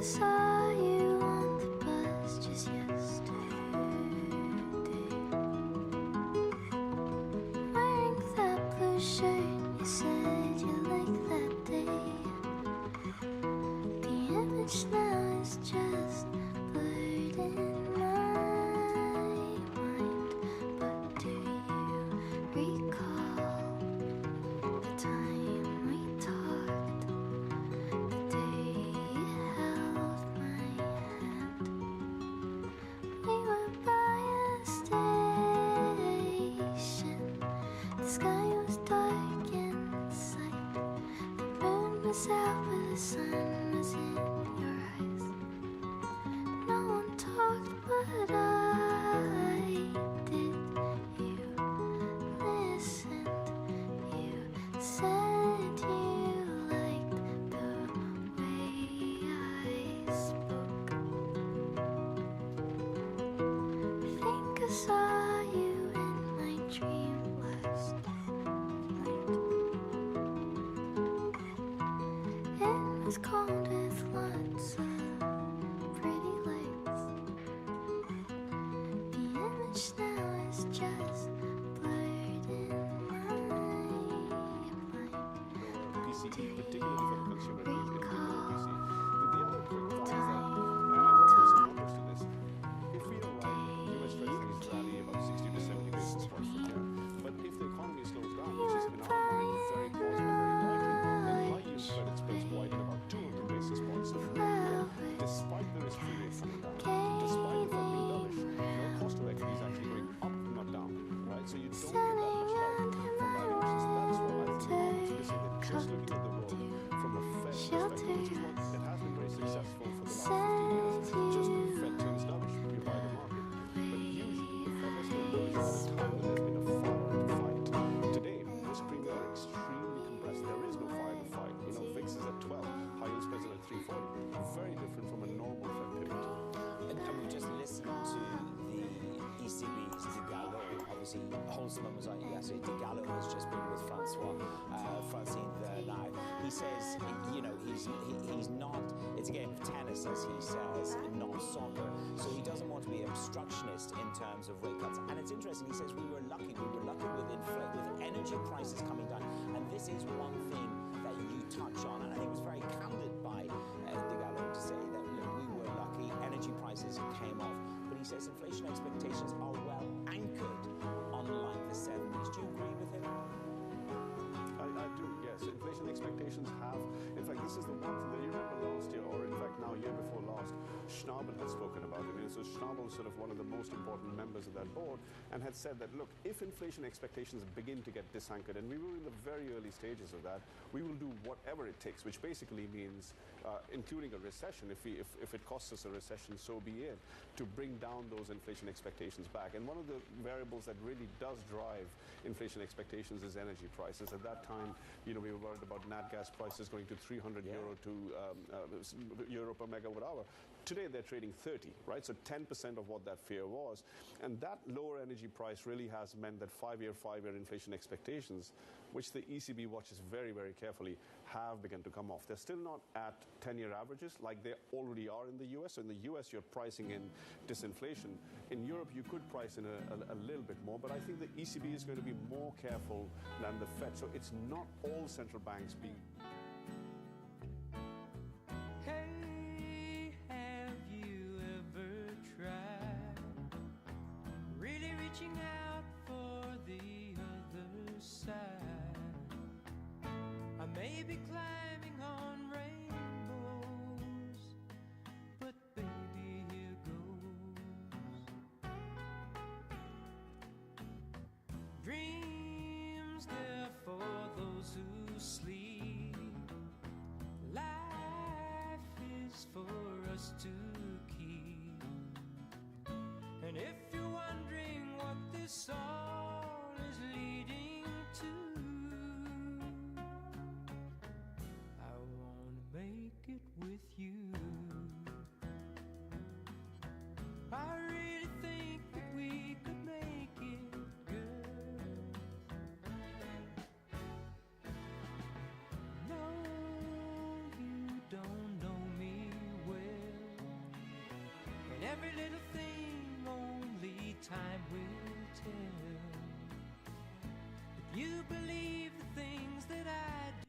saw you on the bus just yesterday, wearing that blue shirt you said you liked that day. The image now is just blurred in my mind. But do you recall the time we talked, the day you held my hand? We were by a station. The sky was dark inside. The moon was out, but the sun was in your eyes. No one talked, but I did. You listened. You said you liked the way I spoke. I think I saw you in my dream last night. It was cold with lots of pretty lights. The image now is just blurred in my mind. PCE, Do particularly for the consumer, you is in recall PCE. The other quick thought is that, time and we there's some talked, numbers to this. If we are right, US Treasuries rally about 60 to 70 basis points from here. But if the economy slows down, which is in our mind very plausible, very likely, then high yield credit spreads widen about 200 basis points. So net, despite the risk-free rate coming down, despite the Fed being dovish, your cost of equity is actually going up, not down, right? So you don't get that much help from valuations. That's what I think the market's missing. They're just looking at the world from a Fed perspective, which is what it has been very successful for the last 15 years. Just when the Fed turns dovish, you buy the market. But usually the Fed has been dovish at a time when there's been a fire to fight. Today, risk premiums are extremely compressed. There is no fire to fight. You know, VIX is at 12, high yield spreads are at 340. Very different from a normal Fed pivot. And we just listened to the ECB's de Gallo. Obviously, wholesome was like, yes, de Gallo has just been with Francine now. He says, you know, he's not, it's a game of tennis, as he says, not soccer. So he doesn't want to be obstructionist in terms of rate cuts. And it's interesting, he says we were lucky with energy prices coming down. And this is one thing that you touch on, and I think it was very candid by de Gallo to say that, look, we were lucky, energy prices came off. But he says inflation expectations are well anchored, unlike the 70s. Do you agree with him? I do, yes. Inflation expectations have, in fact, this is the one thing that you remember last year, or in fact now year before last, Schnabel had spoken about it. And so Schnabel was sort of one of the most important members of that board and had said that, look, if inflation expectations begin to get disanchored, and we were in the very early stages of that, we will do whatever it takes, which basically means, including a recession, if it costs us a recession, so be it, to bring down those inflation expectations back. And one of the variables that really does drive inflation expectations is energy prices. At that time, you know, we were worried about nat gas prices going to 300 euro to euro per megawatt hour. Today they're trading 30, right? So 10% of what that fear was. And that lower energy price really has meant that five-year inflation expectations, which the ECB watches very, very carefully, have begun to come off. They're still not at 10-year averages like they already are in the US. So in the US, you're pricing in disinflation. In Europe, you could price in a little bit more, but I think the ECB is going to be more careful than the Fed. So it's not all central banks being... Hey, have you ever tried really reaching out for the other side? I may be climbing on rainbows, but baby, here goes. Dreams, they're for those who sleep. Life is for us to keep. And if you're wondering what this all is leading to, I wanna make it with you. I really think that we could make it, girl. No, you don't know me well. every little thing only time will tell. If you believe the things that I do,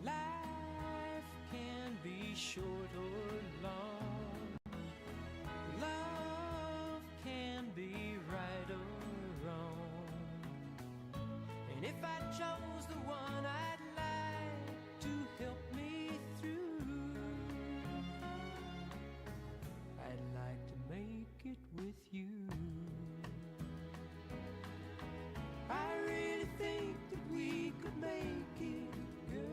life can be short or long. Love can be right or wrong. And if I chose the one I'd like to help me through, I'd like to make it with you. I really think that we could make it, girl.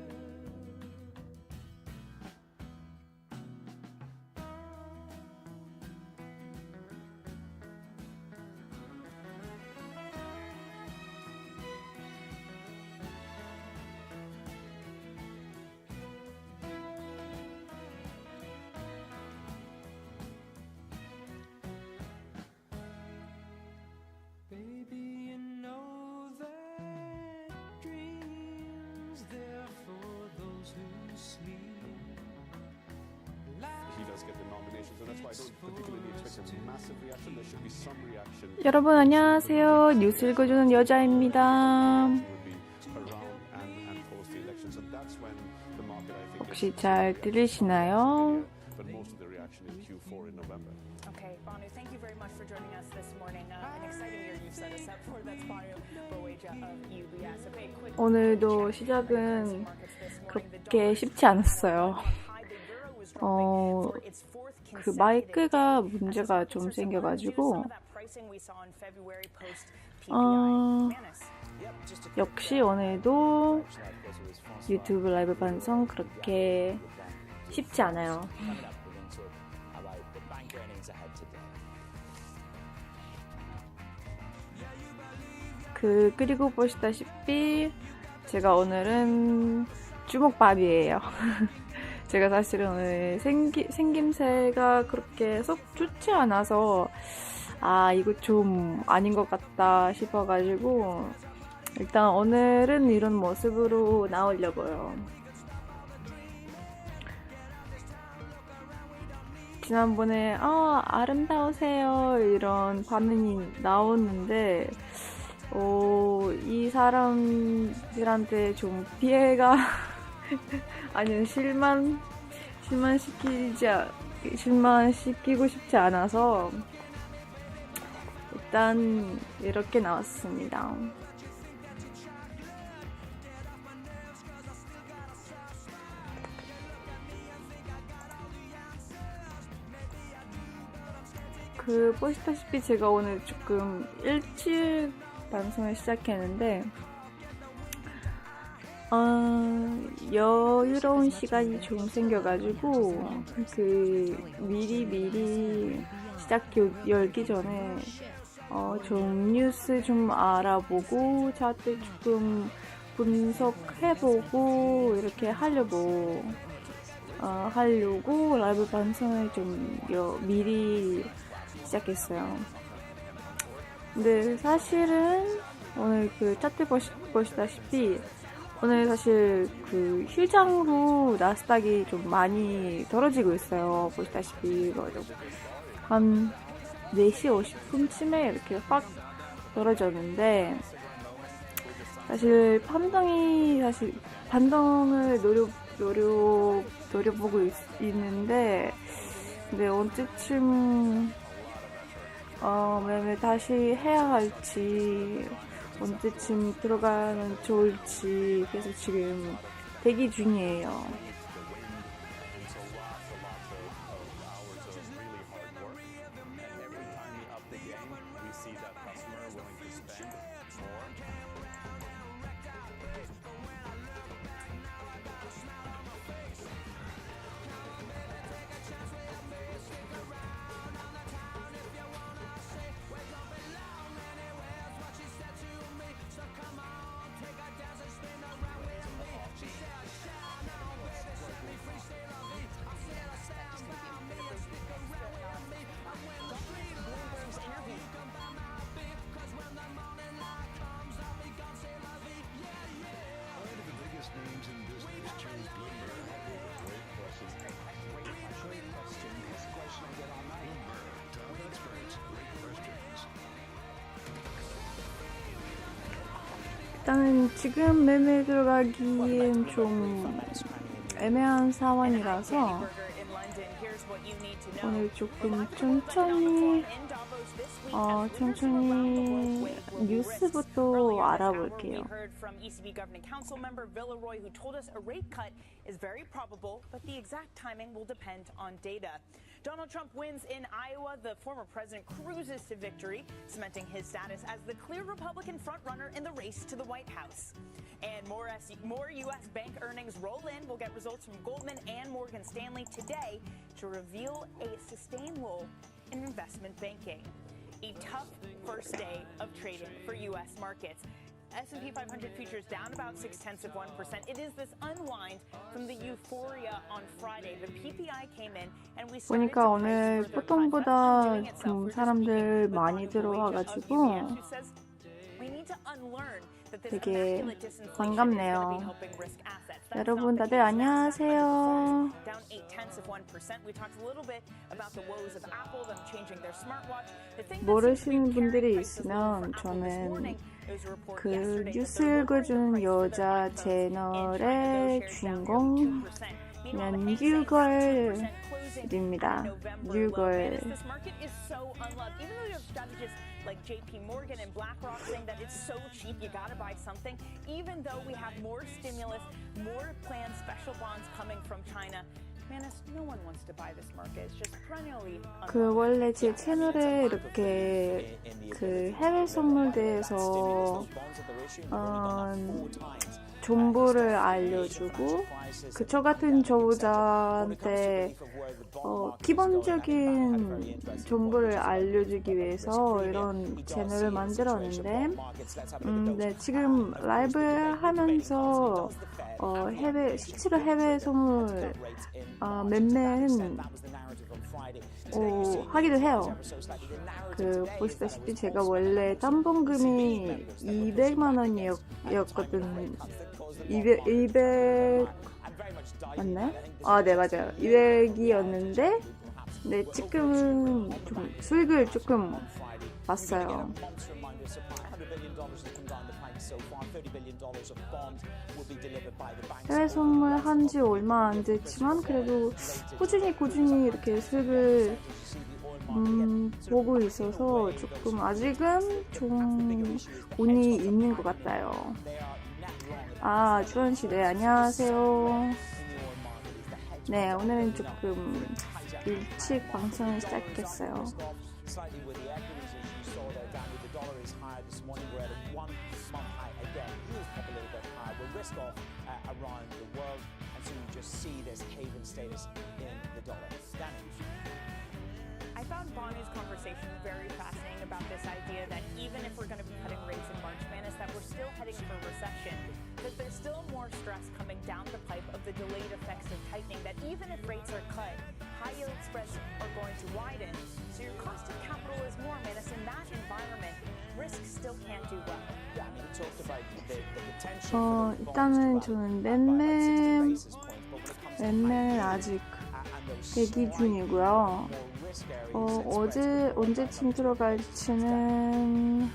Baby, you know that dreams there for those who sleep. He does get the nomination, so that's why I don't particularly expect a massive reaction. There should be some reaction. 여러분 안녕하세요. 뉴스 읽어주는 여자입니다. Would be around and post the election, so that's when the market, I think, 혹시 잘 들리시나요? but most of the reaction in Q4 in November. Okay, Banu, thank you very much for joining us this morning. An exciting year you've set us up for. That's Banu Boweja of UBS. Okay, quick. 오늘도 시작은 그렇게 쉽지 않았어요. 그 마이크가 문제가 좀 생겨가지고 역시 오늘도 유튜브 라이브 방송 그렇게 쉽지 않아요. 그리고 보시다시피 제가 오늘은 주먹밥이에요. 제가 사실은 오늘 생김새가 그렇게 썩 좋지 않아서 이거 좀 아닌 것 같다 싶어가지고 일단 오늘은 이런 모습으로 나오려고요. 지난번에 아름다우세요 이런 반응이 나오는데 이 사람들한테 좀 피해가 아니면 실망시키고 싶지 않아서 일단 이렇게 나왔습니다. 보시다시피 제가 오늘 조금 일찍 방송을 시작했는데 여유로운 시간이 좀 생겨가지고 미리 시작 열기 전에 좀 뉴스 좀 알아보고 차트 조금 분석해보고 이렇게 하려고 라이브 방송을 좀 미리 시작했어요. 근데 사실은 오늘 차트 보시다시피 오늘 사실 휴장으로 나스닥이 좀 많이 떨어지고 있어요. 보시다시피 한 4시 50분쯤에 이렇게 확 떨어졌는데 사실 반등을 노려보고 있는데 근데 언제쯤 매매 다시 해야 할지 언제쯤 들어가면 좋을지 계속 지금 대기 중이에요. 일단은 지금 매매 들어가기엔 좀 애매한 상황이라서 오늘 조금 천천히 뉴스부터 알아볼게요. Donald Trump wins in Iowa. The former president cruises to victory, cementing his status as the clear Republican frontrunner in the race to the White House. And more U.S. bank earnings roll in. We'll get results from Goldman and Morgan Stanley today to reveal a sustained lull in investment banking. A tough first day of trading for U.S. markets. S&P 500 futures down about 0.6%. It is this unwind from the euphoria on Friday. The PPI came in and we started 보니까 오늘 보통보다 좀 사람들 많이 들어와가지고 되게 반갑네요. 여러분 다들 안녕하세요. 모르시는 분들이 있으면 저는 그 뉴스 읽어주는 여자 채널의 주인공 그냥 뉴걸입니다. 뉴걸. Like JP Morgan and BlackRock saying that it's so cheap you gotta buy something, even though we have more stimulus, more planned special bonds coming from China. Man, no one wants to buy this market. It's just perennially. 그 원래 제 채널에 이렇게 그 해외 선물 대해서 정보를 알려주고 저 같은 초보자한테 기본적인 정보를 알려주기 위해서 이런 채널을 만들었는데 네, 지금 라이브 하면서 실제로 해외 선물 매매는 하기도 해요. 그 보시다시피 제가 원래担保금이 200만 원이었거든. 200 맞나요? 아, 네, 맞아요. 200이었는데 네, 지금은 좀 수익을 조금 봤어요. 해외 선물 한지 얼마 안 됐지만 그래도 꾸준히 이렇게 수익을 보고 있어서 조금 아직은 좀 운이 있는 것 같아요. 아, 주원씨, 네, 안녕하세요. 네, 오늘은 조금 일찍 방송을 시작했어요. I found Bonnie's conversation very fascinating about this idea that even if we're going to be cutting rates in March Madness, that we're still heading for recession, that there's still more stress coming down the pipe of the delayed effects of tightening, that even if rates are cut, high yield spreads are going to widen. So your cost of capital is more, Madness. In that environment, risk still can't do well. Yeah, I mean, we talked about the potential. 일단은 저는 매매는 아직 대기 중이고요. 언제쯤 들어갈지는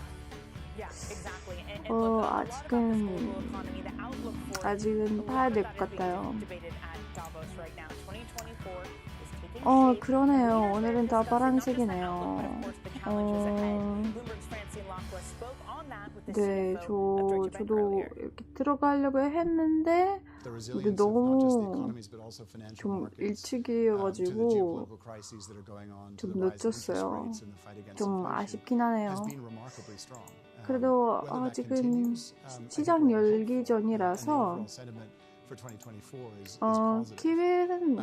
아직은 봐야 될 것 같아요. 그러네요. 오늘은 다 파란색이네요. 네, 저도 이렇게 들어가려고 했는데 근데 너무 좀 일찍이어가지고 좀 늦었어요. 좀 아쉽긴 하네요. 그래도 아직은 시장 열기 전이라서 기회는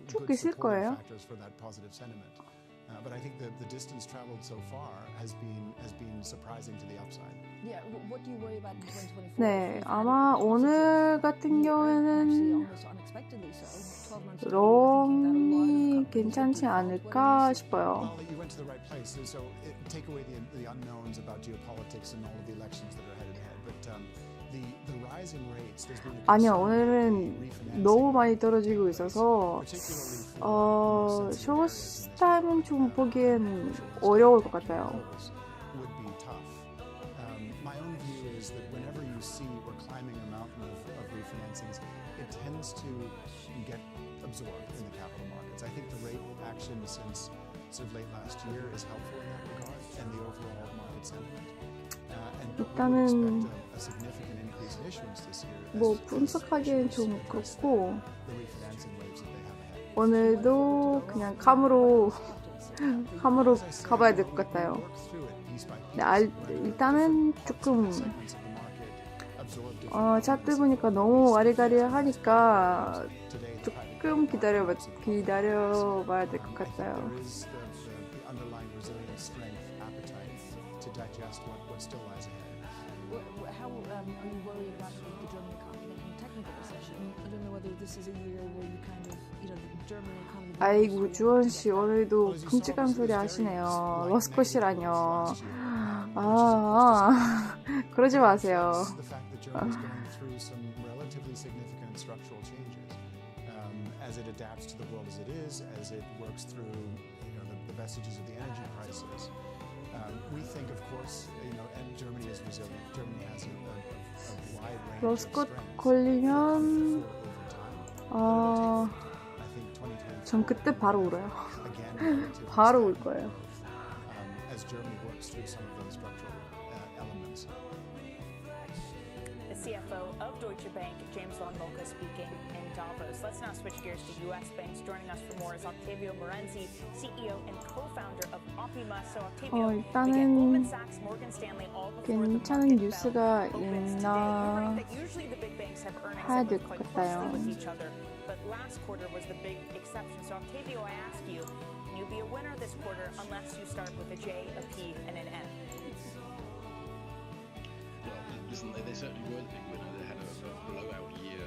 쭉 있을 거예요. But I think the distance traveled so far has been surprising to the upside. Yeah, what do you worry about in 2024? 네, 아마 오늘 같은 경우에는 롱이 괜찮지 않을까 싶어요. Well, you went to the right place. So take away the unknowns about geopolitics and all of the elections that are headed ahead. But the rise in rates, there's been 아니요, 오늘은 너무 많이 떨어지고 있어서 쇼스타임은 좀 보기엔 어려울 것 같아요. would be tough. My own view is that whenever tends to get absorbed in the capital markets. I think the rate action since sort of late last year is helpful in that regard, and the overall market sentiment. And we would expect a significant increase in issuance this year. 뭐 분석하기엔 좀 그렇고 The refinancing waves that they have ahead. 오늘도 그냥 감으로 가봐야 될 것 같아요. 일단은 조금 차트 보니까 너무 와리가리하니까 조금 기다려봐야 될 것 같아요. How are you worried about the German economy in a technical recession? I don't know whether this is a year where you kind of, the German economy. 아이고 주원 씨 오늘도 끔찍한 소리 하시네요. 러스컷이라뇨. 그러지 마세요. As it adapts to the world as it is, as it works through the vestiges of the energy crisis. We think, of course, and Germany is resilient. Germany has a wide range of 러스컷 strengths. 걸리면 전 그때 바로 울어요. 바로 울 거예요. As Germany works through some of those structural elements. The CFO of Deutsche Bank, James von Moltke, speaking in Davos. Let's now switch gears to U.S. banks. Joining us for more is Octavio Morenzi, CEO and co-founder of Optima. So Octavio, we get Goldman Sachs, Morgan Stanley, all before the 괜찮은 market 뉴스가 opens today. 있나 You're right that usually the big banks have earnings 해야 that 될 work 것 quite 같아요. closely with each other, but last quarter was the big exception. So Octavio, I ask you, can you be a winner this quarter unless you start with a J, a P, and an N? Listen, they certainly were the big winner. They had a blowout year.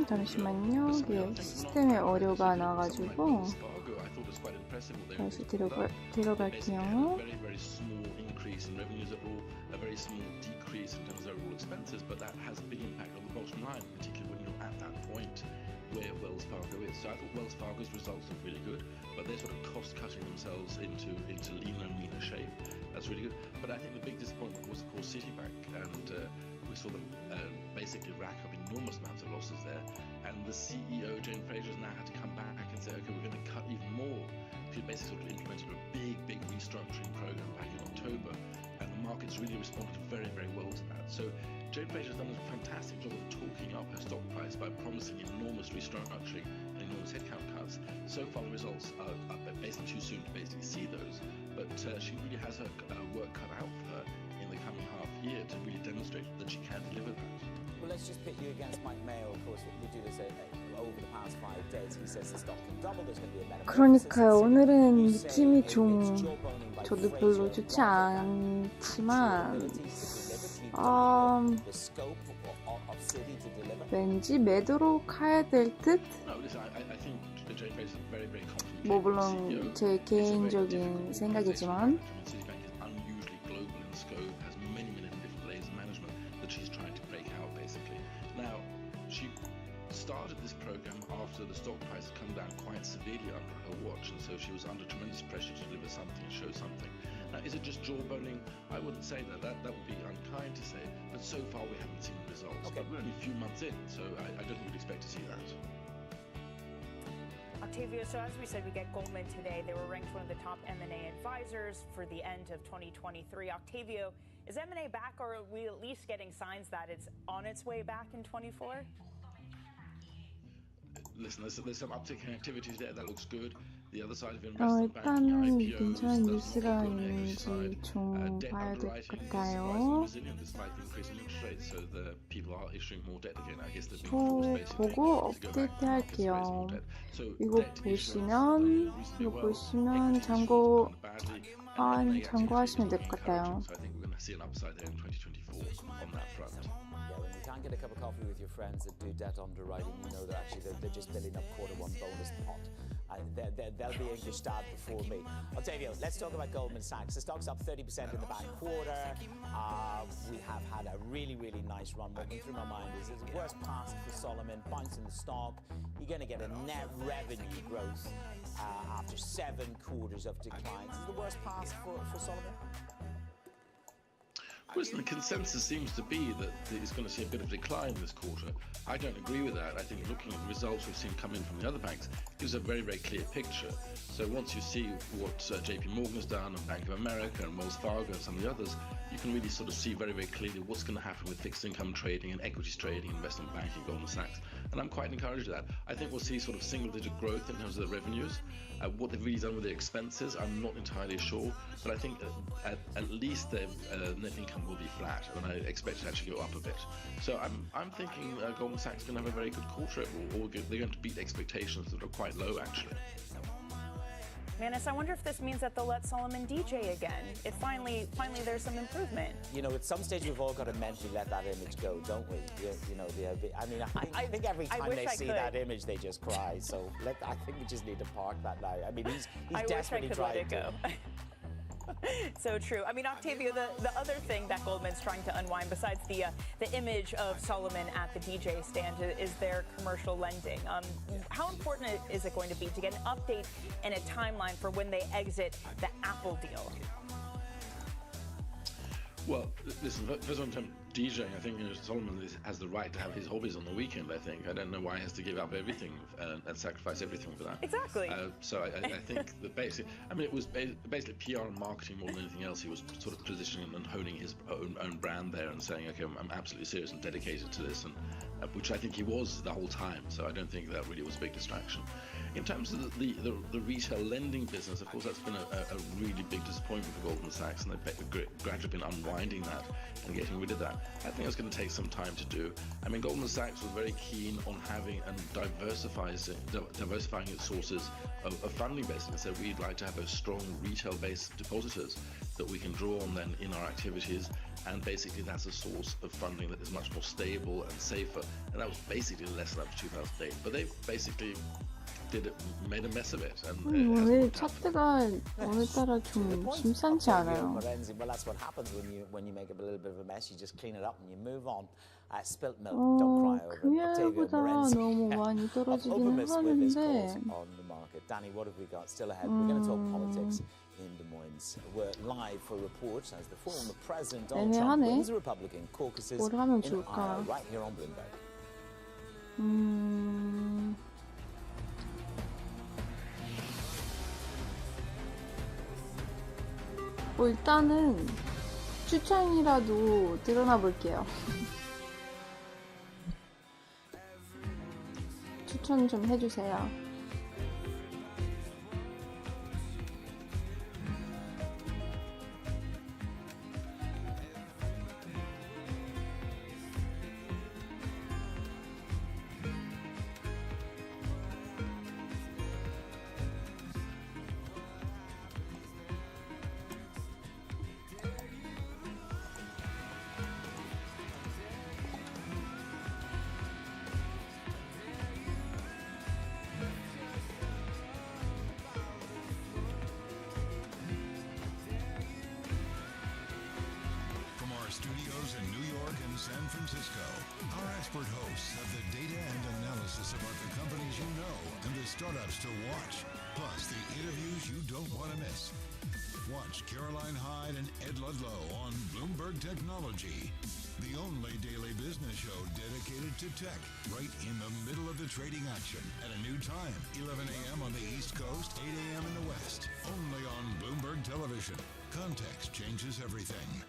잠시만요. 시스템에 오류가 나가지고 다시 들어갈게요. Very, very small increase in revenues at all, a very small decrease in terms of overall expenses, but that has a big impact on the bottom line, particularly when you're at that point where Wells Fargo is. So I thought Wells Fargo's results are really good, but they're sort of cost-cutting themselves into leaner and meaner shape. That's really good. But I think the big disappointment was, of course, Citibank, and we saw them basically rack up enormous amounts of losses there. And the CEO, Jane Fraser, has now had to come back and say, okay, we're going to cut even more. She basically sort of implemented a big restructuring program back in October, and the markets really responded very, very well to that. So Jane Fraser has done a fantastic job of talking up her stock price by promising enormous restructuring and enormous headcount cuts. So far the results are basically too soon to basically see those, but she really has her work cut out for her in the coming half year to really demonstrate that she can deliver that. Well, let's just pit you against Mike Mayo. Of course, we do this over the past 5 days. He says the stock can double. There's going to be a better. 그러니까요. 오늘은 느낌이 좀 저도 별로 좋지 않지만 왠지 매도로 가야 될 듯? 뭐 물론 제 개인적인 생각이지만 started this program after the stock price had come down quite severely under her watch, and so she was under tremendous pressure to deliver something and show something. Now, is it just jawboning? I wouldn't say that. That would be unkind to say, but so far we haven't seen the results. Okay. But we're only a few months in, so I don't think we'd expect to see that. Octavio, so as we said, we get Goldman today. They were ranked one of the top M&A advisors for the end of 2023. Octavio, is M&A back, or are we at least getting signs that it's on its way back in 24? Listen, there's some uptick in activities there. That looks good. The other side of investment 일단은 banking, 괜찮은 IPOs, 뉴스가 있는지 좀 봐야 될 것 같아요. 보고 업데이트 할게요. 이거 보시면 참고하시면 될 것 같아요. Can't get a cup of coffee with your friends that do debt underwriting. You know that actually they're just building up quarter one bonus pot. They'll be English dad before me. Octavio, let's talk about Goldman Sachs. The stock's up 30% in the back quarter. We have had a really, really nice run. What went through my mind is the worst past for Solomon, bouncing the stock. You're going to get a net revenue growth after 7 quarters of declines. Is the worst past for Solomon? Listen, the consensus seems to be that it's going to see a bit of decline this quarter. I don't agree with that. I think looking at the results we've seen come in from the other banks gives a very, very clear picture. So once you see what JP Morgan has done and Bank of America and Wells Fargo and some of the others, you can really sort of see very, very clearly what's going to happen with fixed income trading and equities trading, investment banking, Goldman Sachs. And I'm quite encouraged with that. I think we'll see sort of single-digit growth in terms of the revenues. What they've really done with their expenses, I'm not entirely sure, but I think at least their net income will be flat, and I expect it to actually go up a bit. So I'm thinking Goldman Sachs is going to have a very good quarter, or they're going to beat expectations that are quite low, actually. Manis, I wonder if this means that they'll let Solomon DJ again. If finally there's some improvement. You know, at some stage we've all got to mentally let that image go, don't we? You know, I think every time they see that image, they just cry. So I think we just need to park that now. I mean, he's desperately trying to. So true. I mean, Octavio, the other thing that Goldman's trying to unwind, besides the image of Solomon at the DJ stand, is their commercial lending. How important is it going to be to get an update and a timeline for when they exit the Apple deal? Well, listen, first on term DJing, I think Solomon has the right to have his hobbies on the weekend, I think. I don't know why he has to give up everything and sacrifice everything for that. Exactly. So I think the basic, I mean, it was basically PR and marketing more than anything else. He was sort of positioning and honing his own brand there and saying, okay, I'm absolutely serious and dedicated to this, and which I think he was the whole time. So I don't think that really was a big distraction. In terms of the retail lending business, of course, that's been a really big disappointment for Goldman Sachs, and they've gradually been unwinding that and getting rid of that. I think it's going to take some time to do. I mean, Goldman Sachs was very keen on having and diversifying its sources of funding, basically. So we'd like to have a strong retail-based depositors that we can draw on then in our activities, and basically that's a source of funding that is much more stable and safer. And that was basically the lesson up to 2008. But they basically made a mess of it. 오늘 차트가 오늘따라 좀 심상치 않아요. Well, that's what happens when you make a little bit of a mess. You just clean it up and you move on. Spilt milk, don't cry over it. 금요일보다 너무 많이 떨어지기는 하는데. On the market. Danny, what have we got still ahead? We're going to talk politics in Des Moines. We're live for reports as the former president Donald Trump wins the Republican caucuses 뭘 하면 in 좋을까? Iowa, right here on Bloomberg. 일단은 추천이라도 드러나 볼게요. 추천 좀 해주세요. Studios in New York and San Francisco, our expert hosts have the data and analysis about the companies you know and the startups to watch, plus the interviews you don't want to miss. Watch Caroline Hyde and Ed Ludlow on Bloomberg Technology, the only daily business show dedicated to tech, right in the middle of the trading action at a new time, 11 a.m. on the East Coast, 8 a.m. in the West, only on Bloomberg Television. Context changes everything.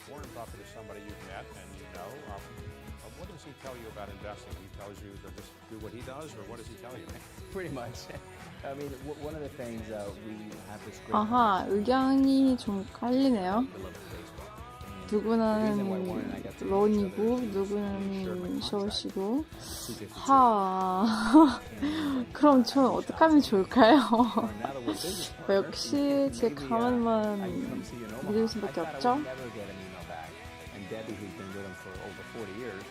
Warren Buffett is somebody you've met and you know. What does he tell you about investing? He tells you to just do what he does, or what does he tell you? Pretty much. I mean, one of the things we have this great. 아하, 의견이 좀 갈리네요. 누구는 론이고 누구는 숏이고. 그럼 저는 어떻게 하면 좋을까요? 역시 제 감안만 믿을 수밖에 없죠. Debbie, who's been with him for over 40 years,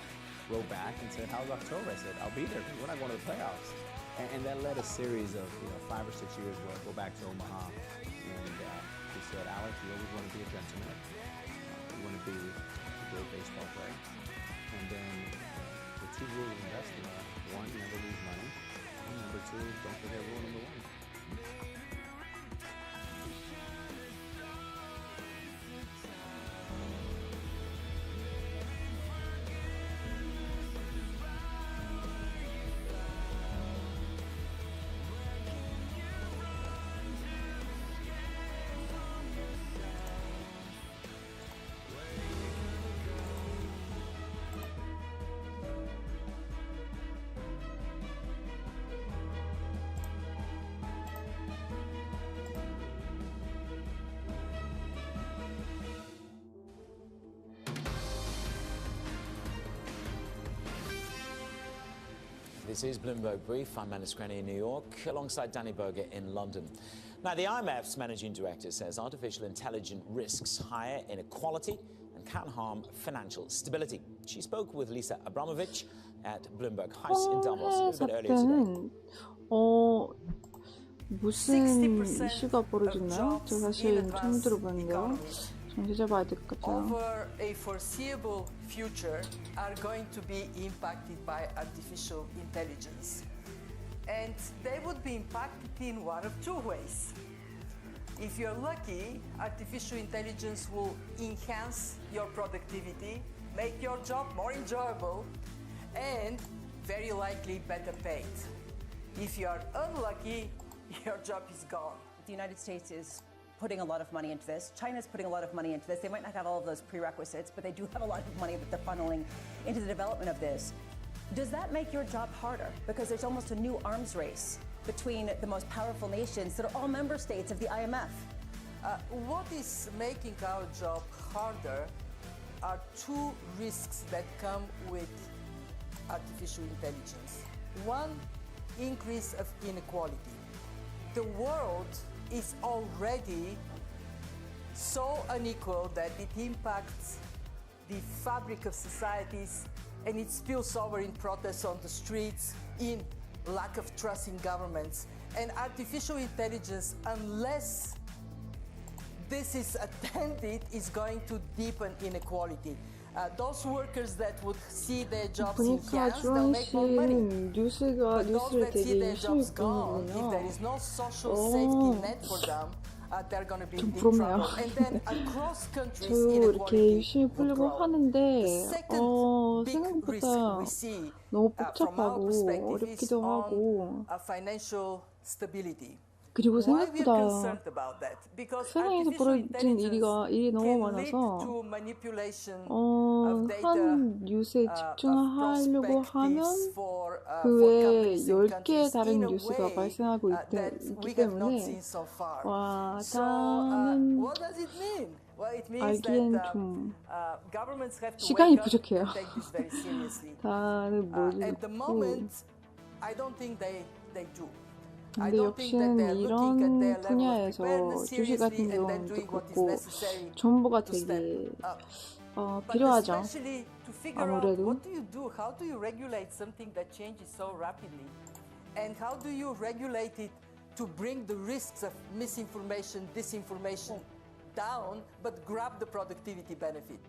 wrote back and said, "How's October?" I said, "I'll be there. We're not going to the playoffs." And that led a series of 5 or 6 years where I go back to Omaha, and he said, "Alex, you always want to be a gentleman. You want to be a great baseball player." And then the 2 rules of investing are: 1, never lose money, and number 2, don't forget rule number 1. This is Bloomberg Brief. I'm Manus Granny in New York, alongside Danny Berger in London. Now, the IMF's managing director says artificial intelligence risks higher inequality and can harm financial stability. She spoke with Lisa Abramovich at Bloomberg House in Davos a bit earlier today. 무슨 이슈가 벌어졌나요? 저 사실 처음 들어봤는데요. 좀 찾아봐야 될 것 같아요. Over a foreseeable future are going to be impacted by artificial intelligence. And they would be impacted in one of two ways. If you're lucky, artificial intelligence will enhance your productivity, make your job more enjoyable, and very likely better paid. If you are unlucky, your job is gone. The United States is putting a lot of money into this. China's putting a lot of money into this. They might not have all of those prerequisites, but they do have a lot of money that they're funneling into the development of this. Does that make your job harder? Because there's almost a new arms race between the most powerful nations that are all member states of the IMF. What is making our job harder are two risks that come with artificial intelligence. One, increase of inequality. The world is already so unequal that it impacts the fabric of societies, and it spills over in protests on the streets, in lack of trust in governments. And artificial intelligence, unless this is attended, is going to deepen inequality. Those workers that would see their jobs enhanced, they'll make more money. But those that see their jobs gone, if there is no social safety net for them, they're going to be in trouble. And then across countries, inequality will grow. The second big risk we see from our perspective is on financial stability. 그리고 생각보다 세상에서 벌어진 일이 너무 많아서 한 뉴스에 집중하려고 하면 그 외에 10개의 다른 뉴스가 발생하고 있기 때문에 다는 알기엔 좀 시간이 부족해요. 다는 모르겠고 근데 역시는 이런 분야에서 주식 같은 경우도 그렇고 정보가 되게 필요하죠. 아무래도. What do you do? How do you regulate something that changes so rapidly? And how do you regulate it to bring the risks of misinformation, disinformation down, but grab the productivity benefit?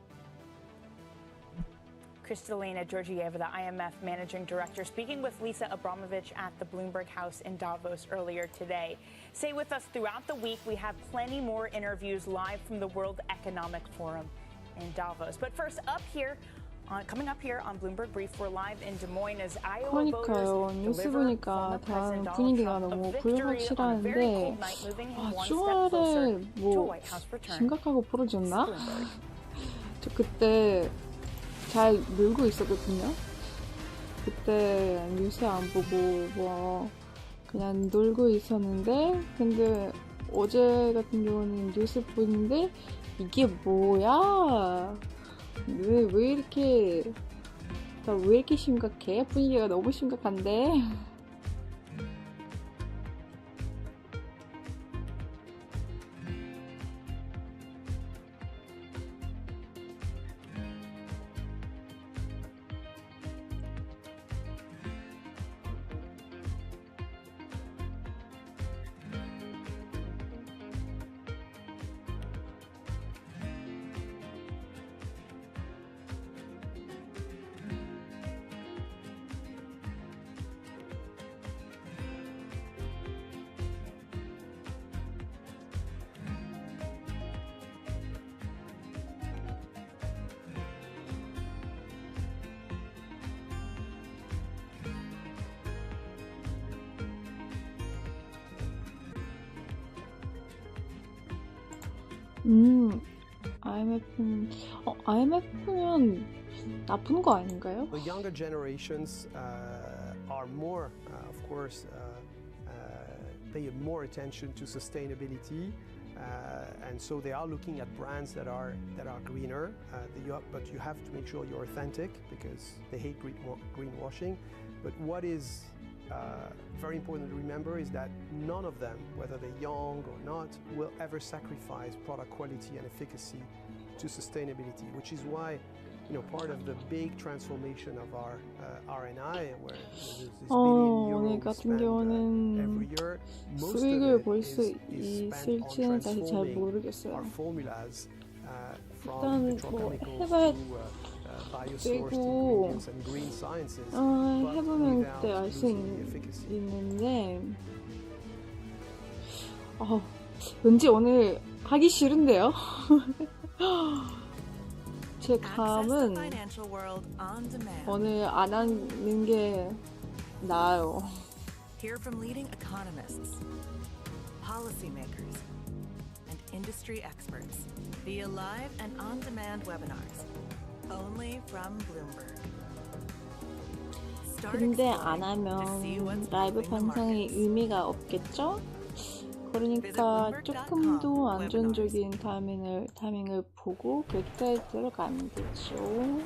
Kristalina Georgieva, the IMF Managing Director, speaking with Lisa Abramovich at the Bloomberg House in Davos earlier today. Stay with us throughout the week. We have plenty more interviews live from the World Economic Forum in Davos. But first, coming up here on Bloomberg Brief, we're live in Des Moines as Iowa voters deliver former President Donald Trump a victory on a very cold night, moving him one step closer to a White House return. 심각하고 벌어졌나? 저 그때 잘 놀고 있었거든요. 그때 뉴스 안 보고 그냥 놀고 있었는데 근데 어제 같은 경우는 뉴스 보는데 이게 뭐야? 왜 이렇게 심각해? 분위기가 너무 심각한데? IMF는 나쁜 거 아닌가요? The younger generations are more, of course, pay more attention to sustainability. And so they are looking at brands that are greener, but you have to make sure you're authentic because they hate greenwashing. But what is very important to remember is that none of them, whether they're young or not, will ever sacrifice product quality and efficacy to sustainability, which is why part of the big transformation of our R&I, where there's this 오늘 billion 같은 euro 경우는 spent every year, most of 수익을 it 볼 is 수 spent on 있을지는 사실 잘 transforming 모르겠어요. our formulas from 일단 뭐 petrochemicals 해봐야 to biosourced 되고 ingredients and green sciences, but 해보면 without 그때 알 수 losing the efficacy. 있는데 왠지 오늘 하기 싫은데요. 제 감은 오늘 안 하는 게 나아요. Hear from leading economists, policymakers, and industry experts via live and on-demand webinars, only from Bloomberg. 근데 안 하면 라이브 방송이 의미가 없겠죠? 그러니까 조금도 안정적인 타이밍을 보고 그때 들어가면 되죠.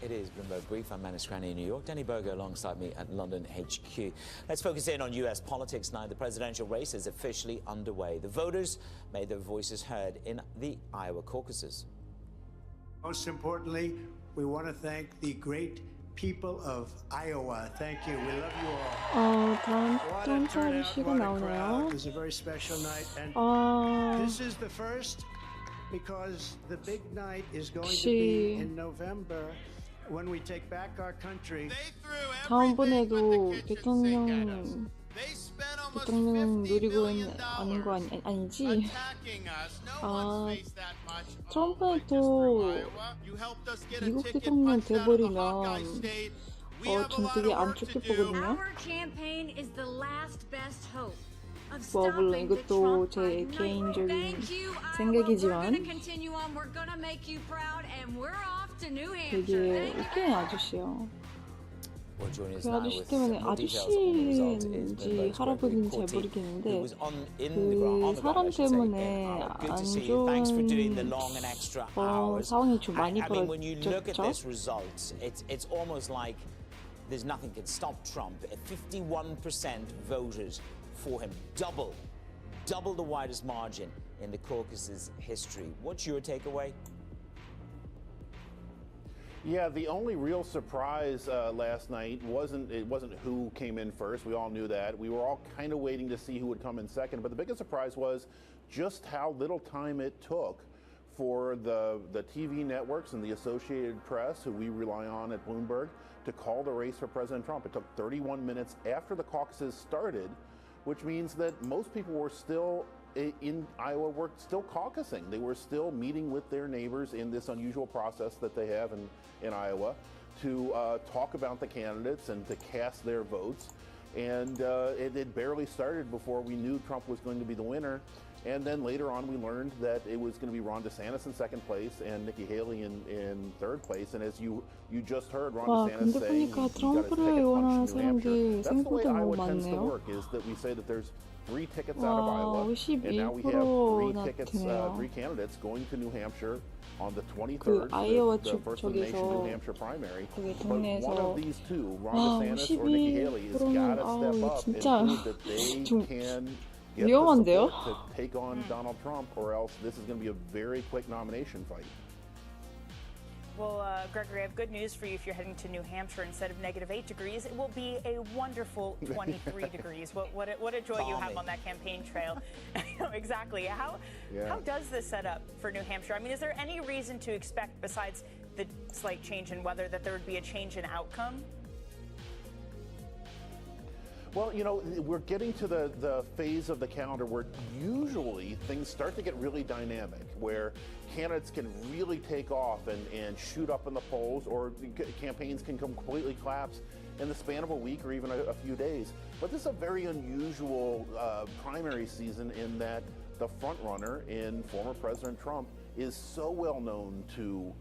It is Bloomberg Brief. I'm Manus Cranny in New York. Danny Berger alongside me at London HQ. Let's focus in on US politics now. The presidential race is officially underway. The voters made their voices heard in the Iowa caucuses. Most importantly, we want to thank the great people of Iowa. Thank you. We love you all. 다음 차례시가 나오네요. It's a very special night, and this is the first because the big night is going to be in November. When we take back our country. 다음번에도 대통령 노리고 하는 거 아니지? 트럼프는 또 미국 대통령 돼버리면 좀 되게 안 좋게 보거든요. 뭐 물론 이것도 제 개인적인 생각이지만 되게 웃기는 아저씨요. 그 아저씨 때문에 아저씨인지 할아버지인지 잘 모르겠는데 그 사람 때문에 안 좋은 상황이 좀 많이 벌어졌죠. There's nothing can stop Trump. 51% voted for him, double the widest margin in the caucus's history. What's your takeaway? Yeah, the only real surprise last night wasn't who came in first. We all knew that. We were all kind of waiting to see who would come in second. But the biggest surprise was just how little time it took for the TV networks and the Associated Press, who we rely on at Bloomberg, to call the race for President Trump. It took 31 minutes after the caucuses started, which means that most people were still in Iowa, were still caucusing. They were still meeting with their neighbors in this unusual process that they have in Iowa to talk about the candidates and to cast their votes. And it had barely started before we knew Trump was going to be the winner. And then later on, we learned that it was going to be Ron DeSantis in second place and Nikki Haley in third place. And as you just heard Ron DeSantis say, he got his ticket punched in New Hampshire. That's the way Iowa tends to work, is that we say that there's 3 tickets out of Iowa, and now we have 3 tickets, 3 candidates going to New Hampshire on the 23rd, the first of the nation New Hampshire primary. But one of these two, Ron DeSantis or Nikki Haley, has got to step up and prove that they can get the support to take on Donald Trump, or else this is going to be a very quick nomination fight. Well, Gregory, I have good news for you. If you're heading to New Hampshire, instead of -8 degrees, it will be a wonderful 23 degrees. What a joy you have on that campaign trail. Exactly. How does this set up for New Hampshire? I mean, is there any reason to expect, besides the slight change in weather, that there would be a change in outcome? Well, you know, we're getting to the phase of the calendar where usually things start to get really dynamic, where candidates can really take off and shoot up in the polls, or campaigns can completely collapse in the span of a week or even a few days. But this is a very unusual primary season in that the front runner in former President Trump is so well known to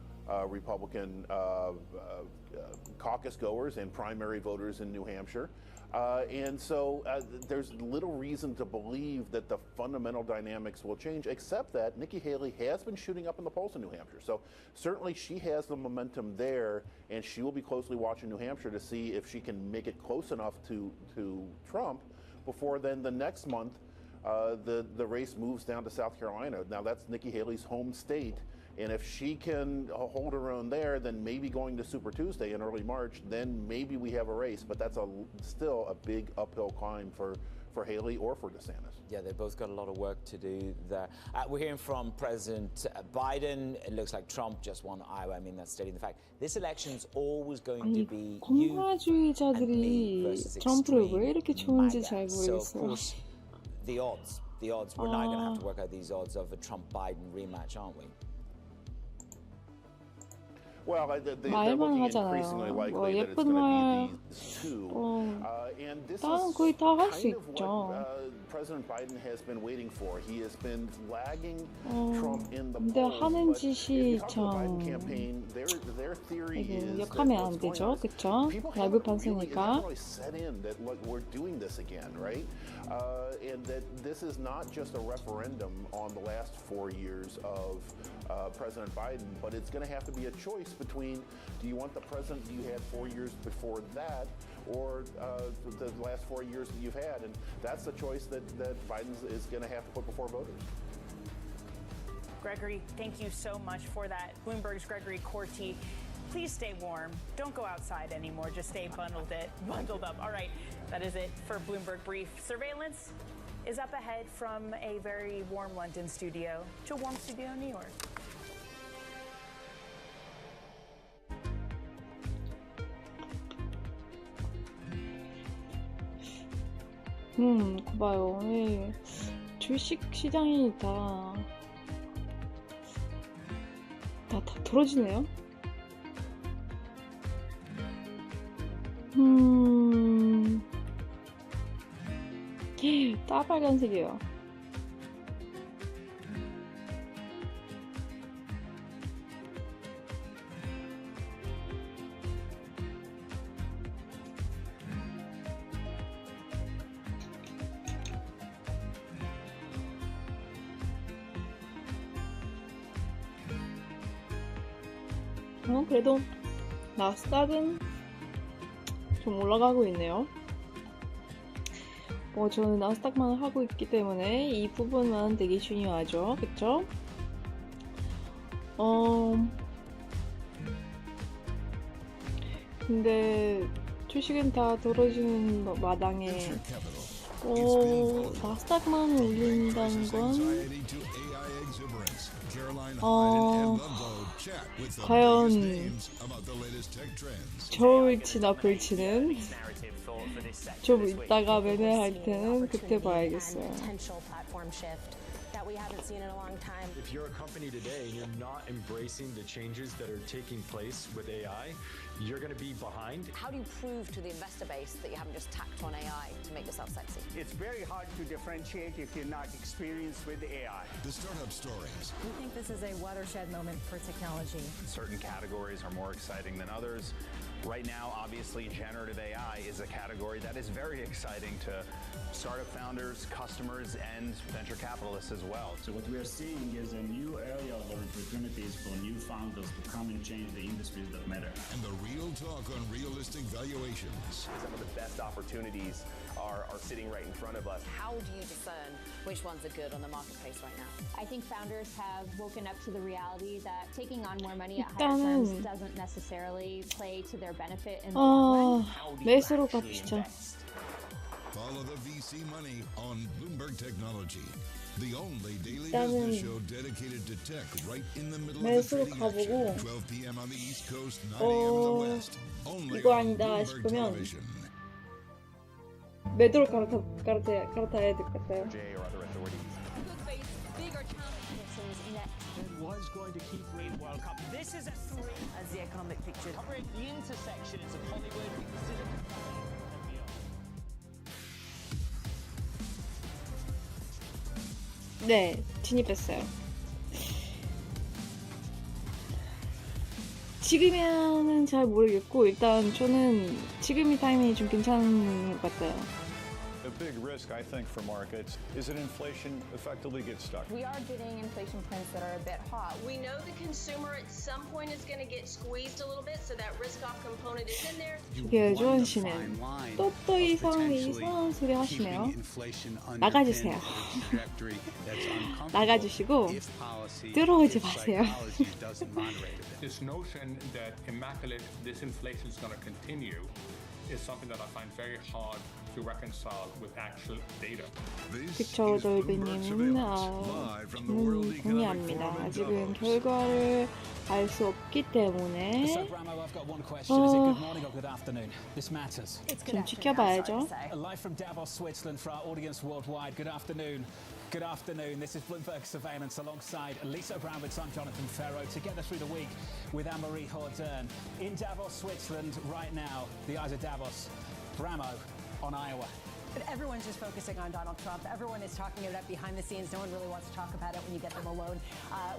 Republican caucus goers and primary voters in New Hampshire. And so there's little reason to believe that the fundamental dynamics will change, except that Nikki Haley has been shooting up in the polls in New Hampshire. So certainly she has the momentum there, and she will be closely watching New Hampshire to see if she can make it close enough to Trump before then the next month the race moves down to South Carolina. Now that's Nikki Haley's home state. And if she can hold her own there, then maybe going to Super Tuesday in early March, then maybe we have a race. But that's still a big uphill climb for Haley or for DeSantis. Yeah, they've both got a lot of work to do there. We're hearing from President Biden. It looks like Trump just won Iowa. I mean, that's stating the fact. This election's always going to be 공화주의자들이 트럼프를 왜 이렇게 좋은지 잘 So, of 모르겠어요. course, the odds. We're now going to have to work out these odds of a Trump-Biden rematch, aren't we? Well, they're 말만 looking increasingly 하잖아요. likely that it's 예쁜 going 말, to be these two. And this 다른 is 거의 다 할 수 kind of 있죠. what President Biden has been waiting for. He has been lagging Trump in the 근데 polls. 하는 But if you 짓이 talk to the Biden 참 campaign, their theory 이거 is that 욕하면 안 what's going 되죠, on is 그쵸? people 라이브 haven't 방송이니까. really set in that look, we're doing this again, right? And that this is not just a referendum on the last 4 years of President Biden, but it's going to have to be a choice between, do you want the president you had 4 years before that, or the last 4 years that you've had? And that's the choice that Biden is going to have to put before voters. Gregory, thank you so much for that. Bloomberg's Gregory Corti. Please stay warm. Don't go outside anymore. Just stay bundled up. All right, that is it for Bloomberg Brief. Surveillance is up ahead from a very warm London studio to a warm studio in New York. 봐요. 오늘 주식 시장이 다 떨어지네요. 빨간색이에요. 그래도 나스닥은 좀 올라가고 있네요. 저는 나스닥만 하고 있기 때문에 이 부분만 되게 중요하죠. 그쵸? 근데 주식은 다 떨어지는 마당에 나스닥만 올린다는 건 과연 좋을지 나쁠지는 좀 이따가 매매할 때는 그때 봐야겠어요. That we haven't seen in a long time. If you're a company today and you're not embracing the changes that are taking place with AI, you're going to be behind. How do you prove to the investor base that you haven't just tacked on AI to make yourself sexy? It's very hard to differentiate if you're not experienced with AI. The startup stories. We think this is a watershed moment for technology. Certain categories are more exciting than others. Right now, obviously, generative AI is a category that is very exciting to startup founders, customers, and venture capitalists as well. So what we are seeing is a new area of opportunities for new founders to come and change the industries that matter. And the real talk on realistic valuations. Some of the best opportunities are sitting right in front of us. How do you discern which ones are good on the marketplace right now? I think founders have woken up to the reality that taking on more money at higher terms doesn't necessarily play to their benefit in the long run. 매수로 갑시다. Follow the VC money on Bloomberg Technology. The only daily business show dedicated to tech right in the middle of the trading action. 12 p.m. on the East Coast, 9 a.m. in the West. Only 이거 on 아니다 Bloomberg 싶으면 Television. 매도로 갈아타야 될 것 같아요. Was going to keep Rain World Cup. This is a story as the economic picture covering the intersections of Hollywood, Silicon Valley, and beyond. 네, 진입했어요. 지금이야는 잘 모르겠고 일단 저는 지금이 타이밍이 좀 괜찮은 것 같아요. The big risk, I think, for markets is that inflation effectively gets stuck. We are getting inflation prints that are a bit hot. We know the consumer at some point is going to get squeezed a little bit, so that risk-off component is in there. 이게 조원 씨는 또 이상한 소리 하시네요. 나가주세요. 나가주시고 들어오지 마세요. This notion that immaculate disinflation is going to continue is something that I find very hard to reconcile with actual data. 그쵸, 돌비님은 저는 동의합니다. 아직은 결과를 알 수 없기 때문에 좀 지켜봐야죠. Live from Davos, Switzerland for our audience worldwide. Good afternoon. Good afternoon. This is Bloomberg Surveillance alongside Lisa Abramowitz. I'm Jonathan Ferro. Together through the week with Anne-Marie Hordern in Davos, Switzerland. Right now, the eyes of Davos. Bramo on Iowa. But everyone's just focusing on Donald Trump. Everyone is talking about it behind the scenes. No one really wants to talk about it when you get them alone,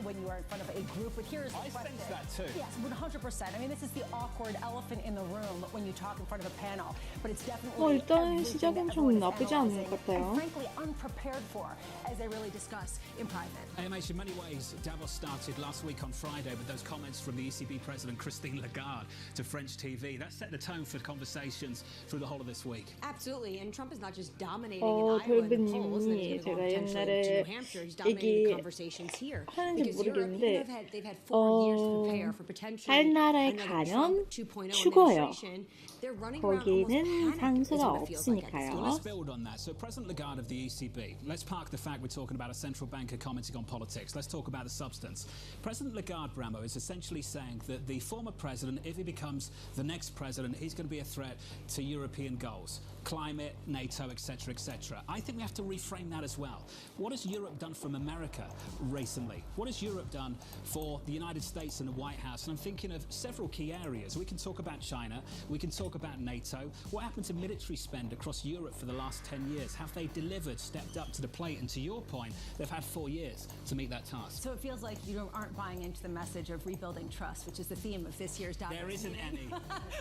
when you are in front of a group. But here's the question. I sense that too. Yes, 100%. I mean, this is the awkward elephant in the room when you talk in front of a panel. But it's definitely 일단 시작은 좀 나쁘지 않은 것 같아요. And frankly, unprepared for, as they really discuss in private. AMH, in many ways, Davos started last week on Friday with those comments from the ECB President Christine Lagarde to French TV. That set the tone for conversations through the whole of this week. Absolutely, and Trump is not just dominating in Iowa in the polls, and he's going to go potentially to New Hampshire. He's dominating the conversations here. Because Europe, they've had 4 years to prepare for potentially 나라에 another 가면 Trump 2.0 죽어요. administration. They're running around almost 거기는 panicked, is 상수가 what it feels like at this 없으니까요. Let's build on that. So President Lagarde of the ECB, let's park the fact we're talking about a central banker commenting on politics. Let's talk about the substance. President Lagarde, Bramo, is essentially saying that the former president, if he becomes the next president, he's going to be a threat to European goals. Climate, NATO, etc., etc. I think we have to reframe that as well. What has Europe done from America recently? What has Europe done for the United States and the White House? And I'm thinking of several key areas. We can talk about China. We can talk about NATO. What happened to military spend across Europe for the last 10 years? Have they delivered, stepped up to the plate? And to your point, they've had 4 years to meet that task. So it feels like you aren't buying into the message of rebuilding trust, which is the theme of this year's Davos. There isn't any.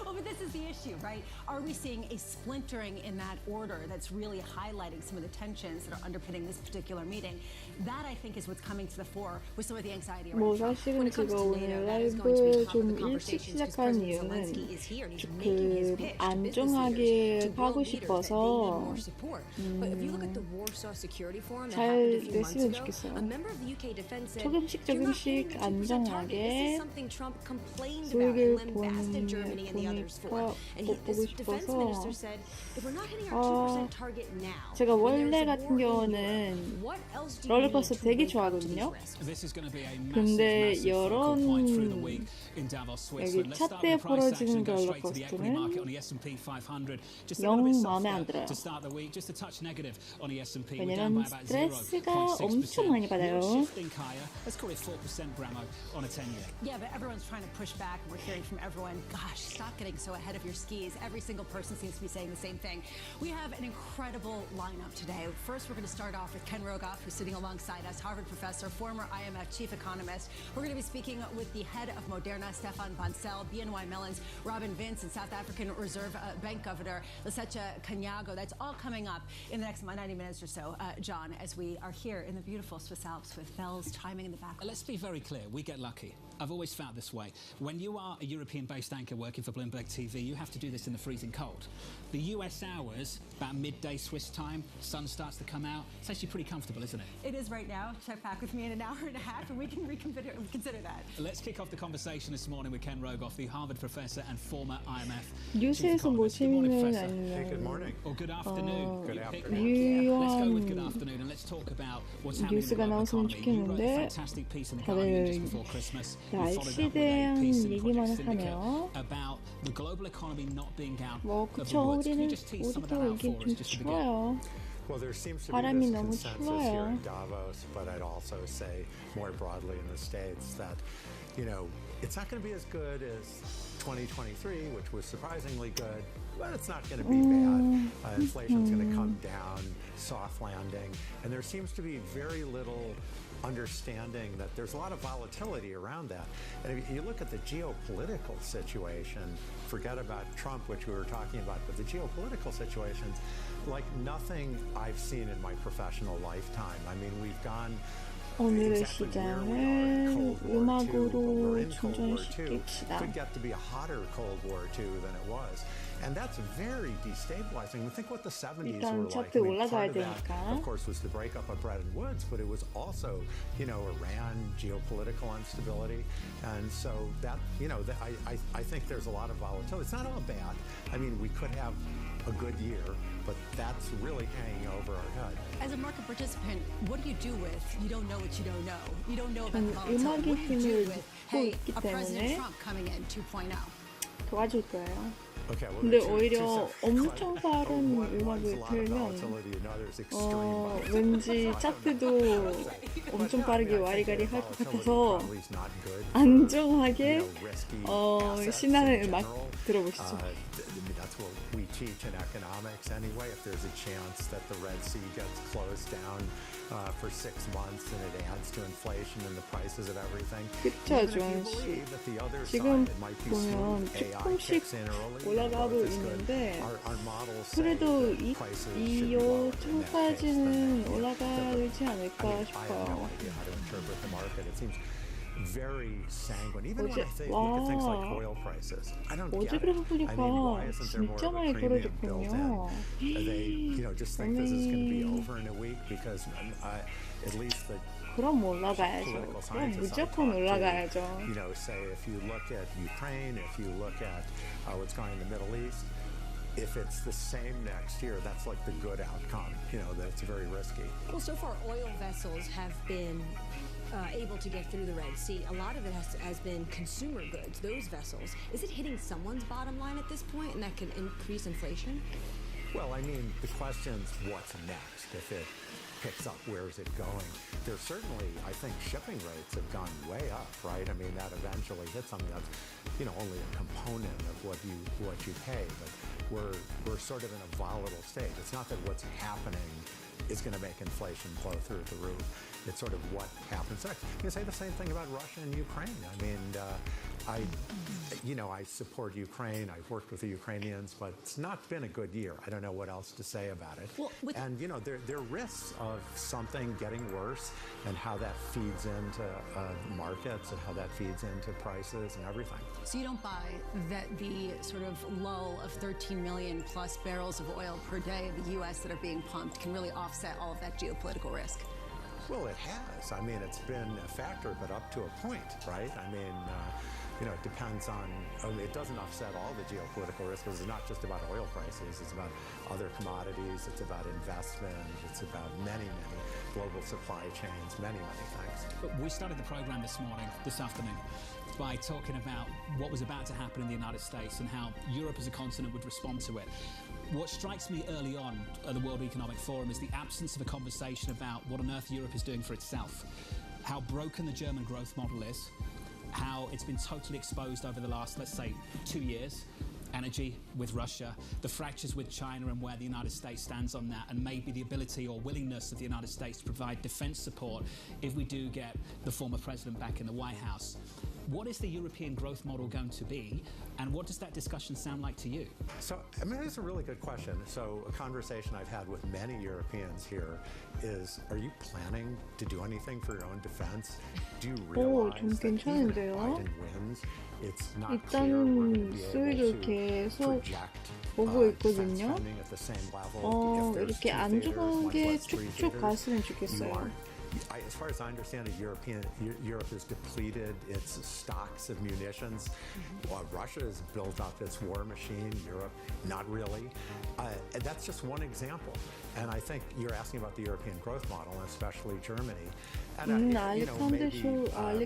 Well, but this is the issue, right? Are we seeing a splintering in that order that's really highlighting some of the tensions that are underpinning this particular meeting? That, I think, is what's coming to the fore with some of the anxiety around Trump. 사실은 제가 오늘 라이브 좀 일찍 시작한 이유는 조금 안정하게 하고 싶어서 잘 됐으면 좋겠어요. 조금씩 안정하게 수익을 보고 싶어서 제가 원래 같은 경우는 롤러코스터 되게 좋아하거든요. 근데 이런 여기 차트에 벌어지는 롤러코스터는 영 마음에 안 들어요. 왜냐면 스트레스가 엄청 많이 받아요. Yeah, but everyone's trying to push back, and we're hearing from everyone, gosh, stop getting so ahead of your skis. Every single person seems to be saying the same thing. We have an incredible lineup today. First, we're going to start off with Ken Rogoff, who's sitting alongside us, Harvard professor, former IMF chief economist. We're going to be speaking with the head of Moderna, Stefan Bancel, BNY Mellon's Robin Vince, and South African Reserve Bank Governor Lesetja Kganyago. That's all coming up in the next 90 minutes or so, John, as we are here in the beautiful Swiss Alps with bells chiming in the background. Let's be very clear. We get lucky. I've always felt this way. When you are a European-based anchor working for Bloomberg TV, you have to do this in the freezing cold. The US hours, about midday Swiss time, sun starts to come out. It's actually pretty comfortable, isn't it? It is right now. Check back with me in an hour and a half, and we can consider that. Let's kick off the conversation this morning with Ken Rogoff, the Harvard professor and former IMF 뉴스에서 뭐 재밌는 아니면 good morning or good afternoon. 유효한 Let's go with good afternoon and let's talk about what's happening 뉴스가 in the 나왔으면 economy. You wrote a 좋겠는데 fantastic piece in the Guardian just before Christmas. 날씨에 대한 얘기만 하네요. About the global economy not being out 뭐 of the 그쵸, woods. Can you just tease some of that out 우리도 for 여기 us 좀 just to begin? 추워요. Well, there seems to be 바람이 this 너무 consensus here 추워요. in Davos, but I'd also say more broadly in the States that, you know, it's not going to be as good as 2023, which was surprisingly good, but it's not going to be bad. Inflation's going to come down soft landing, and there seems to be very little understanding that there's a lot of volatility around that. And if you look at the geopolitical situation, forget about Trump, which we were talking about, but the geopolitical situation's like nothing I've seen in my professional lifetime. I mean, we've gone 오늘의 시장을 음악으로 충전시킵시다. Could get to be a hotter Cold War II than it was. And that's very destabilizing. Think what the 70s were like. 차트 올라가야 Part of that, 되니까. of course, was the breakup of Bretton Woods, but it was also, Iran, geopolitical instability. And so that, I think there's a lot of volatility. It's not all bad. I mean, we could have a good year, but that's really hanging over our head. As a market participant, what do you do with you don't know what you don't know? You don't know about the volatility. What do you do with, hey, a President Trump coming in 2.0? 도와줄 거예요. Okay, well, 근데 오히려 엄청 빠른 음악을 틀면 왠지 차트도 엄청 빠르게 와리가리 할 것 같아서 안정하게 신나는 음악 들어보시죠. That's what we teach in economics anyway. If there's a chance that the Red Sea gets closed down for 6 months and it adds to inflation and the prices of everything. 그쵸, 조은 씨. 지금 보면 조금씩 올라가고 있는데 그래도 이요 초까지는 올라가지 않을까 싶어요. Very sanguine. Even when I look at things like oil prices, I don't get it. I mean, why isn't there more of a premium built in? They, just think this is going to be over in a week because at least the 그럼 올라가야죠. 그럼 무조건 올라가야죠. Say if you look at Ukraine, if you look at what's going on in the Middle East, if it's the same next year, that's like the good outcome. That's very risky. Well, so far, oil vessels have been able to get through the Red Sea. A lot of it has been consumer goods, those vessels. Is it hitting someone's bottom line at this point, and that can increase inflation? Well, I mean, the question's what's next. If it picks up, where's it going? There's certainly, I think, shipping rates have gone way up, right? I mean, that eventually hits something that's, only a component of what you pay, but we're sort of in a volatile state. It's not that what's happening is going to make inflation blow through the roof. It's sort of what happens next. You can say the same thing about Russia and Ukraine. I mean, I support Ukraine. I've worked with the Ukrainians, but it's not been a good year. I don't know what else to say about it. Well, and, there are risks of something getting worse and how that feeds into markets and how that feeds into prices and everything. So you don't buy that the sort of lull of 13 million plus barrels of oil per day in the U.S. that are being pumped can really offset all of that geopolitical risk? Well, it has. I mean, it's been a factor, but up to a point, right? I mean, it depends on, it doesn't offset all the geopolitical risk because it's not just about oil prices. It's about other commodities. It's about investment. It's about many, many global supply chains, many, many things. We started the program this afternoon, by talking about what was about to happen in the United States and how Europe as a continent would respond to it. What strikes me early on at the World Economic Forum is the absence of a conversation about what on earth Europe is doing for itself, how broken the German growth model is, how it's been totally exposed over the last, let's say, 2 years, energy with Russia, the fractures with China and where the United States stands on that, and maybe the ability or willingness of the United States to provide defense support if we do get the former president back in the White House. What is the European growth model going to be, and what does that discussion sound like to you? So, I mean, that's a really good question. So, a conversation I've had with many Europeans here is, are you planning to do anything for your own defense? Do you realize that even if Biden wins, it's not clear we're going to be able to project 보고 있거든요. spending at the same level if 이렇게 there's 안 2 theaters, 좋게 much less 3 쭉쭉 theaters. 갔으면 좋겠어요. As far as I understand it, Europe has depleted its stocks of munitions. Russia has built up its war machine. Europe, not really. And that's just one example. And I think you're asking about the European growth model, and especially Germany. And maybe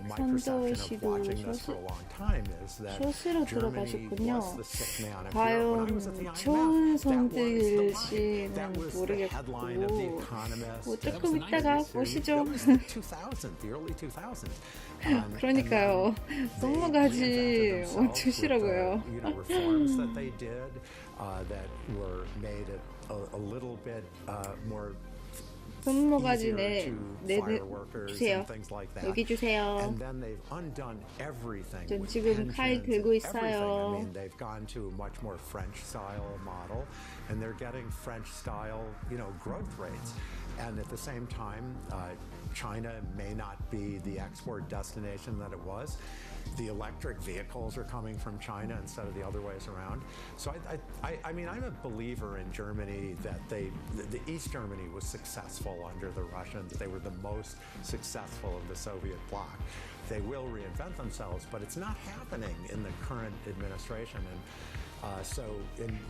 my perception of watching this for a long time is that Germany was the sick man of Europe. When I was at the IMF, that was the headline of The Economist. 조금 이따가 보시죠. The early 2000s. 그러니까요. 넘어가지 주시라고요. Reforms that they did that were made at a little bit more 손모가지 easier to fire workers 주세요. and things like that. 여기 주세요. And then they've undone everything. 전 with 지금 칼 pensions 들고 and everything. 있어요. I mean, they've gone to a much more French-style model, and they're getting French-style, growth rates. And at the same time, China may not be the export destination that it was. The electric vehicles are coming from China instead of the other ways around. So I mean, I'm a believer in Germany that the East Germany was successful under the Russians. They were the most successful of the Soviet bloc. They will reinvent themselves, but it's not happening in the current administration. And so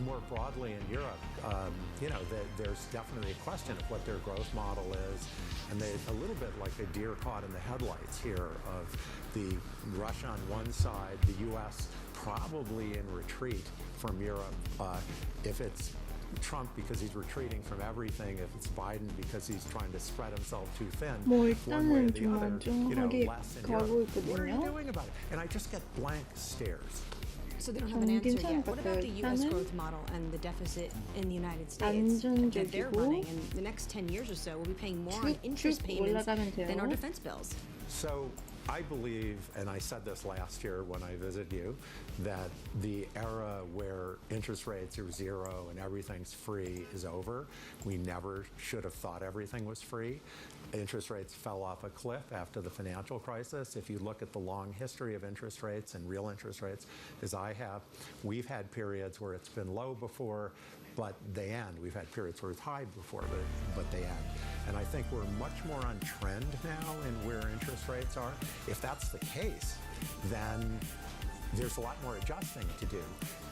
more broadly in Europe, there's definitely a question of what their growth model is. And they a little bit like a deer caught in the headlights here of the Russia on one side, the U.S. probably in retreat from Europe. If it's Trump because he's retreating from everything, if it's Biden because he's trying to spread himself too thin, 뭐 one way or 일단은 the 좀 other, 안정하게 less in 가고 Europe. What are you 있거든요. doing about it? And I just get blank stares. So they don't have an answer 괜찮을 yet. 것 What about 같아요. the U.S. 일단은 growth model and the deficit in the United States that they're 안정적이고 running? In the next 10 years or so, we'll be paying more on interest 쭉쭉 payments 올라가면 돼요. than our defense bills. So I believe, and I said this last year when I visited you, that the era where interest rates are zero and everything's free is over. We never should have thought everything was free. Interest rates fell off a cliff after the financial crisis. If you look at the long history of interest rates and real interest rates, as I have, we've had periods where it's been low before, but they end. We've had periods where it's high before, but they end. And I think we're much more on trend now in where interest rates are. If that's the case, then there's a lot more adjusting to do.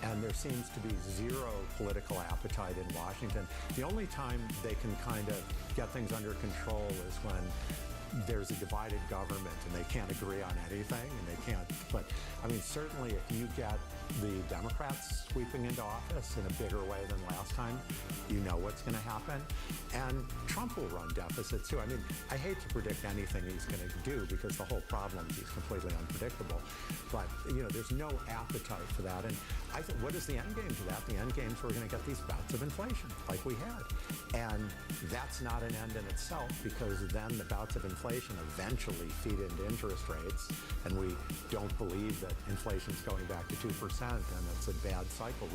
And there seems to be zero political appetite in Washington. The only time they can kind of get things under control is when there's a divided government and they can't agree on anything and they can't. But I mean, certainly if you get the Democrats sweeping into office in a bigger way than last time, you know what's going to happen. And Trump will run deficits too. I mean, I hate to predict anything he's going to do because the whole problem is he's completely unpredictable. But, there's no appetite for that. And I think, what is the end game to that? The end game is we're going to get these bouts of inflation like we had. And that's not an end in itself because then the bouts of inflation eventually feed into interest rates. And we don't believe that inflation's going back to 2%, and it's a bad cycle.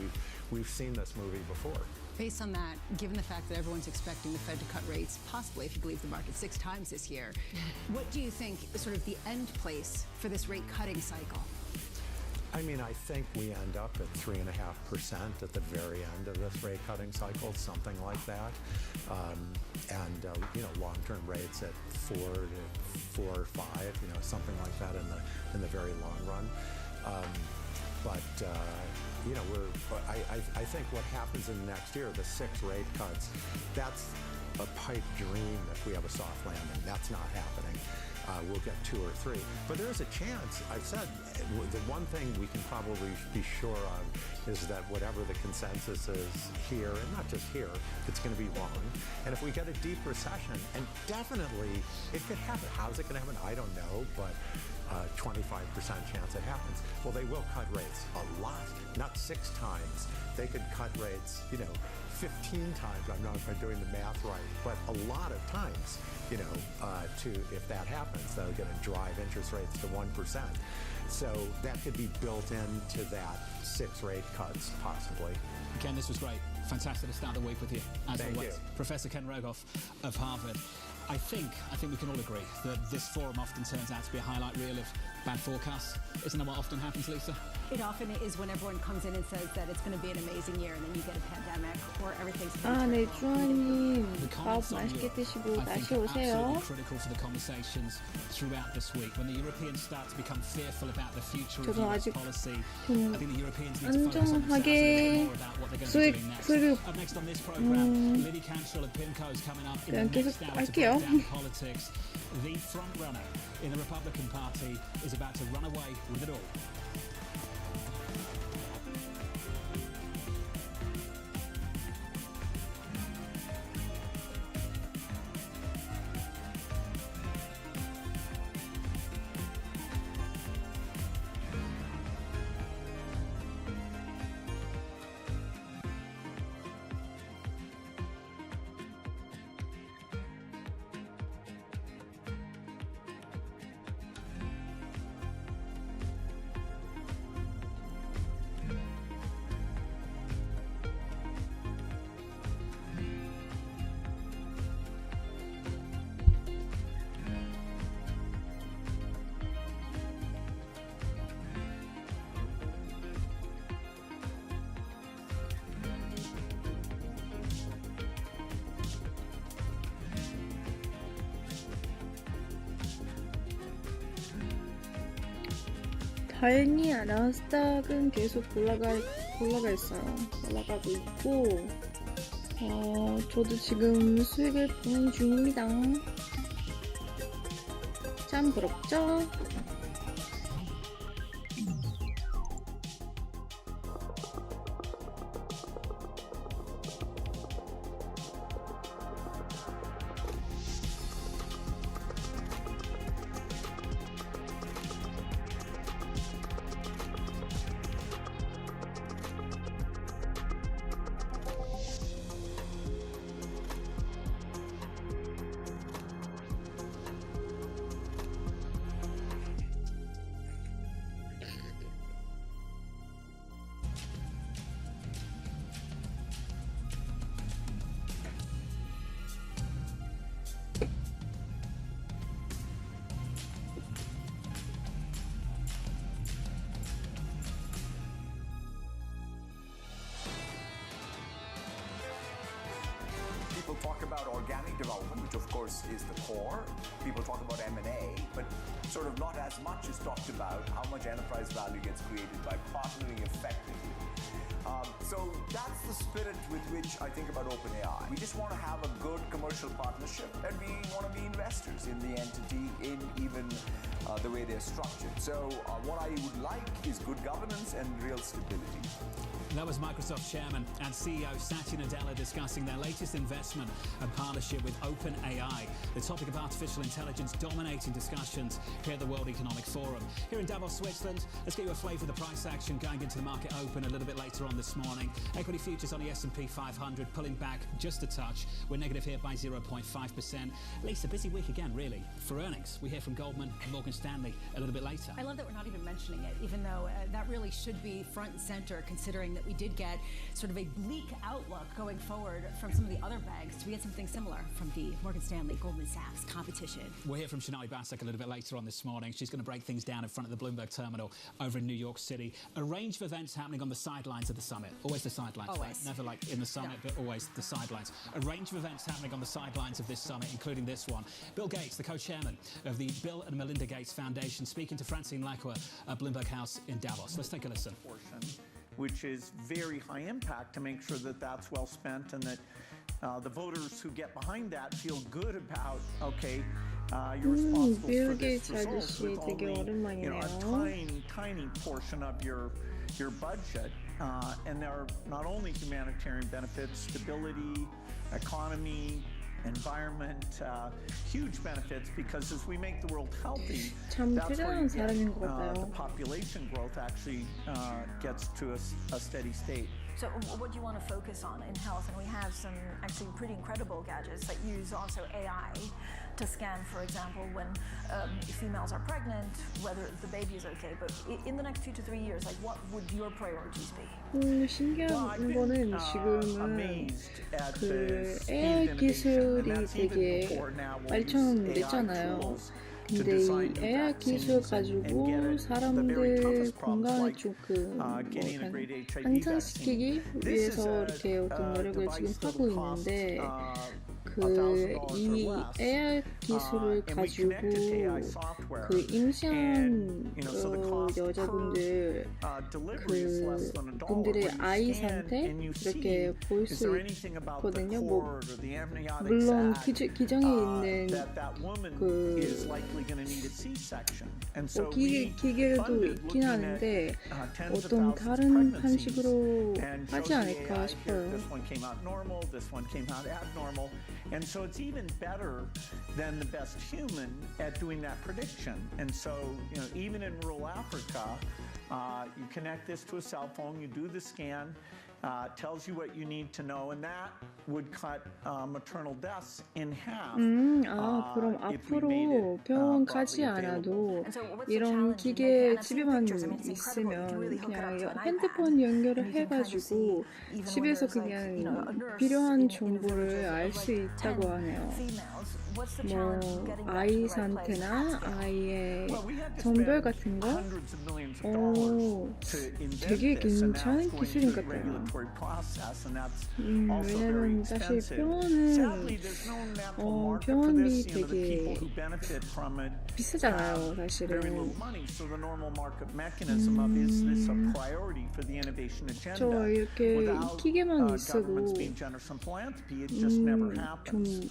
We've seen this movie before. Based on that, given the fact that everyone's expecting the Fed to cut rates, possibly, if you believe the market, 6 times this year, what do you think is sort of the end place for this rate cutting cycle? I mean, I think we end up at 3.5% at the very end of this rate cutting cycle, something like that. Long-term rates at 4 to 4 or 5, something like that in the very long run. I think what happens in the next year, the 6 rate cuts, that's a pipe dream if we have a soft landing. That's not happening. We'll get 2 or 3. But there is a chance. I've said the one thing we can probably be sure of is that whatever the consensus is here, and not just here, it's going to be wrong. And if we get a deep recession, and definitely it could happen. How's it going to happen? I don't know, but 25% chance it happens. Well, they will cut rates a lot, not 6 times. They could cut rates, 15 times. I'm not doing the math right, but a lot of times, if that happens, they're going to drive interest rates to 1%. So that could be built into that 6 rate cuts, possibly. Ken, this was great. Fantastic to start the week with you, as Thank always. you. Professor Ken Rogoff of Harvard. I think we can all agree that this forum often turns out to be a highlight reel of bad forecasts. Isn't that what often happens, Lisa? It often is when everyone comes in and says that it's going to be an amazing year, and then you get a pandemic or everything's 네, 주원님 밥 맛있게 드시고 다시 오세요. Absolutely critical for the conversations throughout this week. When the Europeans start to become fearful about the future of US policy, I think the Europeans need to focus on themselves a bit more about what they're going to do next. Up next on this program, Liddy Cantrell of PIMCO is coming up in the next hour to break down politics. The front runner in the Republican Party is about to run away with it all. 다행히 나스닥은 계속 올라가 있어요. 올라가고 있고, 저도 지금 수익을 보는 중입니다. 참 부럽죠? People talk about organic development, which of course is the core. People talk about M&A, but sort of not as much is talked about how much enterprise value gets created by partnering effectively. So that's the spirit with which I think about OpenAI. We just want to have a good commercial partnership, and we want to be investors in the entity, in even the way they're structured. So what I would like is good governance and real stability. That was Microsoft Chairman and CEO Satya Nadella discussing their latest investment and partnership with OpenAI. The topic of artificial intelligence dominating discussions here at the World Economic Forum. Here in Davos, Switzerland, let's get you a flavour of the price action going into the market open a little bit later on this morning. Equity futures on the S&P 500 pulling back just a touch. We're negative here by 0.5%. At least a busy week again, really. For earnings, we hear from Goldman and Morgan Stanley a little bit later. I love that we're not even mentioning it, even though that really should be front and center, considering that we did get sort of a bleak outlook going forward from some of the other banks. We get something similar from the Morgan Stanley, Goldman Sachs competition. We'll hear from Shonali Basak a little bit later on this morning. She's going to break things down in front of the Bloomberg terminal over in New York City. A range of events happening on the sidelines of the summit. Always the sidelines. Always. Right? Never like in the summit, but always the sidelines. A range of events happening on the sidelines of this summit, including this one. Bill Gates, the co-chairman of the Bill and Melinda Gates Foundation, speaking to Francine Lacqua at Bloomberg House in Davos. Let's take a listen. Which is very high impact, to make sure that that's well spent, and that the voters who get behind that feel good about, okay, you're responsible for this result with only, a tiny portion of your budget, and there are not only humanitarian benefits, stability, economy, environment, huge benefits, because as we make the world healthy, that's where you get, the population growth actually gets to a steady state. So what do you want to focus on in health? And we have some actually pretty incredible gadgets that use also AI to scan, for example, when females are pregnant, whether the baby is okay. But in the next 2 to 3 years, like, what would your priorities be? 신기한 거는 지금은 그 AI 기술이 되게 발전됐잖아요. 근데 이 AI 기술 가지고 사람들 건강을 조금 향상시키기 위해서 이렇게 어떤 노력을 지금 하고 있는데, 이 AI 기술을 가지고 그 임신한 여자분들 분들의 아이 상태 이렇게 볼 수 있거든요. 뭐 물론 기정에 있는 기계도 있긴 하는데 어떤 다른 방식으로 하지 않을까 싶어요. And so it's even better than the best human at doing that prediction. And so, even in rural Africa, you connect this to a cell phone, you do the scan, tells you what you need to know, and that would cut maternal deaths in half. 그럼 앞으로 병원 가지 않아도 이런 기계 집에만 있으면 그냥 핸드폰 연결을 해가지고 집에서 그냥 필요한 정보를 알 수 있다고 하네요. 뭐 아이 상태나 아이의 성별 같은 거, 되게 괜찮은 기술인 것 같아요. regulatory process, and that's also very 왜냐면 사실 expensive. Sadly, there's no natural market for this. The people who benefit from it 비싸잖아요, very 사실은. little money. So the normal market mechanism of is this a priority for the innovation agenda? 저 이렇게 Without 익히게만 있어도 governments being generous in philanthropy, it just never happens.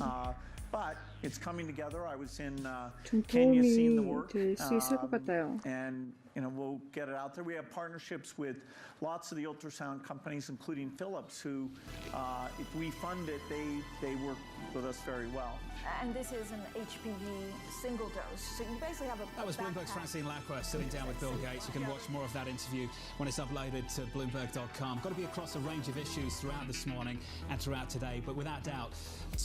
But it's coming together. I was in 좀 Kenya seeing the 도움이 work, 될 수 있을 것 같아요. and we'll get it out there. We have partnerships with lots of the ultrasound companies, including Philips, who, if we fund it, they work with us very well. And this is an HPV single dose. So you basically have a That was Bloomberg's Francine Lacqua sitting down with Bill Gates. You can watch more of that interview when it's uploaded to Bloomberg.com. Got to be across a range of issues throughout this morning and throughout today, but without doubt,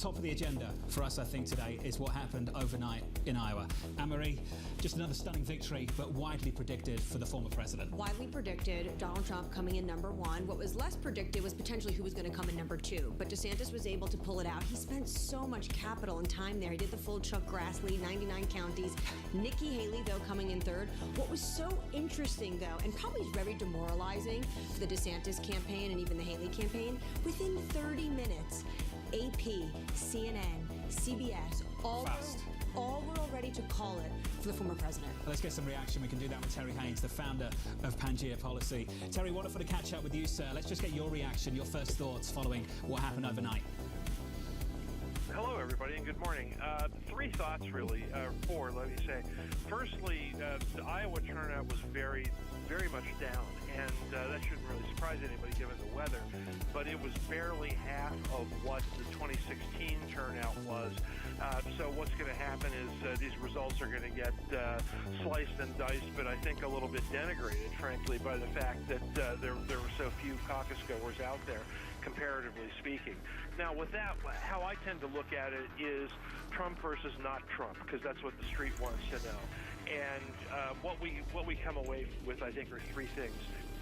top of the agenda for us, I think, today is what happened overnight in Iowa. Anne-Marie, just another stunning victory, but widely predicted for the former president. Widely predicted, Donald Trump coming in number one. What was less predicted was potentially who was going to come in number two. But DeSantis was able to pull it out. He spent so much capital and time there. He did the full Chuck Grassley, 99 counties. Nikki Haley, though, coming in third. What was so interesting, though, and probably very demoralizing for the DeSantis campaign and even the Haley campaign, within 30 minutes, AP, CNN, CBS, all were all ready to call it for the former president. Let's get some reaction. We can do that with Terry Haynes, the founder of Pangea Policy. Terry, wonderful to catch up with you, sir. Let's just get your reaction, your first thoughts following what happened overnight. Hello, everybody, and good morning. Three thoughts, really, four, let me say. Firstly, the Iowa turnout was very, very much down, and that shouldn't really surprise anybody given the weather, but it was barely half of what the 2016 turnout was. So what's going to happen is these results are going to get sliced and diced, but I think a little bit denigrated, frankly, by the fact that there were so few caucus goers out there, comparatively speaking. Now, with that, how I tend to look at it is Trump versus not Trump, because that's what the street wants to know. And what we come away with, I think, are three things.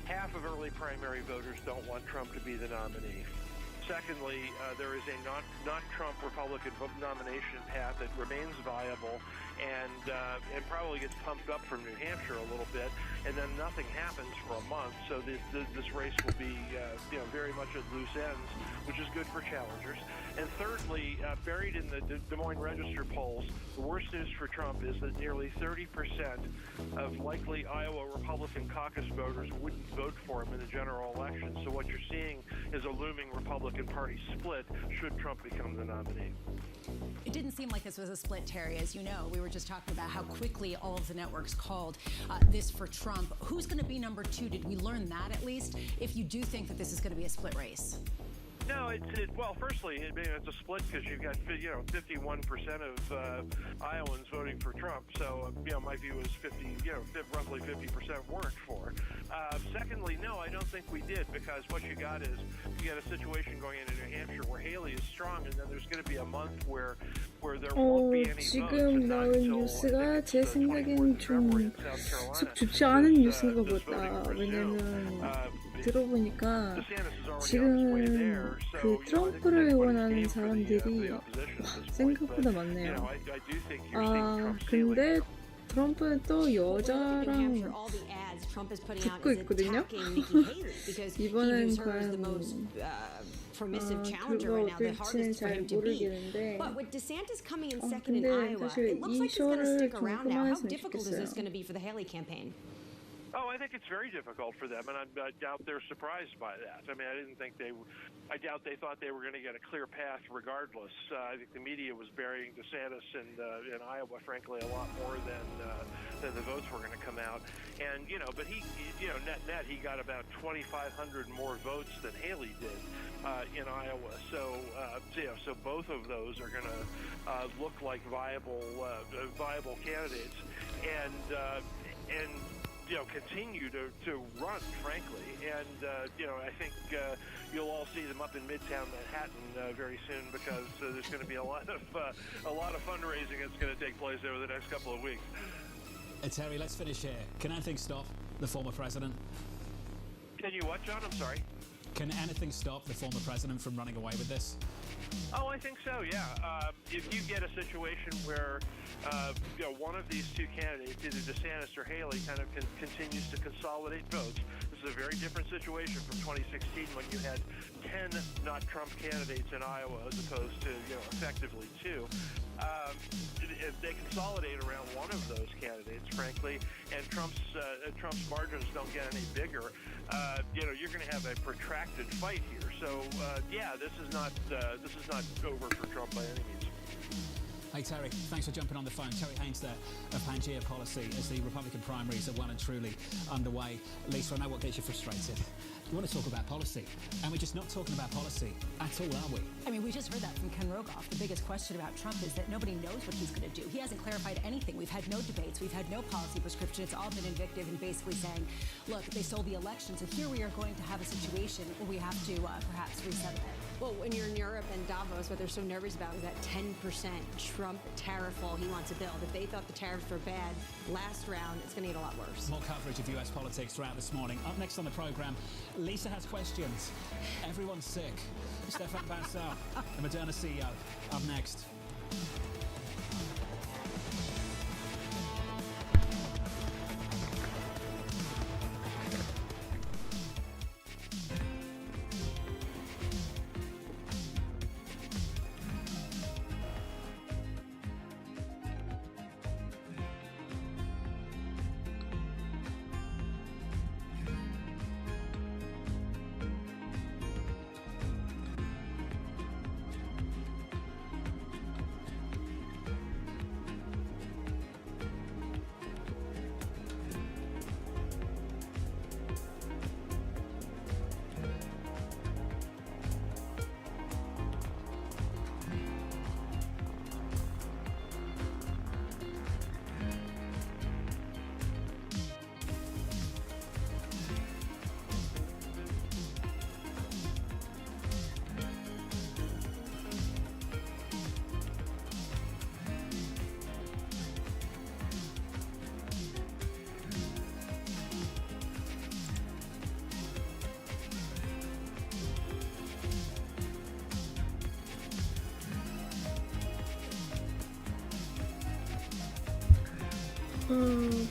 Half of early primary voters don't want Trump to be the nominee. Secondly, there is a not Trump Republican nomination path that remains viable and probably gets pumped up from New Hampshire a little bit, and then nothing happens for a month. So this race will be very much at loose ends, which is good for challengers. And thirdly, buried in the Des Moines Register polls, the worst news for Trump is that nearly 30% of likely Iowa Republican caucus voters wouldn't vote for him in the general election. So what you're seeing is a looming Republican Party split should Trump become the nominee. It didn't seem like this was a split, Terry. As you know, we were just talking about how quickly all of the networks called this for Trump. Who's going to be number two? Did we learn that at least? If you do think that this is going to be a split race. No, well, firstly, it's a split because you've got 51% of Iowans voting for Trump. So my view is roughly 50% weren't for. Secondly, no, I don't think we did, because what you got is you got a situation going into New Hampshire where Haley is strong, and then there's going to be a month where there won't be any 지금 나온 뉴스가 제 생각엔 좀 썩 좋지 않은 뉴스인 것 같다. 왜냐면 들어보니까 지금 그 트럼프를 응원하는 사람들이 생각보다 많네요. 근데 트럼프는 또 여자랑 붙고 있거든요. 이번엔 과연 그거 어떨지는 잘 모르겠는데 근데 사실 이 쇼를 좀 그만했으면 좋겠어요. Oh, I think it's very difficult for them, and I doubt they're surprised by that. I mean, I doubt they thought they were going to get a clear path regardless. I think the media was burying DeSantis in Iowa, frankly, a lot more than the votes were going to come out. And, but he net, he got about 2,500 more votes than Haley did in Iowa. So both of those are going to look like viable candidates, and continue to run, frankly, and I think you'll all see them up in Midtown Manhattan very soon, because there's going to be a lot of fundraising that's going to take place over the next couple of weeks. Terry, let's finish here. Can anything stop the former president? Can you what, John? I'm sorry. Can anything stop the former president from running away with this? Oh, I think so, yeah. If you get a situation where one of these two candidates, either DeSantis or Haley, kind of continues to consolidate votes, this is a very different situation from 2016 when you had 10 not Trump candidates in Iowa as opposed to effectively 2. If they consolidate around one of those candidates, frankly, and Trump's margins don't get any bigger, you're going to have a protracted fight here. So, this is not over for Trump by any means. Hey Terry, thanks for jumping on the phone. Terry Haynes there of Pangea Policy as the Republican primaries are well and truly underway. Lisa, I know what gets you frustrated. You want to talk about policy, and we're just not talking about policy at all, are we? I mean, we just heard that from Ken Rogoff. The biggest question about Trump is that nobody knows what he's going to do. He hasn't clarified anything. We've had no debates. We've had no policy prescription. It's all been invective and basically saying, look, they stole the election, so here we are going to have a situation where we have to perhaps reset it. Well, when you're in Europe and Davos, what they're so nervous about is that 10% Trump tariff wall he wants to build. If they thought the tariffs were bad last round, it's going to get a lot worse. More coverage of US politics throughout this morning. Up next on the programme, Lisa has questions. Everyone's sick. Stefan Bassel, the Moderna CEO. Up next.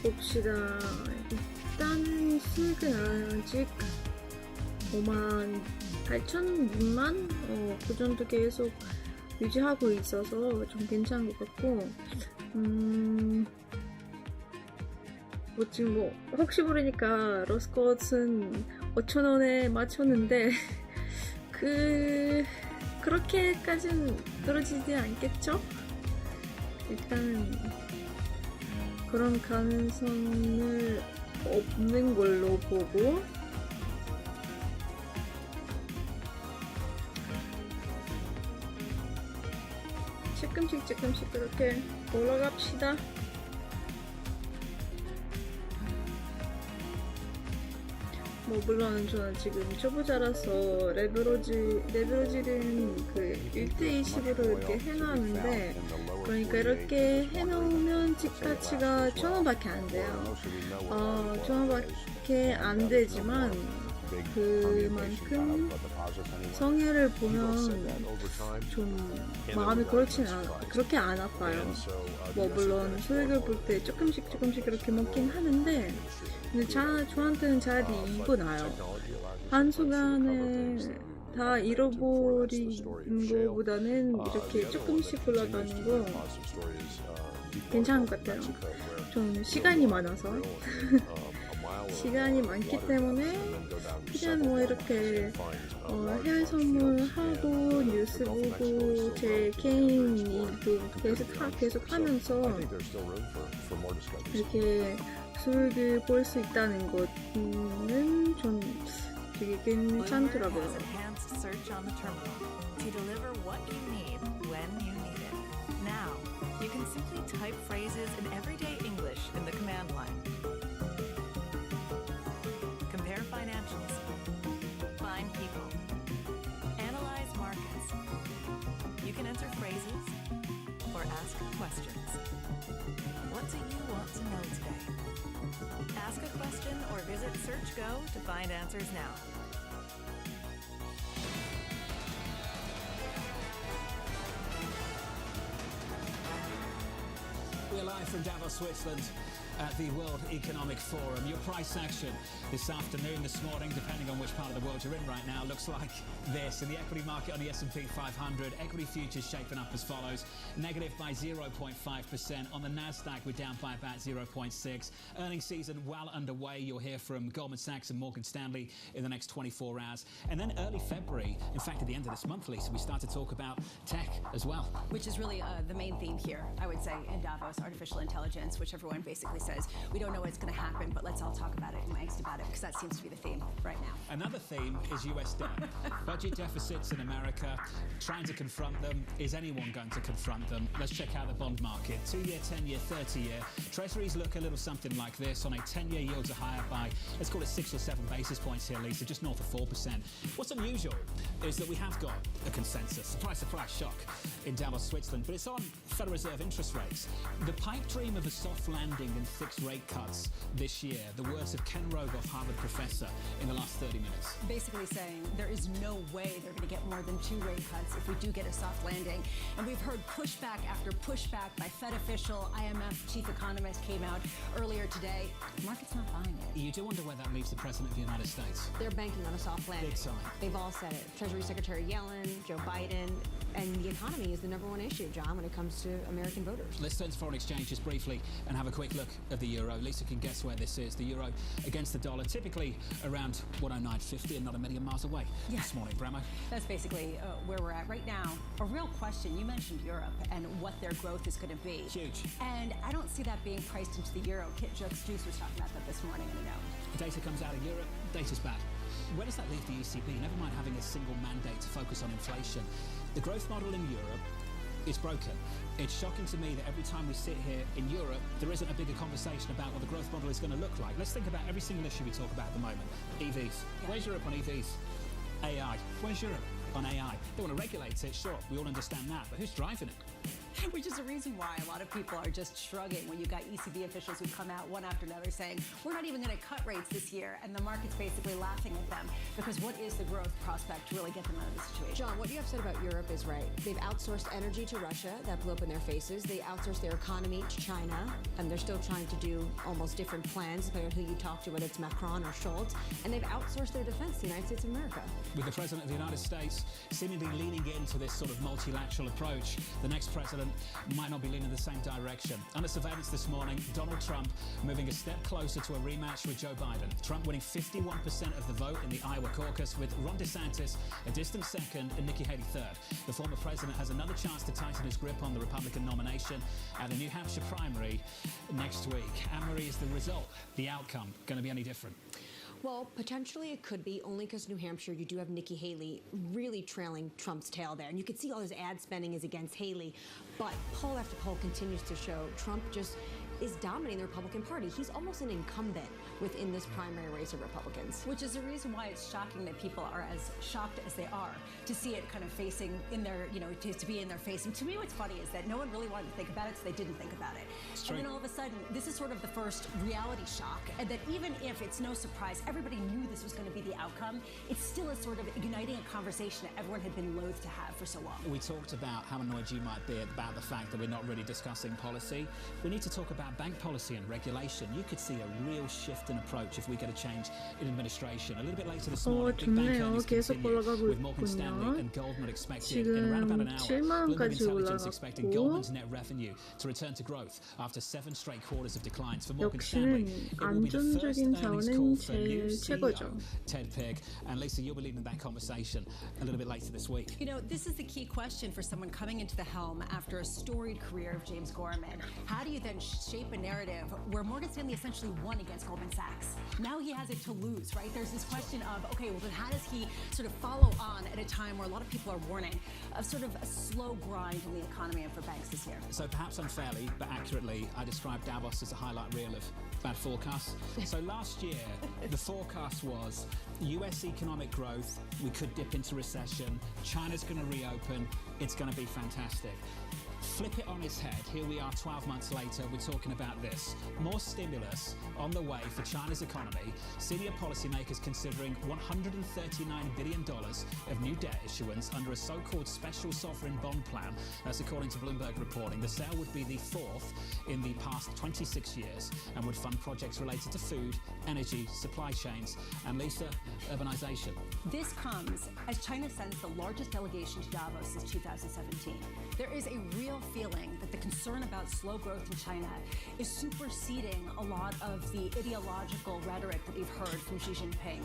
봅시다. 일단은 수익은 아직 58,000만 그 정도 계속 유지하고 있어서 좀 괜찮은 것 같고, 지금 혹시 모르니까 로스컷은 5,000원에 맞췄는데 그렇게까지는 떨어지지 않겠죠? 일단 그런 가능성을 없는 걸로 보고, 조금씩 그렇게 올라갑시다. 물론 저는 지금 초보자라서 레버리지는 그 1대20으로 이렇게 해놨는데, 그러니까 이렇게 해놓으면 집가치가 1,000원밖에 안 돼요. 1,000원밖에 안 되지만 그만큼 성향을 보면 좀 마음이 그렇게 안 아파요. 물론 수익을 볼 때 조금씩 그렇게 먹긴 하는데, 근데 저한테는 차라리 이거 나요. 한순간에 다 잃어버리는 거보다는 이렇게 조금씩 올라가는 거 괜찮은 것 같아요. 좀 시간이 많아서 시간이 많기 때문에 그냥 이렇게 해외 선물 하고 뉴스 보고 제 개인 일도 계속 하면서 이렇게 수익을 볼 수 있다는 것은 좀 되게 괜찮더라고요. You can simply type phrases in everyday English in the command line. Compare financials. Find people. Analyze markets. You can enter phrases or ask questions. What do you want to know today? Ask a question or visit SearchGo to find answers now. We're live from Davos, Switzerland at the World Economic Forum. Your price action this afternoon, this morning, depending on which part of the world you're in right now, looks like this. In the equity market on the S&P 500, equity futures shaping up as follows. Negative by 0.5%. On the NASDAQ, we're down by about 0.6%. Earnings season well underway. You'll hear from Goldman Sachs and Morgan Stanley in the next 24 hours. And then early February, in fact, at the end of this month, Lisa, we start to talk about tech as well. Which is really the main theme here, I would say, in Davos, artificial intelligence, which everyone basically says we don't know what's going to happen, but let's all talk about it and angst about it, because that seems to be the theme right now. Another theme is US debt. Budget deficits in America, trying to confront them. Is anyone going to confront them? Let's check out the bond market. 2-year, 10-year, 30-year. Treasuries look a little something like this. On a 10-year, yields are higher by, let's call it 6 or 7 basis points here, Lisa, just north of 4%. What's unusual is that we have got a consensus, surprise, shock, in Davos, Switzerland, but it's on Federal Reserve interest rates. The pipe dream of a soft landing and fixed rate cuts this year, the words of Ken Rogoff, Harvard professor, in the last 30 minutes. Basically saying there is no way they're going to get more than 2 rate cuts if we do get a soft landing. And we've heard pushback after pushback by Fed official, IMF chief economist came out earlier today. The market's not buying it. You do wonder where that leaves the President of the United States. They're banking on a soft landing. Big sign. They've all said it. Treasury Secretary Yellen, Joe Biden, and the economy is the number one issue, John, when it comes to American voters. Let's turn to foreign exchange just briefly and have a quick look at the euro. Lisa can guess where this is. The euro against the dollar, typically around 109.50 and not a million miles away this morning. Bramo? That's basically where we're at right now. A real question, you mentioned Europe and what their growth is going to be. Huge. And I don't see that being priced into the euro. Kit Juice was talking about that this morning in a note. Data comes out of Europe, data's bad. Where does that leave the ECB? Never mind having a single mandate to focus on inflation. The growth model in Europe is broken. It's shocking to me that every time we sit here in Europe, there isn't a bigger conversation about what the growth model is going to look like. Let's think about every single issue we talk about at the moment. EVs. Where's Europe on EVs? AI. Where's Europe on AI? They want to regulate it, sure. We all understand that. But who's driving it? Which is the reason why a lot of people are just shrugging when you've got ECB officials who come out one after another saying, we're not even going to cut rates this year, and the market's basically laughing at them, because what is the growth prospect to really get them out of the situation? John, what you have said about Europe is right. They've outsourced energy to Russia. That blew up in their faces. They outsourced their economy to China, and they're still trying to do almost different plans, depending on who you talk to, whether it's Macron or Schultz, and they've outsourced their defense to the United States of America. With the President of the United States seemingly leaning into this sort of multilateral approach, the next president might not be leaning in the same direction. Under surveillance this morning, Donald Trump moving a step closer to a rematch with Joe Biden. Trump winning 51% of the vote in the Iowa caucus, with Ron DeSantis a distant second and Nikki Haley third. The former president has another chance to tighten his grip on the Republican nomination at the New Hampshire primary next week. Anne-Marie, is the result, the outcome, going to be any different? Well, potentially it could be, only because New Hampshire, you do have Nikki Haley really trailing Trump's tail there. And you can see all his ad spending is against Haley. But poll after poll continues to show Trump just is dominating the Republican Party. He's almost an incumbent within this primary race of Republicans. Which is the reason why it's shocking that people are as shocked as they are to see it kind of facing in their, to be in their face. And to me, what's funny is that no one really wanted to think about it, so they didn't think about it. And then all of a sudden, this is sort of the first reality shock, and that even if it's no surprise, everybody knew this was going to be the outcome, it still is sort of igniting a conversation that everyone had been loath to have for so long. We talked about how annoyed you might be about the fact that we're not really discussing policy. We need to talk about bank policy and regulation. You could see a real shift in approach if we get a change in administration. A little bit later this morning, big bank earnings continue, with Morgan Stanley and Goldman expected in around about an hour. Bloomberg Intelligence expecting Goldman's net revenue to return to growth after 7 straight quarters of declines. For Morgan Stanley, it will be the first earnings call for new CEO Ted Pigg. And Lisa, you'll be leading that conversation a little bit later this week. This is the key question for someone coming into the helm after a storied career of James Gorman. How do you then shape a narrative where Morgan Stanley essentially won against Goldman Sachs? Now he has it to lose, right? There's this question of, okay, well then how does he sort of follow on at a time where a lot of people are warning of sort of a slow grind in the economy and for banks this year? So perhaps unfairly, but accurately, I described Davos as a highlight reel of bad forecasts. So last year, the forecast was US economic growth, we could dip into recession, China's going to reopen, it's going to be fantastic. Flip it on its head. Here we are 12 months later, we're talking about this. More stimulus on the way for China's economy. Senior policymakers considering $139 billion of new debt issuance under a so-called special sovereign bond plan. That's according to Bloomberg reporting. The sale would be the fourth in the past 26 years and would fund projects related to food, energy, supply chains, and Lisa, urbanization. This comes as China sends the largest delegation to Davos since 2017. There is a real feeling that the concern about slow growth in China is superseding a lot of the ideological rhetoric that we've heard from Xi Jinping.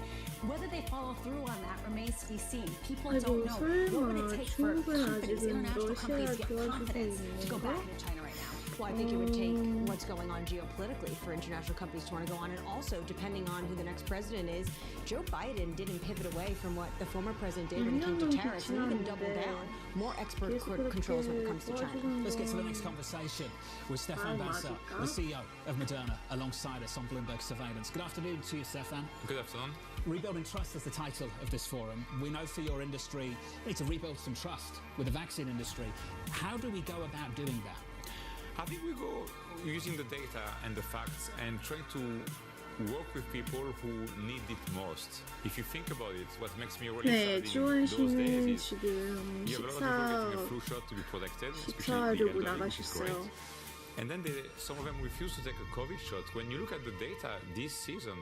Whether they follow through on that remains to be seen. People don't know what would it take for companies, international companies, to get confidence to go back into China right now. Well, I think it would take what's going on geopolitically for international companies to want to go on. And also, depending on who the next president is, Joe Biden didn't pivot away from what the former president did when it came to tariffs and even double down. More export controls when it comes to China. Let's get to the next conversation with Stefan Bassett, the CEO of Moderna, alongside us on Bloomberg Surveillance. Good afternoon to you, Stefan. Good afternoon. Rebuilding Trust is the title of this forum. We know for your industry, you need to rebuild some trust with the vaccine industry. How do we go about doing that? I think we go using the data and the facts and trying to work with people who need it most. If you think about it, what makes me really sad in those days is you have a lot of people getting a flu shot to be protected, especially the elderly, which is great. And then some of them refuse to take a COVID shot. When you look at the data this season,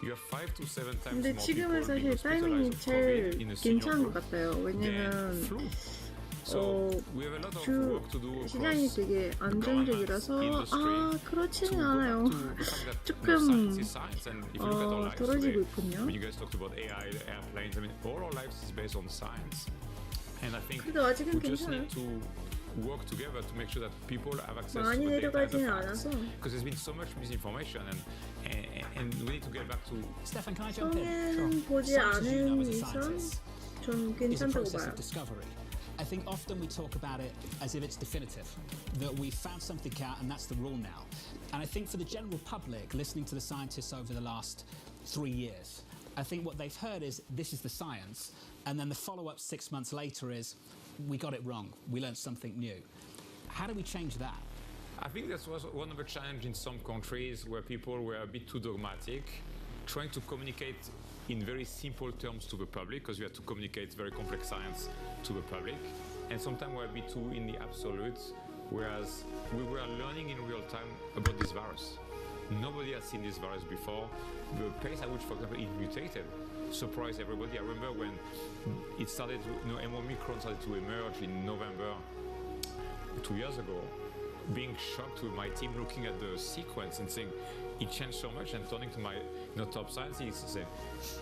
you have 5 to 7 times more people being hospitalized with COVID in a senior group than flu. 시장이 되게 안정적이라서 그렇지는 않아요. 조금 떨어지고 있군요. 그래도 아직은 괜찮아요. Work together to make sure that people have access 많이 to the data 내려가지는 and the facts. 않아서. Because there's been so much misinformation and we need to get back to. Stefan, can I jump in? 성에는 보지 않은 이상 좀 괜찮다고 봐요. I think often we talk about it as if it's definitive, that we've found something out and that's the rule now. And I think for the general public, listening to the scientists over the last 3 years, I think what they've heard is this is the science, and then the follow-up 6 months later is we got it wrong, we learned something new. How do we change that? I think that was one of the challenges in some countries where people were a bit too dogmatic, trying to communicate in very simple terms to the public, because we had to communicate very complex science to the public, and sometimes we're a bit too in the absolutes, whereas we were learning in real time about this virus. Nobody has seen this virus before. The pace at which, for example, it mutated surprised everybody. I remember when it started, Omicron started to emerge in November 2 years ago, being shocked with my team looking at the sequence and saying, it changed so much, and turning to my top scientists and saying,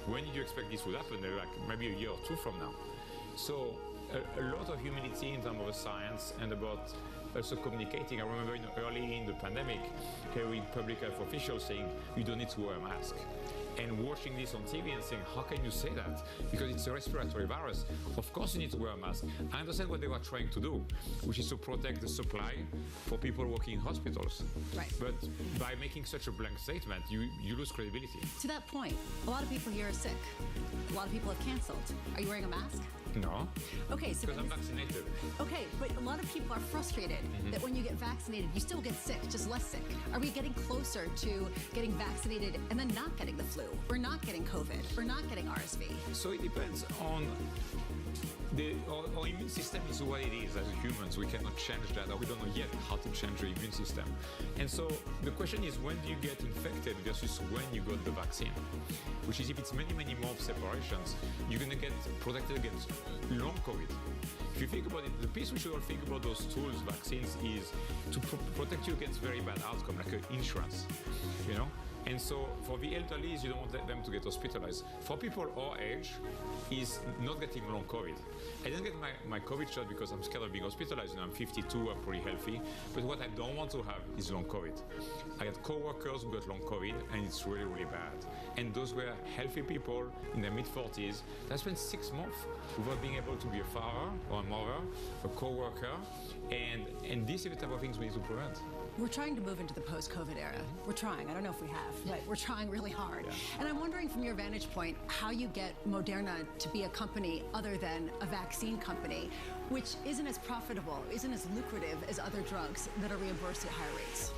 when did you expect this would happen? They're like, maybe a year or two from now. So a lot of humility in terms of science and about also communicating. I remember early in the pandemic, hearing public health officials saying, you don't need to wear a mask. And watching this on TV and saying, how can you say that? Because it's a respiratory virus. Of course you need to wear a mask. I understand what they were trying to do, which is to protect the supply for people working in hospitals. Right. But by making such a blank statement, you lose credibility. To that point, a lot of people here are sick. A lot of people have canceled. Are you wearing a mask? No. Okay, so because I'm vaccinated. Okay, but a lot of people are frustrated that when you get vaccinated, you still get sick, just less sick. Are we getting closer to getting vaccinated and then not getting the flu, or not getting COVID, or not getting RSV? So it depends on our immune system is what it is as humans. We cannot change that, or we don't know yet how to change the immune system. And so the question is, when do you get infected versus when you got the vaccine? Which is, if it's many months separations, you're going to get protected against long COVID. If you think about it, the piece we should all think about those tools, vaccines, is to protect you against very bad outcome, like insurance, And so for the elderly, you don't want them to get hospitalized. For people our age, is not getting long COVID. I didn't get my COVID shot because I'm scared of being hospitalized. I'm 52, I'm pretty healthy. But what I don't want to have is long COVID. I got co-workers who got long COVID, and it's really, really bad. And those were healthy people in their mid-40s that spent 6 months without being able to be a father or a mother, a co-worker, and these are the type of things we need to prevent. We're trying to move into the post-COVID era. We're trying. I don't know if we have. but we're trying really hard. And I'm wondering from your vantage point how you get Moderna to be a company other than a vaccine company, which isn't as profitable, isn't as lucrative as other drugs that are reimbursed at higher rates.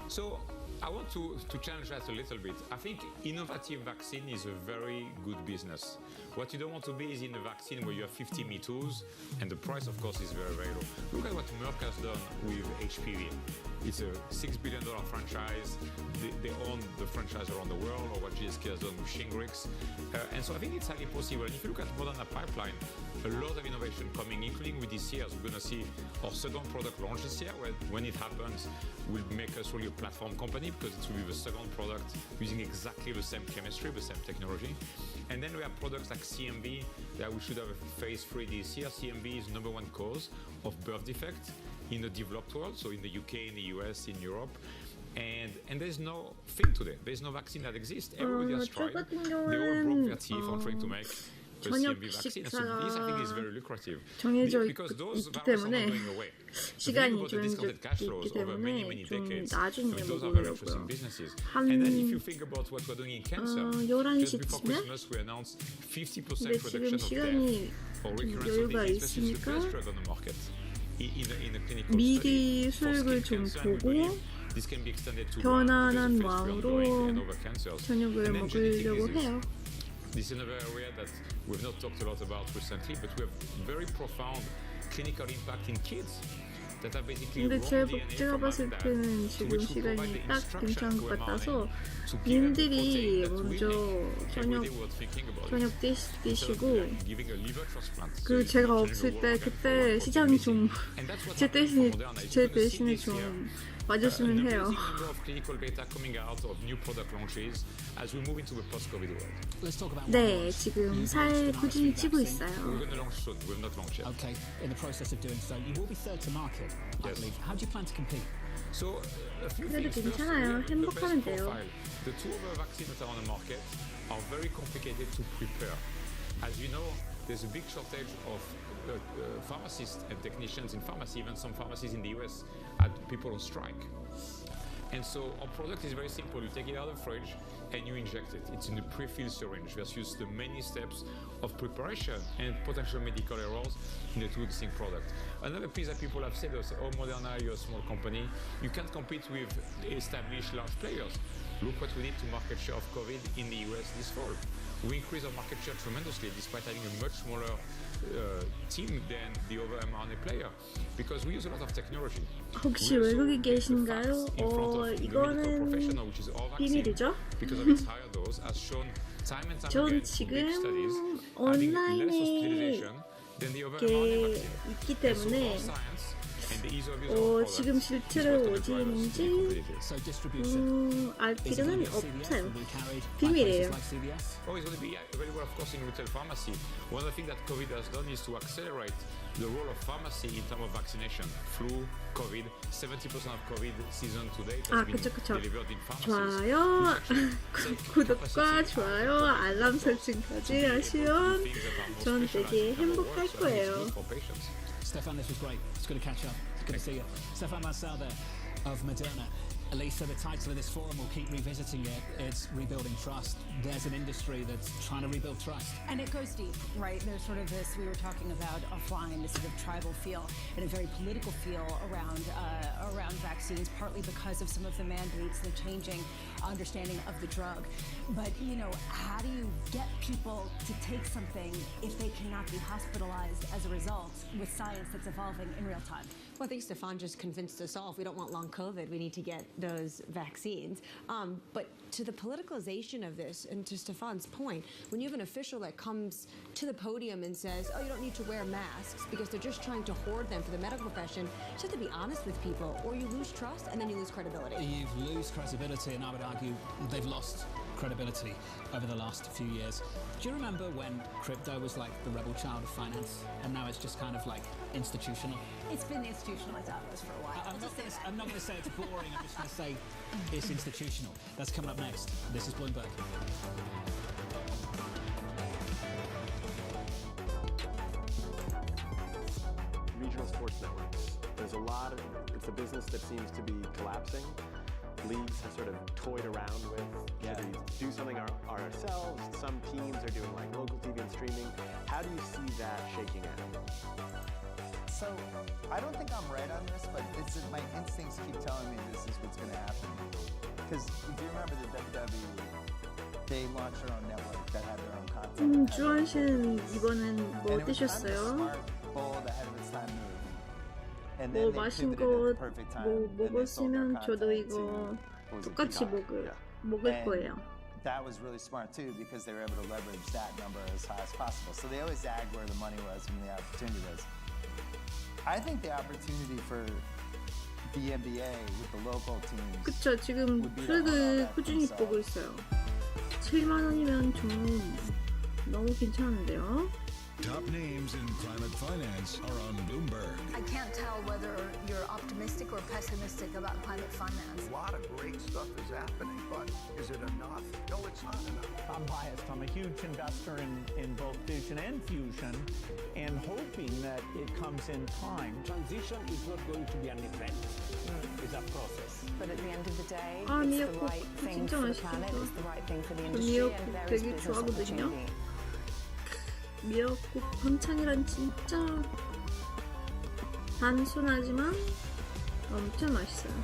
So I want to challenge that a little bit. I think innovative vaccine is a very good business. What you don't want to be is in a vaccine where you have 50 me toos, and the price, of course, is very, very low. Look at what Merck has done with HPV. It's a $6 billion franchise. They own the franchise around the world, or what GSK has done with Shingrix. And so I think it's highly possible. And if you look at Moderna pipeline, a lot of innovation coming, including with this year. So we're going to see our second product launch this year. When it happens, will make us really a platform company because it will be the second product using exactly the same chemistry, the same technology. And then we have products like CMV that we should have a phase 3 this year. CMV is number one cause of birth defect in the developed world, so in the UK, in the US, in Europe. And there's no thing today. There's no vaccine that exists. Everybody has tried. They all broke their teeth on trying to make the CMV vaccine. So this, I think, is very lucrative. Because those viruses are not going away. 시간이 정해져 있기 때문에 좀 나중에 those are very 먹으려고요. interesting businesses. 한 And then if you think about what we're doing in cancer, just before 11시쯤에? Christmas we announced 50% 근데 지금 reduction of 시간이 death or 좀 recurrence of 여유가 disease. This is the 있으니까 best drug on the market. In a clinical 미리 study for 수익을 skin 좀 cancer, we 보고 believe this can be extended to 편안한 phase 3 마음으로 ongoing and other cancers. 저녁을 And then genetic 먹으려고 disease. 해요. This is another area that we've not talked a lot about recently, but we have very profound clinical impact in kids that have basically 근데 제가 봤을 때는 지금 시간이 딱 괜찮은 것 같아서 님들이 먼저 저녁 드시고 그리고 제가 없을 때 그때 시장 좀 제 대신에 좀 와줬으면 해요. 네, 지금 살 꾸준히 찌고 있어요. Okay, in the process of doing so, you will be third to market, I believe. How do you plan to compete? 그래도 괜찮아요. 행복하면 돼요. The two other vaccines that are on the market are very complicated to prepare. As you know, there's a big shortage of pharmacists and technicians in pharmacy. Even some pharmacies in the US had people on strike. And so our product is very simple. You take it out of the fridge and you inject it. It's in a pre-filled syringe versus the many steps of preparation and potential medical errors in the two existing products. Another piece that people have said is, oh, Moderna, you're a small company. You can't compete with established large players. Look what we did to market share of COVID in the US this fall. We increased our market share tremendously despite having a much smaller team than the other mRNA player because we use a lot of technology. 혹시 외국에 계신가요? 이거는 비밀이죠? 전 지금 온라인에 있기 때문에 지금 실제로 어디 있는지 알 필요는 없어요. 비밀이에요. Oh, it's going to be available, of course, in retail pharmacy. One of the things that COVID has done is to accelerate the role of pharmacy in terms of vaccination. Flu, COVID, 70% of COVID season to date has been delivered in pharmacies. 좋아요, 구독과 좋아요, 알람 설정까지 하시면 전 되게 행복할 거예요. Stefan, this was great. It's good to catch up. It's good to see you. Stefan Marcel there of Moderna. Elisa, the title of this forum, we'll keep revisiting it. It's Rebuilding Trust. There's an industry that's trying to rebuild trust. And it goes deep, right? There's sort of this, we were talking about offline, this sort of tribal feel and a very political feel around vaccines, partly because of some of the mandates, the changing understanding of the drug. But, you know, how do you get people to take something if they cannot be hospitalized as a result with science that's evolving in real time? Well, I think Stefan just convinced us all if we don't want long COVID, we need to get those vaccines. But to the politicalization of this, and to Stefan's point, when you have an official that comes to the podium and says, oh, you don't need to wear masks because they're just trying to hoard them for the medical profession, you just have to be honest with people, or you lose trust and then you lose credibility. You lose credibility, and I would argue they've lost credibility over the last few years. Do you remember when crypto was like the rebel child of finance, and now it's just kind of like institutional? It's been institutionalized out for a while. I'm not going to say it's boring, I'm just going to say it's institutional. That's coming up next. This is Bloomberg. Regional sports networks. There's a lot of, it's a business that seems to be collapsing. leagues have sort of toyed around with. Yeah. We do something ourselves. Some teams are doing like local TV and streaming. How do you see that shaking out? So I don't think I'm right on this, but my instincts keep telling me this is what's going to happen. Because if you remember the WWE, they launched their own network that had their own content. 주한 씨는 이번엔 뭐 드셨어요? 뭐 마신 거 뭐 먹었으면 저도 이거 똑같이 먹을 거예요. That was really smart too because they were able to leverage that number as high as possible. So they always zagged where the money was and the opportunity was. I think the opportunity for the NBA with the local teams. 그쵸, 지금 프레그 꾸준히 보고 있어요. 7만 원이면 좀 너무 괜찮은데요. Top names in climate finance are on Bloomberg. I can't tell whether you're optimistic or pessimistic about climate finance. A lot of great stuff is happening, but is it enough? No, it's not enough. I'm biased. I'm a huge investor in both fission and fusion and hoping that it comes in time. Transition is not going to be an event. It's a process. But at the end of the day, 아, it's 미역국 the right thing 진짜 for the planet, 맛있겠다. it's the right thing for the industry, and there is 되게 business 좋아하거든요. opportunity. 미역국 반찬이란 진짜 단순하지만 엄청 맛있어요.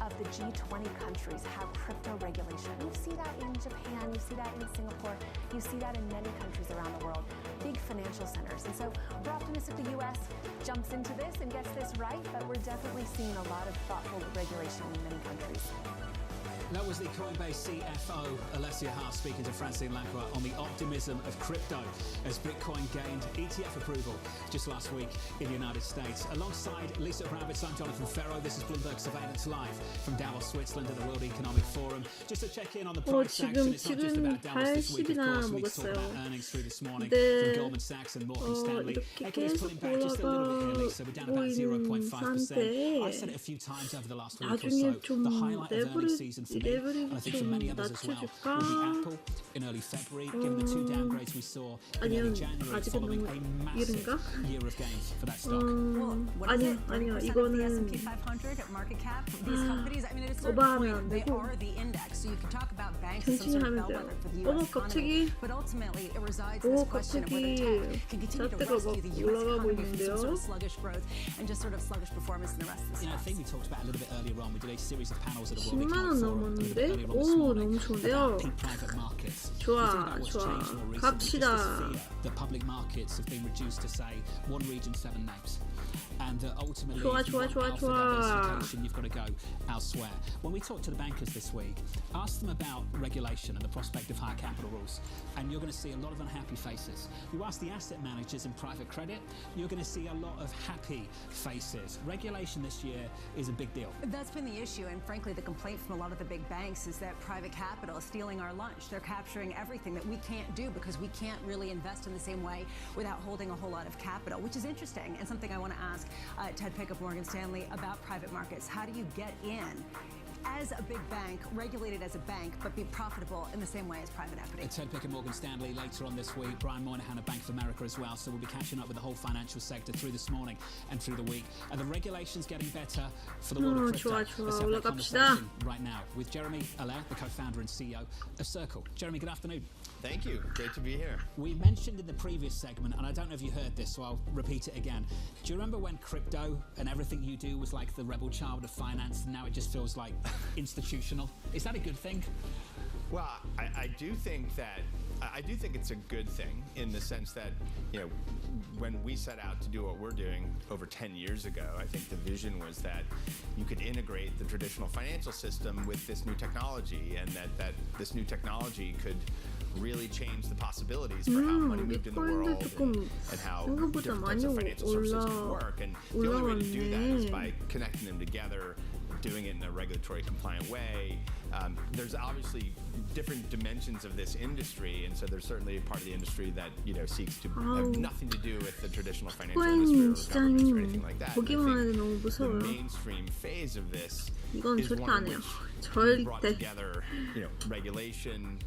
Of the G20 countries have crypto regulation. You see that in Japan, you see that in Singapore, you see that in many countries around the world, big financial centers. And so we're optimistic the US jumps into this and gets this right, but we're definitely seeing a lot of thoughtful regulation in many countries. That was the Coinbase CFO, Alessia Haas, speaking to Francine Lacroix on the optimism of crypto as Bitcoin gained ETF approval just last week in the United States. Alongside Lisa Kravitz, I'm Jonathan Ferro. This is Bloomberg Surveillance Live from Davos, Switzerland at the World Economic Forum. Just to check in on the price action, it's not just about Davos this week, of course. We talked about earnings through this morning from Goldman Sachs and Morgan Stanley. Equities pulling back just a little bit here, Lisa. We're down about 0.5%. I've said it a few times over the last week or so. The highlight of earnings season for me, and I think for many others as well, will be Apple in early February, given the two downgrades we saw in early January following a massive year of gains for that stock. 아니요, 이거는 the S&P 500 market cap. These companies, I mean, at a certain point, they are the index. So you can talk about banks as some sort of bellwether for the U.S. economy, but ultimately it resides in this question of whether tech can continue to rescue the U.S. economy from some sort of sluggish growth and just sort of sluggish performance in the rest of the stocks. You know, I think we talked about a little bit earlier on. We did a series of panels at the World Economic 10만 원 Forum 넘었는데? 오, 너무 좋은데요. 좋아, 갑시다. The public markets have been reduced to say one region, 7 names. And ultimately, 좋아, if you 좋아, want 좋아, alpha 좋아. diversification, you've got to go elsewhere. When we talked to the bankers this week, asked them about regulation and the prospect of higher capital rules, and you're going to see a lot of unhappy faces. You ask the asset managers in private credit, you're going to see a lot of happy faces. Regulation this year is a big deal. That's been the issue, and frankly, the complaint from a lot of the big banks is that private capital is stealing our lunch. They're capturing everything that we can't do because we can't really invest in the same way without holding a whole lot of capital, which is interesting and something I want to ask Ted Pick of Morgan Stanley about private markets. How do you get in as a big bank, regulated as a bank, but be profitable in the same way as private equity? Ted Pick and Morgan Stanley later on this week. Brian Moynihan of Bank of America as well. So we'll be catching up with the whole financial sector through this morning and through the week. And the regulation's getting better for the world of crypto. Let's have that conversation right now with Jeremy Allaire, the co-founder and CEO of Circle. Jeremy, good afternoon. Thank you. Great to be here. We mentioned in the previous segment, and I don't know if you heard this, so I'll repeat it again. Do you remember when crypto and everything you do was like the rebel child of finance, and now it just feels like institutional? Is that a good thing? Well, I do think it's a good thing in the sense that, you know, when we set out to do what we're doing over 10 years ago, I think the vision was that you could integrate the traditional financial system with this new technology, and that this new technology could really change the possibilities for how money moved in the world and how different types of financial services can work. And the only way to do that is by connecting them together doing it in a regulatory compliant way. There's obviously different dimensions of this industry, and so there's certainly a part of the industry that seeks to have nothing to do with the traditional financial industry or governments or anything like that. The mainstream phase of this is one which brought together regulation,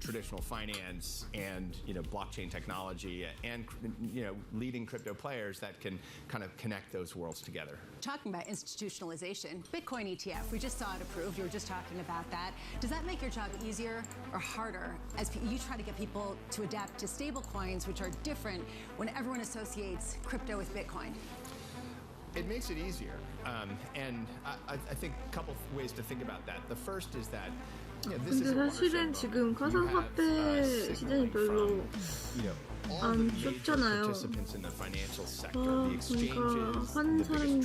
traditional finance, and blockchain technology, and leading crypto players that can kind of connect those worlds together. Talking about institutionalization, Bitcoin ETF, we just saw it approved. You were just talking about that. Does that make your job easier or harder as you try to get people to adapt to stable coins, which are different when everyone associates crypto with Bitcoin? It makes it easier, and I think a couple ways to think about that. The first is that 근데 사실은 지금 가상화폐 시장이 별로 안 좁잖아요. 그러니까 한 사람이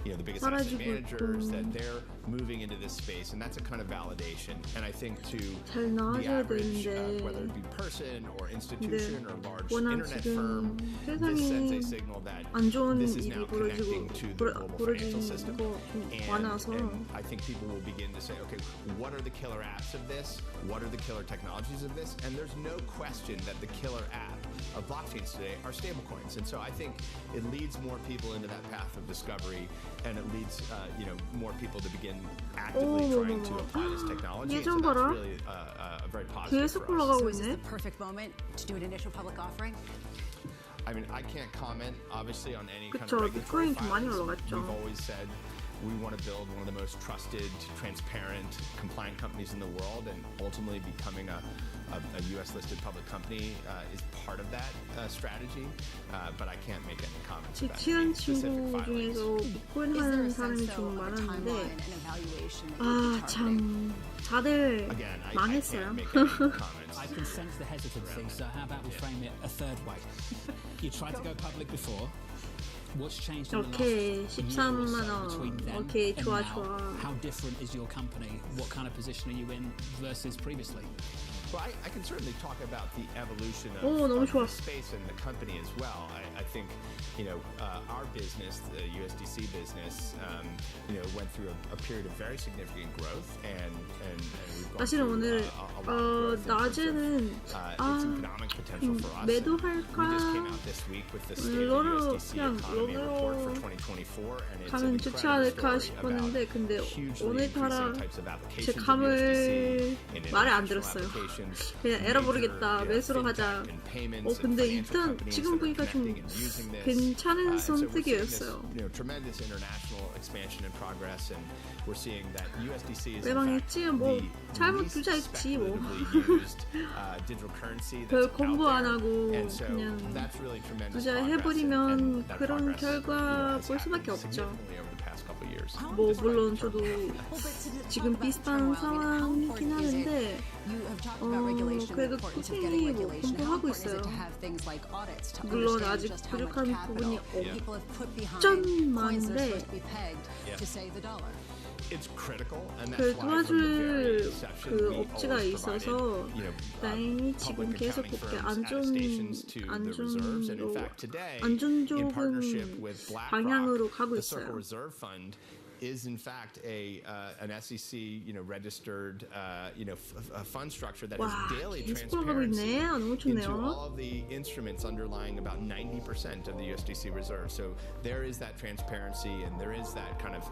the biggest asset managers, that they're moving into this space, and that's a kind of validation. And I think to the average, whether it be person or institution or large internet firm, this sends a signal that this is now connecting to the global financial system. And I think people will begin to say, okay, what are the killer apps of this? What are the killer technologies of this? And there's no question that the killer app of blockchains today are stablecoins. And so I think it leads more people into that path of discovery, and it leads more people to begin actively trying to apply this technology. So that's really a very positive for us. So is this the perfect moment to do an initial public offering? I mean, I can't comment, obviously, on any kind of regulatory filings. We've always said we want to build one of the most trusted, transparent, compliant companies in the world, and ultimately becoming a U.S.-listed public company is part of that strategy, but I can't make any comments about any specific filings. 비트코인 하는 사람이 좀 많았는데 참 다들 망했어요. I can sense the hesitancy, so how about we frame it a third way? You tried to go public before. What's changed in the last year or so between then and now? How different is your company? What kind of position are you in versus previously? Well, I can certainly talk about the evolution of the space and the company as well. I think, our business, the USDC business, went through a period of very significant growth, and we've gone through a lot of growth in terms of its economic potential for us. 매도할까? We just came out this week with the State of USDC Economy Report for 2024, and it's an incredible story about hugely increasing types of applications of USDC in international applications. 그냥 에러 모르겠다 매수로 하자. 근데 일단 지금 보니까 좀 괜찮은 선택이었어요. 왜 망했지? 뭐 잘못 투자했지 뭐. 별 공부 안 하고 그냥 투자해버리면 그런 결과 볼 수밖에 없죠. 뭐 물론 저도 지금 비슷한 상황이긴 하는데 그래도 꾸준히 뭐 공부하고 있어요. 물론 아직 부족한 부분이 없전 많은데 그 도와줄 그 업체가 있어서 다행히 지금 계속 그렇게 안전적인 방향으로 가고 있어요. Is in fact an SEC registered fund structure that has daily transparency into all of the instruments underlying about 90% of the USDC reserve. So there is that transparency, and there is that kind of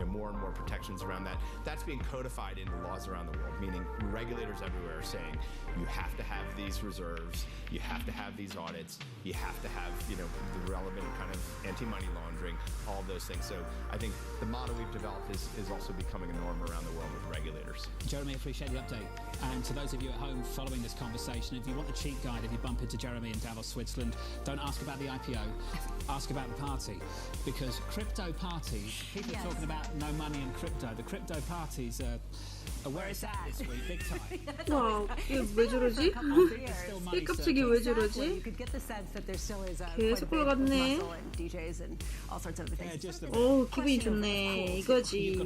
more and more protections around that. That's being codified into laws around the world, meaning regulators everywhere are saying you have to have these reserves, you have to have these audits, you have to have the relevant kind of anti-money laundering, all those things. So I think the model we've developed is also becoming a norm around the world with regulators. Jeremy, appreciate the update. And to those of you at home following this conversation, if you want the cheat guide, if you bump into Jeremy in Davos, Switzerland, don't ask about the IPO, ask about the party. Because crypto parties, people are talking about no money in crypto. The crypto parties are where it's at this week, big time. 와, 이게 왜 저러지? 이 갑자기 왜 저러지? 계속 올라갔네. 오, 기분이 좋네. 이거지.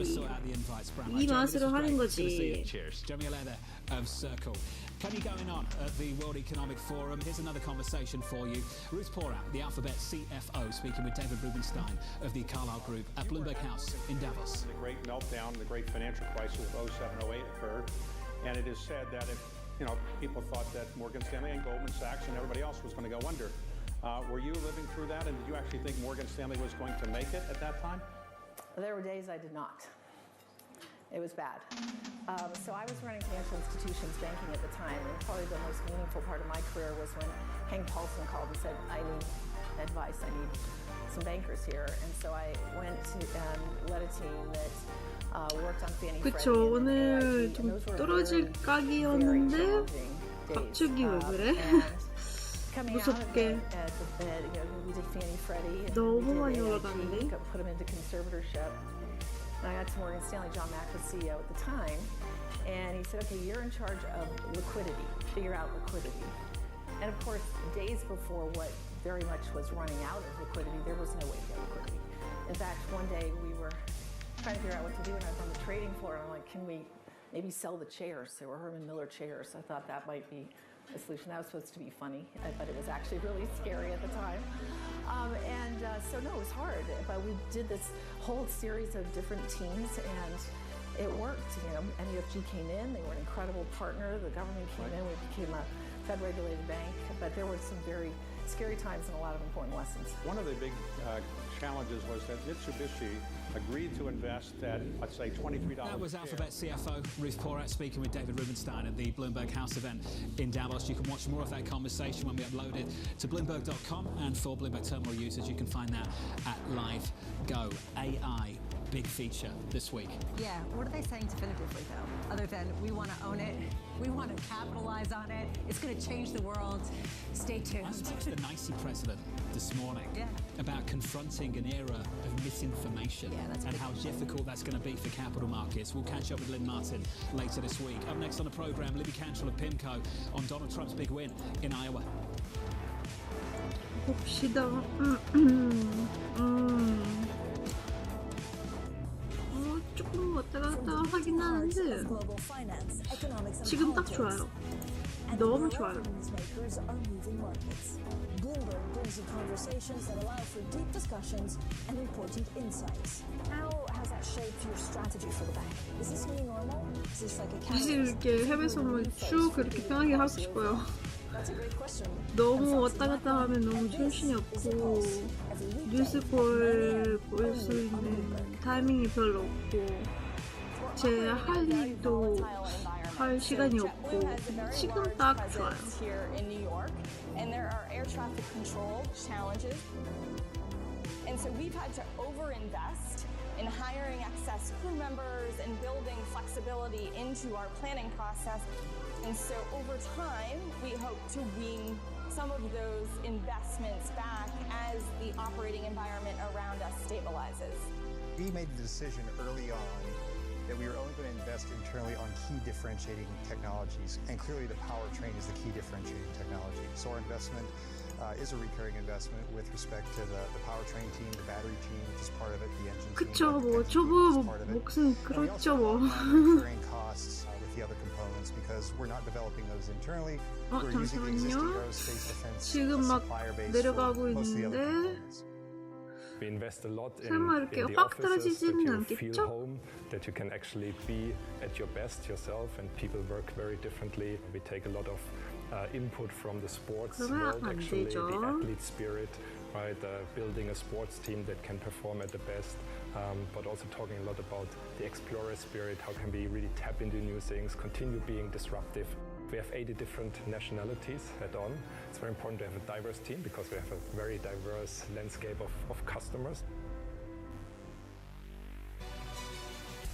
이 맛으로 하는 거지. Jeremy Aleda of Circle. Can you going on at the World Economic Forum? Here's another conversation for you. Ruth Porat, the Alphabet CFO, speaking with David Rubenstein of the Carlyle Group at Bloomberg House in Davos. The great meltdown, the great financial crisis of 07-08 occurred, and it is said that if people thought that Morgan Stanley and Goldman Sachs and everybody else was going to go under. Were you living through that, and did you actually think Morgan Stanley was going to make it at that time? There were days I did not. It was bad. So I was running financial institutions banking at the time, and probably the most meaningful part of my career was when Hank Paulson called and said, I need advice, I need some bankers here. And so I went to led a team that worked on Fannie Freddie. 그쵸, 오늘 좀 떨어질 각이었는데 갑자기 왜 그래? 무섭게 너무 많이 올라가는데? Put them into conservatorship. And I got to Morgan Stanley, John Mack was CEO at the time, and he said, okay, you're in charge of liquidity, figure out liquidity. And of course, days before what very much was running out of liquidity, there was no way to get liquidity. In fact, one day we were trying to figure out what to do, and I was on the trading floor, and I'm like, can we maybe sell the chairs? There were Herman Miller chairs. I thought that might be a solution. That was supposed to be funny, but it was actually really scary at the time. So no, it was hard, but we did this whole series of different teams, and it worked. MUFG came in, they were an incredible partner, the government came in, we became a Fed-regulated bank, but there were some very scary times and a lot of important lessons. One of the big challenges was that Mitsubishi agreed to invest at, let's say, $23. That was Alphabet CFO Ruth Porat speaking with David Rubenstein at the Bloomberg House event in Davos. You can watch more of that conversation when we upload it to Bloomberg.com, and for Bloomberg Terminal users, you can find that at Live Go. AI, big feature this week. Yeah, what are they saying definitively, though? Other than we want to own it, we want to capitalize on it, it's going to change the world. Stay tuned. I spoke to the NYSE president this morning about confronting an era of misinformation and how difficult that's going to be for capital markets. We'll catch up with Lynn Martin later this week. Up next on the program, Libby Cantrell of PIMCO on Donald Trump's big win in Iowa. 봅시다. 조금 왔다 갔다 하긴 하는데 지금 딱 좋아요. 너무 좋아요. Bloomberg brings you conversations that allow for deep discussions and important insights. How has that shaped your strategy for the bank? Is this new normal? Is this like a 사실 이렇게 해외선물 쭉 그렇게 편하게 하고 싶어요. 너무 왔다 갔다 하면 너무 정신이 없고 뉴스 볼 수 있는 타이밍이 별로 없고 제 할 일도 할 시간이 없고 지금 딱 좋아요. And there are air traffic control challenges. And so we've had to overinvest in hiring excess crew members and building flexibility into our planning process. And so over time, we hope to wean some of those investments back as the operating environment around us stabilizes. We made the decision early on that we were only going to invest internally on key differentiating technologies, and clearly the powertrain is the key differentiating technology. So our investment is a recurring investment with respect to the powertrain team, the battery team, which is part of it, the engine team. 그쵸, 뭐 초보 목숨 그렇죠 뭐. Recurring costs with the other components because we're not developing those internally. We're using the existing aerospace defense supplier base for most of the other components. We invest a lot in 이렇게 the 확 offices that 떨어지지는 you feel 않겠죠? home, that you can actually be at your best yourself, and people work very differently. We take a lot of input from the sports world, actually, the athlete spirit, right? Building a sports team that can perform at the best, but also talking a lot about the explorer spirit. How can we really tap into new things, continue being disruptive? We have 80 different nationalities head-on. It's very important to have a diverse team because we have a very diverse landscape of customers.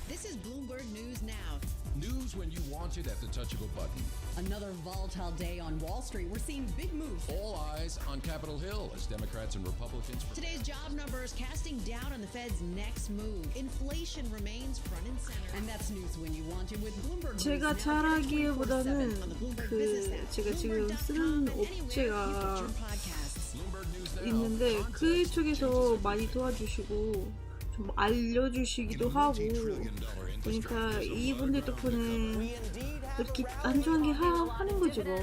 This is Bloomberg News Now. News when you want it at the touch of a button. Another volatile day on Wall Street. We're seeing big moves. All eyes on Capitol Hill as Democrats and Republicans. Today's job numbers casting doubt on the Fed's next move. Inflation remains front and center. And that's news when you want it with Bloomberg News 제가 잘하기보다는 제가 지금 쓰는 업체가 있는데 그쪽에서 많이 도와주시고 좀 알려주시기도 하고 그러니까 이분들 덕분에 이렇게 안 좋은 게 하는 거지 뭐.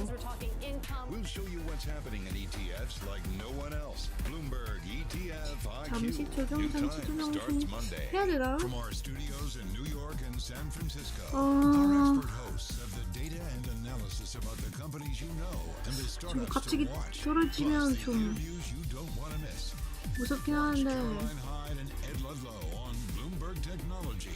We'll show you what's happening in ETFs like no one else. Bloomberg ETF 잠시 IQ. 조정, New 잠시 time 조정 starts Monday. 해야 되나? From our studios in New York and San Francisco, our expert hosts have the data and analysis about the companies you know and the 좀 startups 갑자기 to watch. 떨어지면 Plus, the 좀 interviews you don't want to miss. 무섭긴 Watch 하는데. Caroline Hyde and Ed Ludlow on Bloomberg Technology,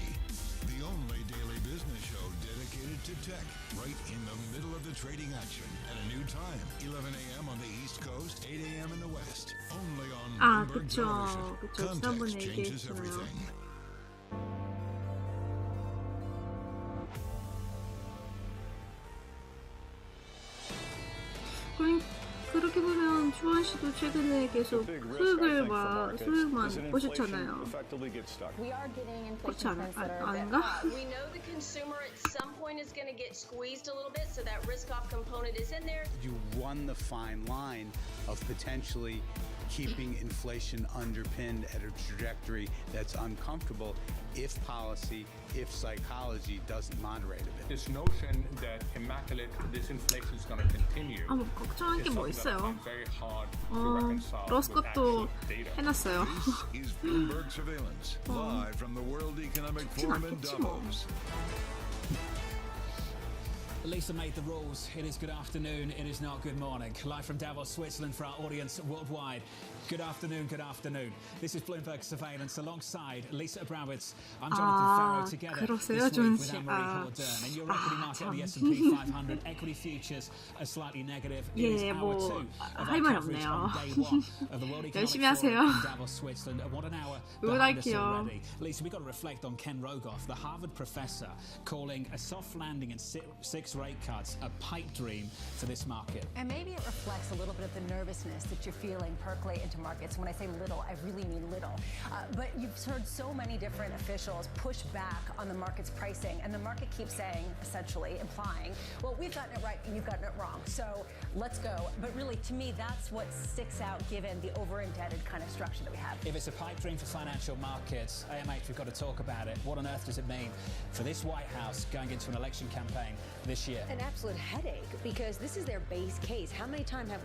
the only daily business show dedicated to tech, right in the middle of the trading action at a new time, 11 a.m. on the East Coast, 8 a.m. in the West, only on Bloomberg 그쵸. Television. 지난번에 Context changes 얘기했어요. everything. 그렇게 보면 주원 씨도 최근에 계속 수익만 보셨잖아요. 그렇지 않은가? We know the consumer at some point is going to get squeezed a little bit, so that risk-off component is in there. You run the fine line of potentially keeping inflation underpinned at a trajectory that's uncomfortable if policy, if psychology doesn't moderate a bit. This notion that immaculate disinflation is going to continue 걱정할 게 뭐 is something 있어요? that I'm very hard to reconcile 러스 with 것도 actual data. 해놨어요. This is Bloomberg Surveillance, live from the World Economic Forum in Davos. Lisa made the rules. It is good afternoon. It is not good morning. Live from Davos, Switzerland for our audience worldwide. Good afternoon, good afternoon. This is Bloomberg Surveillance alongside Lisa Abramowitz. I'm Jonathan Farrow together 그러세요, this week with 씨. Anne-Marie Hordern. In your equity market, the S&P 500 equity futures are slightly negative. It is hour two of our coverage on day one of the World Economic 열심히 하세요. Forum in Davos, Switzerland. What an hour behind us 응원할게요. already. Lisa, we've got to reflect on Ken Rogoff, the Harvard professor, calling a soft landing and six rate cuts a pipe dream for this market. And maybe it reflects a little bit of the nervousness that you're feeling percolate into markets. When I say little, I really mean little. But you've heard so many different officials push back on the market's pricing, and the market keeps saying, essentially, implying, well, we've gotten it right and you've gotten it wrong. So let's go. But really, to me, that's what sticks out given the over-indebted kind of structure that we have. If it's a pipe dream for financial markets, AMH, we've got to talk about it. What on earth does it mean for this White House going into an election campaign this year? An absolute headache, because this is their base case. How many times have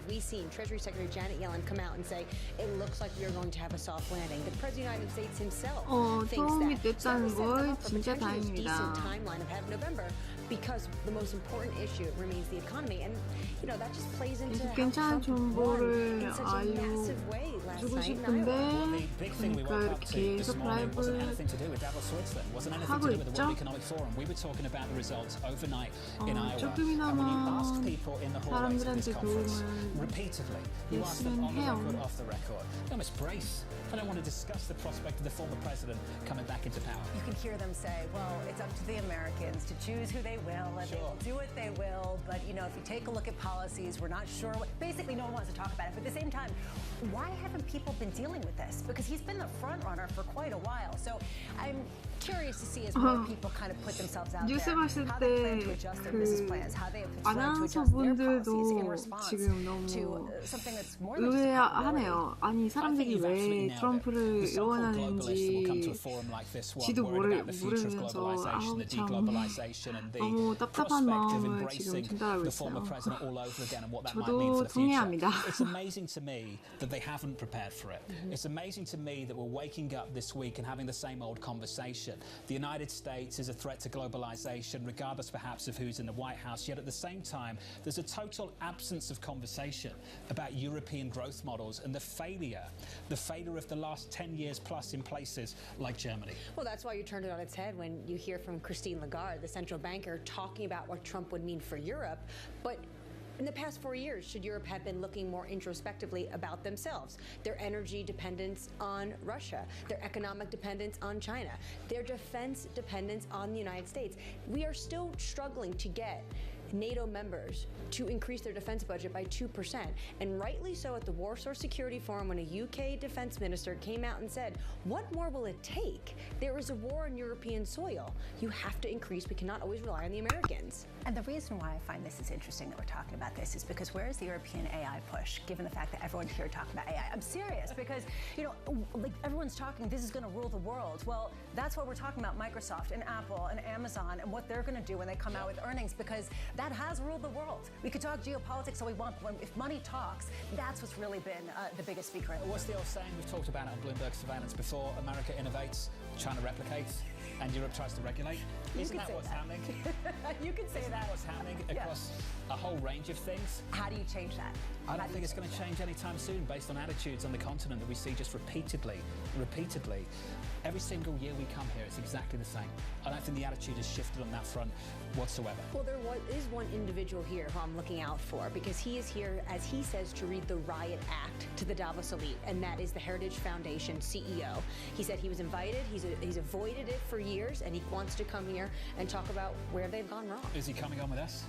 we seen Treasury Secretary Janet Yellen come out and say it looks like we're going to have a soft landing? The President of the United States himself thinks 도움이 that. So 됐다는 we set them 걸 up for 진짜 potentially a 다행입니다. decent timeline of half November, because the most important issue remains the economy, and you know that just plays into how 괜찮은 Trump won 정보를 in such a massive way last 알려주고 night in 싶은데 Well, the big thing we 그러니까 woke up to 이렇게 this morning wasn't 서프라이브를 anything to do with Davos, Switzerland. Wasn't anything 하고 to do with the World 있죠? Economic Forum. We were talking about the results overnight in Iowa. And 조금이나마 when you asked people in the hallways of this 사람들한테 conference, 도움을 repeatedly, you asked them 줬으면 on the 해요. record, off the record, they almost brace. They don't want to discuss the prospect of the former president coming back into power. You can hear them say, well, it's up to the Americans to choose who they will, and they will do what they will. But, you know, if you take a look at policies, we're not sure what. Basically, no one wants to talk about it. But at the same time, why haven't people been dealing with this? Because he's been the front runner for quite a while. So I'm curious to see as more people kind of put themselves out 뉴스 there, 봤을 how they plan to 때 adjust their business plans, how they plan to 아나운서 adjust their policies in 분들도 response 지금 너무 to something that's more than just a possibility. 의외하네요. 아니 사람들이 왜 트럼프를 응원하는지 지도 모르면서 아우 참 너무 답답한 마음을 지금 전달하고 있어요. 저도 동의합니다. It's amazing to me that they haven't prepared for it. It's amazing to me that we're waking up this week and having the same old conversation. The United States is a threat to globalization, regardless perhaps of who's in the White House, yet at the same time, there's a total absence of conversation about European growth models and the failure of the last 10 years plus in places like Germany. Well, that's why you turned it on its head when you hear from Christine Lagarde, the central banker, talking about what Trump would mean for Europe. But in the past 4 years, should Europe have been looking more introspectively about themselves? Their energy dependence on Russia, their economic dependence on China, their defense dependence on the United States. We are still struggling to get NATO members to increase their defense budget by 2%. And rightly so at the Warsaw Security Forum when a UK defense minister came out and said, what more will it take? There is a war on European soil. You have to increase. We cannot always rely on the Americans. And the reason why I find this is interesting that we're talking about this is because where is the European AI push, given the fact that everyone's here talking about AI? I'm serious because, you know, like everyone's talking, this is going to rule the world. Well, that's what we're talking about Microsoft and Apple and Amazon and what they're going to do when they come out with earnings, because that has ruled the world. We could talk geopolitics all we want, but if money talks, that's what's really been the biggest speaker. What's the old saying? We've talked about it on Bloomberg Surveillance before. America innovates, China replicates, and Europe tries to regulate. Isn't that what's happening? You can say that. What's happening across a whole range of things? How do you change that? I don't think it's going to change anytime soon based on attitudes on the continent that we see just repeatedly. Every single year we come here, it's exactly the same. I don't think the attitude has shifted on that front whatsoever. Well, there is one individual here who I'm looking out for because he is here, as he says, to read the riot act to the Davos elite, and that is the Heritage Foundation CEO. He said he was invited, he's avoided it for years, and he wants to come here and talk about where they've gone wrong. Is he coming on with us?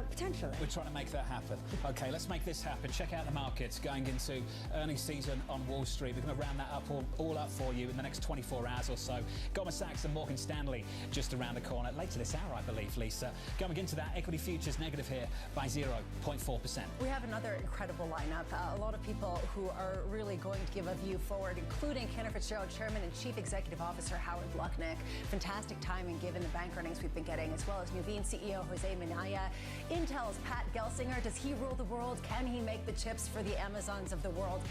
Potentially. We're trying to make that happen. Okay, let's make this happen. Check out the markets going into earnings season on Wall Street. We're going to round that up all up for you in the next 24 hours or so. Goldman Sachs and Morgan Stanley just around the corner. Later this hour, I believe, Lisa. Going into that, equity futures negative here by 0.4%. We have another incredible lineup. A lot of people who are really going to give a view forward, including Cantor Fitzgerald Chairman and Chief Executive Officer Howard Lutnick. Fantastic timing given the bank earnings we've been getting, as well as Nuveen CEO Jose Minaya. Intel's Pat Gelsinger, does he rule the world? Can he make the chips for the Amazons of the world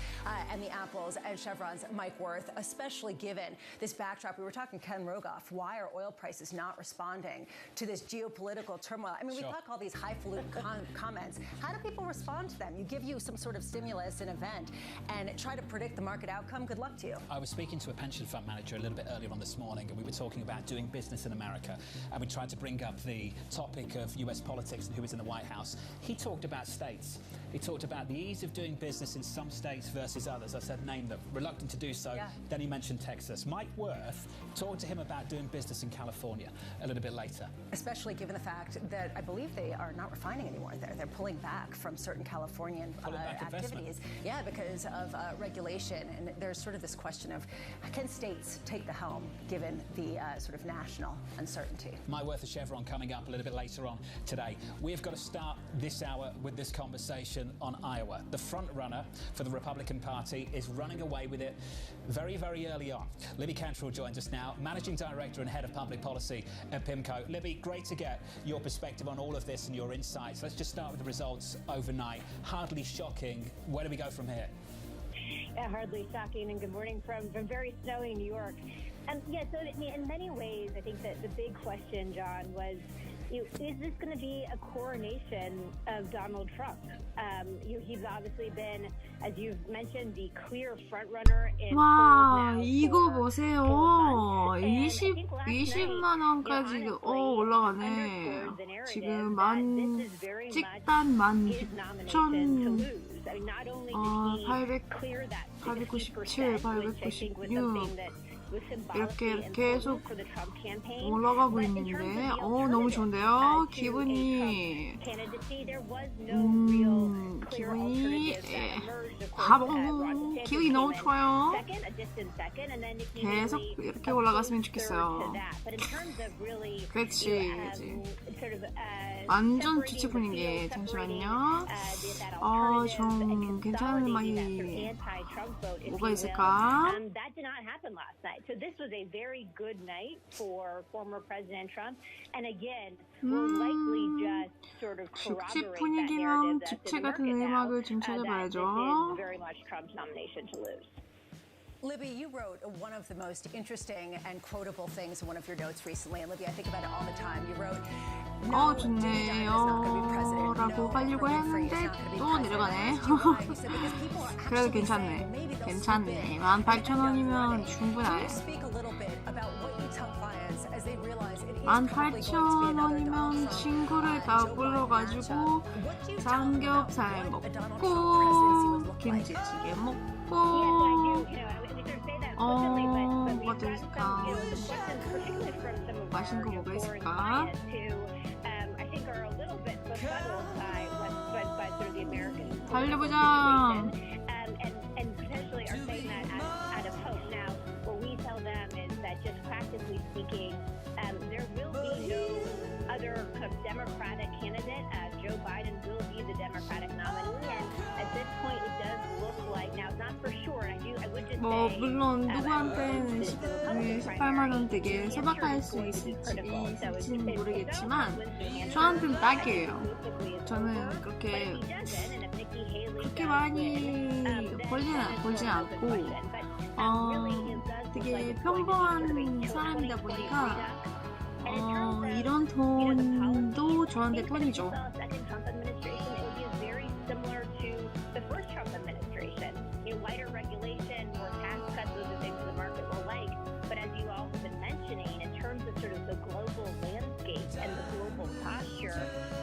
and the Apples and Chevron's Mike Wirth, especially given this backdrop? We were talking Ken Rogoff. Why are oil prices not responding to this geopolitical turmoil? I mean, we talk all these highfalutin comments. How do people respond to them? You give you some sort of stimulus, an event, and try to predict the market outcome. Good luck to you. I was speaking to a pension fund manager a little bit earlier on this morning, and we were talking about doing business in America, and we tried to bring up the topic of US politics and who was in the White House. He talked about states. He talked about the ease of doing business in some states versus others. I said, name them. Reluctant to do so. Yeah. Then he mentioned Texas. Mike Wirth talked to him about doing business in California a little bit later. Especially given the fact that I believe they are not refining anymore there. They're pulling back from certain Californian activities. Yeah, because of regulation. And there's sort of this question of, can states take the helm given the sort of national uncertainty? Mike Wirth of Chevron coming up a little bit later on today. We've got to start this hour with this conversation on Iowa. The front runner for the Republican Party is running away with it very, very early on. Libby Cantrell joins us now, Managing Director and Head of Public Policy at PIMCO. Libby, great to get your perspective on all of this and your insights. Let's just start with the results overnight. Hardly shocking. Where do we go from here? Yeah, hardly shocking, and good morning from very snowy New York. Yeah, so in many ways, I think that the big question, John, was, is this going to be a coronation of Donald Trump? He's obvioly been, as you've mentioned, the clear front runner in 와, 이거 보세요. 20만 원까지 올라가네. 지금 찍단 16,000 897, 896 이렇게 계속 올라가고 있는데 너무 좋은데요. 기분이 기분이 너무 좋아요. 계속 이렇게 올라갔으면 좋겠어요. 그렇지. 완전 주체 분위기. 잠시만요. 좀 괜찮은 말이 뭐가 있을까? So this was a very good night for former President Trump, and again, will likely just sort of corroborate that narrative that's in the market now, that this is very much Trump's nomination to lose. Libby, you wrote one of the most interesting and quotable things in one of your notes recently, and Libby, I think about it all the time. You wrote, no, 좋네요 라고 하려고 했는데 또 내려가네. 그래도 괜찮네. 18,000원이면 충분해. 18,000원이면 친구를 다 불러가지고 삼겹살 먹고 김치찌개 먹고 뭐가 더 있을까? 맛있는 거 뭐가 있을까? are a little bit befuddled by sort of the American 달려보자. and potentially are saying that out of hope. Now, what we tell them is that just practically speaking, there will be no other kind of Democratic candidate. Joe Biden will be the Democratic nominee, and at this point, it does look like now it's not for sure. And I would just 뭐 say, 물론 누구한테는 18만 원 되게 소박할 수 있을지는 모르겠지만 저한테는 딱이에요. 저는 그렇게 많이 벌진 않고 되게 평범한 사람이다 보니까 이런 돈도 저한테 돈이죠. Lighter regulation, more tax cuts, those are things the market will like. But as you all have been mentioning, in terms of sort of the global landscape and the global posture,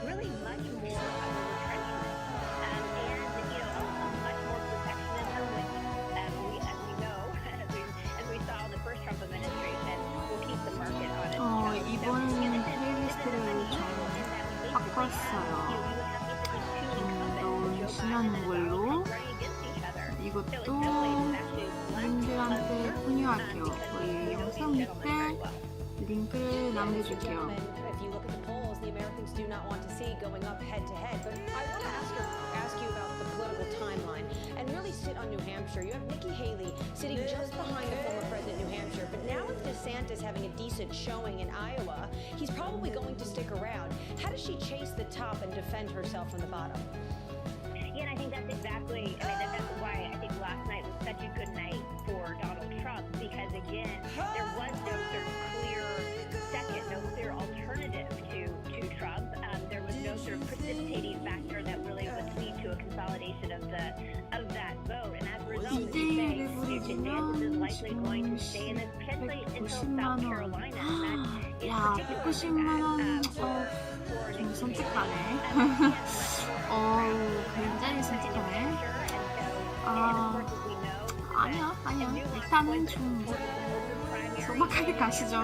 really much more of a retrenchment and a much more protectionism, which as we know, as we saw in the first Trump administration, will keep the market on its toes. 이번 플레이리스트를 좀 바꿨어요. 좀 더 신나는 걸로. 이것도 분들한테 공유할게요. 저희 영상 밑에 링크를 남겨줄게요. If you look at the polls, the Americans do not want to see going up head to head. But I want to ask you about the political timeline and really sit on New Hampshire. You have Nikki Haley sitting just behind the former president of New Hampshire. But now with DeSantis having a decent showing in Iowa, he's probably going to stick around. How does she chase the top and defend herself from the bottom? Yeah, and I think that's exactly, that's why I think last night was such a good night for Donald Trump, because again, there was no sort of clear second, no clear alternative to Trump. There was no sort of precipitating factor that really would lead to a consolidation of that vote. And as a result, DeSantis is likely going to stay in this, potentially until South Carolina. 야, 190만 원, 좀 섬뜩하네. 굉장히 섬뜩하네. 아니야. 일단은 좀 소박하게 가시죠.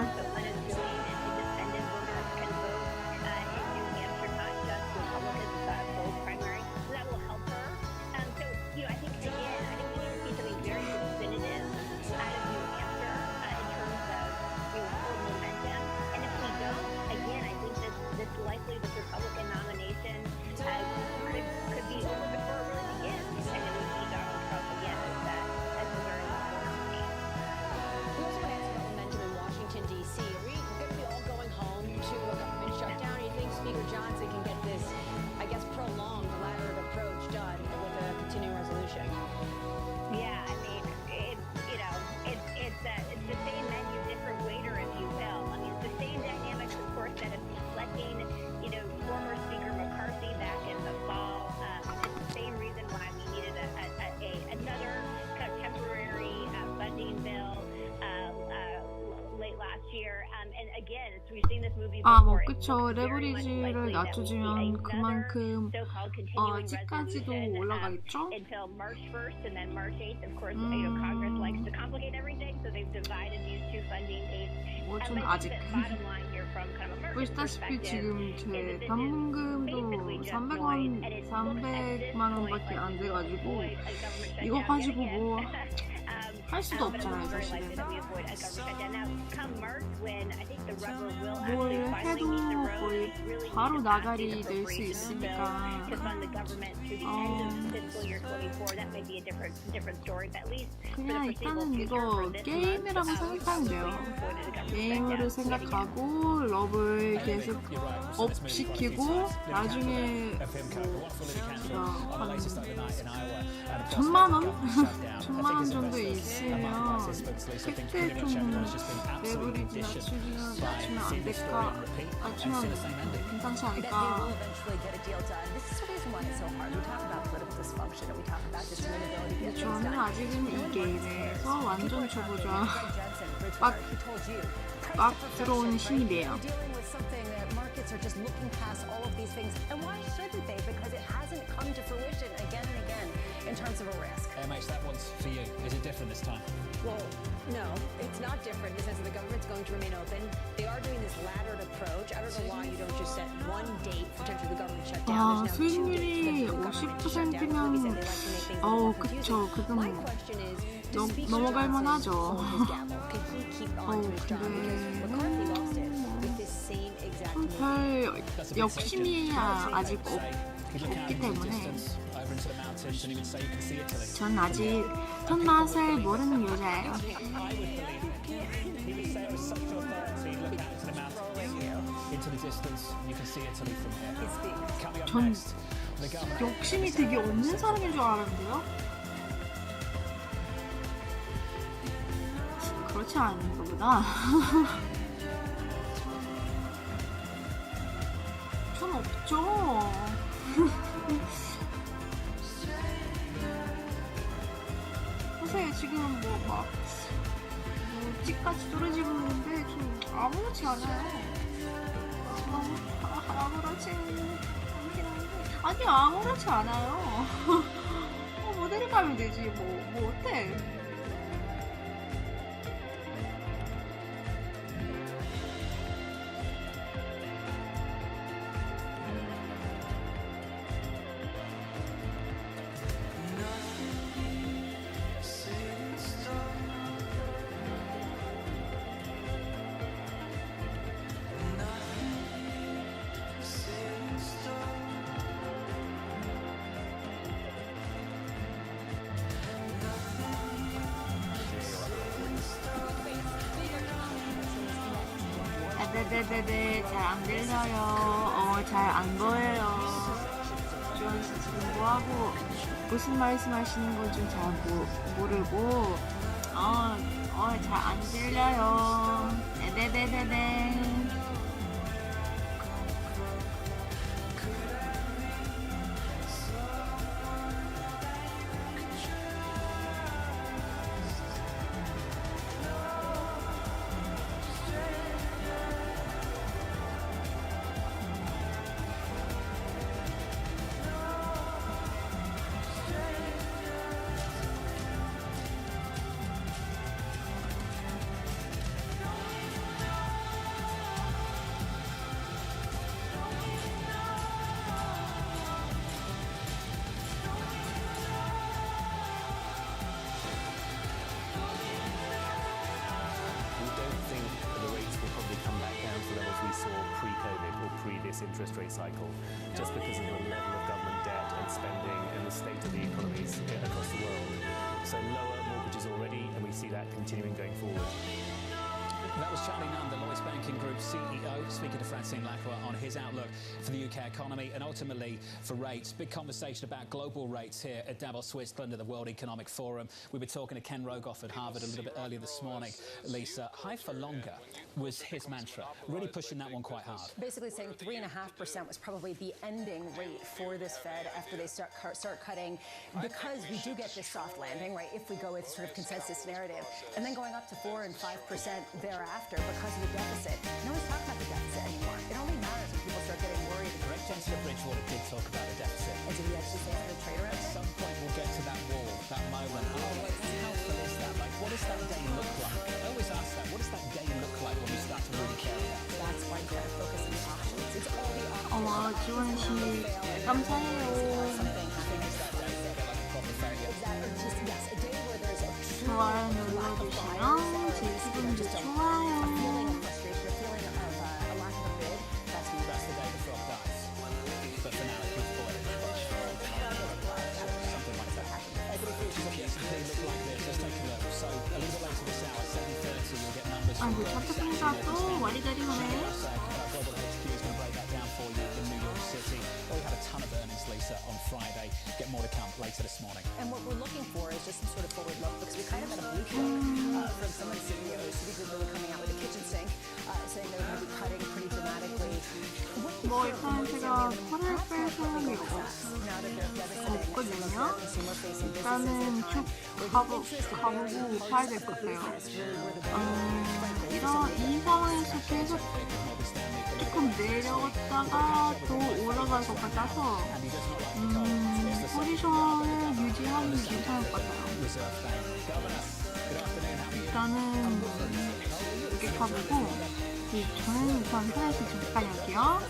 뭐 그쵸. 레버리지를 낮춰주면 그만큼 집까지도 올라가겠죠? 뭐 전 아직 보시다시피 지금 제 당분금도 300만 원밖에 안 돼가지고 이거 가지고 뭐 할 수도 없잖아요, 사실은. 뭘 해도 거의 바로 나가리 될 수 있으니까 그냥 일단은 이거 게임이라고 생각하면 돼요. 게임으로 생각하고 러브를 계속 업시키고 나중에 한 1,000만 원 정도 있으면 그때 좀 레버리지 낮추면 안 될까? 낮추면 괜찮지 않을까? 저는 아직은 이 게임에서 완전 초보자 막 들어온 신입이에요. Are just looking past all of these things. And why shouldn't they? Because it hasn't come to fruition again and again in terms of a risk. MH, that one's for you. Is it different this time? Well, no, it's not different in the sense that the government's going to remain open. They are doing this laddered approach. Under the law, you don't just set one date for potentially the government shutdown. 와, There's now 2 dates 수익률이 for the government to shut down. 50%면 They like to make things a little more 그쵸. confusing. 그건 My question is, does Speaker 넘어갈 Johnson 만하죠. hold his gavel? Can he keep on to his job? Because McCarthy lost it with this same exact move. 별 욕심이 아직 없기 때문에 전 아직 손맛을 모르는 여자예요. 전 욕심이 되게 없는 사람인 줄 알았는데요. 그렇지 않은 거구나. 전 없죠. 사실 지금 막 찌까지 떨어지고 있는데 좀 아무렇지 않아요. 아무렇지 않긴 한데 아니 아무렇지 않아요. 뭐 내려가면 되지 뭐 어때? 네네네네 잘 안 들려요. 잘 안 보여요. 좀 지금 뭐하고 무슨 말씀하시는 건 좀 잘 모르고 잘 안 들려요. 네네네네. Interest rate cycle just because of the level of government debt and spending and the state of the economies across the world. So lower mortgages already, and we see that continuing going forward. That was Charlie Nunn, the Lloyds Banking Group CEO, speaking to Francine Lacroix on his outlook for the UK economy and ultimately for rates. Big conversation about global rates here at Davos, Switzerland, at the World Economic Forum. We were talking to Ken Rogoff at Harvard a little bit earlier this morning. Lisa, high for longer was his mantra, really pushing that one quite hard. Basically saying 3.5% was probably the ending rate for this Fed after they start cutting, because we do get this soft landing, right, if we go with sort of consensus narrative, and then going up to 4 and 5% thereafter because of the deficit. No one's talking about the deficit anymore. It only matters when people start getting worried. Correct Chancellor Bridgewater did talk about a deficit. And did he actually say that trade around? At some point we'll get to that wall, that moment. How full is that? Like, what does that day look like? I always ask that. What does that day look like when we start to really care about it? That's why you gotta focus on the options. It's all the options. 지원 씨 감사해요. 좋아요 눌러주시면 제 기분도 좋아요. 아이고 차트평가 또 와리가리 오네. We had a ton of earnings, Lisa, on Friday. Get more to come later this morning. And what we're looking for is just some sort of forward look, because we kind of had a blue look from some of the CEOs who were really coming out with a kitchen sink, saying they were going to be cutting pretty dramatically. 뭐 일단 제가 코를 뺄 생각이 없거든요. 일단은 쭉 가보고 봐야 될 것 같아요. 이 상황에서 계속 조금 내려왔다가 또 올라갈 것 같아서 포지션을 유지하는 게 괜찮을 것 같아요. 일단은 이렇게 가보고 있는지 저는 우선 편하게 잠깐 할게요.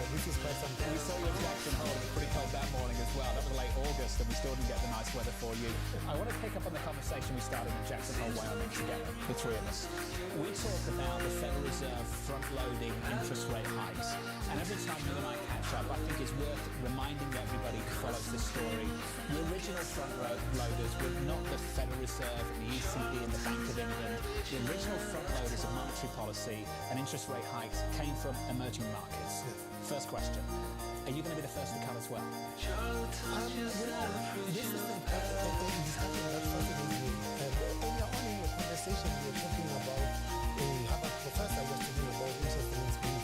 This is quite something. We saw your Jackson Hole. It was pretty cold that morning as well. That was late August, and we still didn't get the nice weather for you. I want to pick up on the conversation we started in Jackson Hole, Wyoming, together, the three of us. We talked about the Federal Reserve front-loading interest rate hikes, and every time you and I catch up, I think it's worth reminding everybody who follows this story. The original front-loaders were not the Federal Reserve, the ECB, and the Bank of England. The original front-loaders of monetary policy and interest rate hikes came from emerging markets. First question, are you going to be the first to come as well? This is the discussion that fascinates me. Earlier on in the conversation, we were talking about a Harvard professor was talking about interest rates being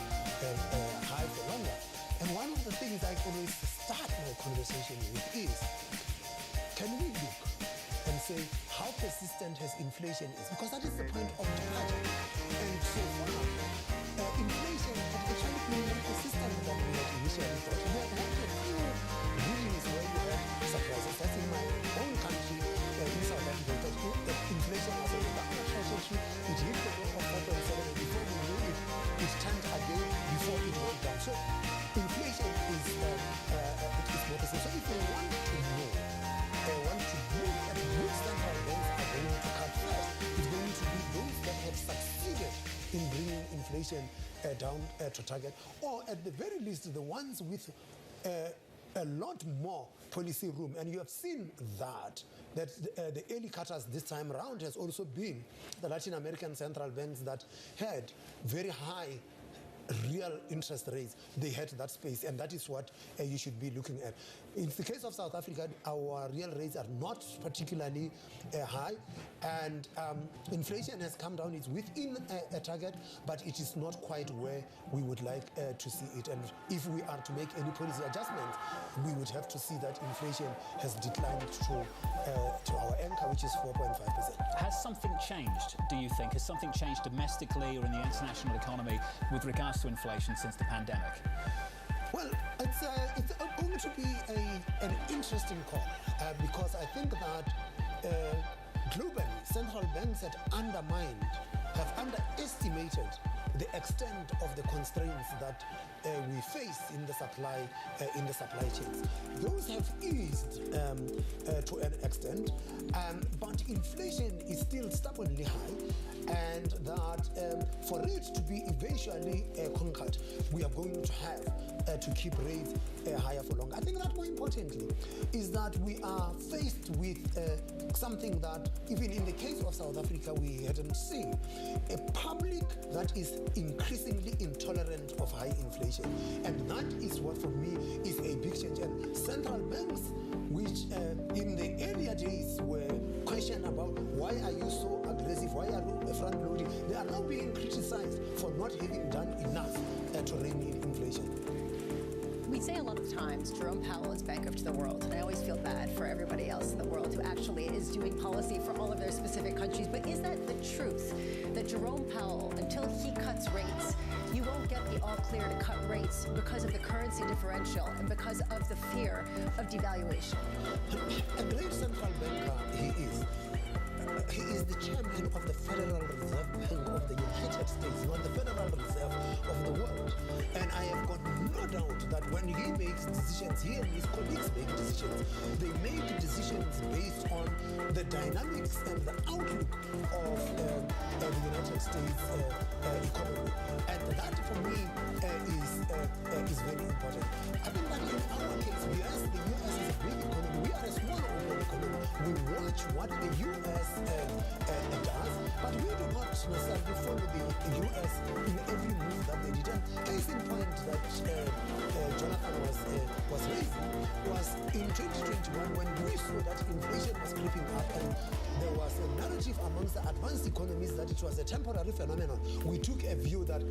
high for longer. And one of the things I always start my conversation with is, can we look and say how persistent has inflation is? Because that is the point of the project. And so far, inflation has actually been more persistent than we had initially thought. We have had a few readings where we had surprises. That's in my own country, in South Africa. Inflation was on the downward trajectory. It hit the low of 4.7, and before we knew it, it turned again before it went down. So inflation is more persistent. So if we want to know, want to look at which central banks are going to cut first, it's going to be those that have succeeded in bringing inflation down to target, or at the very least the ones with a lot more policy room. And you have seen that the early cutters this time around has also been the Latin American central banks that had very high real interest rates. They had that space, and that is what you should be looking at. In the case of South Africa, our real rates are not particularly high, and inflation has come down. It's within a target, but it is not quite where we would like to see it. And if we are to make any policy adjustments, we would have to see that inflation has declined to our anchor, which is 4.5%. Has something changed, do you think? Has something changed domestically or in the international economy with regards to inflation since the pandemic? Well, it's going to be an interesting call because I think that globally, central banks have underestimated the extent of the constraints that we face in the supply chains. Those have eased to an extent, but inflation is still stubbornly high, and that for it to be eventually conquered, we are going to have to keep rates higher for longer. I think that more importantly is that we are faced with something that even in the case of South Africa we hadn't seen, a public that is increasingly intolerant of high inflation. And that is what for me is a big change. And central banks, which in the earlier days were questioned about why are you so aggressive, why are you front loading, they are now being criticized for not having done enough to rein in inflation. We say a lot of times Jerome Powell is banker to the world, and I always feel bad for everybody else in the world who actually is doing policy for all of their specific countries. But is that the truth, that Jerome Powell, until he cuts rates, you won't get the all clear to cut rates because of the currency differential and because of the fear of devaluation? A great central banker he is. He is the chairman of the Federal Reserve Bank of the United States, not the Federal Reserve of the world. And I have got no doubt that when he makes decisions, he and his colleagues make decisions, they make decisions based on the dynamics and the outlook of the United States economy. And that for me is very important. I think that in our case, the US is a big economy. We are a small economy. We watch what the US does, but we do not necessarily follow the US in every move that they did. And case in point that Jonathan was raising was in 2021 when we saw that inflation was creeping up and there was a narrative amongst the advanced economies that it was a temporary phenomenon. We took a view that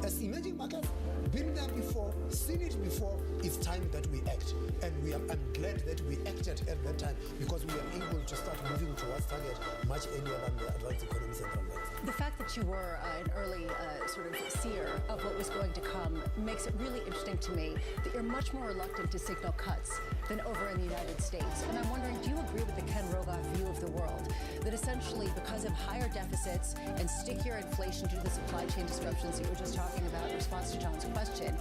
as emerging markets, been there before, seen it before, it's time that we act. And I'm glad that we acted at that time because we are able to start moving towards target much earlier than the advanced economies central banks. The fact that that you were an early sort of seer of what was going to come makes it really interesting to me that you're much more reluctant to signal cuts than over in the United States. And I'm wondering, do you agree with the Ken Rogoff view of the world, that essentially because of higher deficits and stickier inflation due to the supply chain disruptions that you were just talking about in response to John's question,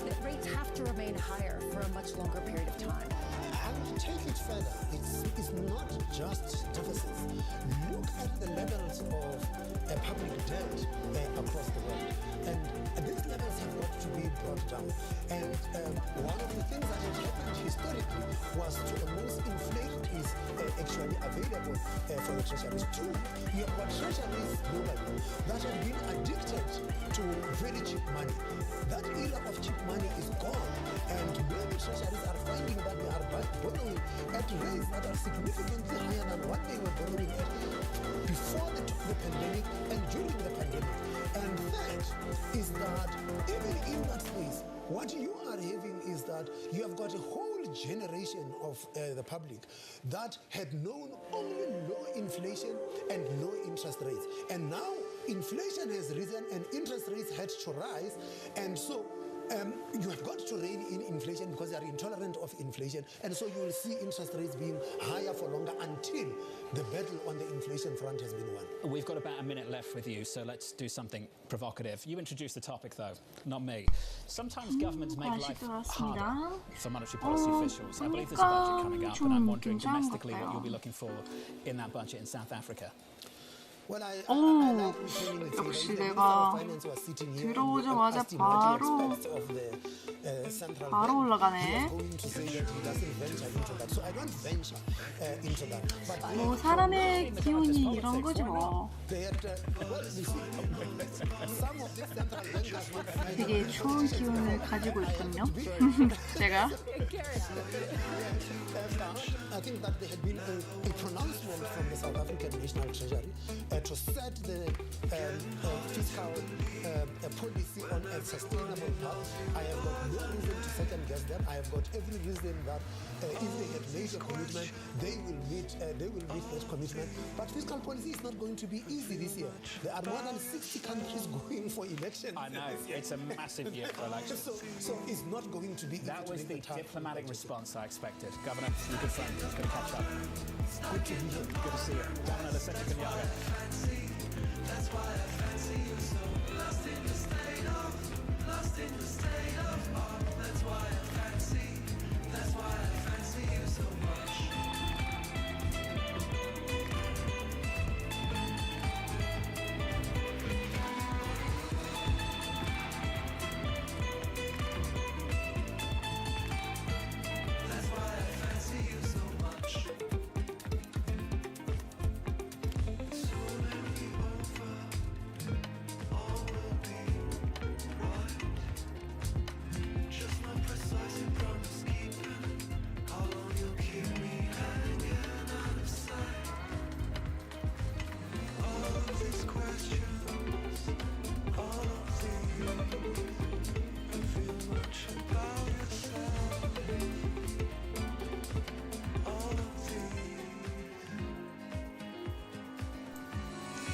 that rates have to remain higher for a much longer period of time? I will take it further. It's not just deficits. Look at the levels of public debt across the world. And these levels have got to be brought down. And one of the things that has happened historically was to almost inflate is actually available for the treasuries. Two, you have got treasuries globally that have been addicted to very cheap money. That era of cheap money is gone. And many treasuries are finding that they are borrowing at rates that are significantly higher than what they were borrowing at before the pandemic and during the pandemic. And that is that even in that space, what you are having is that you have got a whole generation of the public that had known only low inflation and low interest rates. And now inflation has risen and interest rates had to rise. And so you have got to rein in inflation because they are intolerant of inflation. And so you will see interest rates being higher for longer until the battle on the inflation front has been won. We've got about a minute left with you, so let's do something provocative. You introduced the topic, though, not me. Sometimes governments make life harder for monetary policy officials. I believe there's a budget coming up, and I'm wondering domestically what you'll be looking for in that budget in South Africa. 역시 내가 들어오자마자 바로 올라가네. 뭐 사람의 기운이 이런 거지 뭐. 되게 좋은 기운을 가지고 있군요. 제가. I think that there had been a pronouncement from the South African National Treasury to set the fiscal policy on a sustainable path. I have got no reason to second guess them. I have got every reason that if they had made a commitment, they will meet that commitment. But fiscal policy is not going to be easy this year. There are more than 60 countries going for elections. I know, it's a massive year for elections. So it's not going to be easy. That was the diplomatic response I expected. Governor, you're good friend. It's going to catch up. Good to be here. Good to see you. Governor, the Central Kenyaga. That's why I fancy you so. Lost in the state of art. That's why I fancy you so much.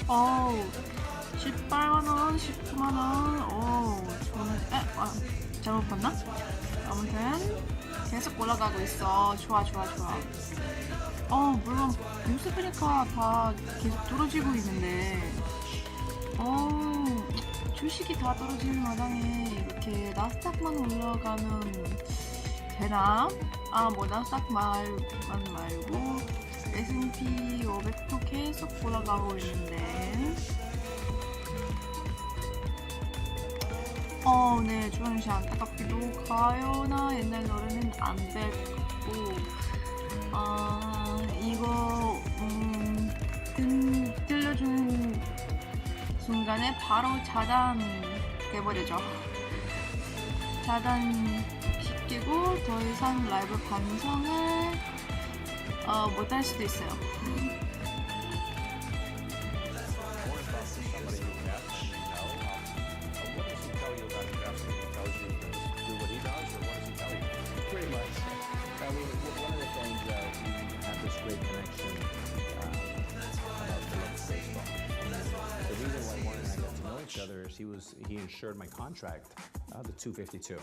어우 18만원 19만원 어우 저는 잘못 봤나? 아무튼 계속 올라가고 있어. 좋아 물론 뉴스 보니까 다 계속 떨어지고 있는데 주식이 다 떨어지는 마당에 이렇게 나스닥만 올라가면 되나? 뭐 나스닥만 말고 S&P 500도 계속 올라가고 있는데 네, 조금씩 안타깝기도 가요나 옛날 노래는 안 됐고 이거 들려주는 순간에 바로 차단돼버리죠. 차단시키고 더 이상 라이브 방송을 못할 수도 있어요. Great connection about Phillips baseball. The reason why Warren and amongst others, he insured my contract, the 252.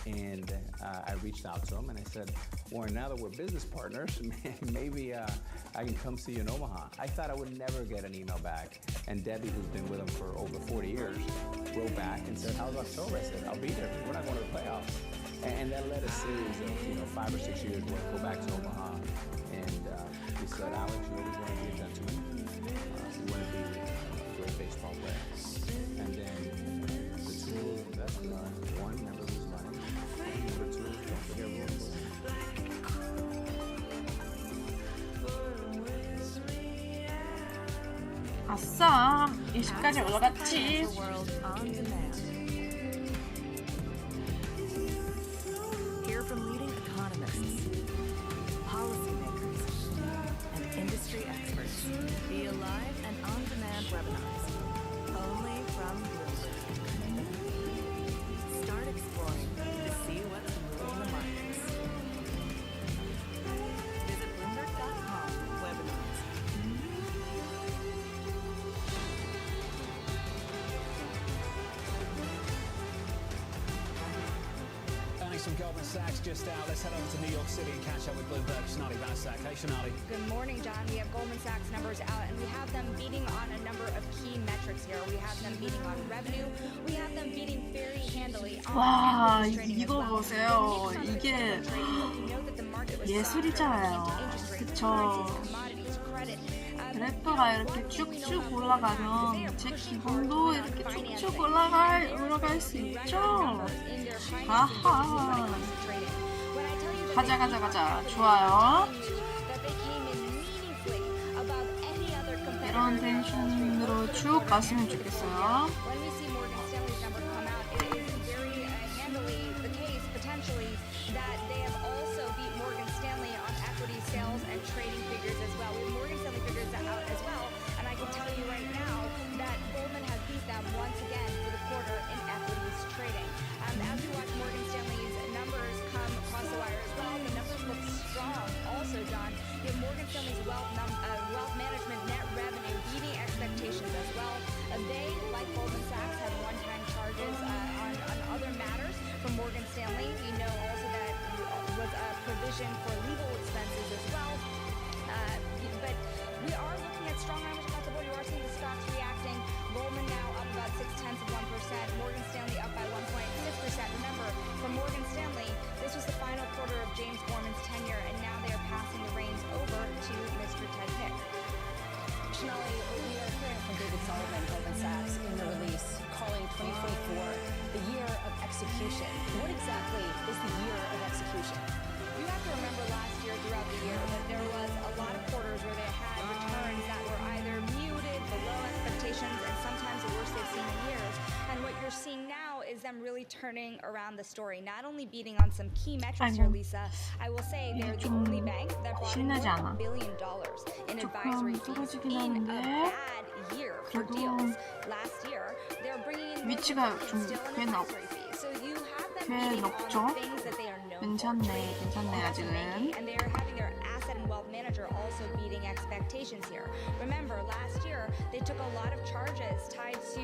And I reached out to him and I said, Warren, now that we're business partners, maybe I can come see you in Omaha. I thought I would never get an email back. And Debbie, who's been with him for over 40 years, wrote back and said, how's October? I said, I'll be there. We're not going to the playoffs. And that led a series of 5 or 6 years where I go back to Omaha. And he said, Alex, you always want to be a gentleman. You want to be a great baseball player. And then the two rules of investment are, one, never lose money. And number two, don't forget rules. 아싸! 20까지 올라갔지. Hear from leading economists, policymakers, and industry experts via live and on-demand webinars, only from Bloomberg. Start exploring to see what's moving the markets. Visit Bloomberg.com/webinars. From Goldman Sachs just out. Let's head over to New York City and catch up with Bloomberg. Sonali Basak. Hey, Sonali. Good morning, John. We have Goldman Sachs numbers out, and we have them beating on a number of key metrics here. We have them beating on revenue. We have them beating very handily on 와, trading as 이거 well. 보세요. 이게 예술이잖아요. 그쵸? 그래프가 이렇게 쭉쭉 올라가면 제 기분도 이렇게 쭉쭉 올라갈 수 있죠? 아하. 가자. 좋아요. 이런 텐션으로 쭉 갔으면 좋겠어요. Sales and trading figures as well. We have Morgan Stanley figures out as well, and I can tell you right now that Goldman has beat them once again for the quarter in equities trading. As we watch Morgan Stanley's numbers come across the wire as well, the numbers look strong. Also, John, you have Morgan Stanley's wealth management net revenue beating expectations as well. They, like Goldman Sachs, had one-time charges on other matters from Morgan Stanley. We know also that was a provision for legal expenses as well. But we are looking at strong numbers across the board. You are seeing the stocks reacting. Goldman now up about 0.6%. Morgan Stanley up by 1.6%. Remember, for Morgan Stanley, this was the final quarter of James Gorman's tenure, and now they are passing the reins over to Mr. Ted Pick. Additionally, we are hearing from David Solomon, Goldman Sachs, in the release calling 2024 the year of execution. What exactly is the year of execution? You have to remember last year, throughout the year, that there was a lot of quarters where they had returns that were either muted, below expectations, and sometimes the worst they've seen in years. And what you're seeing now is them really turning around the story, not only beating on some key metrics here, Lisa. I will say they're the only bank that brought in more than $1 billion in advisory fees in a bad year for deals. Last year, they're bringing in 위치가 좀 꽤 so you have them 꽤 beating 높죠? on things that they are known for. 괜찮네 아직은. And they are having their asset and wealth manager also beating expectations here. Remember, last year, they took a lot of charges tied to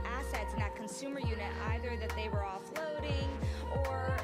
assets in that consumer unit, either that they were offloading or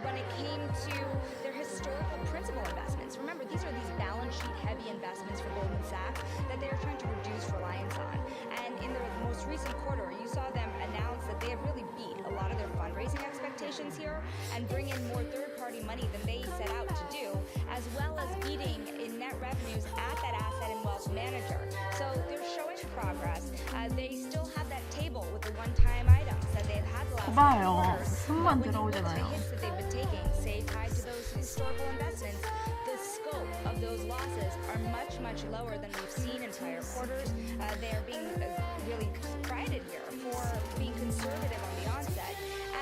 when it came to their historical principal investments. Remember, these are these balance sheet heavy investments for Goldman Sachs that they are trying to reduce reliance on. And in the most recent quarter, you saw them announce that they have really beat a lot of their fundraising expectations here and bring in more third-party money than they set out to do, as well as beating in net revenues at that asset and wealth manager. So they're showing progress. They still have that table with the one-time items that they've had the last couple quarters. 손만 들어오잖아요. The hits that they've been taking, say tied to those historical investments, the scope of those losses are much, much lower than we've seen in prior quarters. They are being really prided here for being conservative on the onset.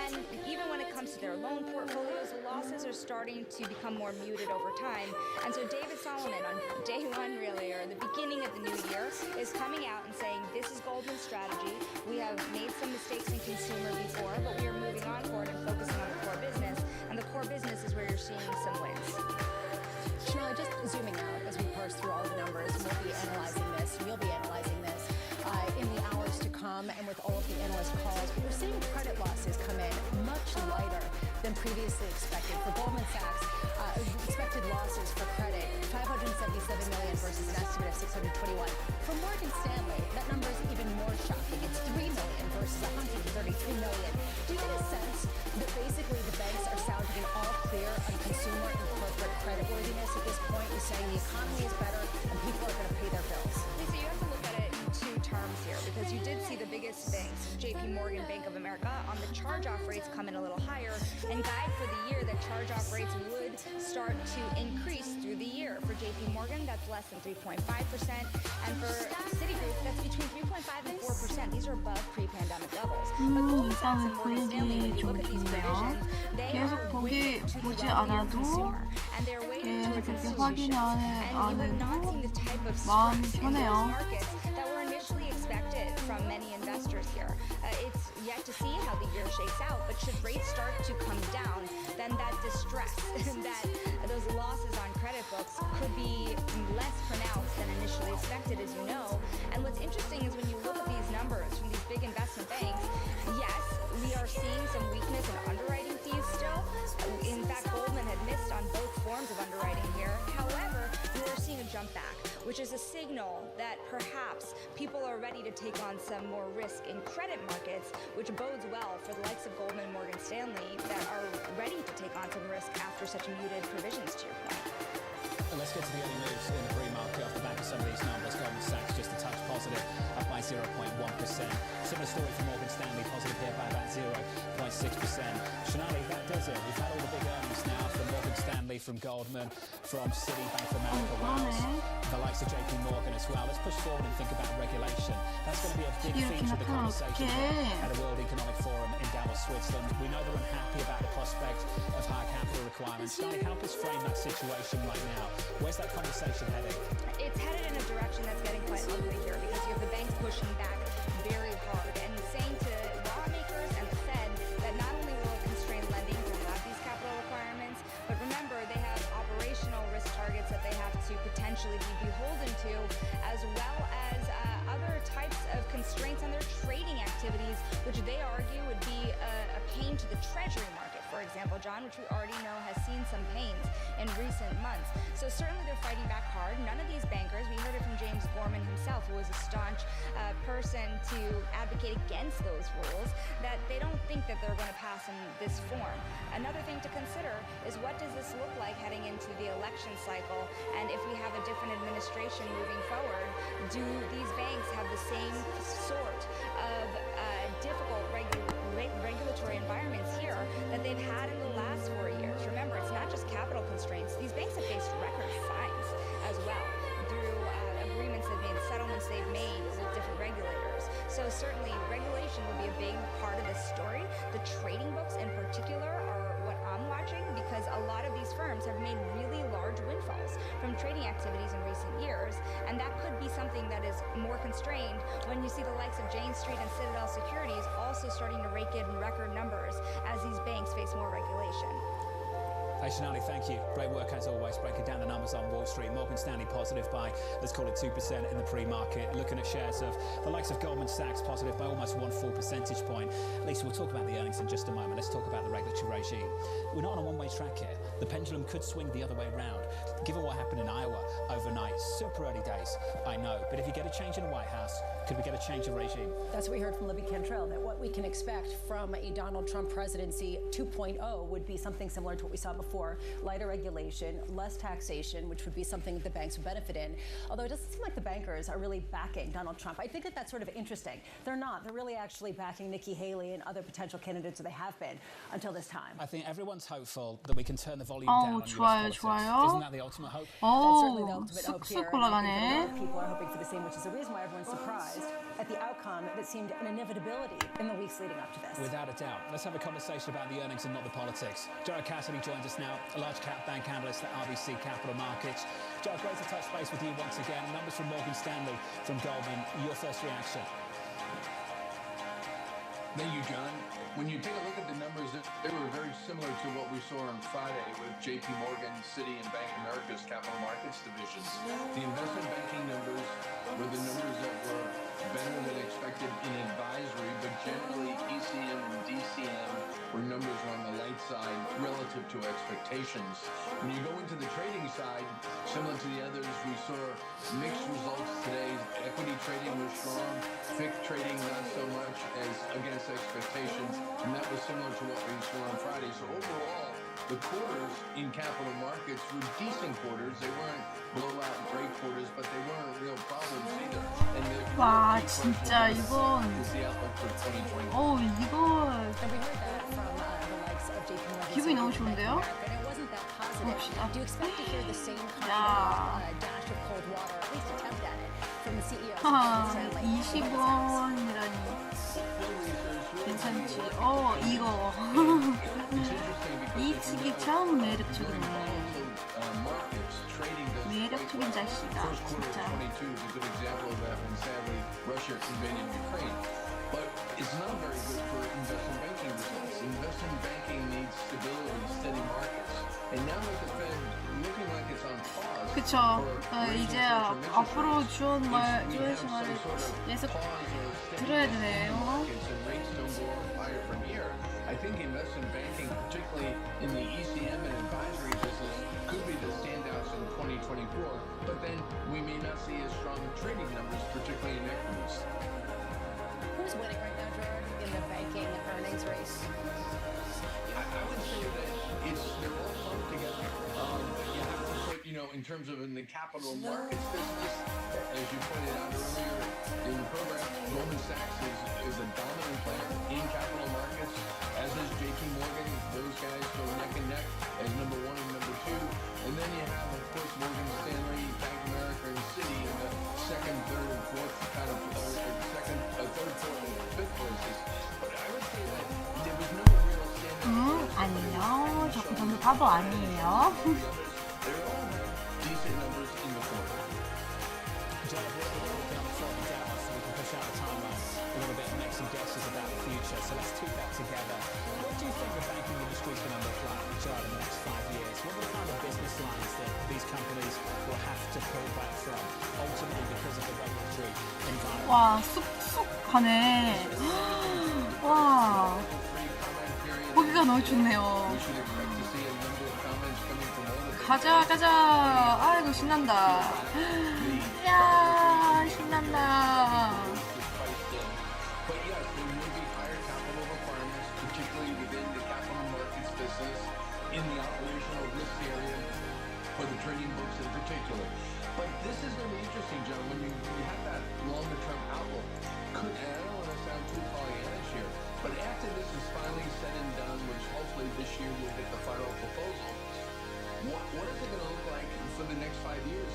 And even when it comes to their loan portfolios, the losses are starting to become more muted over time. And so David Solomon, on day one really, or the beginning of the new year, is coming out and saying, this is Goldman's strategy. We have made some mistakes in consumer before, but we are moving on forward and focusing on the core business. And the core business is where you're seeing some wins. Chanel, just zooming out as we parse through all the numbers, we'll be analyzing this, you'll be analyzing this in the hours to come. and with all of the analyst calls, we're seeing credit losses come in much lighter than previously expected. For Goldman Sachs, expected losses for credit, 577 million versus an estimate of 621. For Morgan Stanley, that number is even more shocking. It's 3 million versus 133 million. Do you get a sense that basically the banks are sounding an all clear on consumer and corporate creditworthiness at this point? You're saying the economy is better and people are going to pay their bills. Lisa, you have to look at it in two terms here because you did see the biggest banks, JP Morgan, Bank of America, on the charge-off rates come in a little higher and guide for the year that charge-off rates would start to increase through the year. For JP Morgan, that's less than 3.5%, and for Citigroup, that's between 3.5 and 4%. These are above pre-pandemic levels. But Goldman Sachs and Morgan Stanley, when you look at these provisions, they are weighted to the level of consumer, and they're weighted towards institutions. And you have not seen the type of stress in those markets that were initially expected from many investors here. It's yet to see how the year shakes out, but should rates start to come down, then that distress, that those losses on credit books could be less pronounced than initially expected, as you know. And what's interesting is when you look at these numbers from these big investment banks, yes, we are seeing some weakness in underwriting fees still. In fact, Goldman had missed on both forms of underwriting here. However, we are seeing a jump back, which is a signal that perhaps people are ready to take on some more risk in credit markets, which bodes well for the likes of Goldman and Morgan Stanley that are ready to take on some risk after such muted provisions, to your point. Let's get to the early moves in the pre-market off the back of some of these numbers. Goldman Sachs just a touch positive, up by 0.1%. Similar story for Morgan Stanley, positive here by about 0.6%. Shonali, that does it. We've had all the big earnings now from Morgan Stanley, from Goldman, from Citi, Bank of America, Wells, the likes of JP Morgan as well. Let's push forward and think about regulation. That's going to be a big feature of the conversation at the World Economic Forum in Davos, Switzerland. We know they're unhappy about the prospect of higher capital requirements. Shonali, help us frame that situation right now. Where's that conversation heading? It's headed in a direction that's getting quite ugly here because you have the banks pushing back very hard and saying to lawmakers and the Fed that not only will it constrain lending to have these capital requirements, but remember they have operational risk targets that they have to potentially be beholden to, as well as other types of constraints on their trading activities, which they argue would be a pain to the treasury market, for example, John, which we already know has seen some pains in recent months. So certainly they're fighting back hard. None of these bankers, we heard it from James Gorman himself, who was a staunch person to advocate against those rules, that they don't think that they're going to pass in this form. Another thing to consider is what does this look like heading into the election cycle? And if we have a different administration moving forward, do these banks have the same sort of difficult regulatory environments here that they've had in the last 4 years? Remember, it's not just capital constraints. These banks have faced record fines as well through agreements they've made, settlements they've made with different regulators. So certainly regulation will be a big part of this story. The trading books in particular are what I'm watching because a lot of these firms have made really large windfalls from trading activities in recent years, and that could be something that is more constrained when you see the likes of Jane Street and Citadel Securities also starting to rake in record numbers as these banks face more regulation. Hey, Shonali, thank you. Great work as always, breaking down the numbers on Wall Street. Morgan Stanley positive by, let's call it 2% in the pre-market. Looking at shares of the likes of Goldman Sachs positive by almost 1 full percentage point. Lisa, we'll talk about the earnings in just a moment. Let's talk about the regulatory regime. We're not on a one-way track here. The pendulum could swing the other way around. Given what happened in Iowa overnight, super early days, I know. But if you get a change in the White House, could we get a change of regime? That's what we heard from Libby Cantrell, that what we can expect from a Donald Trump presidency 2.0 would be something similar to what we saw before. Lighter regulation, less taxation, which would be something the banks would benefit in. Although it doesn't seem like the bankers are really backing Donald Trump. I think that that's sort of interesting. They're not. They're really actually backing Nikki Haley and other potential candidates, or they have been until this time. I think everyone's hopeful that we can turn the volume down on US politics. Isn't that the ultimate hope? That's certainly the ultimate hope here. And I think that a lot of people are hoping for the same, which is the reason why everyone's surprised at the outcome that seemed an inevitability in the weeks leading up to this. Without a doubt. Let's have a conversation about the earnings and not the politics. Jared Cassidy joins us now, a large cap bank analyst at RBC Capital Markets. Jared, great to touch base with you once again. Numbers from Morgan Stanley, from Goldman. Your first reaction? Thank you, John. When you take a look at the numbers, they were very similar to what we saw on Friday with JP Morgan, Citi, and Bank of America's capital markets divisions. The investment banking numbers were the numbers that were better than expected in advisory to expectations. When you go into the trading side, similar to the others, we saw mixed results today. Equity trading was strong, FIC trading not so much as against expectations, and that was similar to what we saw on Friday. So overall, the quarters in capital markets were decent quarters. They weren't blowout great quarters, but they weren't real problems either. And 와 진짜 이건 the outlook for 2020. 이거 기분이 너무 좋은데요? 봅시다. 야. 20원이라니 괜찮지. 이거 이 측이 참 매력적이네. 매력적인 자식이다 진짜. But it's not very good for investment banking results. Investment banking needs stability, steady markets. And now with the Fed looking like it's on pause. 그쵸. 이제 앞으로 주어진 말을 계속 들어야 되네요. I think investment banking, particularly in the ECM and advisory business, could be the standouts in 2024. But then we may not see as strong trading numbers, particularly in equities. Who's winning right now, Gerard, in the banking earnings race? I would say that they're all clumped together. You have to put, in terms of in the capital markets business, as you pointed out earlier in the program, Goldman Sachs is a dominant player in capital markets, as is JP Morgan. Those guys go neck and neck as number one and number two. And then you have, of course, Morgan Stanley, Bank of America, and Citi in the second, third, and fourth kind of third, fourth, and fifth places. But I would say that there was no real standout. 아니요. 저 그 정도 바보 아니에요. They all have decent numbers in the quarter. So we can push out the timeline a little bit and make some guesses about the future. So let's tweak that together. What do you think the banking industry is going to look like, Gerard, in the next 5 years? What are the kind of business lines that these companies will have to pull back from, ultimately because of the regulatory environment? 와, 쑥쑥 가네. 와, 보기가 너무 좋네요. 가자. 아이고 신난다. 야, 신난다. But yes, there will be higher capital requirements, particularly within the capital markets business, in the operational risk area, for the trading books in particular. But this is going to be interesting, John, when you have that longer-term outlook. And I don't want to sound too Pollyannish here, but after this is finally said and done, which hopefully this year we'll get the final proposal, what is it going to look like for the next 5 years?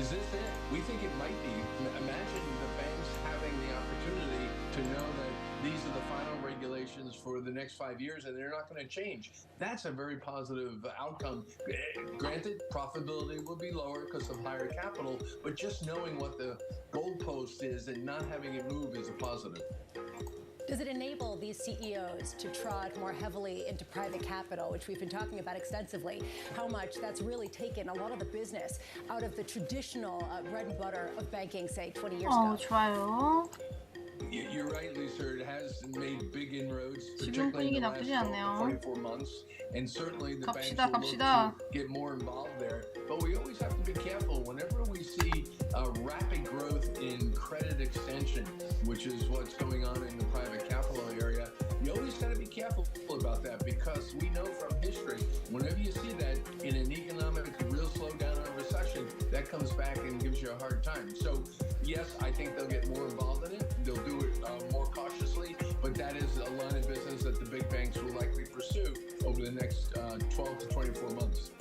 Is this it? We think it might be. Imagine the banks having the opportunity to know that these are the final regulations for the next 5 years and they're not going to change. That's a very positive outcome. Granted, profitability will be lower because of higher capital, but just knowing what the goalpost is and not having it move is a positive. Does it enable these CEOs to trod more heavily into private capital, which we've been talking about extensively, how much that's really taken a lot of the business out of the traditional bread and butter of banking, say, 20 years ago? 좋아요. You're right, Lisa. It has made big inroads, 지금 particularly in 분위기 the 나쁘지 last 않네요. 24 months. And certainly the banks 갑시다, will look 갑시다. to get more involved there. But we always have to be careful. Whenever we see rapid growth in credit extension, which is what's going on in the private capital area, you always got to be careful about that because we know from history, whenever you see that in an economic real slowdown or recession, that comes back and gives you a hard time. So yes, I think they'll get more involved in it. They'll do it more cautiously, but that is a line of business that the big banks will likely pursue over the next 12 to 24 months.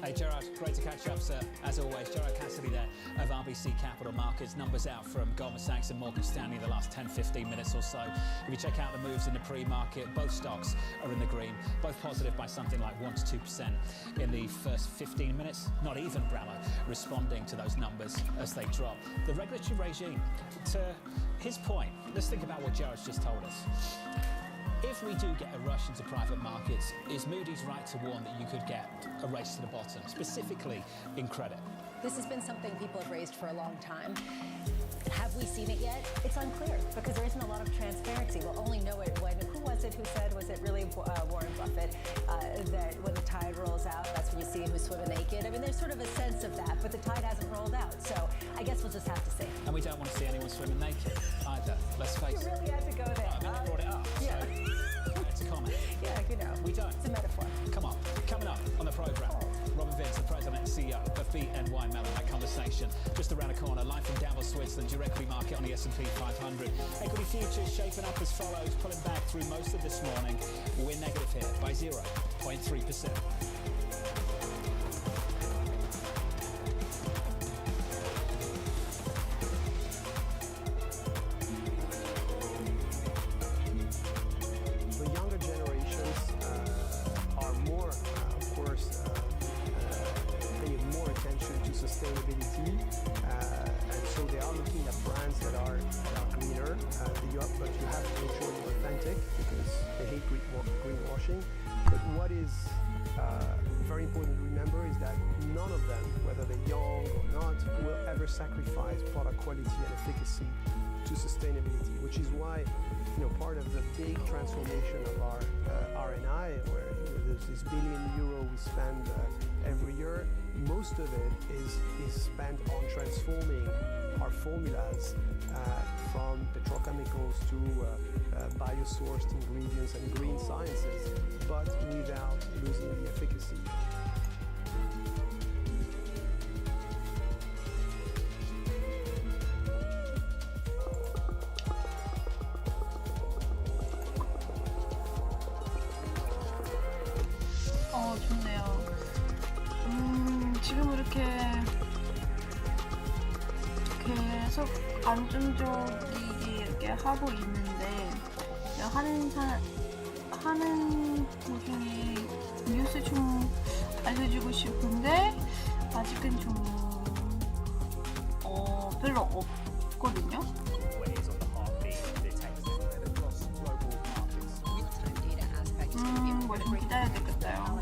Hey Gerard, great to catch up, sir. As always, Gerard Cassidy there of RBC Capital Markets. Numbers out from Goldman Sachs and Morgan Stanley the last 10-15 minutes or so. If you check out the moves in the pre-market, both stocks are in the green, both positive by something like 1 to 2% in the first 15 minutes. Not even Brammer responding to those numbers as they drop. The regulatory regime, to his point, let's think about what Gerard's just told us. If we do get a rush into private markets, is Moody's right to warn that you could get a race to the bottom, specifically in credit? This has been something people have raised for a long time. Have we seen it yet? It's unclear because there isn't a lot of transparency. We'll only know it when, who was it who said, was it really Warren Buffett, that when the tide rolls out, that's when you see who's swimming naked? I mean, there's sort of a sense of that, but the tide hasn't rolled out, so I guess we'll just have to see. And we don't want to see anyone swimming naked either. Let's face it. You really had to go there. I mean, they brought it up. Yeah. So it's a comment. Yeah, you know. We don't. It's a metaphor. Come on. Coming up on the programme, Robin Vince, the President and CEO of BNY Mellon. That conversation just around the corner, live from Davos, Switzerland, your equity market on the S&P 500. Equity futures shaping up as follows, pulling back through most of this morning. We're negative here by 0.3%. The younger generations are more, of course, paying more attention to sustainability, and so they are looking at brands that are greener. But you have to make sure you're authentic because they hate greenwashing. But what is very important to remember is that none of them, whether they're young or not, will ever sacrifice product quality and efficacy to sustainability, which is why part of the big transformation of our R&I, where there's this €1 billion we spend every year, most of it is spent on transforming our formulas from petrochemicals to biosourced ingredients and green sciences, but without losing the efficacy. 좋네요. 지금 이렇게 계속 안정적이게 이렇게 하고 있는데 하는 도중에 뉴스 좀 알려주고 싶은데 아직은 좀 별로 없거든요. 뭐 좀 기다려야 되겠어요.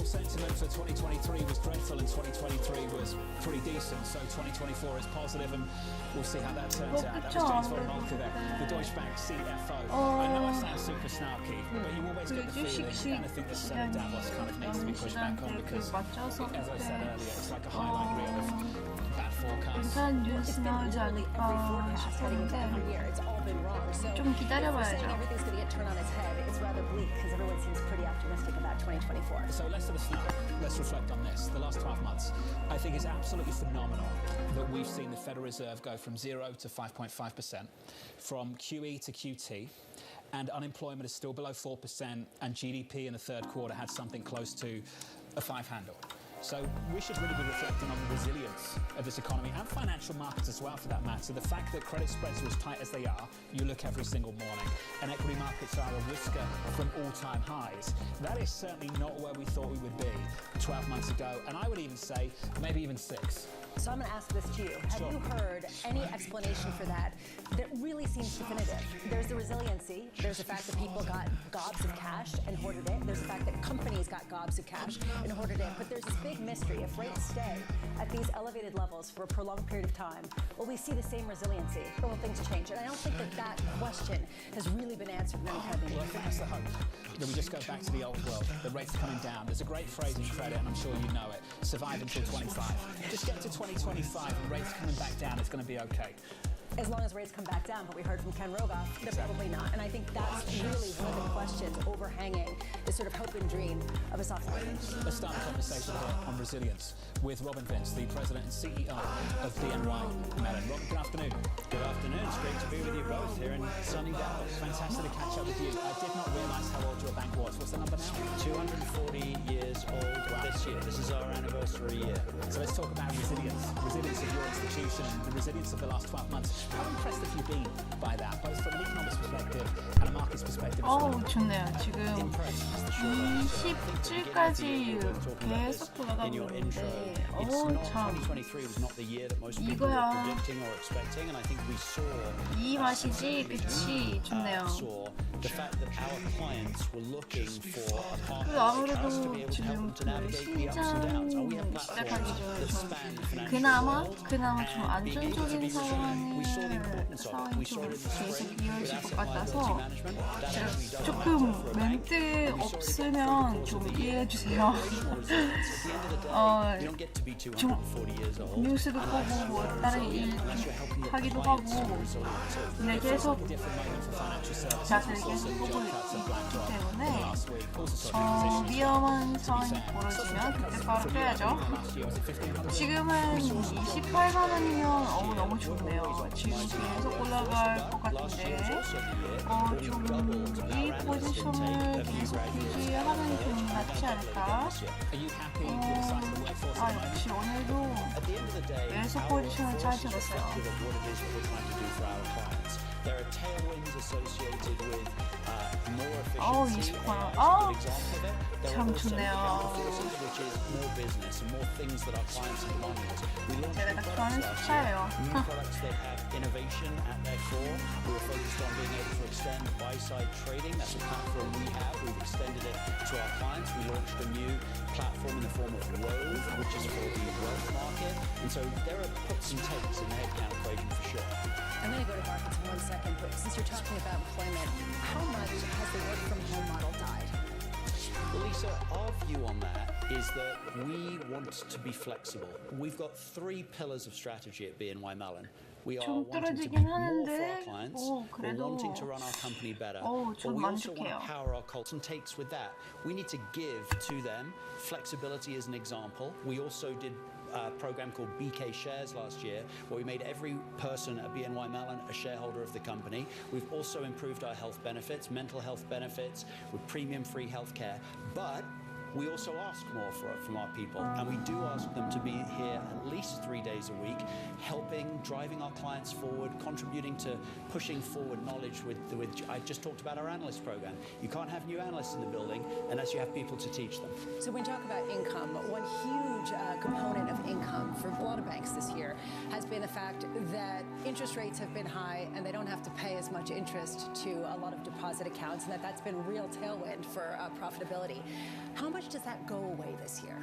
Sentiment for 2023 was dreadful and 2023 was pretty decent, so 2024 is positive and we'll see how that turns out. That was James von Moltke there, the Deutsche Bank CFO. I know I sound super snarky, but you always get the feeling anything that's said at Davos kind of needs to be pushed back on because, as I said earlier, it's like a highlight reel of bad forecasts. 괜찮은 뉴스 나오지 않을까 싶었는데 좀 기다려봐야죠. So less of the snark, let's reflect on this. The last 12 months, I think it's absolutely phenomenal that we've seen the Federal Reserve go from 0 to 5.5%, from QE to QT, and unemployment is still below 4%, and GDP in the third quarter had something close to a 5 handle. So we should really be reflecting on the resilience of this economy and financial markets as well, for that matter. The fact that credit spreads are as tight as they are, you look every single morning, and equity markets are a whisker from all-time highs. That is certainly not where we thought we would be 12 months ago, and I would even say maybe even 6. So I'm going to ask this to you. Have you heard any explanation for that that really seems definitive? There's the resiliency. There's the fact that people got gobs of cash and hoarded it. There's the fact that companies got gobs of cash and hoarded it. But there's this big mystery. If rates stay at these elevated levels for a prolonged period of time, will we see the same resiliency, or will things change? And I don't think that question has really been answered in any kind of Well, I think that's the hope, that we just go back to the old world. The rates are coming down. There's a great phrase in credit, and I'm sure you know it. Survive until 25. Just get to 2025 and rates coming back down, it's going to be okay. As long as rates come back down, but we heard from Ken Rogoff, they're probably not. And I think that's really one of the questions overhanging this sort of hope and dream of a soft landing. Let's start a conversation here on resilience with Robin Vince, the President and CEO of BNY Mellon. Robin, good afternoon. Good afternoon. It's great to be with you both here in sunny Dallas. Fantastic to catch up with you. I did not realise how old your bank was. What's the number now? 240 years old this year. This is our anniversary year. So let's talk about resilience. Resilience of your institution, the resilience of the last 12 months. How impressed have you been by that, both from an economics perspective and a markets perspective? 좋네요. 지금 27까지 계속 돌아가고 있는데 참 이거야 이 맛이지 그치 좋네요. 아무래도 지금 신장 시작하기 전에 좀 그나마 좀 안정적인 상황이 좀 계속 이어질 것 같아서 조금 멘트 없으면 좀 이해해 주세요. 좀 뉴스도 보고 뭐 다른 일 하기도 하고 근데 계속 자세히 계속 보고 있기 때문에 위험한 상황이 벌어지면 그때 바로 빼야죠. 지금은 28만 원이면 너무 좋네요. 지금 계속 올라갈 것 같은데 좀 이 포지션을 계속 유지하면 좀 낫지 않을까? 역시 오늘도 계속 포지션을 잘 잡았어요. There are tailwinds associated with more efficiency. 20%. 참 좋네요. Which is more business and more things that our clients are demanding us. We launched 제가 좋아하는 숫자예요. new products that have innovation at their core. We were focused on being able to extend buy-side trading. That's a platform we have. We've extended it to our clients. We launched a new platform in the form of Wove, which is for the wealth market. And so there are puts and takes in the headcount equation for sure. I'm going to go to markets in 1 second, but since you're talking about employment, how much has the work from home model died? Well, Lisa, our view on that is that we want to be flexible. We've got 3 pillars of strategy at BNY Mellon. We are wanting to be more for our clients, we're wanting to run our company better, but we also want to power our culture and takes with that. We need to give to them. Flexibility is an example. We also did a program called BK Shares last year, where we made every person at BNY Mellon a shareholder of the company. We've also improved our health benefits, mental health benefits, with premium-free healthcare, but we also ask more from our people, and we do ask them to be here at least 3 days a week, helping, driving our clients forward, contributing to pushing forward knowledge with I just talked about our analyst program. You can't have new analysts in the building unless you have people to teach them. So when you talk about income, one huge component of income for a lot of banks this year has been the fact that interest rates have been high and they don't have to pay as much interest to a lot of deposit accounts, and that's been a real tailwind for profitability. How much does that go away this year?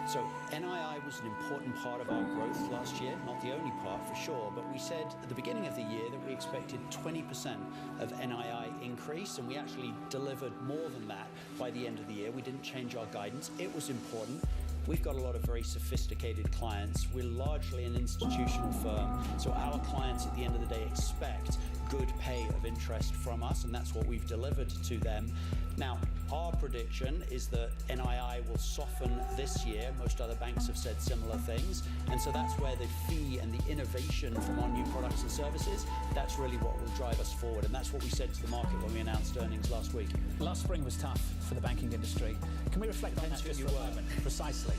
So NII was an important part of our growth last year, not the only part for sure, but we said at the beginning of the year that we expected 20% of NII increase, and we actually delivered more than that by the end of the year. We didn't change our guidance. It was important. We've got a lot of very sophisticated clients. We're largely an institutional firm, so our clients at the end of the day expect good pay of interest from us, and that's what we've delivered to them. Now, our prediction is that NII will soften this year. Most other banks have said similar things, and so that's where the fee and the innovation from our new products and services, that's really what will drive us forward, and that's what we said to the market when we announced earnings last week. Last spring was tough for the banking industry. Can we reflect on that just for a moment? Precisely.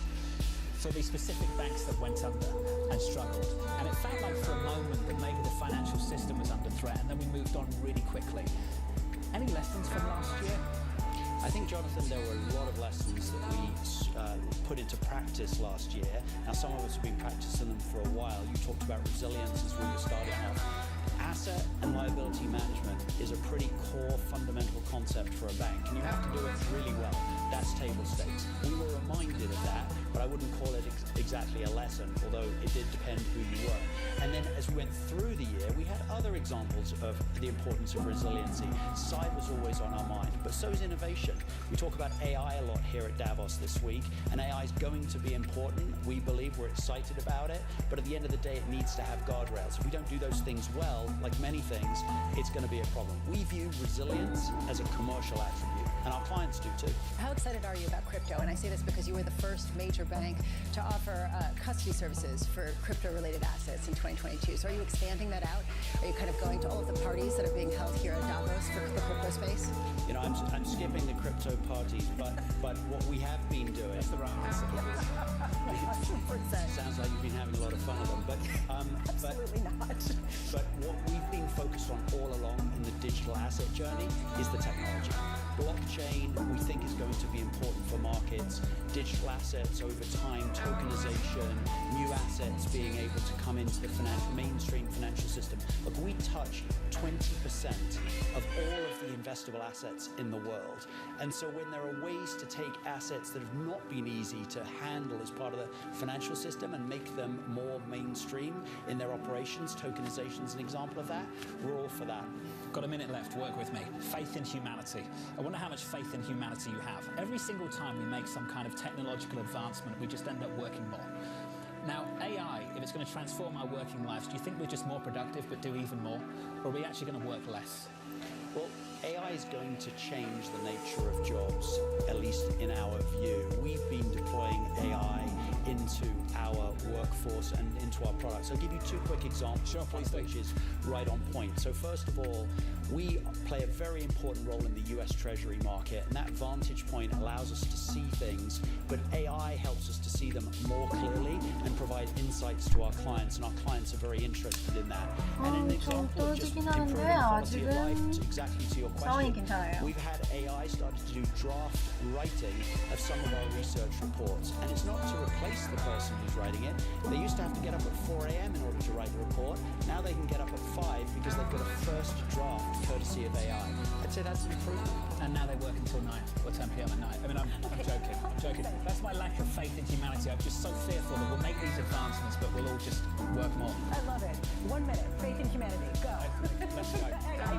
For the specific banks that went under and struggled. And it felt like for a moment that maybe the financial system was under threat, and then we moved on really quickly. Any lessons from last year? I think, Jonathan, there were a lot of lessons that we put into practice last year. Now, some of us have been practicing them for a while. You talked about resilience as we were starting off. Asset and liability management is a pretty core fundamental concept for a bank, and you have to do it really well. That's table stakes. We were reminded of that, but I wouldn't call it exactly a lesson, although it did depend who you were. And then as we went through the year, we had other examples of the importance of resiliency. Cyber was always on our mind, but so is innovation. We talk about AI a lot here at Davos this week, and AI is going to be important. We believe, we're excited about it, but at the end of the day, it needs to have guardrails. If we don't do those things well, like many things, it's going to be a problem. We view resilience as a commercial attribute, and our clients do too. How excited are you about crypto? And I say this because you were the first major bank to offer custody services for crypto-related assets in 2022. So are you expanding that out? Are you kind of going to all of the parties that are being held here at Davos for the crypto space? You know, I'm skipping the crypto parties, but what we have been doing. That's the right answer. Sounds like you've been having a lot of fun with them, but absolutely not. But what we've been focused on all along in the digital asset journey is the technology. Blockchain, we think, is going to be important for markets. Digital assets over time, tokenization, new assets being able to come into the mainstream financial system. Look, we touch 20% of all of the investable assets in the world. And so when there are ways to take assets that have not been easy to handle as part of the financial system and make them more mainstream in their operations, tokenization is an example of that. We're all for that. Got a minute left, work with me. Faith in humanity. I wonder how much faith in humanity you have. Every single time we make some kind of technological advancement, we just end up working more. Now, AI, if it's going to transform our working lives, do you think we're just more productive but do even more? Or are we actually going to work less? Well, AI is going to change the nature of jobs, at least in our view. We've been deploying AI into our workforce and into our products. I'll give you two quick examples, which is right on point. So first of all, we play a very important role in the US Treasury market, and that vantage point allows us to see things, but AI helps us to see them more clearly and provide insights to our clients, and our clients are very interested in that. And an example of just improving quality of life, exactly to your question, we've had AI started to do draft writing of some of our research reports, and it's not to replace the person who's writing it. They used to have to get up at 4 a.m. in order to write the report. Now they can get up at 5 because they've got a first draft courtesy of AI. I'd say that's an improvement. And now they work until 9 or 10 p.m. at night. I mean, I'm joking. That's my lack of faith in humanity. I'm just so fearful that we'll make these advancements, but we'll all just work more. I love it. 1 minute, faith in humanity, go. Let's go. I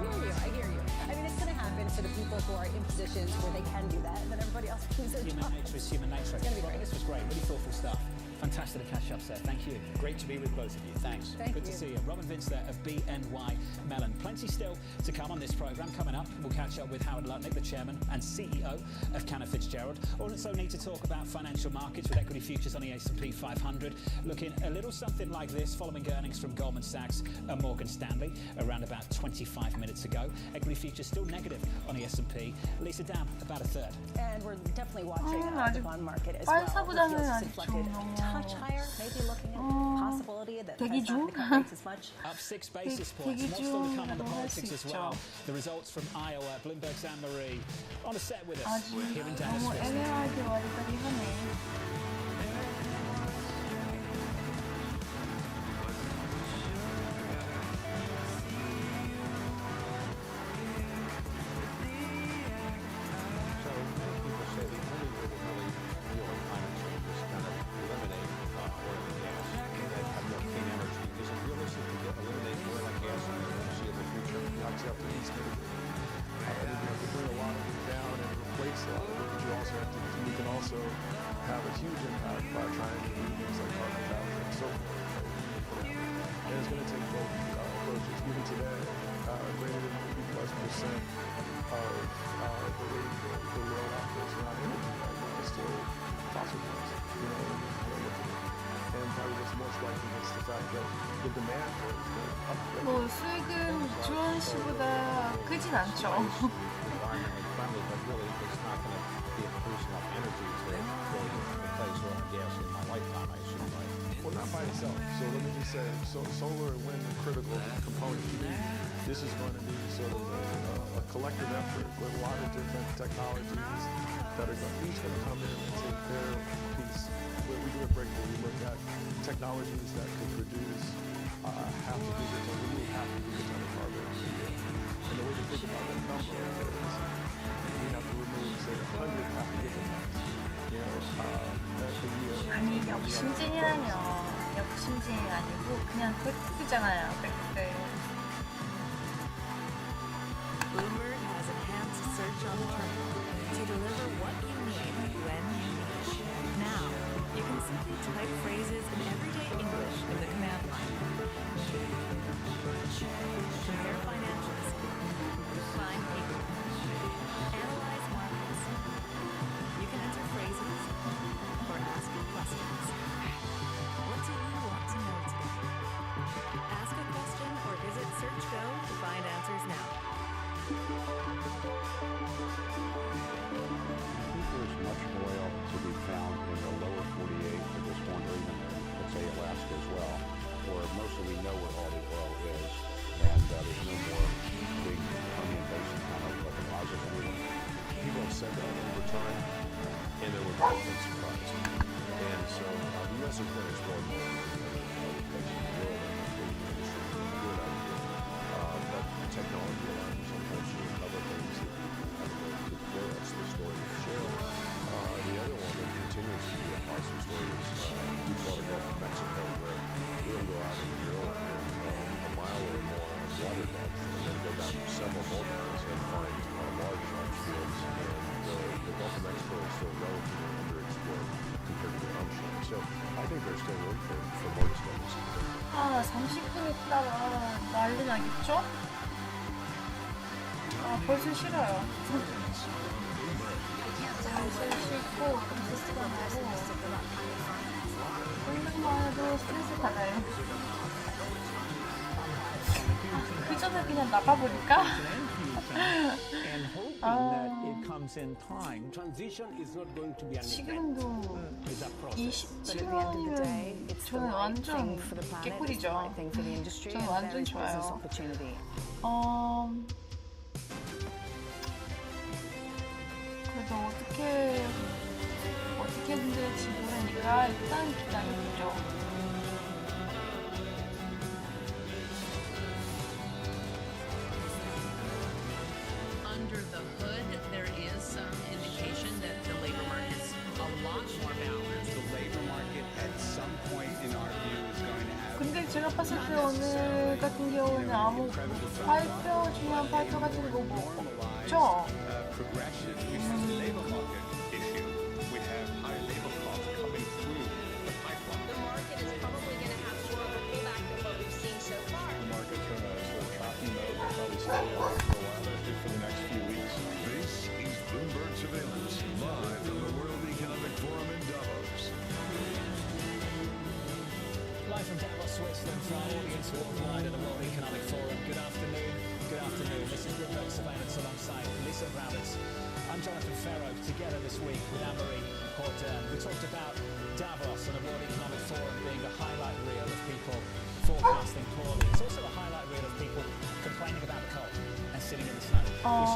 hear you. I mean, it's going to happen to the people who are in positions where they can do that, and then everybody else loses their Human nature is human nature. It's going to be great. This was great, really thoughtful stuff. Fantastic to catch up, sir. Thank you. Great to be with both of you. Thanks. Good to see you. Robin Vince there of BNY Mellon. Plenty still to come on this programme. Coming up, we'll catch up with Howard Lutnick, the chairman and CEO of Cantor Fitzgerald. Also need to talk about financial markets with equity futures on the S&P 500. Looking a little something like this following earnings from Goldman Sachs and Morgan Stanley around about 25 minutes ago. Equity futures still negative on the S&P. Lisa, down about a third. And we're definitely watching the bond market as well. Yields inflected touch higher, maybe looking at the possibility that the Fed's not going to cut rates as much. Up 6 basis points. More still to come on the politics as well. The results from Iowa. Bloomberg's Anne-Marie on a set with us here in Dallas. 뭐 수익은 주원 씨보다 크진 않죠. Well, not by itself. So let me just say, solar and wind are critical components. This is going to be sort of a collective effort with a lot of different technologies that are each going to come in and take their piece. We do a break where we look at technologies that could produce half a gigaton, we need half a gigaton of carbon a year. And the way to think about that number is we have to remove, say, 100 half a gigatons, you know, every year. 아니, 욕심쟁이라뇨. 욕심쟁이 아니고 그냥 팩트잖아요, 팩트. Bloomberg has enhanced search on the terminal to deliver what you need when you need it. Now, you can simply type phrases in everyday English in the command line. Compare financials, find paper, analyze markets, go down several multiples and find large fields, and the Gulf of Mexico is still relatively underexplored compared to the onshore. So I think there's still room for more discoveries. 아, 30분 있다가 난리 나겠죠? 아, 벌써 싫어요. 벌써 싫고, 스트레스가 나고, 생각만 해도 스트레스 받아요. 그 전에 그냥 나가버릴까? 지금도 27원이면 저는 완전 개꿀이죠. 저는 완전 좋아요. 그래도 어떻게 힘들지 모르니까 일단 기다려보죠. Under the hood, there is some indication that the labor market's a lot more balanced. The labor market at some point in our view is going to have. 근데 제가 봤을 때 오늘 같은 경우는 아무 중요한 발표 같은 거 없죠? Progression, which is the labor market issue. We have high labor costs coming through the pipeline. The market is probably going to have more of a pullback than what we've seen so far. The market's in a sort of tracking mode. They'll probably stay there for a while, at least for the next few weeks. This is Bloomberg Surveillance, live from the World Economic Forum in Davos. Live from Davos, Switzerland, for our audience worldwide at the World Economic Forum. Good afternoon. Good afternoon. This is Bloomberg Surveillance alongside Lisa Roberts. I'm Jonathan Ferro, together this week with Anne-Marie Porter. We talked about Davos and the World Economic Forum being a highlight reel of people forecasting poorly. It's also a highlight reel of people complaining about the cold and sitting in the snow.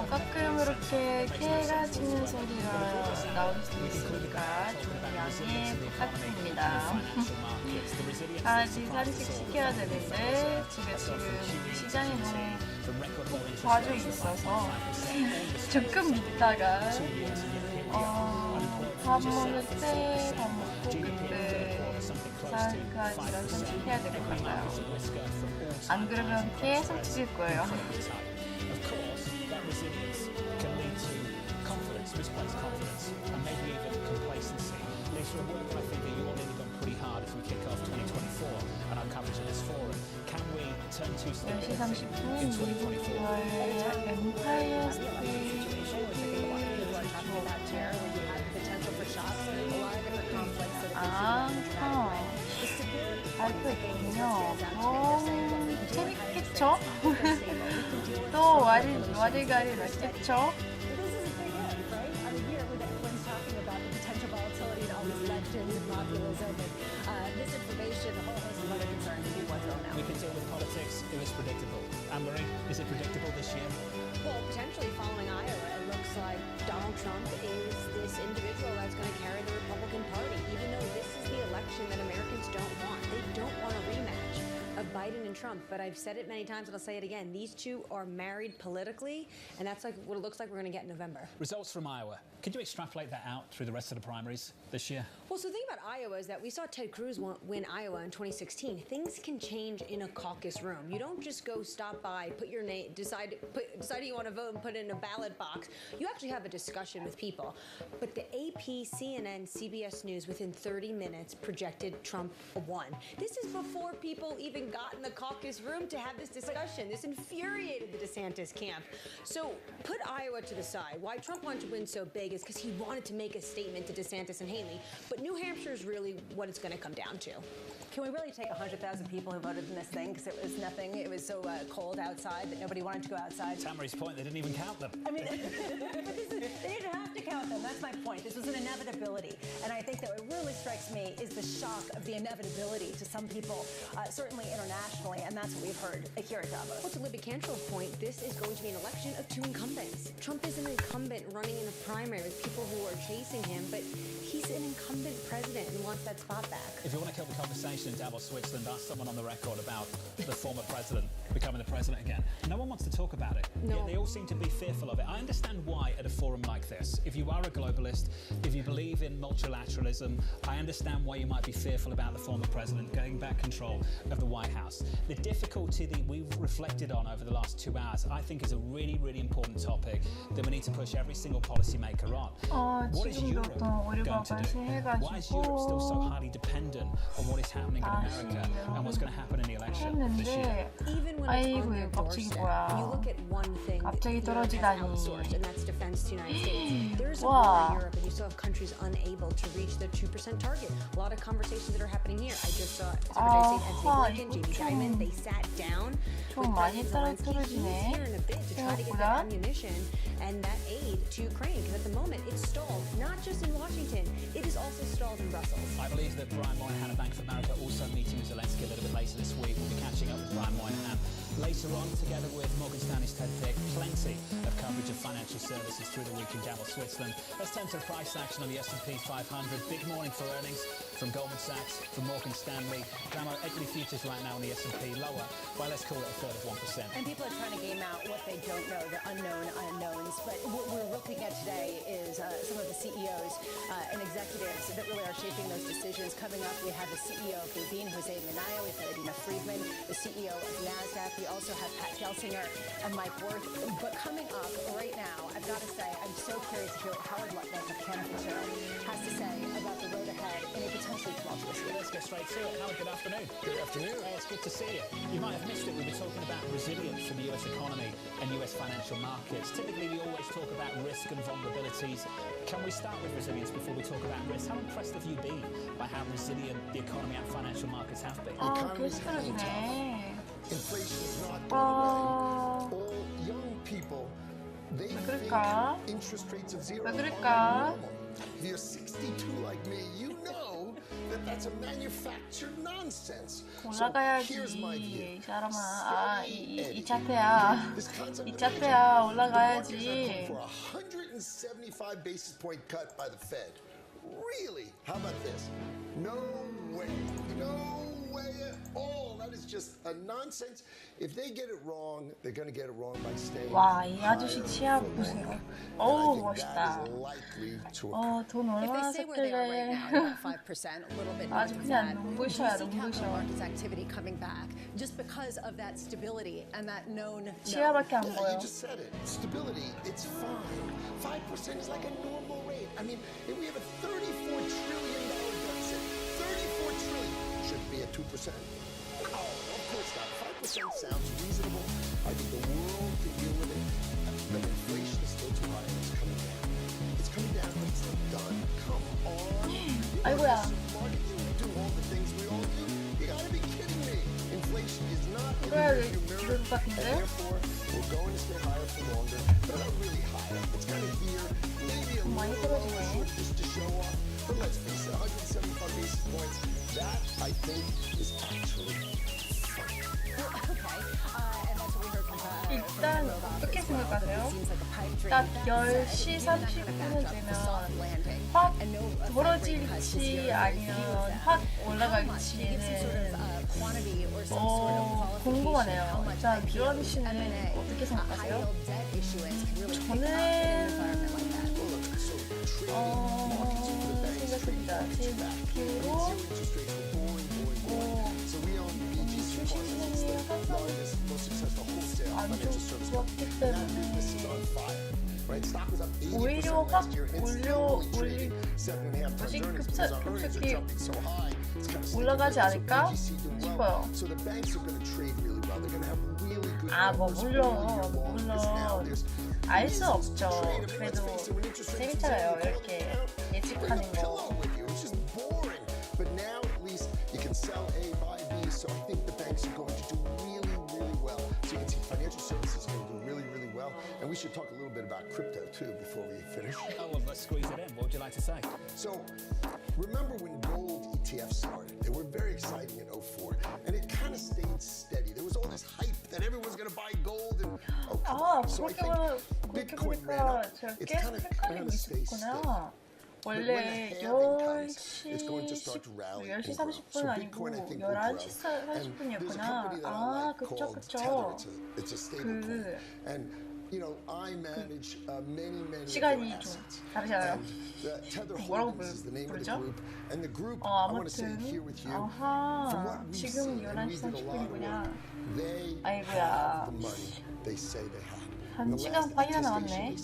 가끔 이렇게 개가 짖는 소리가 나올 수 있으니까 좀 양해 부탁드립니다. 아직 산책 시켜야 되는데 제가 지금 시장에 너무 빠져 있어서 조금 있다가 밥 먹을 때 밥 먹고 그때 산책하니까 산책해야 될 것 같아요. 안 그러면 계속 짖을 거예요. Misplaced confidence, and maybe even complacency. Lisa, a word that I think that you all need to go pretty hard as we kick off 2024 and our coverage of this forum. Can we turn to something 10시 30분 미국 9월 엠파이어 스테이트 발표했군요. 재밌겠죠? 또 와리가리 났겠죠? We can deal with politics if it's predictable. Anne-Marie, is it predictable this year? Well, potentially following Iowa, it looks like Donald Trump is this individual that's going to carry the Republican Party, even though this is the election that Americans don't want. They don't want a rematch of Biden and Trump, but I've said it many times and I'll say it again. These two are married politically, and that's like what it looks like we're going to get in November. Results from Iowa. Could you extrapolate that out through the rest of the primaries this year? Well, so the thing about Iowa is that we saw Ted Cruz win Iowa in 2016. Things can change in a caucus room. You don't just go stop by, put your name, decide who you want to vote and put it in a ballot box. You actually have a discussion with people. But the AP, CNN, CBS News within 30 minutes projected Trump won. This is before people even got in the caucus room to have this discussion. This infuriated the DeSantis camp. So put Iowa to the side. Why Trump wanted to win so big is because he wanted to make a statement to DeSantis and Haley. But New Hampshire is really what it's going to come down to. Can we really take 100,000 people who voted in this thing because it was nothing? It was so cold outside that nobody wanted to go outside. Tamari's point, they didn't even count them. I mean, they didn't have to count them. That's my point. This was an inevitability. And I think that what really strikes me is the shock of the inevitability to some people, certainly internationally, and that's what we've heard here at Davos. Well, to Libby Cantrell's point, this is going to be an election of two incumbents. Trump is an incumbent running in a primary with people who are chasing him, but he's an incumbent president and wants that spot back. If you want to kill the conversation in Davos, Switzerland, ask someone on the record about the former president becoming the president again. No one wants to talk about it. No. Yet they all seem to be fearful of it. I understand why at a forum like this. If you are a globalist, if you believe in multilateralism, I understand why you might be fearful about the former president getting back control of the White House. The difficulty that we've reflected on over the last 2 hours, I think, is a really, really important topic that we need to push every single policymaker on. What is 지금도 Europe 어떤 going 오류가 to do? Why is Europe still so highly dependent on what is happening in America and what's going to happen in the election this year? 했는데 Even when it's on 아이고 their 이거 갑자기 doorstep, 뭐야 you look at one thing 갑자기 that Europe has 떨어지다니 outsourced, and that's defense to the United States. There's a war 와 in Europe, and you still have countries unable to reach their 2% target. A lot of conversations that are happening here. I just saw Secretary of State Anthony Blinken, Jamie Dimon, they sat down with 좀 많이 President Zelensky. He's 떨어지네 here in a bid to try to get that ammunition and that aid to Ukraine, because at the moment it's stalled, not just in Washington, it is also stalled in Brussels. I believe that Brian Moynihan of Bank of America also meeting with Zelensky a little bit later this week. We'll be catching up with Brian Moynihan later on, together with Morgan Stanley's Ted Pick. Plenty of coverage of financial services through the week in Davos, Switzerland. Let's turn to the price action on the S&P 500. Big morning for earnings from Goldman Sachs, from Morgan Stanley. Gramo, equity futures right now on the S&P lower by, let's call it, a third of 1%. And people are trying to game out what they don't know, the unknown unknowns. But what we're looking at today is some of the CEOs and executives that really are shaping those decisions. Coming up, we have the CEO of Levine, Jose Minaya. We've got Adina Friedman, the CEO of NASDAQ. We also have Pat Gelsinger and Mike Worth. But coming up right now, I've got to say, I'm so curious to hear what Howard Lutnick of Cantor Fitzgerald has to say about the road ahead in a potentially tumultuous year. Let's get straight to it. Howard, good afternoon. Good afternoon. It's good to see you. You might have missed it. We've been talking about resilience for the US economy and US financial markets. Typically, we always talk about risk and vulnerabilities. Can we start with resilience before we talk about risk? How impressed have you been by how resilient the economy and financial markets have been? 계속 떨어지네 Inflation's not going away. All young people, they think interest rates of zero are normal. If you're 62 like me, you know that that's a manufactured nonsense. 올라가야지 이 사람아 이 차트야 이 차트야 올라가야지 For a 175 basis point cut by the Fed. Really? How about this? No way. No way at all. That is just a nonsense. If they get it wrong, they're going to get it wrong by staying. 와, 이 아저씨 치아 보세요. 어우, 멋있다. 돈 얼마나 썼길래. 아주 그냥 눈부셔요, 눈부셔. Just because of that stability and that known. 치아밖에 안 보여. You just said it. Stability, it's fine. 5% is like a normal rate. I mean, if we have a $34 trillion deficit, 34 trillion should be at 2%. No, of course not. 5% sounds reasonable. I think the world can deal with it. But inflation is still too high and it's coming down. It's coming down, but it's not done. Come on. 아이고야. You do all the things we all do. You gotta be kidding me. Inflation is not a rearview mirror, and therefore we're going to stay higher for longer, but not really higher. It's kind of here, maybe a little short just to show off. But let's face it, 175 basis points. That I think is actually funny. 일단 어떻게 생각하세요? 딱 10시 30분을 되면 확 벌어질지 아니면 확 올라갈지는 궁금하네요. 일단 뷰원 씨는 어떻게 생각하세요? 저는 생각합니다. 제 느낌으로 안 좋았기 때문에 오히려 확 급속히 올라가지 않을까 싶어요. 물론 알 수 없죠. 그래도 재밌잖아요. 이렇게 예측하는 거. But now at least you can sell A, buy B, so I think the banks are going to do really, really well. So you can see financial services are going to do really, really well. And we should talk a little bit about crypto too before we finish. Oh, well, let's squeeze it in. What would you like to say? So, remember when gold ETFs started? They were very exciting in 04, and it kind of stayed steady. There was all this hype that everyone's going to buy gold, and so I think Bitcoin ran up. It's kind of stayed steady. 원래 10시 30분 아니고 11시 40분이었구나. 아, 그쵸. 시간이 좀 다르잖아요. 뭐라고 부르죠? 아무튼 아하, 지금 11시 30분이구나. 아이고야. 1시간 반이나 나왔네.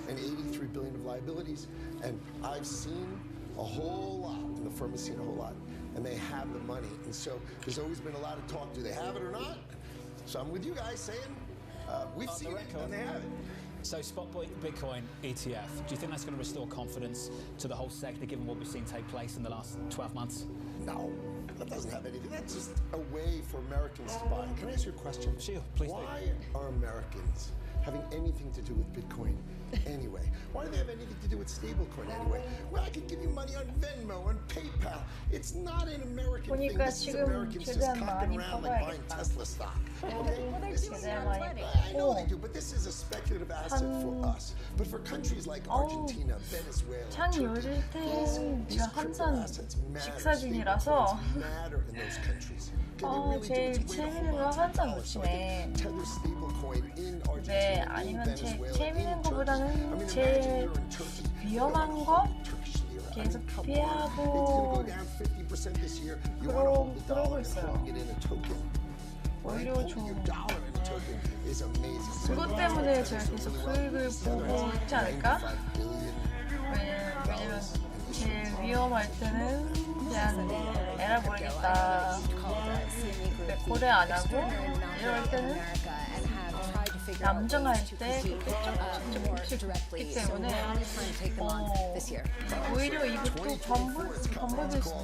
And 83 billion of liabilities. And I've seen a whole lot, and the firm has seen a whole lot, and they have the money. And so there's always been a lot of talk. Do they have it or not? So I'm with you guys saying we've seen it and they have it. So spot Bitcoin ETF, do you think that's going to restore confidence to the whole sector given what we've seen take place in the last 12 months? No, that doesn't have anything. That's just a way for Americans to buy. Can I ask you a question? Sure, please. Why are Americans having anything to do with Bitcoin anyway? Why do they have anything to do with stablecoin anyway? Well, I can give you money on Venmo, on PayPal. It's not an American thing. This is Americans just cocking around like buying Tesla stock. Okay? I know they do, but this is a speculative asset for us. But for countries like Argentina, Venezuela, Turkey, these crypto assets matter. Stablecoins matter in those countries. 제일 재밌는 거 한참 놓치네. 네, 아니면 재밌는 거보다는 제일 위험한 거 계속 피하고 그러고 있어요. 오히려 좀 그것 때문에 제가 계속 수익을 보고 있지 않을까? 왜냐면 제일 위험할 때는 그냥 에라 모르겠다. 고려 안 하고 이럴 때는 남정할 때 조금씩 때문에 오히려 이것도 반복일 수도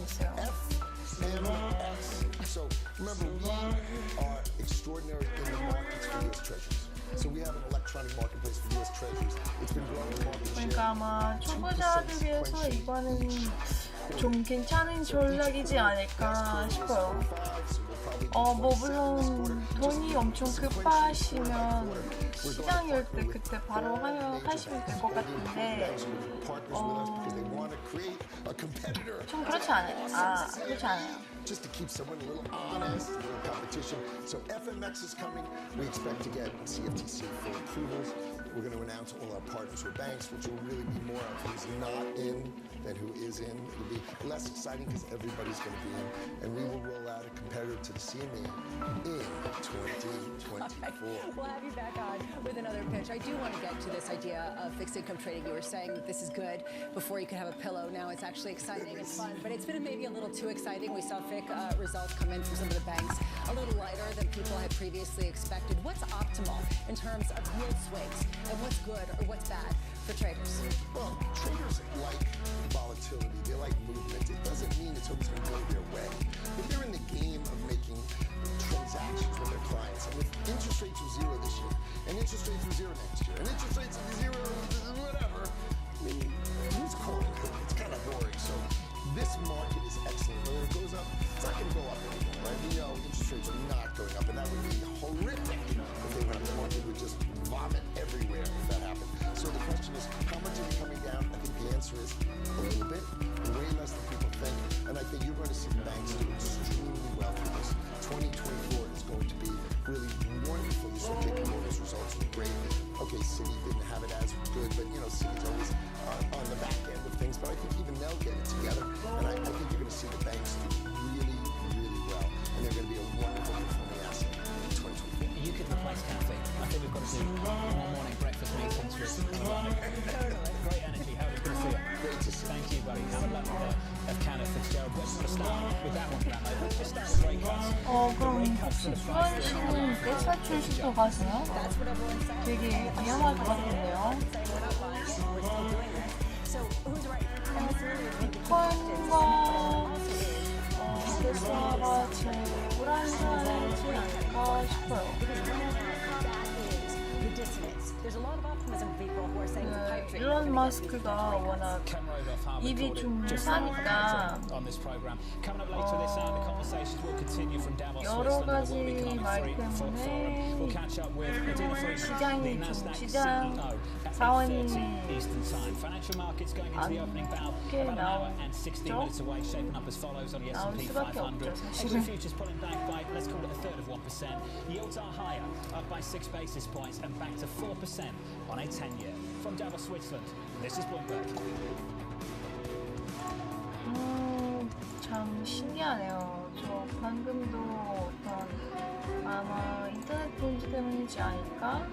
있어요. So remember, we are extraordinary in the markets for U.S. Treasuries. So we have an electronic marketplace for U.S. Treasuries. It's been growing market share. 그러니까 아마 초보자들 위해서 이거는 좀 괜찮은 전략이지 않을까 싶어요. 물론 돈이 엄청 급하시면 시장 열 때 그때 바로 하시면 될 것 같은데 좀 그렇지 않아요. 그렇지 않아요. Just to keep someone a little honest, a little competition. So FMX is coming. We expect to get CFTC full approvals. We're going to announce all our partners with banks, which will really be more of who's not in than who is in. It'll be less exciting because everybody's going to be in. And we will roll out a competitor to the CME in 2024. We'll have you back on with another pitch. I do want to get to this idea of fixed income trading. You were saying that this is good before you could have a pillow. Now it's actually exciting and fun, but it's been maybe a little too exciting. We saw FIC results come in from some of the banks a little lighter than people had previously expected. What's optimal in terms of yield swings and what's good or what's bad for traders? Well, traders like volatility. They like movement. It doesn't mean it's always going to go their way. If they're in the game of making transactions with their clients, and if interest rates are zero this year, and interest rates are zero next year, and interest rates are zero whatever, I mean, who's calling it? It's kind of boring. So this market is excellent. When it goes up, it's not going to go up anymore, right? We know interest rates are not going up, and that would be horrific if they went up. The market would just vomit everywhere if that happened. So the question is, how much is it coming down? I think the answer is a little bit, way less than people think. And I think you're going to see the banks do extremely well for this. 2024 is going to be really wonderful. You saw JP Morgan's results were great. Okay, Citi didn't have it as good, but you know, Citi's always on the back end of things. But I think even they'll get it together. And I think you're going to see the banks do really, really well. And they're going to be a wonderful performing asset in 2024. You could replace caffeine. I think we've got to do more morning breakfast meetings with great energy. How good to see you. Great to see you. Thank you, buddy. Have a luck with Canada Fitzgerald. Let's start with that one, Grandma. Let's just start with rate cuts. 그럼 혹시 수원 씨는 떼사출 시도 가세요? 되게 위험할 것 같은데요. 비트코인과 테슬라가 제일 불안정하지 않을까 싶어요. dissonance. There's a lot of optimism for people who are saying the pipe dream. 일론 마스크가 워낙 입이 좀 사니까 여러 가지 말 때문에 시장이 좀 시장 자원이 안게 나올 수밖에 없죠, 사실은. Yields are higher, up by 6 basis points and back to 4% on a 10-year. From Davos, Switzerland, this is Bloomberg. 참 신기하네요. 저 방금도 어떤 아마 인터넷 문제 때문이지 않을까?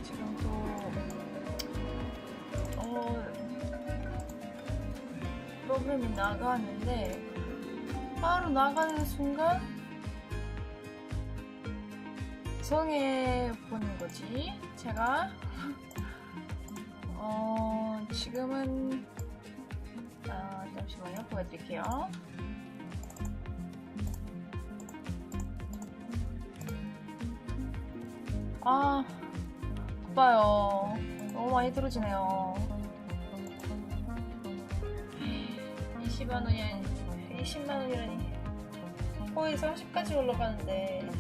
지금 또 프로그램이 나가는데 바로 나가는 순간 정해보는 거지, 제가. 지금은, 잠시만요, 보여드릴게요. 봐요. 너무 많이 떨어지네요. 20만 원이 아니, 20만 원이라니. 거의 30까지 올라가는데.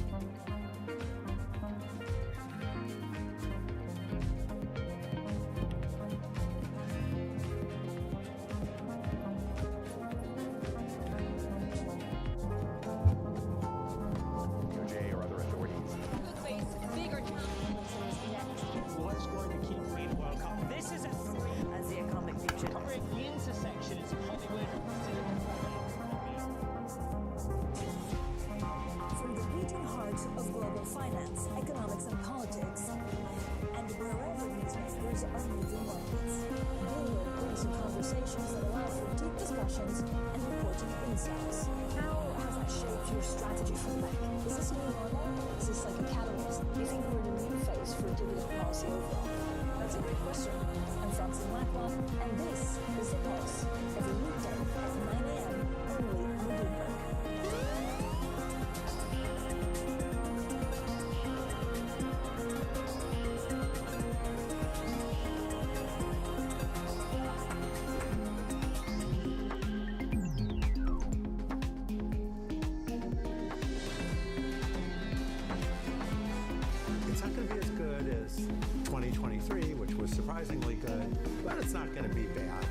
Which was surprisingly good, but it's not going to be bad.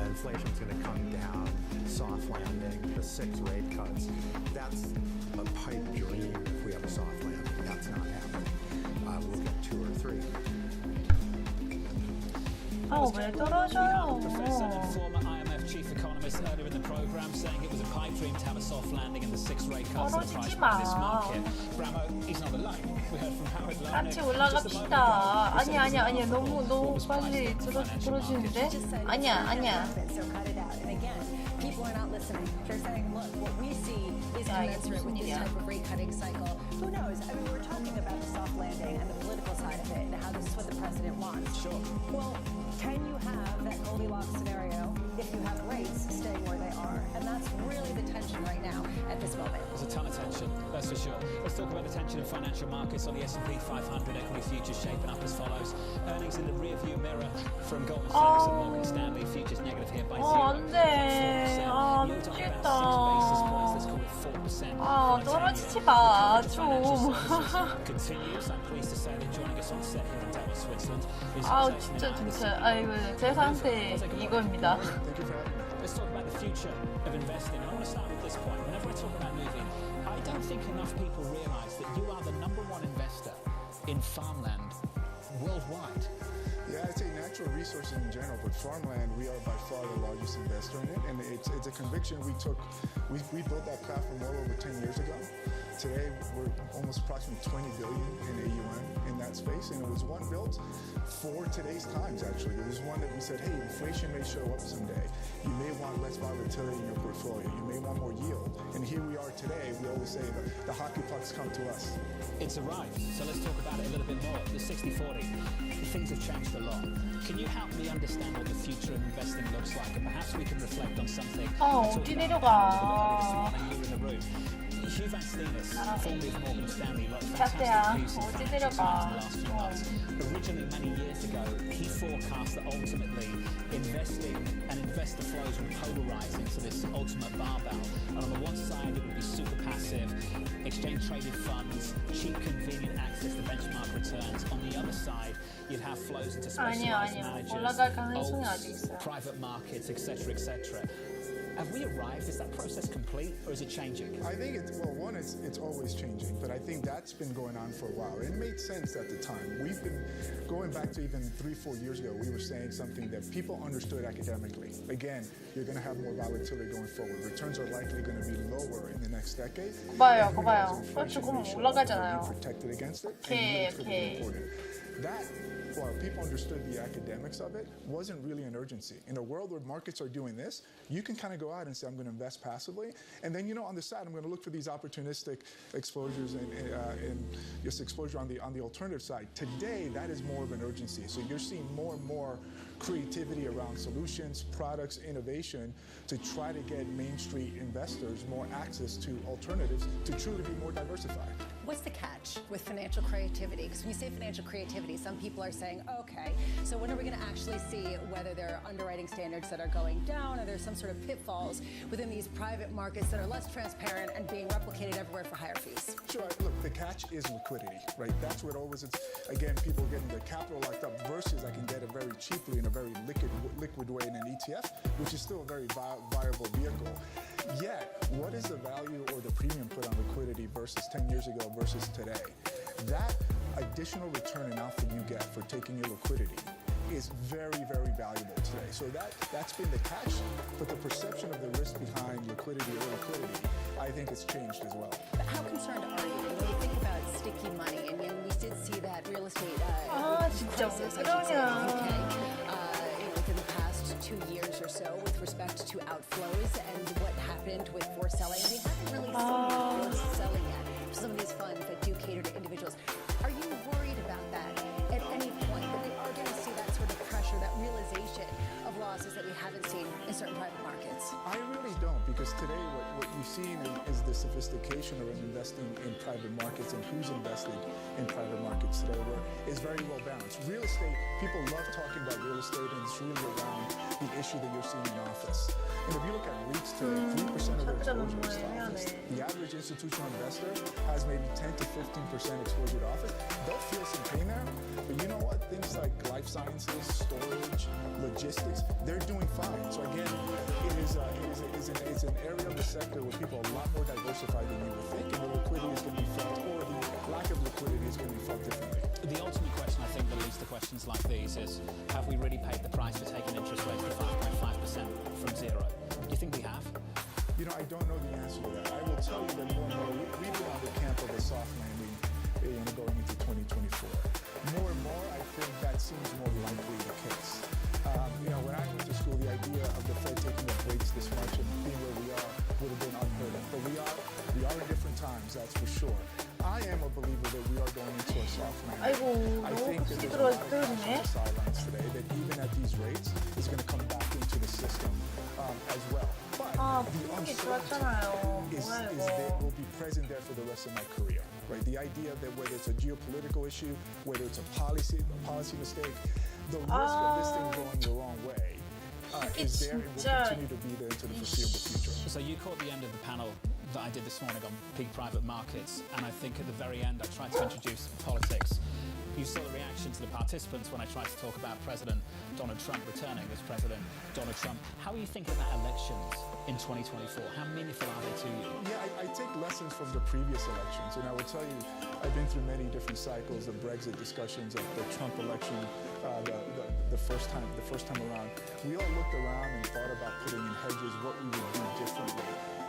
Inflation's going to come down, soft landing, the 6 rate cuts. That's a pipe dream if we have a soft landing. That's not happening. We'll get 2 or 3. 왜 떨어져요? Chief economist earlier in the program saying it was a pipe dream to have a soft landing in the 6 rate cuts that priced by this market. Bramo, he's not alone. We heard from Howard Larnett. 같이 올라갑시다. 아니야. 너무 빨리 떨어지는데? 아니야. People are not listening. They're saying, look, what we see is commensurate with this type of rate cutting cycle. Who knows? I mean, we're talking about the soft landing and the political side of it and how this is what the president wants. Sure. Well, can you have that Goldilocks scenario if you have rates staying where they are? And that's really the tension right now at this moment. There's a ton of tension, that's for sure. Let's talk about the tension in financial markets. On the S&P 500, equity futures shaping up as follows. Earnings in the rearview mirror from Goldman Sachs and Morgan Stanley. Futures negative here by 0.4%. 미치겠다. 떨어지지 마, 좀. Continues. I'm pleased to say that joining us on set here in Davos, Switzerland is 진짜. 아이고, 제 상태 이거입니다. Let's talk about the future of investing. And I want to start with this point. Whenever I talk about moving, I don't think enough people realize that you are the #1 investor in farmland worldwide. Yeah, I'd say natural resources in general, but farmland, we are by far the largest investor in it, and it's a conviction we took. We built that platform well over 10 years ago. Today, we're almost approximately 20 billion in AUM in that space, and it was one built for today's times, actually. It was one that we said, hey, inflation may show up someday. You may want less volatility in your portfolio. You may want more yield. And here we are today. We always say the hockey pucks come to us. It's arrived, so let's talk about it a little bit more. The 60-40, things have changed a lot. Can you help me understand what the future of investing looks like, and perhaps we can reflect on something 어디 내려가? Hugh Van Steenis, formerly of Morgan Stanley, wrote 차트야. fantastic pieces 어디 in 데려가. the last few months. Originally, many years ago, he forecast that ultimately investing and investor flows would polarize into this ultimate barbell. And on the one side, it would be super passive, exchange-traded funds, cheap, convenient access to benchmark returns. On the other side, you'd have flows into specialized managers, 올라갈 가능성이 아직 있어요. private markets, etc., etc. Have we arrived? Is that process complete, or is it changing? I think it's always changing, but I think that's been going on for a while. It made sense at the time. We've been going back to even 3-4 years ago. We were saying something that people understood academically. Again, you're going to have more volatility going forward. Returns are likely going to be lower in the next decade. 봐요. 조금 올라가잖아요. Protected against it. 오케이. That, while people understood the academics of it, wasn't really an urgency. In a world where markets are doing this, you can kind of go out and say, I'm going to invest passively. And then, on the side, I'm going to look for these opportunistic exposures and just exposure on the alternative side. Today, that is more of an urgency. So you're seeing more and more creativity around solutions, products, innovation to try to get Main Street investors more access to alternatives to truly be more diversified. What's the catch with financial creativity? Because when you say financial creativity, some people are saying, okay, so when are we going to actually see whether there are underwriting standards that are going down or there's some sort of pitfalls within these private markets that are less transparent and being replicated everywhere for higher fees? Sure. Look, the catch is liquidity, right? That's what always it's, again, people getting their capital locked up versus I can get it very cheaply in a very liquid way in an ETF, which is still a very viable vehicle. Yet, what is the value or the premium put on liquidity versus 10 years ago versus today? That additional return and alpha you get for taking your liquidity is very, very valuable today. So that's been the catch, but the perception of the risk behind liquidity or liquidity, I think it's changed as well. But how concerned are you when you think about sticky money? And we did see that real estate crisis, I should say, in the UK, within the past 2 years or so with respect to outflows and what happened with forced selling. We haven't really seen forced selling yet for some of these funds that do cater to individuals. Are you worried about that at any point, that we are going to see that sort of pressure, that realization of losses that we haven't seen in certain private markets? I really don't, because today what you've seen is the sophistication around investing in private markets and who's investing in private markets today is very well balanced. Real estate, people love talking about real estate, and it's really around the issue that you're seeing in office. And if you look at REITs today, 3% of their exposure is to office. The average institutional investor has maybe 10 to 15% exposure to office. They'll feel some pain there, but you know what? Things like life sciences, storage, logistics, they're doing fine. So again, it's an area of the sector where people are a lot more diversified than you would think, and the liquidity is going to be felt, or the lack of liquidity is going to be felt differently. The ultimate question, I think, that leads to questions like these is, have we really paid the price for taking interest rates to 5.5% from zero? Do you think we have? I don't know the answer to that. I will tell you that more and more, we've been on the camp of a soft landing going into 2024. More and more, I think that seems more likely the case. When I went to school, the idea of the Fed taking up rates this much and being where we are would have been unheard of. But we are in different times, that's for sure. I am a believer that we are going into a soft landing. I think that there's a lot of cash on the sidelines today that even at these rates is going to come back into the system as well. But the uncertainty will be present there for the rest of my career. Right? The idea that whether it's a geopolitical issue, whether it's a policy mistake, the risk of this thing going the wrong way is there and will continue to be there into the foreseeable future. So you caught the end of the panel that I did this morning on peak private markets, and I think at the very end I tried to introduce politics. You saw the reaction to the participants when I tried to talk about President Donald Trump returning as President Donald Trump. How are you thinking about elections in 2024? How meaningful are they to you? Yeah, I take lessons from the previous elections, and I will tell you, I've been through many different cycles of Brexit discussions, of the Trump election, the first time around. We all looked around and thought about putting in hedges what we would do differently.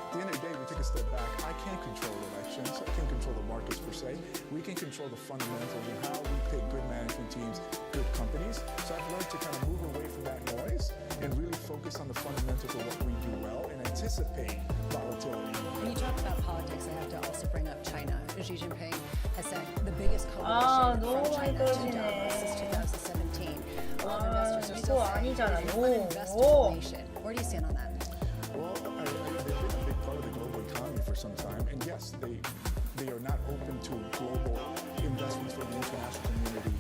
At the end of the day, we took a step back. I can't control elections. I can't control the markets per se. We can control the fundamentals and how we pick good management teams, good companies. So I've learned to kind of move away from that noise and really focus on the fundamentals of what we do well and anticipate volatility. When you talk about politics, I have to also bring up China. Xi Jinping has said the biggest coalition from China to Davos since 2017. A lot of investors are still saying it's an uninvestable nation. Where do you stand on that? Well, they've been a big part of the global economy for some time, and yes, they are not open to global investments for the international community,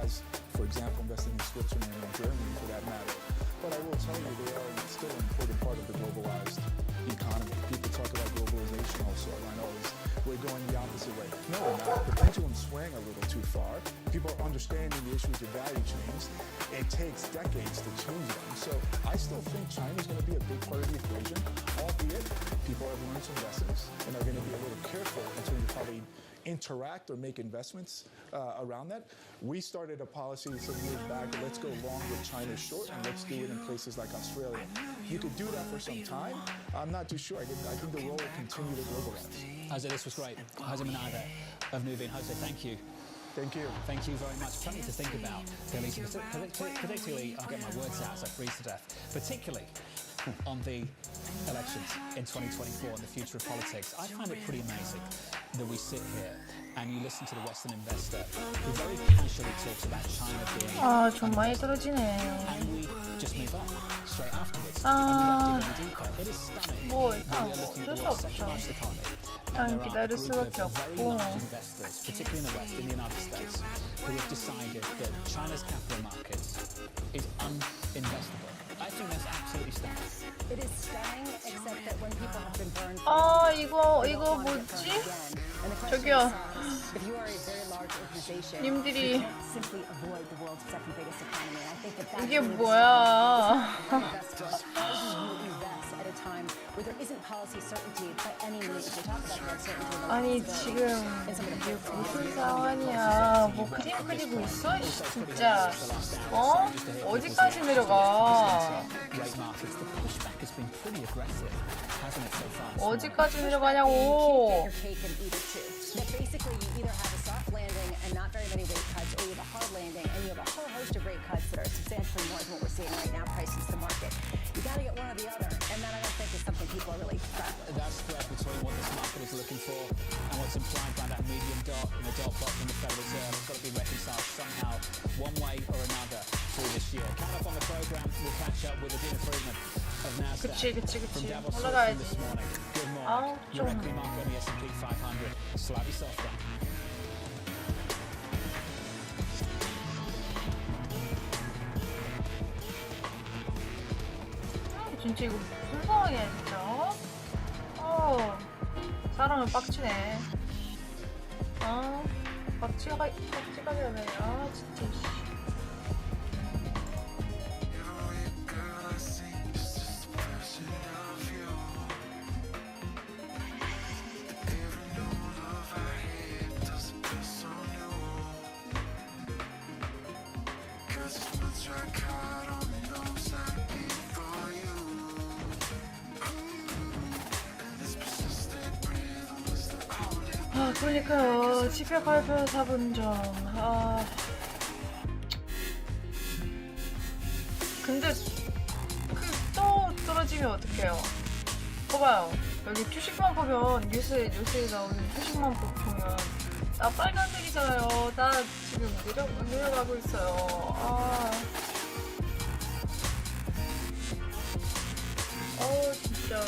as, for example, investing in Switzerland and Germany for that matter. But I will tell you, they are still an important part of the globalized economy. People talk about globalization also. I know we're going the opposite way. No, we're not. The pendulum's swaying a little too far. People are understanding the issues of value chains. It takes decades to change them. So I still think China's going to be a big part of the equation, albeit people have learned some lessons and are going to be a little careful in terms of how they interact or make investments around that. We started a policy some years back, let's go long with China short, and let's do it in places like Australia. You could do that for some time. I'm not too sure. I think the role will continue to globalize. Jose, this was great. Jose Menada of Nuveen. Jose, thank you. Thank you. Thank you very much. Something to think about, particularly, I'll get my words out as I freeze to death, particularly on the elections in 2024 and the future of politics. I find it pretty amazing that we sit here and you listen to the Western investor who very casually talks about China being 좀 많이 떨어지네. and we just move on straight afterwards. It is stunning. 뭐 일단 어쩔 수 없죠. 그냥 기다릴 수밖에 없고. Investors, particularly in the West, in the United States, who have decided that China's capital markets is uninvestable. I think that's absolutely stunning. It is stunning, except that when people have been burned. 이거 뭐지? 저기요. If you are a very large organization, 님들이 you can't simply avoid the world's second biggest economy. And I think that 이게 뭐야? invest at a time where there isn't policy certainty by any means. We talk about the uncertainty. 아니 지금 이게 무슨 상황이야? 뭐 그림 그리고 있어? 진짜 어디까지 내려가? 어디까지 내려가냐고? Basically, you either have a soft landing and not very many rate cuts, or you have a hard landing and you have a whole host of rate cuts that are substantially more than what we're seeing right now priced into the market. You got to get one or the other, and that I don't think is something people are really grappling with. That spread between what this market is looking for and what's implied by that medium dot and the dot plot from the Federal Reserve has got to be reconciled somehow, one way or another, through this year. Coming up on the program, we'll catch up with Adina Friedman of NASDAQ from Davos this morning. Good morning. Your equity market on the S&P 500 slightly softer. 진짜 이거 무슨 상황이야 진짜? 사람은 빡치네. 빡치가 되네. 진짜. 그러니까요. 집회 발표 4분 전. 근데 또 떨어지면 어떡해요? 봐봐요. 여기 주식만 보면 뉴스에 나오는 주식만 보면 나 빨간색이잖아요. 나 지금 내려가고 있어요. 진짜.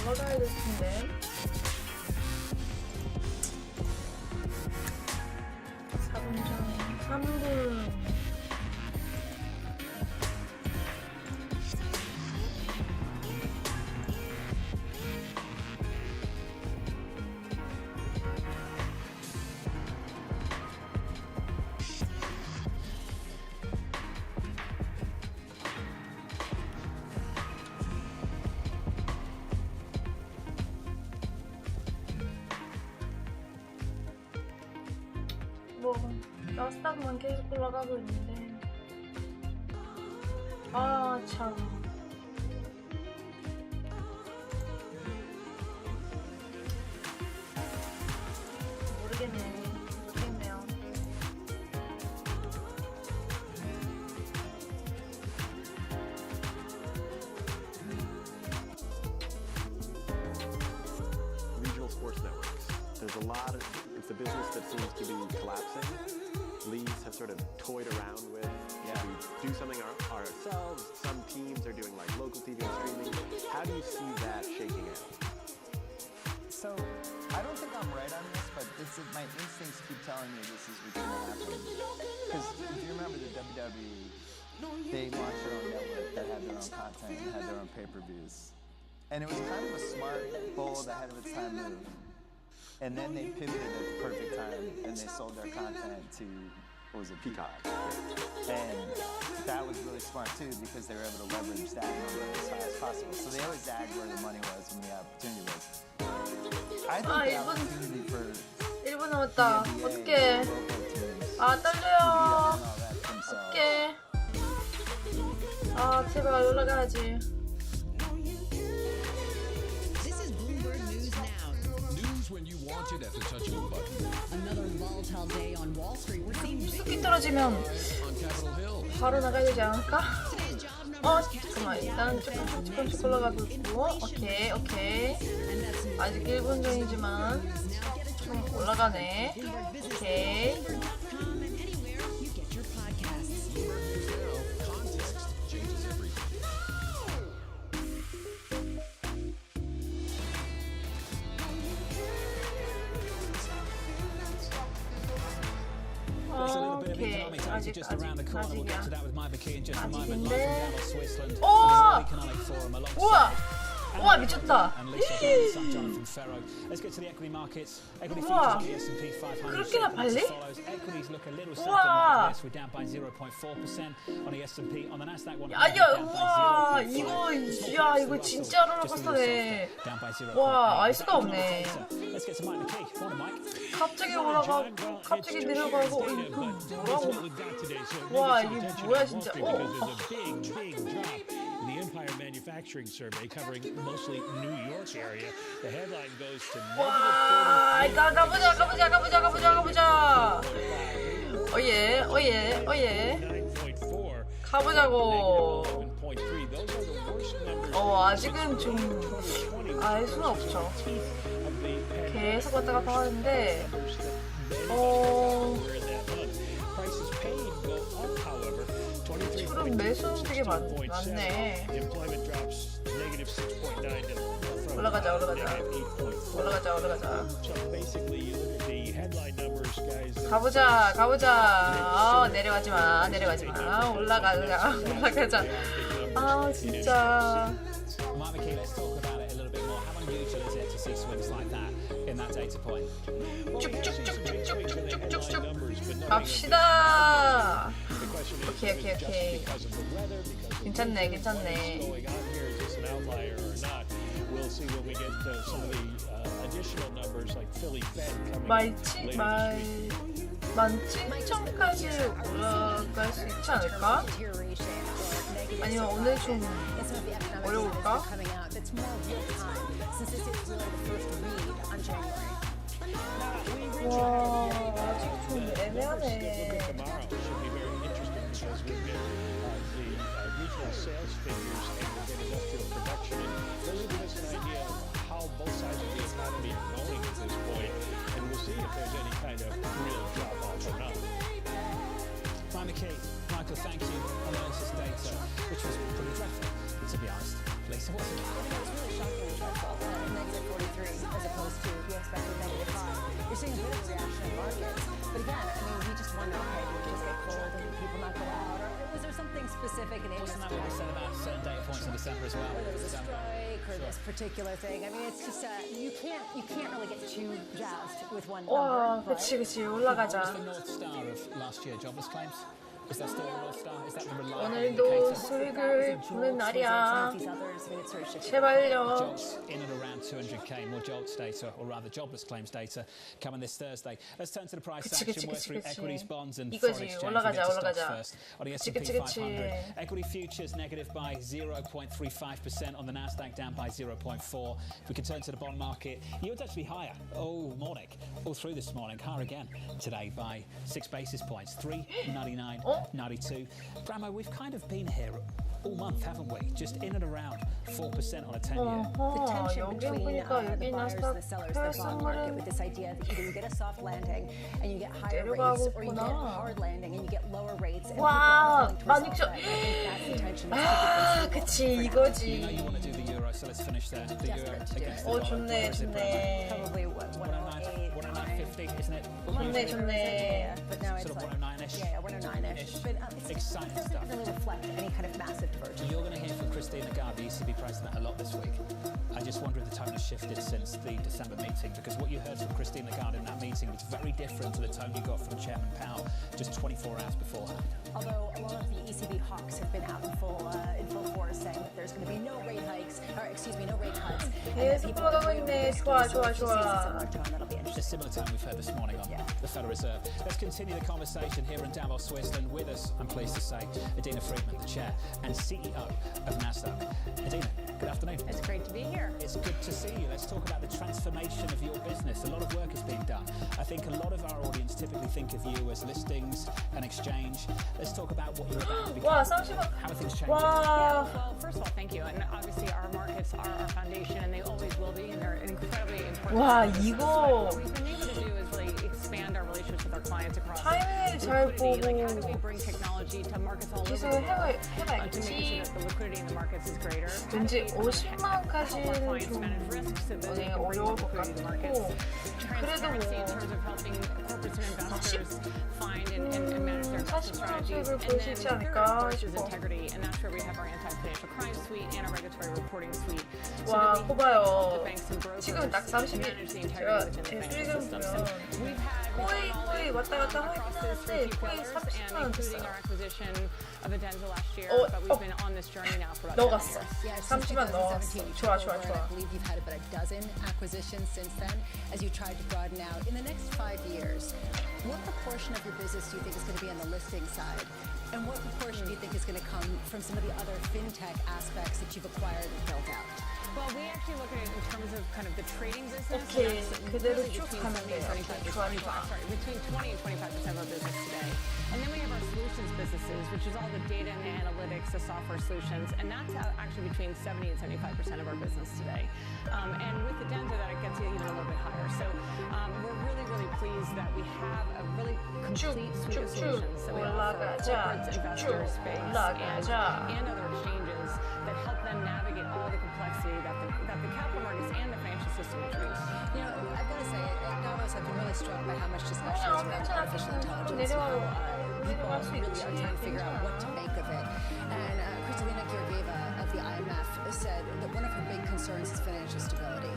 올라가야 될 텐데. 4분 전에 3분. 나스닥만 계속 올라가고 있는데 참 모르겠네요. Regional sports networks. There's a lot of, it's a business that seems to be collapsing. Lee's have sort of toyed around with. We do something ourselves. Some teams are doing like local TV and streaming. How do you see that shaking out? So I don't think I'm right on this, but my instincts keep telling me this is what's going to happen. Because if you remember the WWE, they launched their own network that had their own content and had their own pay-per-views. And it was kind of a smart, bold, ahead of its time move. And then they pivoted at the perfect time and they sold their content to, what was it, Peacock. And that was really smart too because they were able to leverage that number as high as possible. So they always zagged where the money was when the opportunity was. I think the opportunity for 1분 남았다. 어떡해. 아, 떨려요. 어떡해. 아, 제발 올라가야지. Another volatile day on Wall Street. We're seeing 숲이 떨어지면 바로 나가야 되지 않을까? 잠깐만. 일단 조금씩 올라가고 있고. 오케이. 아직 1분 전이지만 좀 올라가네. 오케이. Just around the corner. We'll get to that with my McKee in just a moment. 아직인데. Live from Dallas, Switzerland. 우와! 우와! 우와, 미쳤다. Let's get to the equity markets. Equity 우와! futures on the S&P 500. 그렇게나 빨리? Equities look a little 우와! we're down by 0.4% on the S&P. On the Nasdaq 100. 우와, 이거 진짜 롤러코스터네. 와, 알 수가 없네. Let's get to Mike McKee. Morning, Mike. 갑자기 올라가고, 갑자기 내려가고, 이거 뭐라고? 와, 이게 뭐야 진짜? The Empire Manufacturing Survey covering mostly New York area. The headline goes to 와, 가보자. 오예. 가보자고. 아직은 좀 알 수는 없죠. 계속 왔다 갔다 하는데, 지금 매수 되게 많네. 올라가자. 가보자. 내려가지 마. 올라가자. 아, 진짜. 쭉쭉쭉쭉쭉쭉쭉 갑시다. 오케이. 괜찮네. 만칠천까지 올라갈 수 있지 않을까? 아니면 오늘 좀 어려울까? 와, 아직 좀 애매하네. sales figures and we'll get industrial production in. Those will give us an idea of how both sides of the economy are going at this point, and we'll see if there's any kind of real drop-off or not. Michael, thank you. Analysis data, which was pretty dreadful, to be honest. Lisa, what's it? I think it's really shockingly dreadful. -43 as opposed to the expected -5. You're seeing a bit of reaction in markets. But again, I mean, we just wonder, okay, did it just get cold and people not go out? Or was there something specific in Wasn't that what we said about certain data points in December as well? Or there was a strike or this particular thing. I mean, it's just, you can't really get too jazzed with one number. 그치, 올라가자. What was the North Star of last year? Jobless claims? Is that still a North Star? Is that the reliable 오늘도 수익을 보는 날이야. 제발요. Jobs in and around 200k, more jobs data, or rather jobless claims data, coming this Thursday. Let's turn to the price action. We're through equities, bonds, and foreign exchange. 올라가자. First. On the S&P 500, equity futures negative by 0.35%. On the Nasdaq down by 0.4. If we can turn to the bond market, yields actually higher. Morning, all through this morning, higher again today by 6 basis points, 3.99. 92. Bramo, we've kind of been here all month, haven't we? Just in and around 4% on a 10-year. The tension 여기 between 보니까 the 여기 buyers and the sellers, the bond market, with this idea that either you get a soft landing and you get higher rates, or you get a hard landing and you get lower rates. And 와, people are falling towards that. I think that's the tension that's keeping things 그치, You 이거지. know you want to do the euro, so let's finish there. The euro against the dollar. 좋네, Where is it, 좋네. probably 109.50, isn't it? 좋네. But now it's Sort of like 109-ish. Yeah, 109-ish. But Exciting it stuff. doesn't really reflect any kind of massive divergence. You're going to hear from Christine Lagarde, the ECB president, a lot this week. I just wonder if the tone has shifted since the December meeting, because what you heard from Christine Lagarde in that meeting was very different to the tone you got from Chairman Powell just 24 hours beforehand. Although a lot of the ECB hawks have been out in full force saying that there's going to be no rate hikes, or excuse me, no rate cuts. 계속 돌아가고 있네. 좋아, 좋아, 좋아. A similar tone we've heard this morning on the Federal Reserve. Let's continue the conversation here in Davos, Switzerland. With us, I'm pleased to say, Adina Friedman, the chair and CEO of NASDAQ. Adina, good afternoon. It's great to be here. It's good to see you. Let's talk about the transformation of your business. A lot of work is being done. I think a lot of our audience typically think of you as listings and exchange. Let's talk about what you're about to become. 와, 30원. How are things changing? Yeah, well, first of all, thank you. And obviously, our markets are our foundation, and they always will be, and they're incredibly important. 와, to us. 이거. What we've been able to do is really expand our relationships with our clients across 타이밍을 잘 liquidity. Like, how do we 보고 bring technology to markets all over the 기술 world to make it 해봐야겠지. so that the liquidity in the markets is greater? 왠지 50만까지는 help our clients 좀 manage risk so that they can bring 어려울 것 liquidity to the markets. 같고 Transparency in terms of helping corporates and investors find and manage their investment strategies. And then the third, of course, is integrity, and that's where we have our anti-financial crime suite and our regulatory reporting suite. So 와, that we 거 봐요. help the banks and brokers 지금 딱 30일. manage the 제가 integrity 제 within the 수익을 financial system. 보면 So we've had 거의 왔다 갔다 하긴 하는데 거의 30만 원 including 됐어요. our acquisition of Adenza last year, 어, but we've been on this journey now for about 넣어갔어. 7 years. Yeah, since 30만 넣어갔어. 2017, you 좋아, took 좋아, over, 좋아. and I believe you've had about a dozen acquisitions since then as you tried to broaden out. In the next 5 years, what proportion of your business do you think is going to be on the listing side? And what proportion do you think is going to come from some of the other fintech aspects that you've acquired and built out? Well, we actually look at it in terms of kind of the trading business. 오케이, and that's 그대로 really 쭉 between 가면 70 돼요. and 75%. 좋아, 좋아. Sorry, between 20 and 25% of our business today. And then we have our solutions businesses, which is all the data and the analytics, the software solutions, and that's actually between 70 and 75% of our business today. And with Adenza, that it gets even a little bit higher. So we're really, really pleased that we have a really complete suite of solutions that we offer corporates, investors, banks, and other exchanges that help them navigate all the complexity that the capital markets and the financial system introduce. You know, I've got to say, at Davos, I've been really struck by how much discussion is around artificial intelligence. How people really are trying to figure out what to make of it. And Kristalina Georgieva of the IMF said that one of her big concerns is financial stability.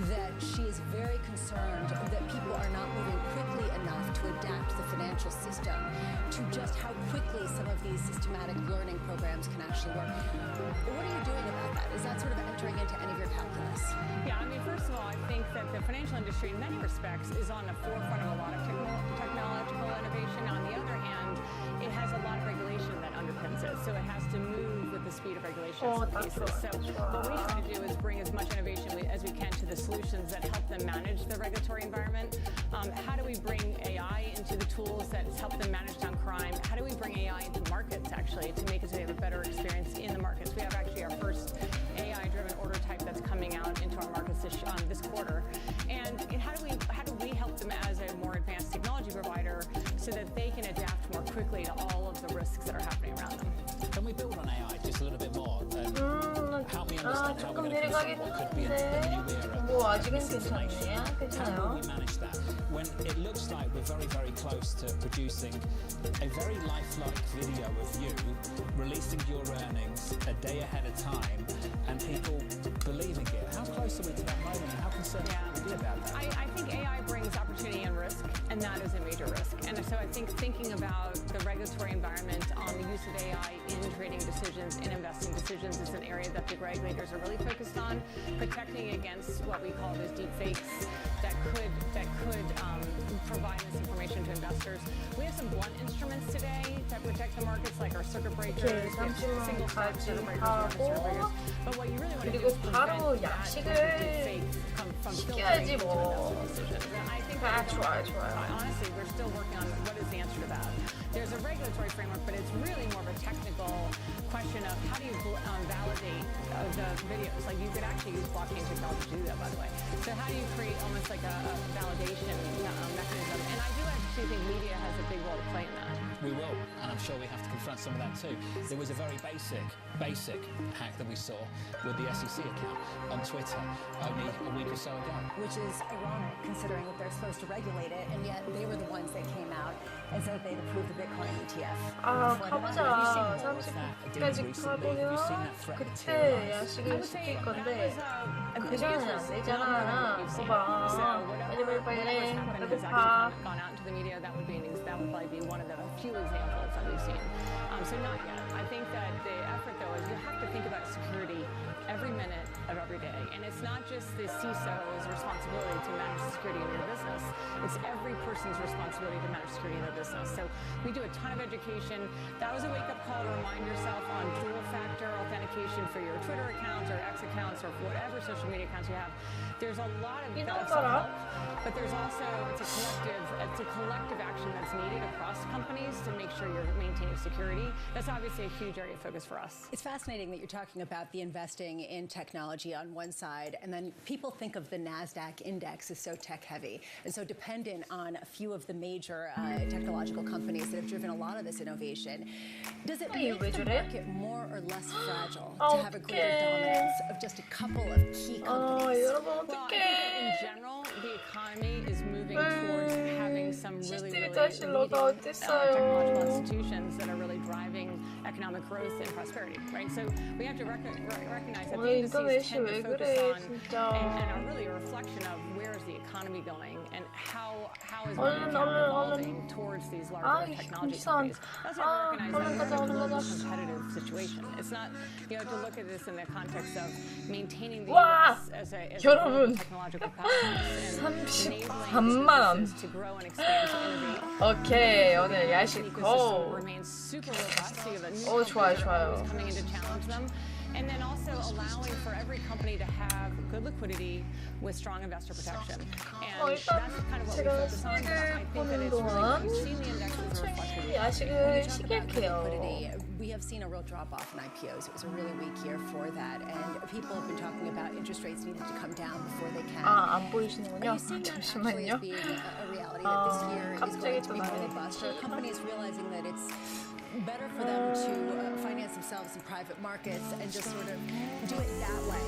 That she is very concerned that people are not moving quickly enough to adapt the financial system to just how quickly some of these systematic learning programs can actually work. What are you doing about that? Is that sort of entering into any of your calculus? Yeah, I mean, first of all, I think that the financial industry in many respects is on the forefront of a lot of technological innovation. On the other hand, it has a lot of regulation that underpins it, so it has to move with the speed of regulation in some cases. So what we try to do is bring as much innovation as we can to the solutions that help them manage the regulatory environment. How do we bring AI into the tools that help them manage down crime? How do we bring AI into markets, actually, to make it so they have a better experience in the markets? We have actually our first AI-driven order type that's coming out into our markets this quarter. And how do we help them as a more advanced technology provider so that they can adapt more quickly to all of the risks that are happening around them? Can we build on AI just a little bit more? Help me understand how we're 조금 going to consider what could be a new era. 뭐 아직은 괜찮네. How 괜찮아요. will we manage that when it looks like we're very, very close to producing a very lifelike video of you releasing your earnings a day ahead of time and people believing it? How close are we to that moment and how concerned are we about that? I think AI brings opportunity and risk, and that is a major risk. And so I think thinking about the regulatory environment on the use of AI in trading decisions, in investing decisions, is an area that the regulators are really focused on, protecting against what we call those deep fakes that could provide misinformation to investors. We have some blunt instruments today that protect the markets, like our circuit breakers, single stop circuit breakers, circuit breakers. But what you really want to do 그리고 is 바로 prevent that 야식을 deep fake from filtering 시켜야지 into 뭐. investor decisions. And I think that 좋아요. Honestly, we're still working on what is the answer to that. There's a regulatory framework, but it's really more of a technical question of how do you validate the videos. Like you could actually use blockchain technology to do that, by the way. So how do you create almost like a validation mechanism? And I do actually think media has a big role to play in that. We will, and I'm sure we have to confront some of that too. There was a very basic hack that we saw with the SEC account on Twitter only a week or so ago. Which is ironic, considering that they're supposed to regulate it, and yet they were the ones that came out and said they'd approved the Bitcoin ETF. 가보자. 30까지 가보면 그때 야식을 시킬 건데 그 전에는 안 되잖아. 봐봐. 빨리. 배고파. Gone out into the media, that would probably be one of the few examples that we've seen. So not yet. I think that the effort, though, is you have to think about security every minute of every day. And it's not just the CISO's responsibility to manage security in your business. It's every person's responsibility to manage security in their business. So we do a ton of education. That was a wake-up call to remind yourself on dual-factor authentication for your Twitter accounts or X accounts or whatever social media accounts you have. There's a lot of self-help, but there's also it's a collective action that's needed across companies to make sure you're maintaining security. That's obviously a huge area of focus for us. It's fascinating that you're talking about the investing in technology on one side, and then people think of the NASDAQ index as so tech-heavy and so dependent on a few of the major technological companies that have driven a lot of this innovation. Does it make the market more or less fragile to have a greater dominance of just a couple of key companies? Well, I think in general, the economy is moving towards having some really technological institutions that are really driving economic growth and prosperity, right? So we have to recognize that the indices tend to focus on and are really a reflection of where is the economy going and how is market evolving towards these larger technology companies. Also have to recognize that we're in a global competitive situation. It's not, you know, to look at this in the context of maintaining the US as a technological powerhouse and enabling businesses to grow and expand to innovate. 오케이, 오늘 야식 고. Remains super robust. So you have a new 좋아요. coming in to challenge them. And then also allowing for every company to have good liquidity with strong investor protection. And that's kind of what we focus on. I think that it's really, you've seen the indexes are reflected. 야식을 시킬게요. We have seen a real drop-off in IPOs. It was a really weak year for that, and people have been talking about interest rates needing to come down before they can. 안 보이시는군요. Are you seeing that actually as being a reality that this year is going to be more robust? Are companies realizing that it's better for them to finance themselves in private markets and just sort of do it that way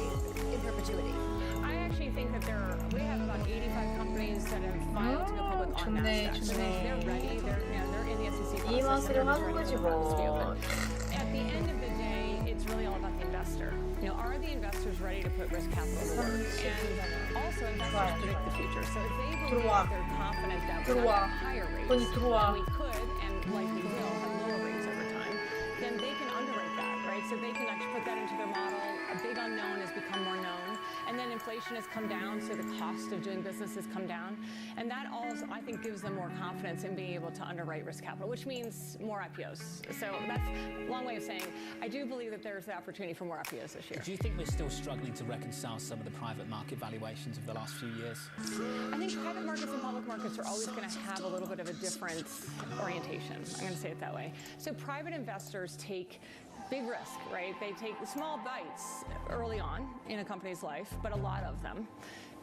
in perpetuity? I actually think that we have about 85 companies that have filed to go public on NASDAQ. So they're ready. They're in the SEC process. At the end of the day, it's really all about the investor. You know, are the investors ready to put risk capital to work? And also, investors predict the future. So if they believe they're confident that we're going to have higher rates, and we could and likely will have lower rates over time, then they can underwrite that, right? So they can actually put that into their model. A big unknown has become more known. And then inflation has come down, so the cost of doing business has come down. And that also, I think, gives them more confidence in being able to underwrite risk capital, which means more IPOs. So that's a long way of saying I do believe that there's the opportunity for more IPOs this year. Do you think we're still struggling to reconcile some of the private market valuations of the last few years? I think private markets and public markets are always going to have a little bit of a different orientation. I'm going to say it that way. So private investors take big risk, right? They take small bites early on in a company's life, but a lot of them.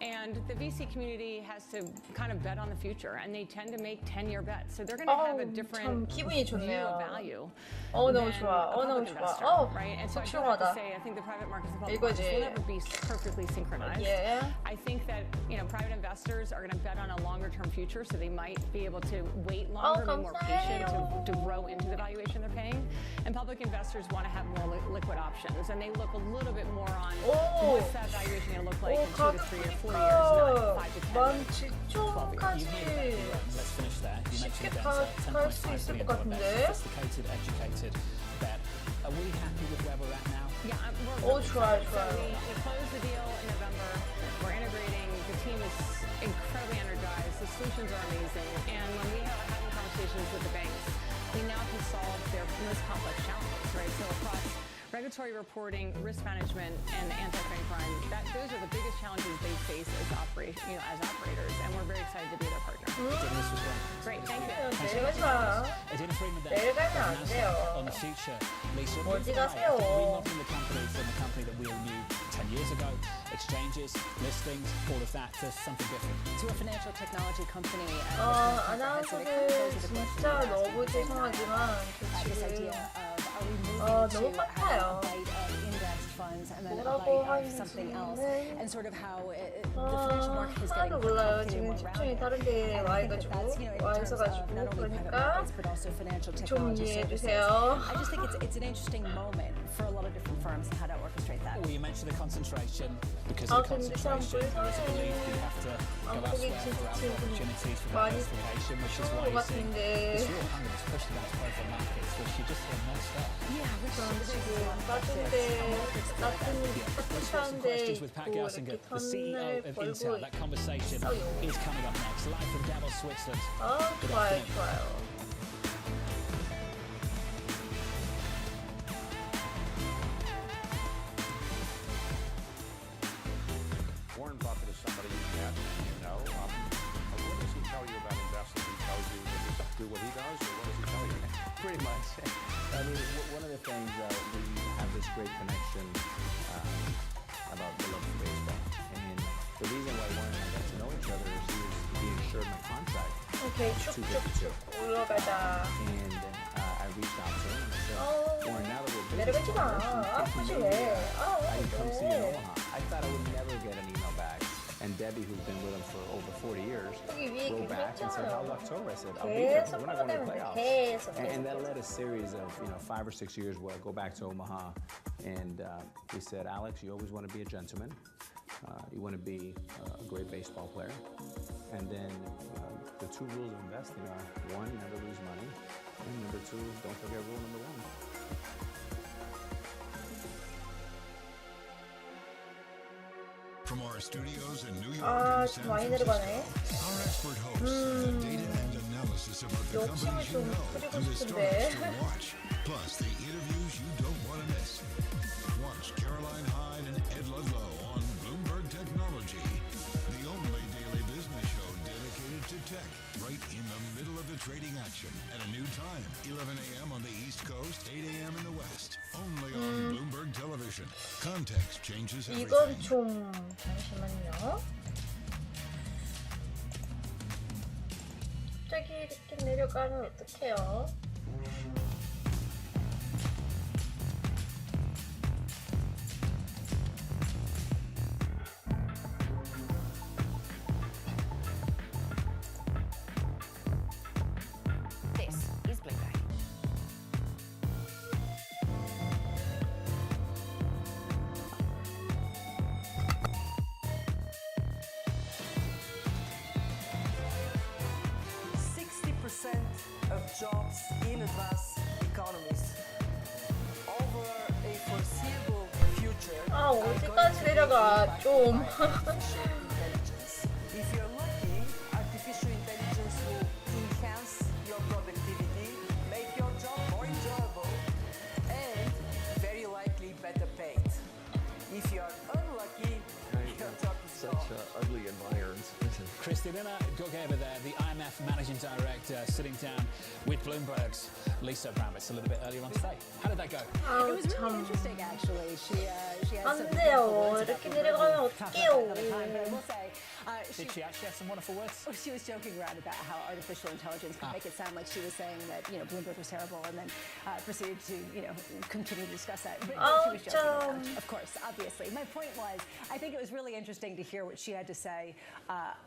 And the VC community has to kind of bet on the future, and they tend to make 10-year bets. So they're going to have a different view of value. 너무 좋아. 너무 좋아. Right? And so I have to say, I think the private markets and public markets will never be perfectly synchronized. Yeah. I think that, you know, private investors are going to bet on a longer-term future, so they might be able to wait longer, be more patient to grow into the valuation they're paying. And public investors want to have more liquid options, and they look a little bit more on what's that valuation going to look like in 2 to 3 or 4 years, not 5 to 10 years. Let's finish there. You 쉽게 mentioned 갈 수 있을 것 같은데. sophisticated, educated bet. Are we happy with where we're at now? Yeah, 좋아요. So we closed the deal in November. We're integrating. The team is incredibly energized. The solutions are amazing. And when we are having conversations with the banks, we now can solve their most complex challenges, right? So across regulatory reporting, risk management, and anti-financial crime, those are the biggest challenges they face as operators, and we're very excited to be their partner. Great, thank you. 내일 가지 마. 내일 가면 안 돼요. 어디 가세요? Remodeling the company that we all knew 10 years ago, exchanges, listings, all of that to something different. To a financial technology company. 아나운서들 진짜 너무 죄송하지만 저 지금 너무 빡파요. 뭐라고 하는지는 하나도 몰라요. 지금 집중이 다른 데 와 있어가지고 그러니까 좀 이해해 주세요. I just think it's an interesting moment for a lot of different firms and how to orchestrate that. Well, you mentioned the concentration. Because of the concentration, there is a belief that you have to go elsewhere for other opportunities for diversification, which is why you see this real hunger is pushed against profile markets, which you just hear non-stop. 지금 낮은데 Questions with Pat Gelsinger, the CEO of Intel. That conversation is coming up next, live from Davos, Switzerland. 좋아요. Warren Buffett is somebody you can ask and you know. What does he tell you about investing? He tells you to just do what he does, or what does he tell you? Pretty much. I mean, one of the things we have this great connection about the love of baseball. And the reason why Warren and I got to know each other is he insured my contract. Okay, 쭉쭉쭉 올라가자. And I reached out to him and I said, Warren, now that we're 내려가지 마. 아프지 왜? I can come see you in Omaha. I thought I would never get an email back. And Debbie, who's been with him for over 40 years, wrote back and said, how's October? I said, I'll be here. We're not going to the playoffs. And that led a series of 5 or 6 years where I go back to Omaha. And he said, Alex, you always want to be a gentleman. You want to be a great baseball player. And then the 2 rules of investing are, 1, never lose money. And number 2, don't forget rule number 1. From our studios in New York and San Francisco, our expert hosts have the data and analysis about the companies you know and the stories to watch, plus the interviews you don't want to miss. Watch Caroline Hyde and Ed Ludlow on Bloomberg Technology, the only daily business show dedicated to tech, right in the middle of the trading action at a new time, 11 a.m. on the East Coast, 8 a.m. in the West, only on Bloomberg Television. Context changes everything. 이건 좀 잠시만요. 갑자기 이렇게 내려가면 어떡해요? This is Bloomberg. of jobs in advanced economies. Over a foreseeable future, 아, 어디까지 내려가 좀. if you're lucky, artificial intelligence will enhance your productivity, make your job more enjoyable, and very likely better paid. If you're unlucky, your job is gone. Such ugly environs. Kristalina Georgieva there, the IMF Managing Director, sitting down with Bloomberg's Lisa Bramwitz a little bit earlier on today. How did that go? It was really interesting, actually. She had some 안 돼요. 이렇게 내려가면 어떡해요. Did she actually have some wonderful words? Well, she was joking around about how artificial intelligence could make it sound like she was saying that, Bloomberg was terrible, and then proceeded to, continue to discuss that. But she was joking around, of course, obviously. My point was, I think it was really interesting to hear what she had to say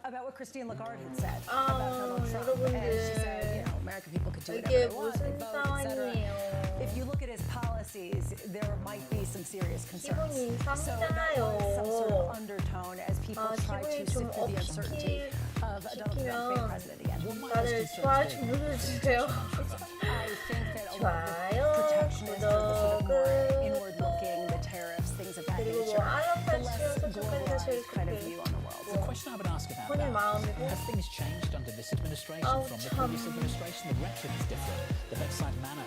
about what Christine Lagarde had said about Donald Trump. And she said, American people could do whatever they want, they vote, etc. If you look at his policies, there might be some serious concerns. So that was some sort of undertone as people try to sift through the uncertainty of Donald Trump being president again. 다들 좋아요 좀 눌러주세요. 좋아요, 구독은 inward-looking, the tariffs, things of that 그리고 nature. 알람 설정까지 사실 kind of view on the world. The question I would ask about 본인 that, 마음이고. have things changed under this administration from the previous administration? The rhetoric is different. The bedside manner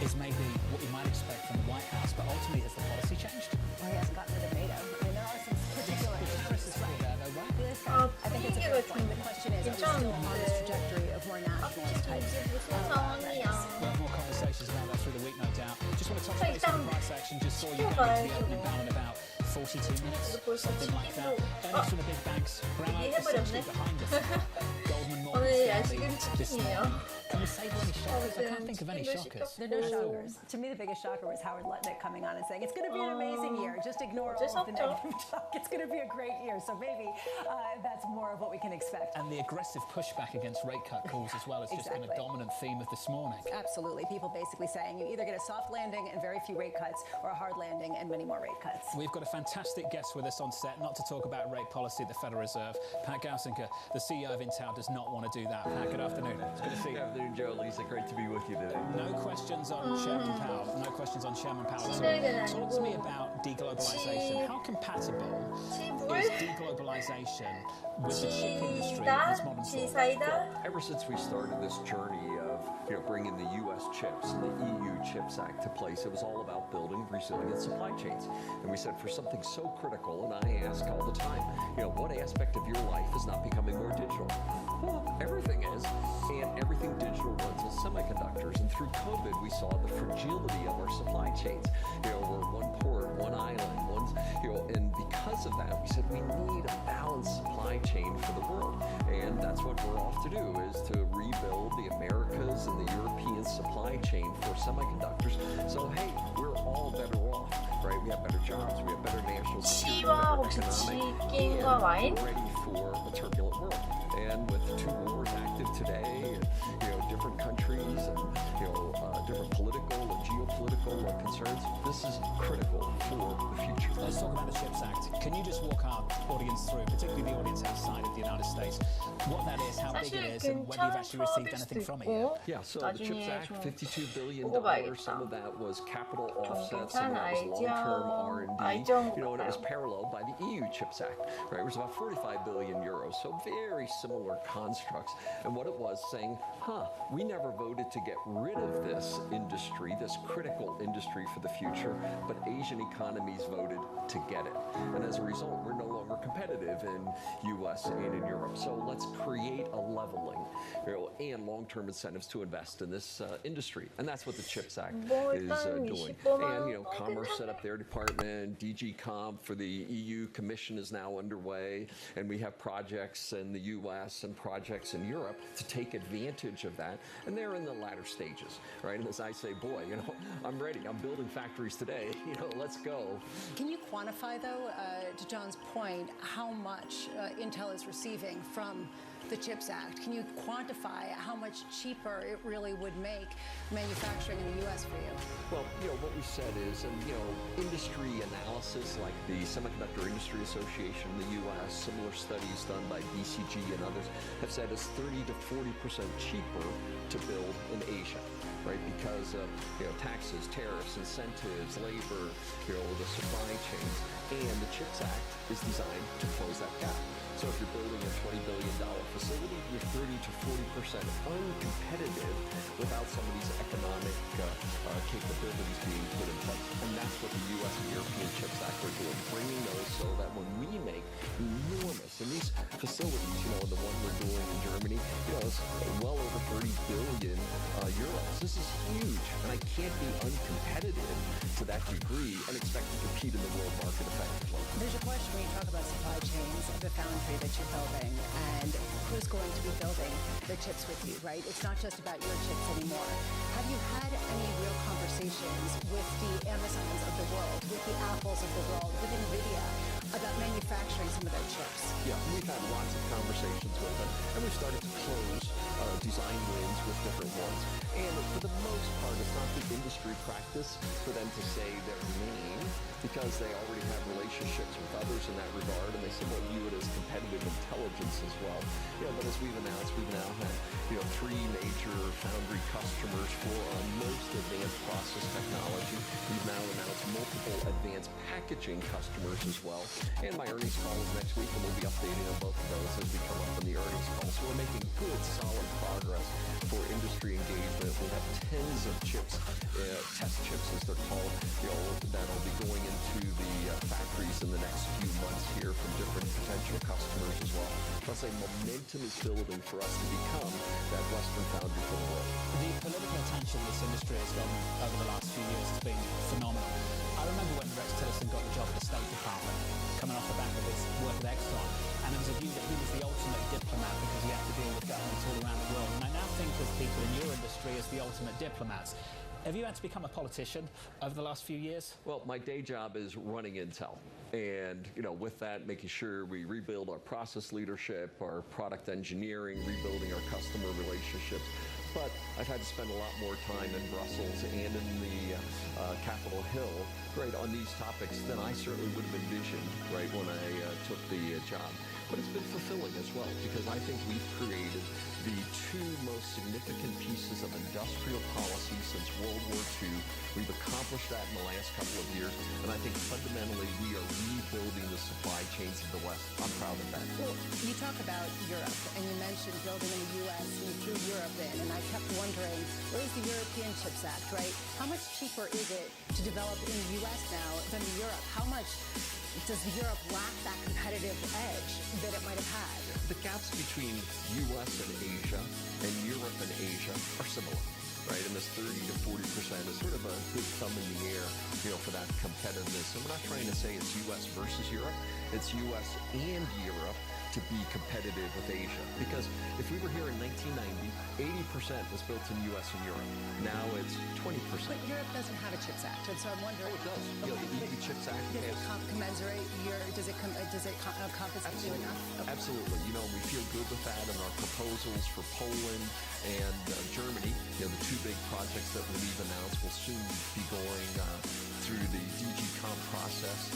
is maybe what you might expect from the White House, but ultimately has the policy changed? Well, he hasn't gotten rid of NATO. I mean, there are some particular Harris is still there, though, right? I think it's a fair point. The question is, are we still on this trajectory 무슨 상황이야? We'll have more conversations about that through the week, no doubt. Just want to touch base on the price action. Just saw you going to the opening bell in about 42 minutes, something like that. Earnings from the big banks. Brown essentially behind us. Goldman, Morgan 오늘 Stanley. 야식은 치킨이에요. Can you say any shockers? I can't think of any shockers. There are no shockers. To me, the biggest shocker was Howard Lutnick coming on and saying, it's going to be an amazing year. Just ignore all of the negative talk. It's going to be a great year. So maybe that's more of what we can expect. And the aggressive pushback against rate cut calls as well has just been a dominant theme of this morning. Absolutely. People basically saying you either get a soft landing and very few rate cuts or a hard landing and many more rate cuts. We've got a fantastic guest with us on set, not to talk about rate policy at the Federal Reserve. Pat Gausinger, the CEO of Intel, does not want to do that. Pat, good afternoon. It's good to see you. Good afternoon, Joe. Lisa, great to be with you today. No questions on Chairman Powell. No questions on Chairman Powell. Talk to me about deglobalization. How compatible is deglobalization with the chip industry in this modern world? Ever since we started this journey of bringing the U.S. chips and the EU Chips Act to place, it was all about building resilient supply chains. And we said for something so critical, and I ask all the time, what aspect of your life is not becoming more digital? Well, everything is, and everything digital runs on semiconductors. And through COVID, we saw the fragility of our supply chains. We're one port, one island, and because of that, we said we need a balanced supply chain for the world. And that's what we're off to do, is to rebuild the Americas and the European supply chain for semiconductors. So, hey, we're all better off, right? We have better jobs, we have better national security, better economic, and we're ready for a turbulent world. And with 2 wars active today, and different countries, and different political and geopolitical concerns, this is critical for the future. Let's talk about the CHIPS Act. Can you just walk our audience through, particularly the audience outside of the United States, what that is, how big it is, and whether you've actually received anything from it yet? Yeah, so the CHIPS Act, $52 billion. Some of that was capital offsets, some of that was long-term R&D. And it was paralleled by the EU CHIPS Act, right? It was about 45 billion euros. So very similar constructs. And what it was saying, we never voted to get rid of this industry, this critical industry for the future, but Asian economies voted to get it. And as a result, we're no longer competitive in US and in Europe. So let's create a leveling and long-term incentives to invest in this industry. And that's what the CHIPS Act is doing. And Commerce set up their department, DG Comp for the EU Commission is now underway, and we have projects in the US and projects in Europe to take advantage of that. And they're in the latter stages, right? And as I say, boy, I'm ready. I'm building factories today. Let's go. Can you quantify, though, to John's point, how much Intel is receiving from the CHIPS Act? Can you quantify how much cheaper it really would make manufacturing in the U.S. for you? Well, what we said is, industry analysis like the Semiconductor Industry Association in the U.S., similar studies done by BCG and others, have said it's 30 to 40% cheaper to build in Asia, right? Because of taxes, tariffs, incentives, labor, the supply chains, and the CHIPS Act is designed to close that gap. So if you're building a $20 billion facility, you're 30 to 40% uncompetitive without some of these economic capabilities being put in place. And that's what the U.S. and European CHIPS Act are doing, bringing those so that when we make enormous, and these facilities, the one we're doing in Germany, it's well over 30 billion euros. This is huge, and I can't be uncompetitive to that degree and expect to compete in the world market effectively. There's a question when you talk about supply chains of the foundry that you're building and who's going to be building the chips with you, right? It's not just about your chips anymore. Have you had any real conversations with the Amazons of the world, with the Apples of the world, with NVIDIA about manufacturing some of their chips? Yeah, we've had lots of conversations with them, and we've started to close design wins with different ones. And for the most part, it's not the industry practice for them to say their name, because they already have relationships with others in that regard, and they somewhat view it as competitive intelligence as well. But as we've announced, we've now had 3 major foundry customers for our most advanced process technology. We've now announced multiple advanced packaging customers as well. And my earnings call is next week, and we'll be updating on both of those as we come up on the earnings call. So we're making good, solid progress for industry engagement we'll have tens of chips, test chips as they're called, that'll be going into the factories in the next few months here from different potential customers as well. I'll say momentum is building for us to become that Western foundry for the world. The political attention this industry has gotten over the last few years has been phenomenal. I remember when Rex Tillerson got the job at the State Department, coming off the back of his work at Exxon, and there was a view that he was the ultimate diplomat because he had to deal with governments all around the world. And I now think of people in your industry as the ultimate diplomats. Have you had to become a politician over the last few years? Well, my day job is running Intel. And, with that, making sure we rebuild our process leadership, our product engineering, rebuilding our customer relationships. But I've had to spend a lot more time in Brussels and in the Capitol Hill, right, on these topics than I certainly would have envisioned, right, when I took the job. But it's been fulfilling as well, because I think we've created the two most significant pieces of industrial policy since World War II. We've accomplished that in the last couple of years, and I think fundamentally we are rebuilding the supply chains of the West. I'm proud of that. Well, you talk about Europe, and you mentioned building in the U.S. and you threw Europe in, and I kept wondering, where's the European Chips Act, right? How much cheaper is it to develop in the U.S. now than Europe? How much does Europe lack that competitive edge that it might have had? The gaps between U.S. and Asia and Europe and Asia are similar, right? And this 30 to 40% is sort of a good thumb in the air, for that competitiveness. And we're not trying to say it's U.S. versus Europe. It's U.S. and Europe to be competitive with Asia. Because if we were here in 1990, 80% was built in U.S. and Europe. Now it's 20%. But Europe doesn't have a CHIPS Act, and so I'm wondering. Oh, it does. Okay. The EU CHIPS Act does it commensurate does it compensate you enough? Okay. Absolutely. We feel good with that, and our proposals for Poland and Germany, the two big projects that we've announced will soon be going through the DG Comp process.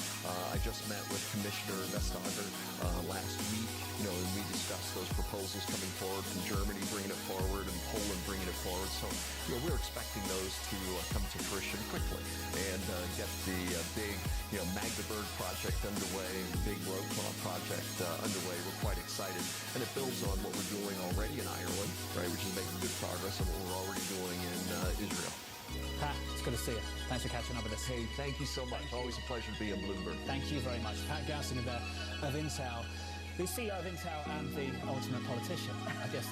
I just met with Commissioner Vestager last week, and we discussed those proposals coming forward from Germany, bringing it forward, and Poland bringing it forward. So, we're expecting those to come to fruition quickly and get the big, Magdeburg project underway, the big Wrocław project underway. We're quite excited, and it builds on what we're doing already in Ireland, right, which is making good progress on what we're already doing in Israel. Pat, it's good to see you. Thanks for catching up with us. Hey, thank you so much. Always a pleasure to be in Bloomberg. Thank you very much. Pat Gaussinger there of Intel, the CEO of Intel and the ultimate politician, I guess,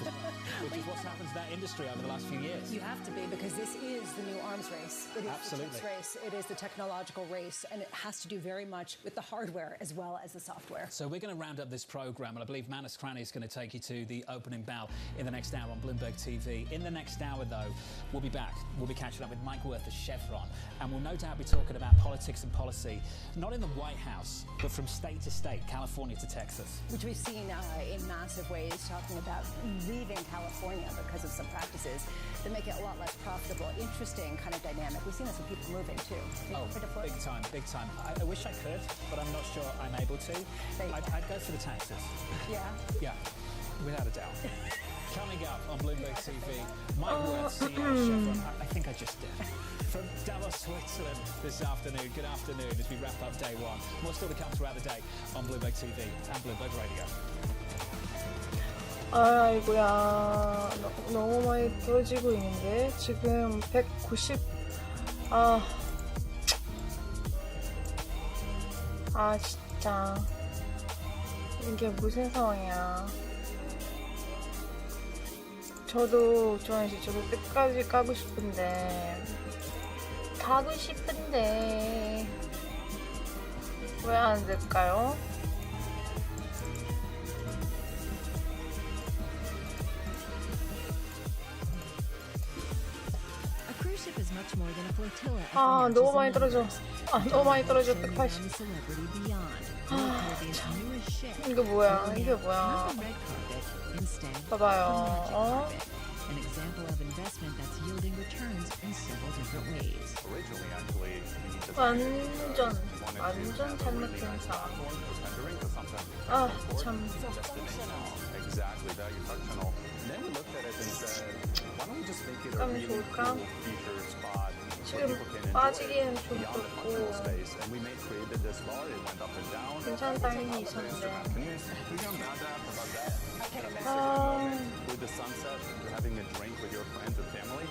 which is what's happened to that industry over the last few years. You have to be, because this is the new arms race. It is Absolutely. the chips race. It is the technological race, and it has to do very much with the hardware as well as the software. So we're going to round up this program, and I believe Manus Cranny is going to take you to the opening bell in the next hour on Bloomberg TV. In the next hour, though, we'll be back. We'll be catching up with Mike Wirth of Chevron, and we'll no doubt be talking about politics and policy, not in the White House, but from state to state, California to Texas. Which we've seen in massive ways, talking about leaving California because of some practices that make it a lot less profitable. Interesting kind of dynamic. We've seen this with people moving too. Big time, big time. I wish I could, but I'm not sure I'm able to. I'd go for the taxes. Yeah? Yeah, without a doubt. Coming up on Bloomberg TV, Mike Wirth, CEO of Chevron. I think I just did. From Davos, Switzerland this afternoon. Good afternoon as we wrap up day one. More still to come throughout the day on Bloomberg TV and Bloomberg Radio. 아이고야, 너무 많이 떨어지고 있는데 지금 190. 진짜 이게 무슨 상황이야. 저도 끝까지 가고 싶은데 왜 안 될까요? 너무 많이 떨어져. 너무 많이 떨어져. 180. 이게 뭐야? 봐봐요. An example of investment that's yielding returns in several different ways. 완전 잘못된 상황. 참. Exactly that you touched on all. Then we looked at it and said, why don't we just make it a 그럼 really 좋을까? cool feature spot where 지금 people can 빠지기엔 enjoy 좀 beyond the 그렇고 functional space. And we created this bar. It went up and down. 괜찮다 힘이 있었는데. Can you get mad about that? With the sunset, you're having a drink with your friends and family.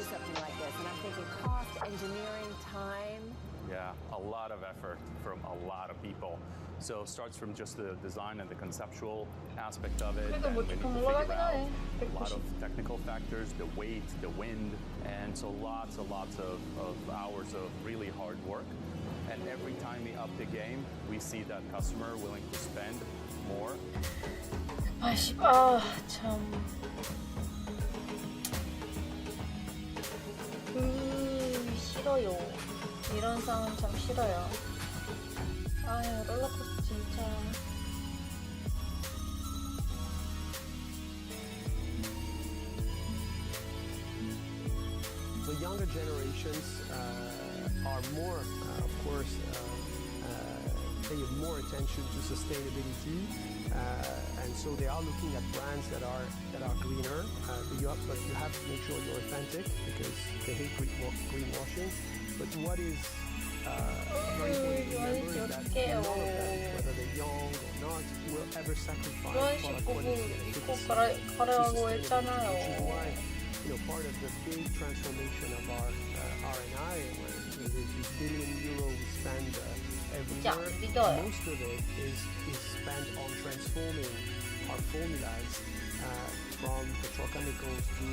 something like this? And I'm thinking cost, engineering, time. Yeah, a lot of effort from a lot of people. So it starts from just the design and the conceptual aspect of it. And we need to figure out a lot of technical factors, the weight, the wind, and so lots and lots of hours of really hard work. And every time we up the game, we see that customer willing to spend more. 참. 싫어요. 이런 상황 참 싫어요. 아유, 롤러코스터 진짜. The younger generations are more, of course, pay more attention to sustainability, and so they are looking at brands that are greener. But you have to make sure you're authentic because they hate greenwashing. But what is very important to remember is that none of them, whether they're young or not, will ever sacrifice product quality. 입고 가라고 했잖아요. Which is why, part of the big transformation of our R&I, where there's this €1 billion we spend every year, most of it is spent on transforming our formulas from petrochemicals to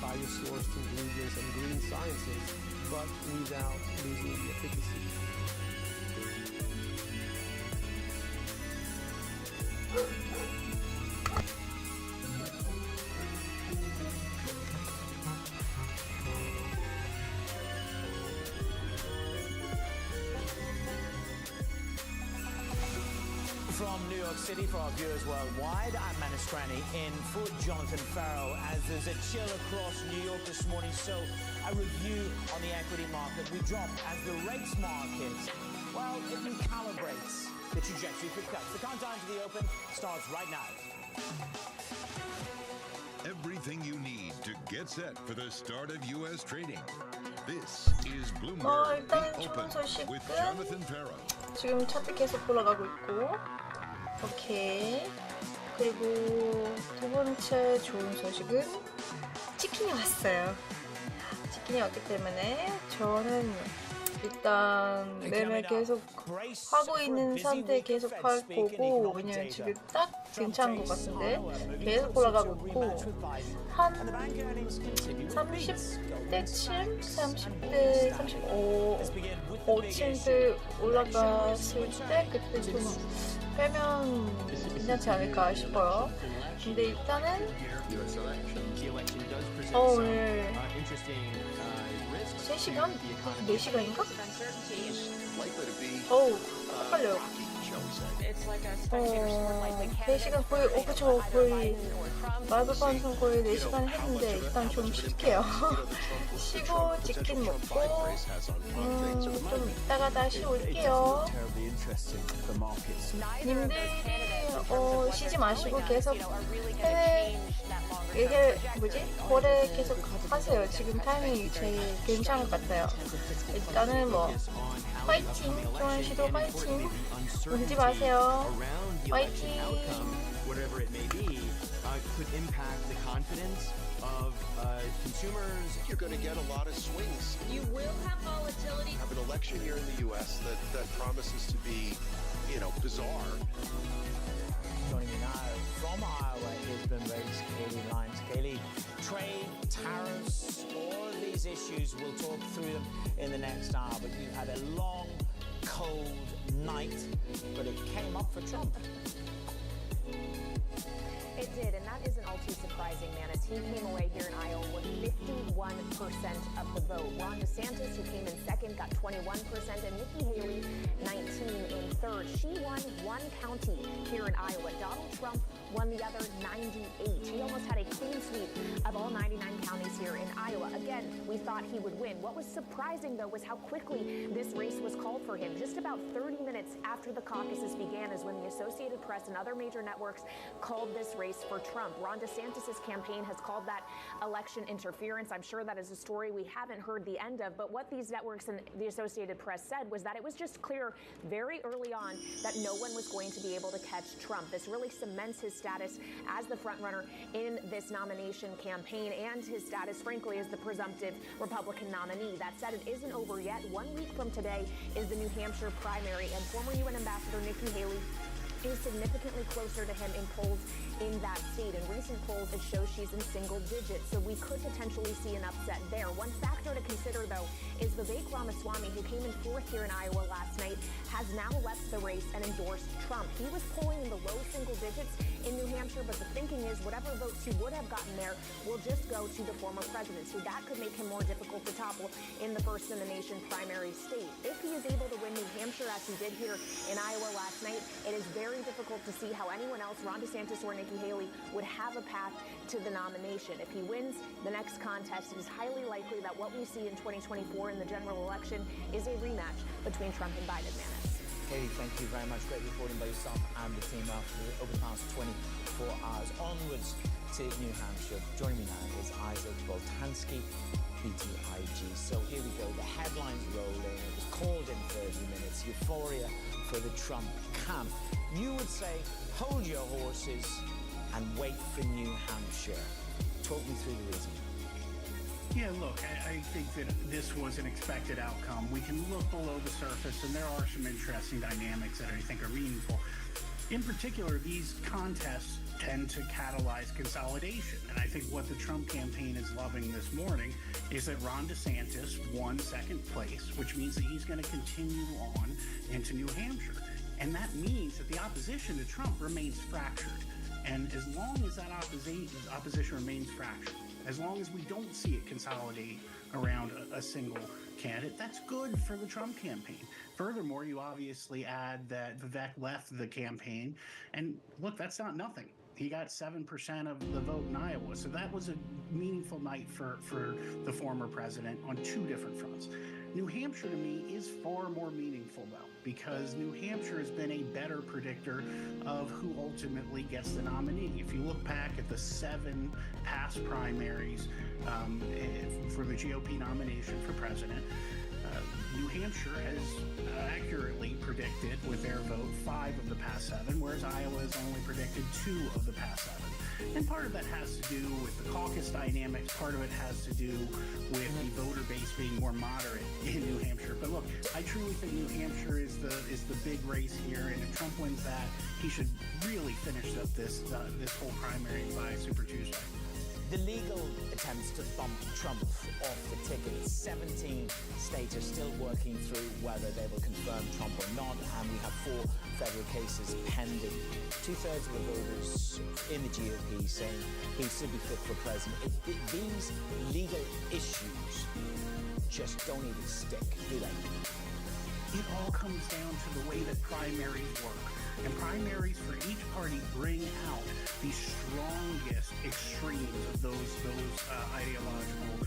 biosourced ingredients and green sciences, but without losing the efficacy. From New York City for our viewers worldwide, I'm Maniskrani in for Jonathan Farrell as there's a chill across New York this morning. So a review on the equity market. We drop as the rates market, well, it recalibrates the trajectory for cuts. The countdown to the open starts right now. Everything you need to get set for the start of U.S. trading. This is Bloomberg The Open with Jonathan Farrell. 지금 차트 계속 올라가고 있고, 오케이. 그리고 두 번째 좋은 소식은 치킨이 왔어요. 치킨이 왔기 때문에 저는 일단 매매 계속 하고 있는 상태 계속 할 거고, 왜냐면 지금 딱 괜찮은 것 같은데 계속 올라가고 있고, 한 30대쯤? 30대 35쯤 올라갔을 때 그때 좀 빼면 괜찮지 않을까 싶어요. 근데 일단은 오늘 3시간? 4시간인가? 어우, 헷갈려요. 3시간 거의, 그쵸, 거의 라이브 방송 거의 4시간 했는데 일단 좀 쉴게요. 쉬고 치킨 먹고 좀 이따가 다시 올게요. 님들 쉬지 마시고 계속 해외 거래 계속 하세요. 지금 타이밍이 제일 괜찮을 것 같아요. 일단은 뭐 화이팅! 조한 씨도 화이팅! 울지 마세요. 화이팅! Whatever it may be, could impact the confidence of consumers. You're going to get a lot of swings. You will have volatility. Have an election here in the U.S. that promises to be, bizarre. Joining me now from Iowa is Bloomberg's Kaylee Lyons. Kaylee, trade, tariffs, all of these issues, we'll talk through them in the next hour. But you had a long, cold night, but it came up for Trump. It did, and that isn't all too surprising, Manis. He came away here in Iowa with 51% of the vote. Ron DeSantis, who came in second, got 21%, and Nikki Haley, 19 in third. She won one county here in Iowa. Donald Trump won the other 98. He almost had a clean sweep of all 99 counties here in Iowa. Again, we thought he would win. What was surprising, though, was how quickly this race was called for him. Just about 30 minutes after the caucuses began is when the Associated Press and other major networks called this race for Trump. Ron DeSantis' campaign has called that election interference. I'm sure that is a story we haven't heard the end of, but what these networks and the Associated Press said was that it was just clear very early on that no one was going to be able to catch Trump. This really cements his status as the frontrunner in this nomination campaign and his status, frankly, as the presumptive Republican nominee. That said, it isn't over yet. 1 week from today is the New Hampshire primary, and former UN Ambassador Nikki Haley is significantly closer to him in polls in that state. In recent polls, it shows she's in single digits, so we could potentially see an upset there. One factor to consider, though, is Vivek Ramaswamy, who came in fourth here in Iowa last night, has now left the race and endorsed Trump. He was polling in the low single digits in New Hampshire, but the thinking is whatever votes he would have gotten there will just go to the former president, so that could make him more difficult to topple in the first-in-the-nation primary state. If he is able to win New Hampshire, as he did here in Iowa last night, it is very difficult to see how anyone else, Ron DeSantis or Nikki Haley, would have a path to the nomination. If he wins the next contest, it is highly likely that what we see in 2024 in the general election is a rematch between Trump and Biden. Manis. Katie, thank you very much. Great reporting by yourself and the team over the past 24 hours. Onwards to New Hampshire. Joining me now is Isaac Boltanski, BTIG. So here we go. The headlines rolling. It was called in 30 minutes. Euphoria for the Trump camp. You would say, hold your horses and wait for New Hampshire. Talk me through the reason. Yeah, look, I think that this was an expected outcome. We can look below the surface, and there are some interesting dynamics that I think are meaningful. In particular, these contests tend to catalyze consolidation. And I think what the Trump campaign is loving this morning is that Ron DeSantis won second place, which means that he's going to continue on into New Hampshire. And that means that the opposition to Trump remains fractured. And as long as that opposition remains fractured, as long as we don't see it consolidate around a single candidate, that's good for the Trump campaign. Furthermore, you obviously add that Vivek left the campaign, and look, that's not nothing. He got 7% of the vote in Iowa, so that was a meaningful night for the former president on two different fronts. New Hampshire, to me, is far more meaningful, though, because New Hampshire has been a better predictor of who ultimately gets the nominee. If you look back at the 7 past primaries for the GOP nomination for president, New Hampshire has accurately predicted with their vote 5 of the past 7, whereas Iowa has only predicted 2 of the past 7. And part of that has to do with the caucus dynamics. Part of it has to do with the voter base being more moderate in New Hampshire. But look, I truly think New Hampshire is the big race here, and if Trump wins that, he should really finish up this whole primary by Super Tuesday. The legal attempts to bump Trump off the ticket. 17 states are still working through whether they will confirm Trump or not, and we have 4 federal cases pending. 2/3 of the voters in the GOP saying he should be fit for president. These legal issues just don't even stick, do they? It all comes down to the way that primaries work. And primaries for each party bring out the strongest extremes of those ideological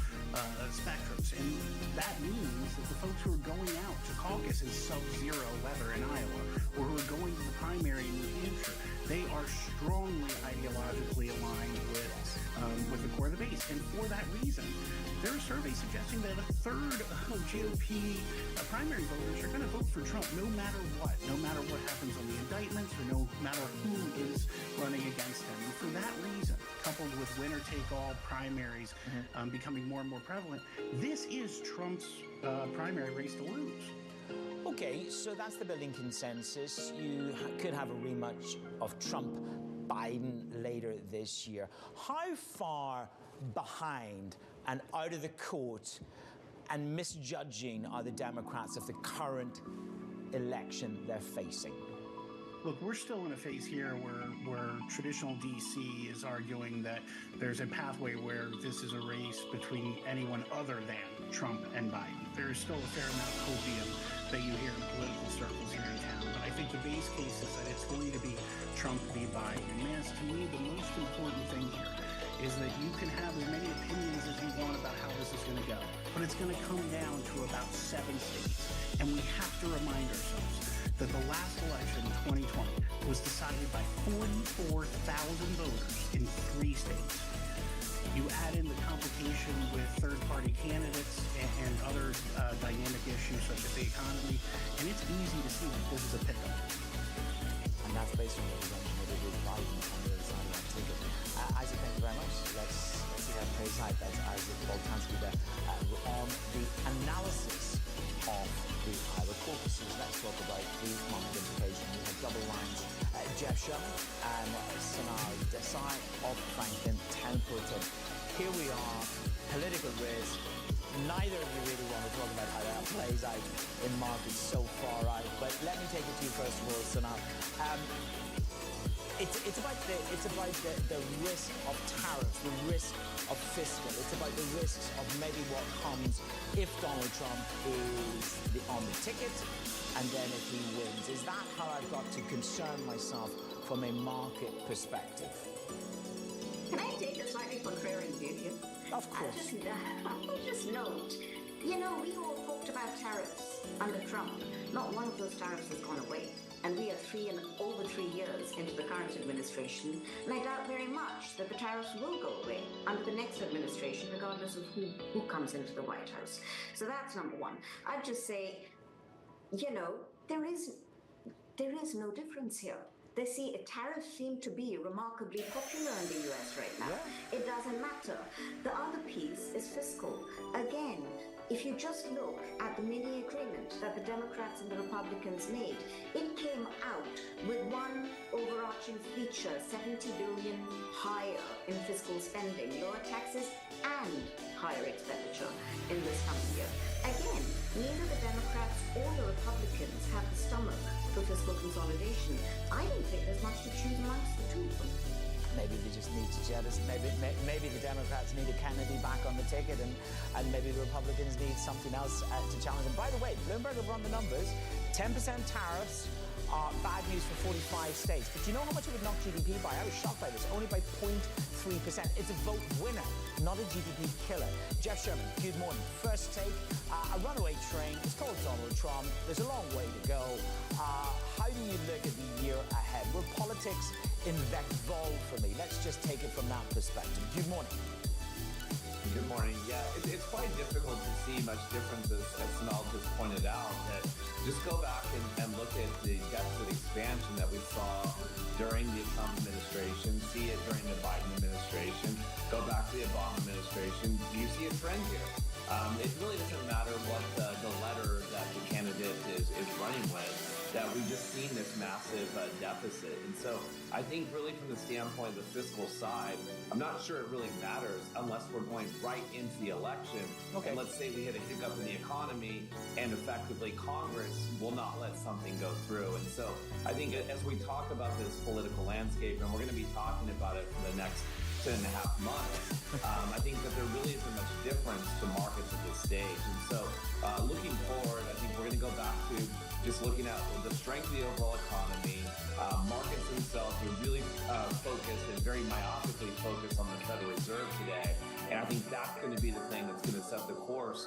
spectrums. And that means that the folks who are going out to caucus in sub-zero weather in Iowa, or who are going to the primary in New Hampshire, they are strongly ideologically aligned with the core of the base. And for that reason, there are surveys suggesting that 1/3 of GOP primary voters are going to vote for Trump no matter what happens on the indictments, or no matter who is running against him. And for that reason, coupled with winner-take-all primaries becoming more and more prevalent, this is Trump's primary race to lose. Okay, so that's the building consensus. You could have a rematch of Trump-Biden later this year. How far behind and out of the court and misjudging are the Democrats of the current election they're facing? Look, we're still in a phase here where traditional DC is arguing that there's a pathway where this is a race between anyone other than Trump and Biden. There is still a fair amount of copium that you hear in political circles here in town. But I think the base case is that it's going to be Trump v. Biden. And man, to me, the most important thing here is that you can have as many opinions as you want about how this is going to go, but it's going to come down to about 7 states. And we have to remind ourselves that the last election in 2020 was decided by 44,000 voters in 3 states. You add in the complication with third-party candidates and other dynamic issues such as the economy, and it's easy to see that this is a pickup. And that's based on what we mentioned with Biden on the as it's called, transcriber, on the analysis of the Iowa caucuses. Let's talk about the market implication. We have double lines. Jeff Sherman and Sanal Desai of Franklin Templeton. Here we are, political risk. Neither of you really want to talk about how that plays out in markets so far out. But let me take it to you first of all, Sanal. It's about the risk of tariffs, the risk of fiscal. It's about the risks of maybe what comes if Donald Trump is on the ticket and then if he wins. Is that how I've got to concern myself from a market perspective? Can I take a slightly contrarian view here? Of course. I'll just note, we all talked about tariffs under Trump. Not one of those tariffs has gone away. And we are over 3 years into the current administration, and I doubt very much that the tariffs will go away under the next administration, regardless of who comes into the White House. So that's number one. I'd just say, there is no difference here. They see tariffs seem to be remarkably popular in the US right now. Yeah. It doesn't matter. The other piece is fiscal. Again, if you just look at the mini agreement that the Democrats and the Republicans made, it came out with one overarching feature, $70 billion higher in fiscal spending, lower taxes and higher expenditure in this coming year. Again, neither the Democrats or the Republicans have the stomach for fiscal consolidation. I don't think there's much to choose amongst the two of them. Maybe they just need to jettison. Maybe the Democrats need a Kennedy back on the ticket, and maybe the Republicans need something else to challenge them. By the way, Bloomberg have run the numbers. 10% tariffs are bad news for 45 states. But do you know how much it would knock GDP by? I was shocked by this. Only by 0.3%. It's a vote winner, not a GDP killer. Jeff Sherman, good morning. First take, a runaway train. It's called Donald Trump. There's a long way to go. How do you look at the year ahead? Will politics evolve for me? Let's just take it from that perspective. Good morning. Good morning. Yeah, it's quite difficult to see much difference, as Sanal just pointed out, that just go back and look at the deficit expansion that we saw during the Trump administration, see it during the Biden administration, go back to the Obama administration. Do you see a trend here? It really doesn't matter what the letter that the candidate is running with, that we've just seen this massive deficit. And so I think really from the standpoint of the fiscal side, I'm not sure it really matters unless we're going right into the election. Okay. And let's say we hit a hiccup in the economy and effectively Congress will not let something go through. And so I think as we talk about this political landscape, and we're going to be talking about it for the next 10.5 months, I think that there really isn't much difference to markets at this stage. And so looking forward, I think we're going to go back to just looking at the strength of the overall economy. Markets themselves are really focused and very myopically focused on the Federal Reserve today. And I think that's going to be the thing that's going to set the course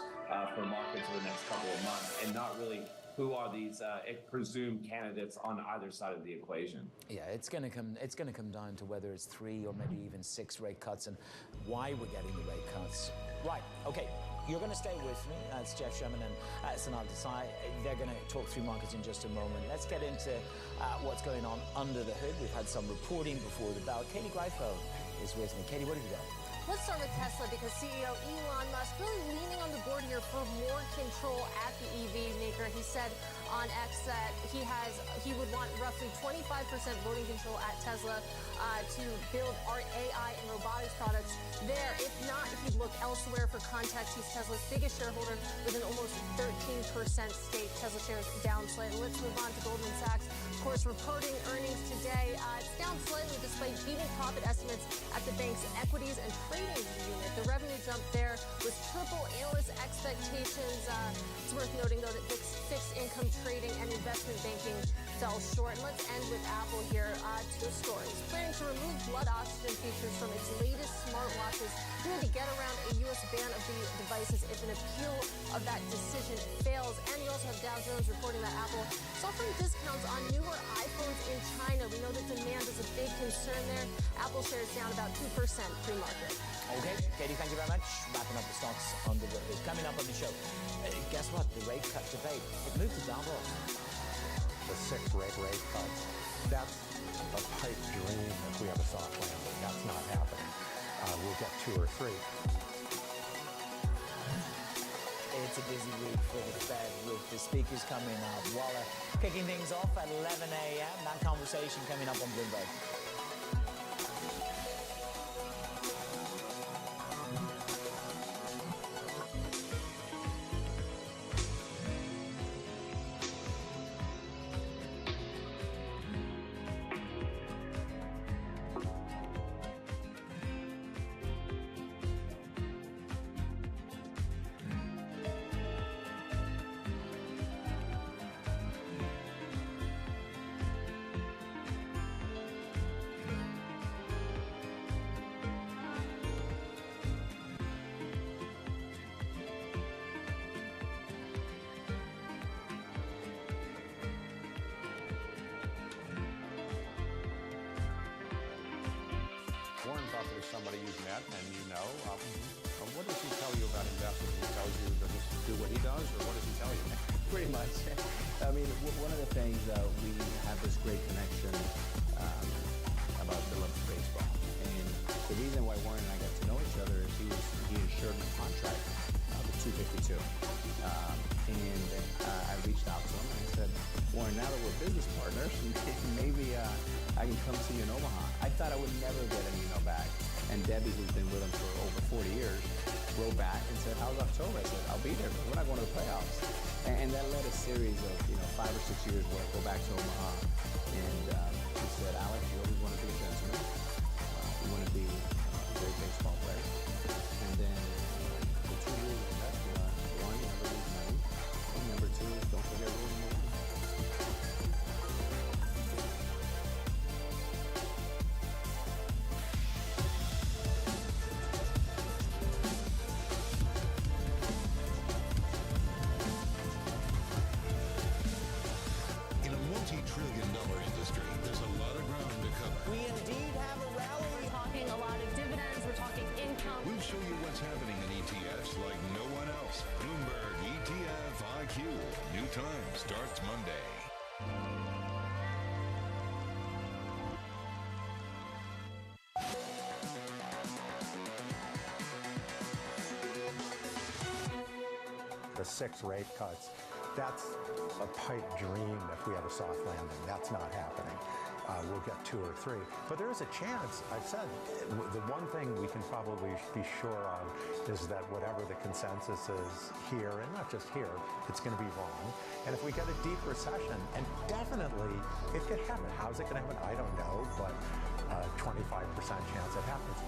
for markets over the next couple of months, and not really who are these presumed candidates on either side of the equation. Yeah, it's going to come down to whether it's 3 or maybe even 6 rate cuts and why we're getting the rate cuts. Right, okay. You're going to stay with me. That's Jeff Sherman and Sanal Desai. They're going to talk through markets in just a moment. Let's get into what's going on under the hood. We've had some reporting before the bell. Katie Greifeld is with me. Katie, what have you got? Let's start with Tesla, because CEO Elon Musk really leaning on the board here for more control at the EV maker. He said on X that he would want roughly 25% voting control at Tesla to build our AI and robotics products there. If not, if he'd look elsewhere. For context, he's Tesla's biggest shareholder with an almost 13% stake. Tesla shares down slightly. Let's move on to Goldman Sachs. Of course, reporting earnings today. It's down slightly despite beating profit estimates at the bank's equities and trading unit. The revenue jump there was triple analyst expectations. It's worth noting, though, that fixed income trading and investment banking fell short. And let's end with Apple here. 2 stories. Planning to remove blood oxygen features from its latest smartwatches, to get around a U.S. ban of the devices if an appeal of that decision fails. And we also have Dow Jones reporting that Apple is offering discounts on newer iPhones in China. We know that demand is a big concern there. Apple shares down about 2% pre-market. Okay, Katie, thank you very much. Wrapping up the stocks under the hood. Coming up on the show, guess what? The rate cut debate. It moved to Davos. The 6 rate cuts. That's a pipe dream if we have a soft landing. That's not happening. We'll get 2 or 3. It's a busy week for the Fed with the speakers coming up. Waller kicking things off at 11 a.m. That conversation coming up on Bloomberg. Warren Buffett is somebody you've met and you know. What does he tell you about investing? He tells you to just do what he does, or what does he tell you? Pretty much. I mean, one of the things we have this great connection about the love of baseball, and the reason why Warren and I got to know each other is he insured my contract with 252, and I reached out to him and I said, Warren, now that we're business partners, maybe I can come see you in Omaha. I thought I would never get an email back, and Debbie, who's been with him for over 40 years, wrote back and said, how's October? I said, I'll be there, but we're not going to the playoffs. And that led a series of 5 or 6 years where I go back to Omaha, and he said, Alex, you always want to be a gentleman. You want to be a great baseball player. And then the 2 rules of investing are, 1, never lose money, and number 2, don't forget rule number 1. multi-trillion-dollar industry. There's a lot of ground to cover. We indeed have a rally. We're talking a lot of dividends. We're talking income. We'll show you what's happening in ETFs like no one else. Bloomberg ETF IQ. New time starts Monday. The 6 rate cuts, that's a pipe dream if we have a soft landing. That's not happening. We'll get 2 or 3. But there is a chance. I've said the one thing we can probably be sure of is that whatever the consensus is here, and not just here, it's going to be wrong. And if we get a deep recession, and definitely it could happen. How's it going to happen? I don't know, but 25% chance it happens.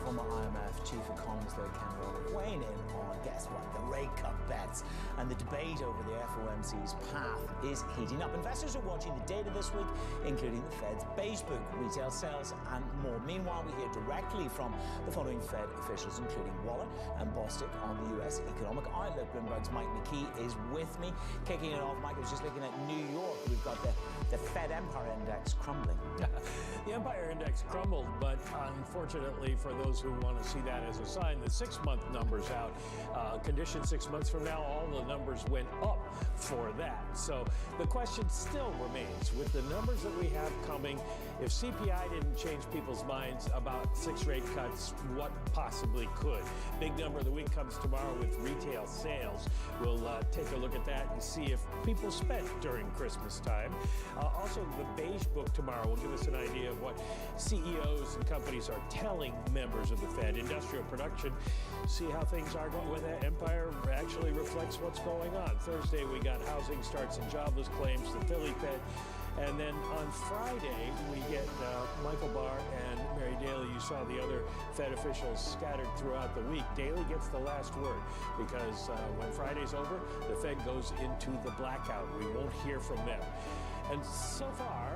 Former IMF chief economist Ken Roller weighing in on, guess what, the rate cut bets. And the debate over the FOMC's path is heating up. Investors are watching the data this week, including the Fed's beige book, retail sales, and more. Meanwhile, we hear directly from the following Fed officials, including Waller and Bostic, on the U.S. economic outlook. Bloomberg's Mike McKee is with me. Kicking it off, Mike, I was just looking at New York. We've got the Fed Empire Index crumbling. The Empire Index crumbled, but unfortunately for those who want to see that as a sign, the 6-month numbers out. Condition 6 months from now, all the numbers went up for that. So the question still remains, with the numbers that we have coming, if CPI didn't change people's minds about 6 rate cuts, what possibly could? Big number of the week comes tomorrow with retail sales. We'll take a look at that and see if people spent during Christmas time. Also, the beige book tomorrow will give us an idea of what CEOs and companies are telling members of the Fed. Industrial production, see how things are going with that. Empire actually reflects what's going on. Thursday, we got housing starts and jobless claims, the Philly Fed. And then on Friday, we get Michael Barr and Mary Daly. You saw the other Fed officials scattered throughout the week. Daly gets the last word because when Friday's over, the Fed goes into the blackout. We won't hear from them. And so far,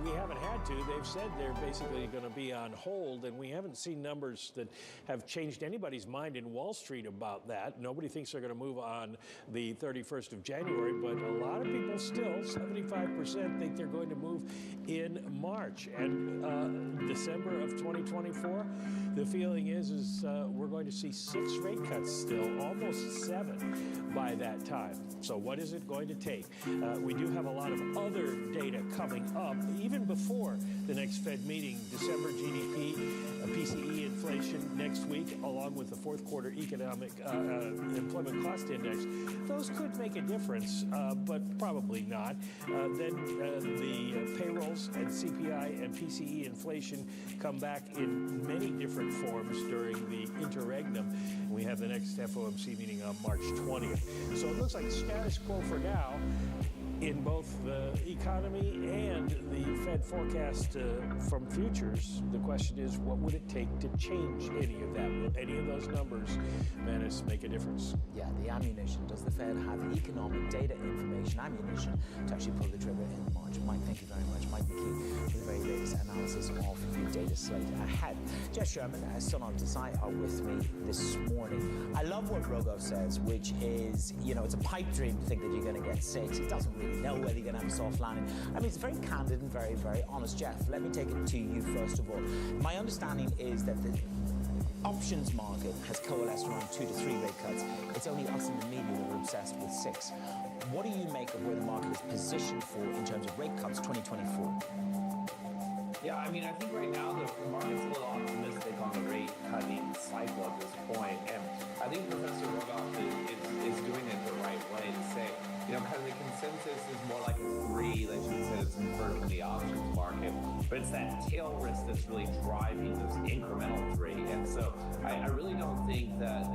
we haven't had to. They've said they're basically going to be on hold, and we haven't seen numbers that have changed anybody's mind in Wall Street about that. Nobody thinks they're going to move on the 31st of January, but a lot of people still, 75%, think they're going to move in March. And December of 2024, the feeling is we're going to see 6 rate cuts still, almost 7 by that time. So what is it going to take? We do have a lot of other data coming up. Even even before the next Fed meeting, December GDP, PCE inflation next week, along with the fourth quarter economic employment cost index, those could make a difference, but probably not. Then the payrolls and CPI and PCE inflation come back in many different forms during the interregnum. We have the next FOMC meeting on March 20th. So it looks like status quo for now in both the economy and the Fed forecast from futures. The question is, what would it take to change any of that? Will any of those numbers, Manus, make a difference? Yeah, the ammunition. Does the Fed have the economic data information, ammunition, to actually pull the trigger in March? Mike, thank you very much. Mike McKee with the very latest analysis of the data slate ahead. Jeff Sherman, Sun on Desai, are with me this morning. I love what Rogov says, which is, you know, it's a pipe dream to think that you're going to get 6. He doesn't really know whether you're going to have a soft landing. I mean, it's very candid and very, very honest. Jeff, let me take it to you first of all. My understanding is that the options market has coalesced around 2 to 3 rate cuts. It's only us in the media that are obsessed with 6. What do you make of where the market is positioned for in terms of rate cuts 2024? Yeah, I mean, I think right now the market's a little optimistic on the rate cutting cycle at this point. And I think Professor Rogov is doing it the right way to say, you know, kind of the consensus is more like a 3, like you said, it's inferred from the options market. But it's that tail risk that's really driving those incremental 3. And so I really don't think that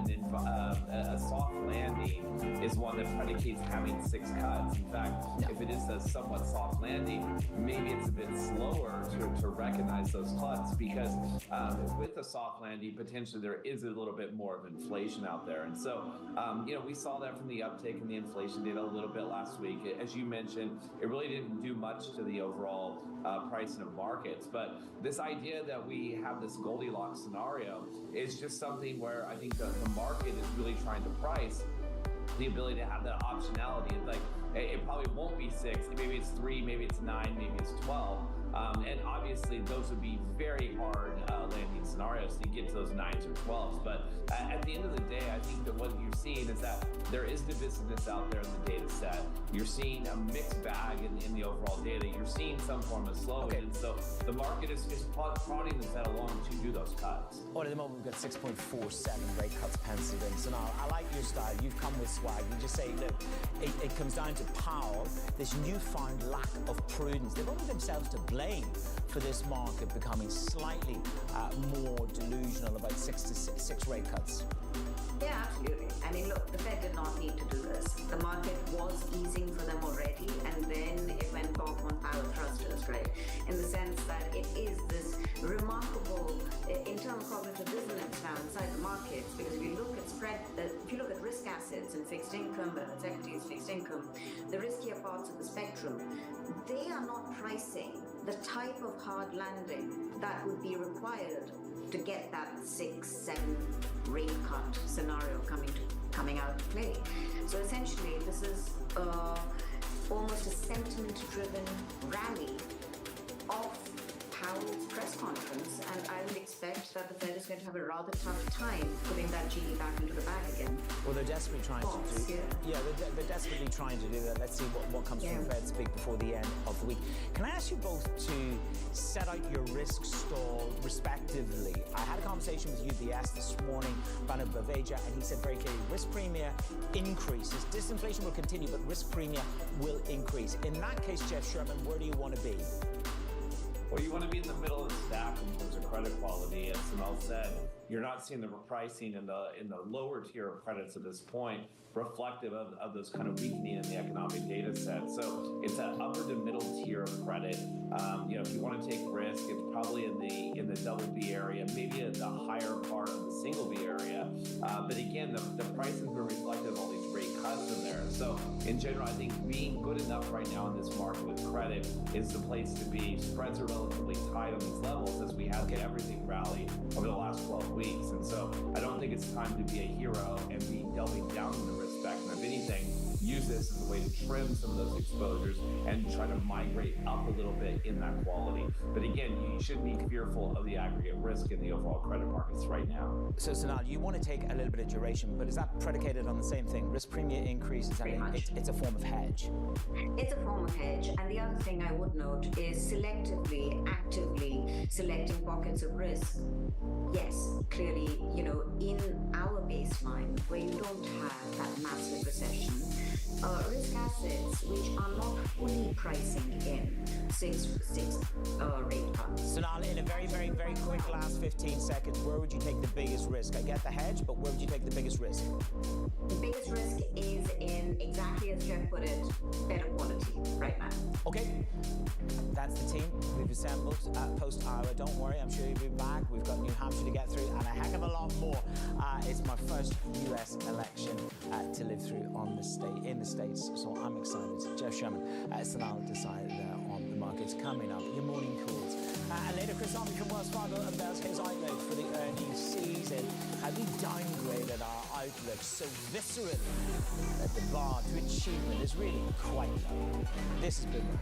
a soft landing is one that predicates having 6 cuts. In fact, if it is a somewhat soft landing, maybe it's a bit slower to recognize those cuts because with a soft landing, potentially there is a little bit more of inflation out there. And so, you know, we saw that from the uptake in the inflation data a little bit last week. As you mentioned, it really didn't do much to the overall pricing of markets. But this idea that we have this Goldilocks scenario is just something where I think the market is really trying to price the ability to have that optionality. Like, it probably won't be 6, maybe it's 3, maybe it's 9, maybe it's 12. And obviously, those would be very hard landing scenarios to get to those 9s or 12s. But at the end of the day, I think that what you're seeing is that there is divisiveness out there in the data set. You're seeing a mixed bag in the overall data. You're seeing some form of slowing. And so the market is just prodding the Fed along to do those cuts. Well, at the moment, we've got 6.47 rate cuts penciled in. So now, I like your style. You've come with swag. You just say, look, it comes down to Powell, this newfound lack of prudence. They've only themselves to blame for this market becoming slightly more delusional about 6 rate cuts. Yeah, absolutely. I mean, look, the Fed did not need to do this. The market was easing for them already, and then it went off on power thrusters, right? In the sense that it is this remarkable internal cognitive dissonance now inside the markets, because if you look at spread, if you look at risk assets and fixed income, whether it's equities, fixed income, the riskier parts of the spectrum, they are not pricing the type of hard landing that would be required to get that 6, 7 rate cut scenario coming out to play. So essentially, this is almost a sentiment-driven rally of Powell's press conference, and I would expect that the Fed is going to have a rather tough time putting that genie back into the bag again. Well, they're desperately trying to do. Yeah, they're desperately trying to do that. Let's see what comes from Fed speak before the end of the week. Can I ask you both to set out your risk stall respectively? I had a conversation with UBS this morning, Banu Baveja, and he said very clearly, risk premia increases. Disinflation will continue, but risk premia will increase. In that case, Jeff Sherman, where do you want to be? Well, you want to be in the middle of the stack in terms of credit quality. As Samel said, you're not seeing the repricing in the lower tier of credits at this point, reflective of those kind of weakening in the economic data set. So it's that upper to middle tier of credit. You know, if you want to take risk, it's probably in the double B area, maybe at the higher part of the single B area. But again, the pricing has been reflective of all these rate cuts in there. So in general, I think being good enough right now in this market with credit is the place to be. Spreads are relatively tight on these levels as we have everything rally over the last 12 weeks. And so I don't think it's time to be a hero and be delving down in the risk spectrum. If anything, use this as a way to trim some of those exposures and try to migrate up a little bit in that quality. But again, you shouldn't be fearful of the aggregate risk in the overall credit markets right now. So Sonal, you want to take a little bit of duration, but is that predicated on the same thing? Risk premium increases, and it's a form of hedge. It's a form of hedge, and the other thing I would note is selectively, actively selecting pockets of risk. Yes, clearly, in our baseline, where you don't have that massive recession, risk assets which are not fully pricing in six rate cuts. Sonal, in a very, very, very quick last 15 seconds, where would you take the biggest risk? I get the hedge, but where would you take the biggest risk? The biggest risk is in, exactly as Jeff put it, better quality right now. Okay, that's the team we've assembled post-Iowa. Don't worry, I'm sure you'll be back. We've got New Hampshire to get through and a heck of a lot more. It's my first US election to live through in the States, so I'm excited. Jeff Sherman, Sonal decided on the markets coming up. Your morning calls. And later, Chris Army from Wells Fargo unveils his outlook for the earnings season. Have we downgraded our outlook so viscerally that the bar to achievement is really quite low? This has been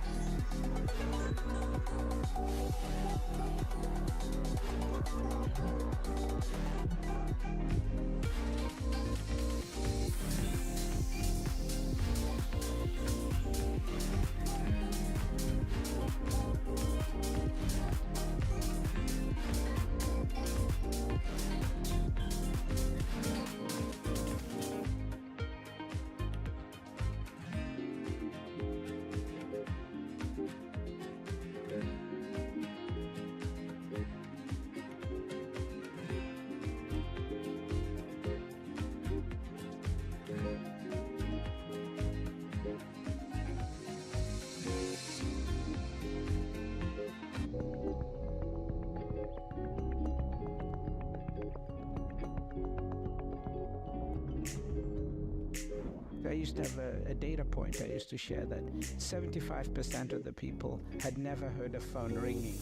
I used to have a data point I used to share that 75% of the people had never heard a phone ringing.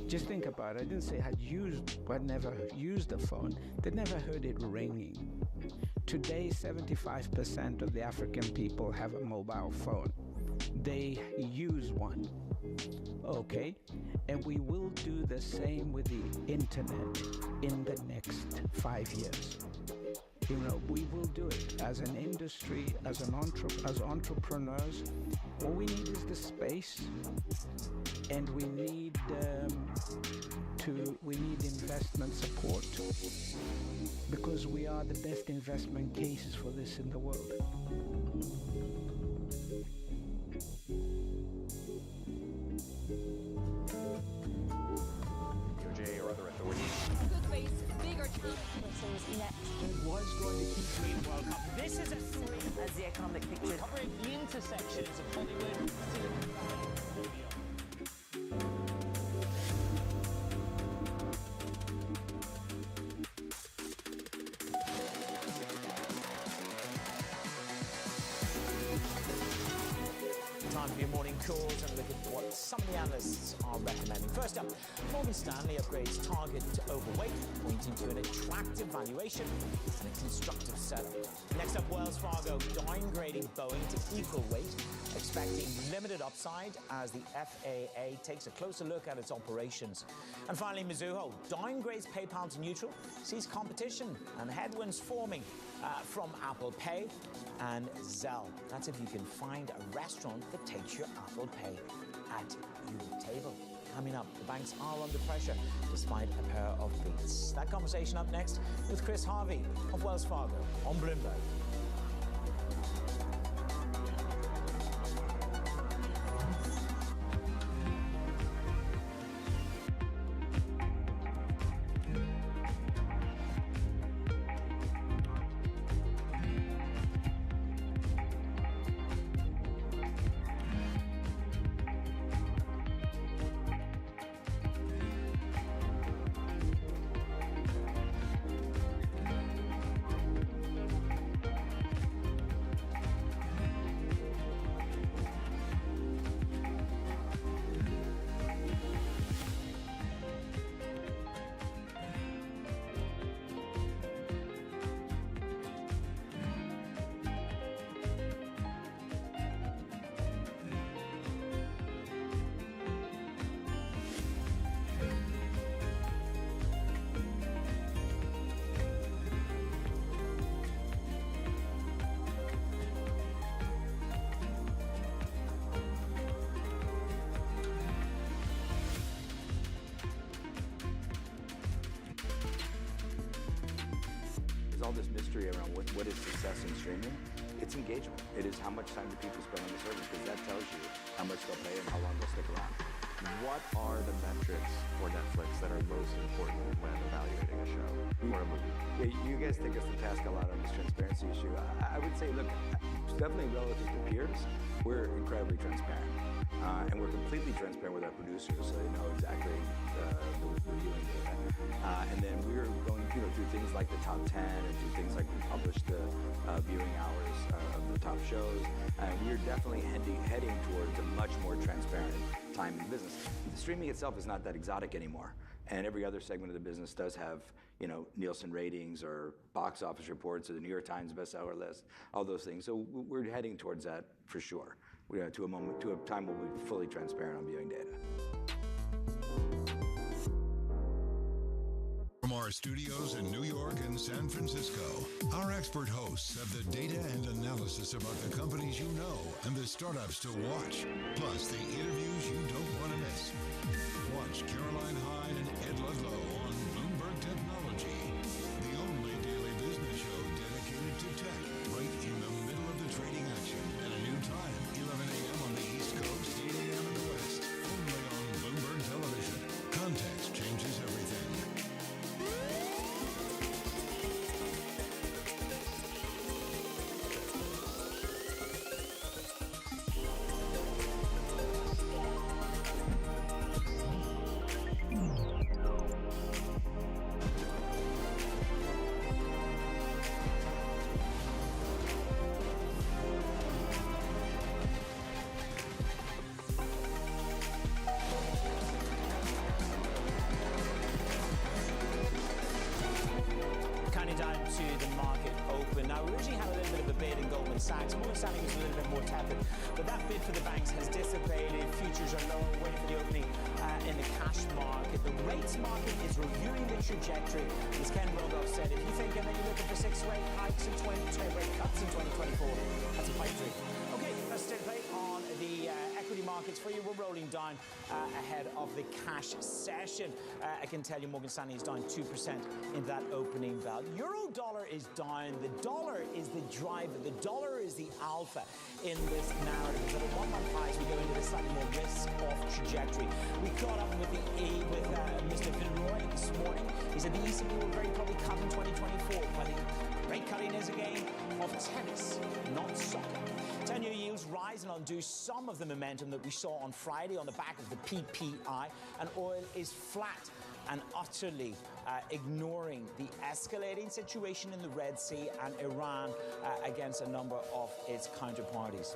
Just think about it. I didn't say had never used a phone. They'd never heard it ringing. Today, 75% of the African people have a mobile phone. They use one. Okay? And we will do the same with the internet in the next 5 years. We will do it as an industry, as entrepreneurs. All we need is the space, and we need investment support, because we are the best investment cases for this in the world. DOJ or other authorities. Could face bigger challenges next. It was going to keep playing the World Cup. This is a three as the economic picture. Covering the intersections of Hollywood, Silicon Valley, time for your morning calls and look at what some of the analysts are recommending. First up, Morgan Stanley upgrades target to overweight, pointing to an attractive valuation and a constructive setup. Next up, Wells Fargo downgrading Boeing to equal weight, expecting limited upside as the FAA takes a closer look at its operations. And finally, Mizuho downgrades PayPal to neutral, sees competition and headwinds forming from Apple Pay and Zelle. That's if you can find a restaurant that takes your Apple Pay at your table. Coming up, the banks are under pressure despite a pair of beats. That conversation up next with Chris Harvey of Wells Fargo on Bloomberg. all this mystery around what is success in streaming, it's engagement. It is how much time do people spend on the service, because that tells you how much they'll pay and how long they'll stick around. What are the metrics for Netflix that are most important when evaluating a show or a movie? Yeah, you guys take us to task a lot on this transparency issue. I would say, look, definitely relative to peers, we're incredibly transparent. And we're completely transparent with our producers, so they know exactly the viewing data. And then we're going through things like the top 10 and through things like we publish the viewing hours of the top shows. And we're definitely heading towards a much more transparent time in the business. The streaming itself is not that exotic anymore. And every other segment of the business does have, Nielsen ratings or box office reports or the New York Times bestseller list, all those things. So we're heading towards that for sure. To a time when we're fully transparent on viewing data. From our studios in New York and San Francisco, our expert hosts have the data and analysis about the companies you know and the startups to watch, plus the interviews you don't want to miss. Watch Caroline Hyde and Ed Ludlow on Bloomberg Technology, the only daily business show dedicated to tech, right in the middle of the trading action at a new time, 11 a.m. on the East Coast, 8 a.m. in the West, only on Bloomberg Television. Context changes everything. To the market open. Now, we originally had a little bit of a bid in Goldman Sachs. Morgan Stanley was a little bit more tepid, but that bid for the banks has dissipated. Futures are lower, waiting for the opening in the cash market. The rates market is reviewing the trajectory. As Ken Rogoff said, if you think that you're looking for 6 rate hikes in 2020, rate cuts in 2024, that's a pipe dream. Okay, let's stay play on the equity markets for you. We're rolling down ahead of the cash session. I can tell you Morgan Stanley is down 2% in that opening bell. Euro dollar is down. The dollar is the driver. The dollar is the alpha in this narrative. So the 1 month highs, we go into the slightly more risk-off trajectory. We caught up with Mr. Villeroy this morning. He said the ECB will very probably cut in 2024, but rate cutting is a game of tennis, not soccer. 10-year yields rise and undo some of the momentum that we saw on Friday on the back of the PPI, and oil is flat and utterly ignoring the escalating situation in the Red Sea and Iran against a number of its counterparties.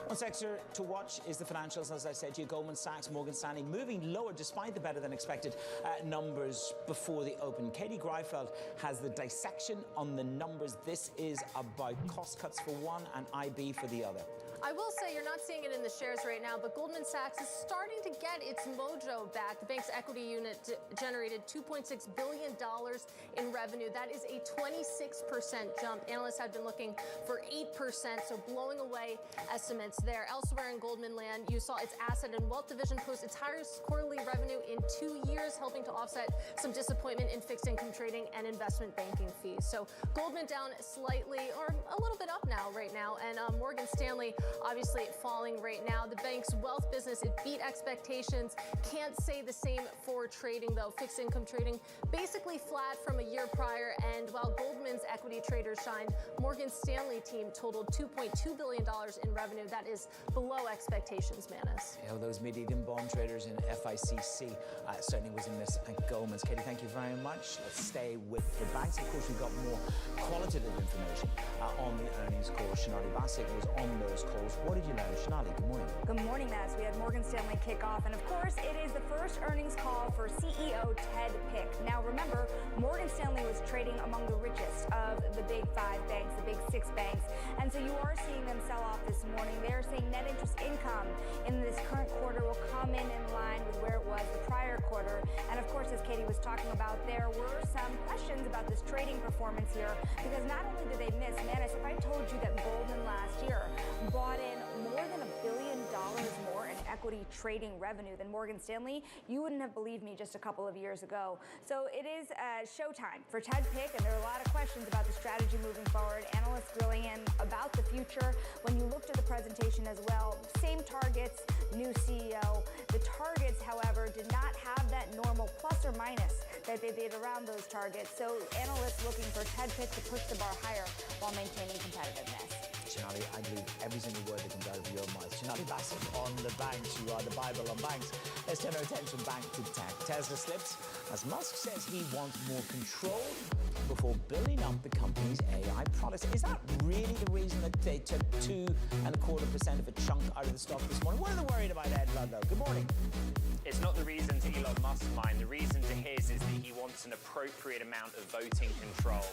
One sector to watch is the financials, as I said to you. Goldman Sachs, Morgan Stanley moving lower despite the better than expected numbers before the open. Katie Greifeld has the dissection on the numbers. This is about cost cuts for one and IB for the other. I will say you're not seeing it in the shares right now, but Goldman Sachs is starting to get its mojo back. The bank's equity unit generated $2.6 billion in revenue. That is a 26% jump. Analysts had been looking for 8%, so blowing away estimates there. Elsewhere in Goldman land, you saw its asset and wealth division post its highest quarterly revenue in 2 years, helping to offset some disappointment in fixed income trading and investment banking fees. So Goldman down slightly, or a little bit up now, right now, and Morgan Stanley obviously falling right now. The bank's wealth business, it beat expectations. Can't say the same for trading, though. Fixed income trading basically flat from a year prior. And while Goldman's equity traders shined, Morgan Stanley team totaled $2.2 billion in revenue. That is below expectations, Manus. Yeah, well, those medium bond traders in FICC certainly was in this at Goldman's. Katie, thank you very much. Let's stay with the banks. Of course, we've got more qualitative information on the earnings call. Shanali Bassett was on those calls. What did you learn? Shanali, good morning. Good morning, Naz. We had Morgan Stanley kick off, and of course, it is the first earnings call for CEO Ted Pick. Now, remember, Morgan Stanley was trading among the richest of the big 5 banks, the big 6 banks, and so you are seeing them sell off this morning. They are saying net interest income in this current quarter will come in line with where it was the prior quarter. And of course, as Katie was talking about, there were some questions about this trading performance here, because not only did they miss, Manus, if I told you that Goldman last year bought in more than $1 billion more in equity trading revenue than Morgan Stanley, you wouldn't have believed me just a couple of years ago. So it is showtime for Ted Pick, and there are a lot of questions about the strategy moving forward. Analysts grilling in about the future. When you looked at the presentation as well, same targets, new CEO. The targets, however, did not have that normal plus or minus that they did around those targets. So analysts looking for Ted Pick to push the bar higher while maintaining competitiveness. Shinali, I believe every single word that comes out of your mouth. Shinali Bassett on the banks. You are the Bible on banks. Let's turn our attention back to tech. Tesla slips as Musk says he wants more control before building up the company's AI products. Is that really the reason that they took 2.25% of a chunk out of the stock this morning? What are they worried about, Ed Ludlow? Good morning. It's not the reason to Elon Musk's mind. The reason to his is that he wants an appropriate amount of voting control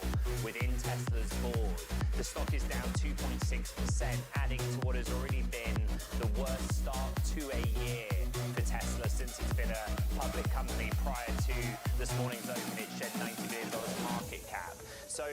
within Tesla's board. The stock is down 2.6%, adding to what has already been the worst start to a year for Tesla since it's been a public company. Prior to this morning's open, it shed $90 billion market cap. So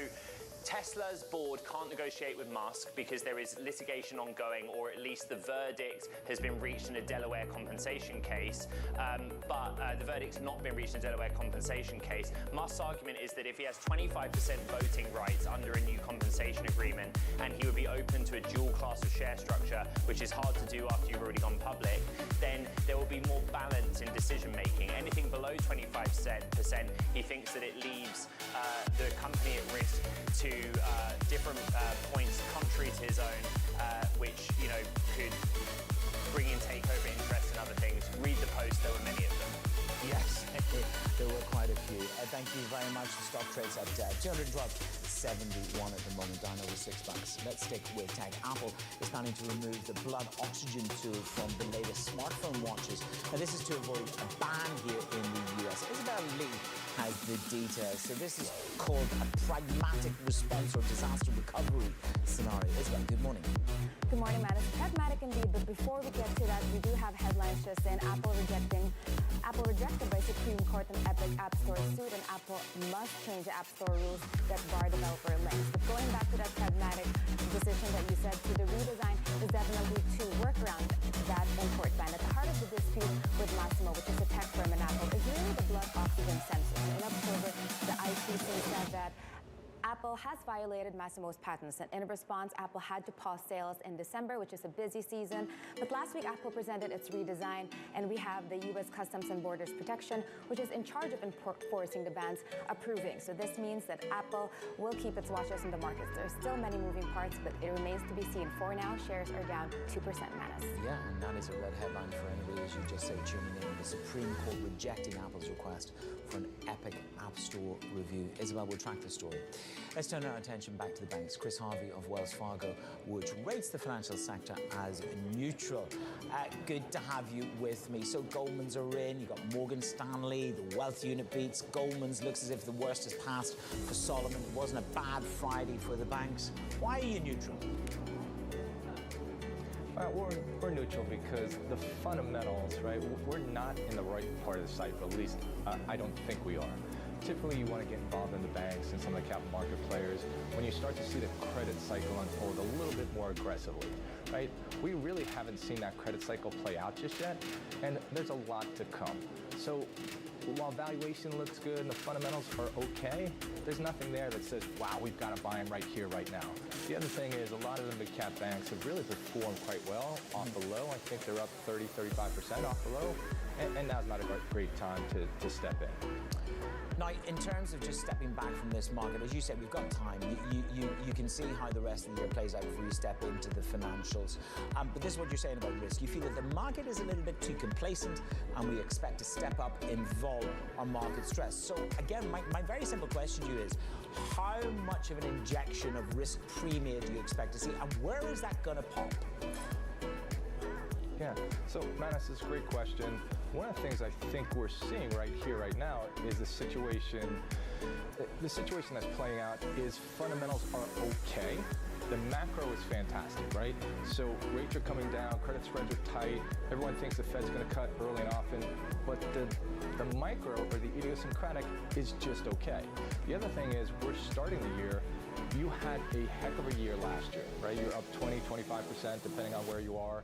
Tesla's board can't negotiate with Musk because there is litigation ongoing, or at least the verdict has been reached in a Delaware compensation case. But the verdict's not been reached in a Delaware compensation case. Musk's argument is that if he has 25% voting rights under a new compensation agreement, and he would be open to a dual class of share structure, which is hard to do after you've already gone public, then there will be more balance in decision making. Anything below 25%, he thinks that it leaves the company at risk to different points, contrary to his own, which, you know, could bring in takeover interest and other things. Read the post, there were many of them. Yes, there were quite a few. Thank you very much. The stock trades at 212.71 at the moment, down over $6. Let's stick with tech. Apple is planning to remove the blood oxygen tool from the latest smartphone watches. Now, this is to avoid a ban here in the US. Isabel Lee has the details. So this is called a pragmatic response or disaster recovery scenario. Isabel, good morning. Good morning, Madison. Pragmatic indeed, but before we get to that, we do have headlines just in. Apple rejected by Supreme Court an Epic App Store suit, and Apple must change the App Store rules that bar developer links. But going back to that pragmatic decision that you said, to the redesign is definitely to work around that import ban. At the heart of the dispute with Massimo, which is a tech firm in Apple, is really the blood oxygen sensor. In October, the ITC said that Apple has violated Massimo's patents, and in response, Apple had to pause sales in December, which is a busy season. But last week, Apple presented its redesign, and we have the U.S. Customs and Borders Protection, which is in charge of enforcing the bans, approving. So this means that Apple will keep its watches in the markets. There are still many moving parts, but it remains to be seen. For now, shares are down 2%, Manis. Yeah, and that is a red headline for anybody, as you just said, tuning in. The Supreme Court rejecting Apple's request for an Epic App Store review. Isabel will track the story. Let's turn our attention back to the banks. Chris Harvey of Wells Fargo, which rates the financial sector as neutral. Good to have you with me. So Goldman's are in. You've got Morgan Stanley. The wealth unit beats. Goldman's looks as if the worst has passed for Solomon. It wasn't a bad Friday for the banks. Why are you neutral? We're neutral because the fundamentals, right? We're not in the right part of the cycle. At least I don't think we are. Typically, you want to get involved in the banks and some of the capital market players when you start to see the credit cycle unfold a little bit more aggressively, right? We really haven't seen that credit cycle play out just yet, and there's a lot to come. So while valuation looks good and the fundamentals are okay, there's nothing there that says, wow, we've got to buy them right here, right now. The other thing is a lot of the mid-cap banks have really performed quite well off the low. I think they're up 30, 35% off the low, and now's not a great time to step in. Now, in terms of just stepping back from this market, as you said, we've got time. You can see how the rest of the year plays out before you step into the financials. But this is what you're saying about risk. You feel that the market is a little bit too complacent, and we expect to step up in vol or market stress. So again, my very simple question to you is, how much of an injection of risk premium do you expect to see, and where is that going to pop? Yeah, so Manis, this is a great question. One of the things I think we're seeing right here, right now, is the situation that's playing out is fundamentals are okay. The macro is fantastic, right? So rates are coming down, credit spreads are tight, everyone thinks the Fed's going to cut early and often, but the micro or the idiosyncratic is just okay. The other thing is we're starting the year you had a heck of a year last year, right? You're up 20, 25%, depending on where you are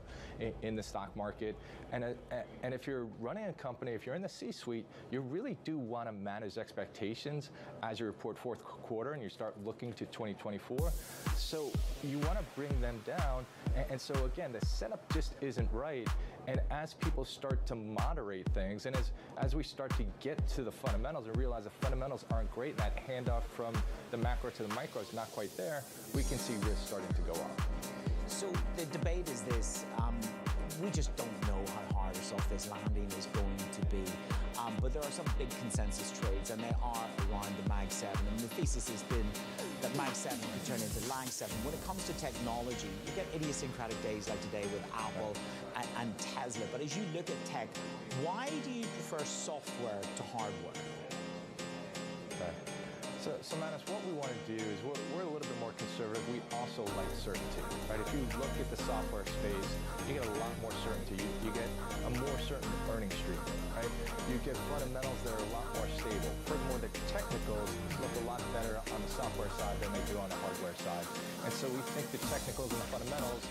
in the stock market. And if you're running a company, if you're in the C-suite, you really do want to manage expectations as you report fourth quarter and you start looking to 2024. So you want to bring them down. And so again, the setup just isn't right. And as people start to moderate things, and as we start to get to the fundamentals and realize the fundamentals aren't great, that handoff from the macro to the micro is not quite there, we can see risk starting to go up. So the debate is this, we just don't know how hard or soft this landing is going to be. But there are some big consensus trades, and they are around the Mag 7. And the thesis has been that Mag 7 could turn into Lang 7. When it comes to technology, you get idiosyncratic days like today with Apple and Tesla. But as you look at tech, why do you prefer software to hardware? Okay. So Manus, what we want to do is we're a little bit more conservative. We also like certainty, right? If you look at the software space, you get a lot more certainty. You get a more certain earning stream, right? You get fundamentals that are a lot more stable. Furthermore, the technicals look a lot better on the software side than they do on the hardware side. And so we think the technicals and the fundamentals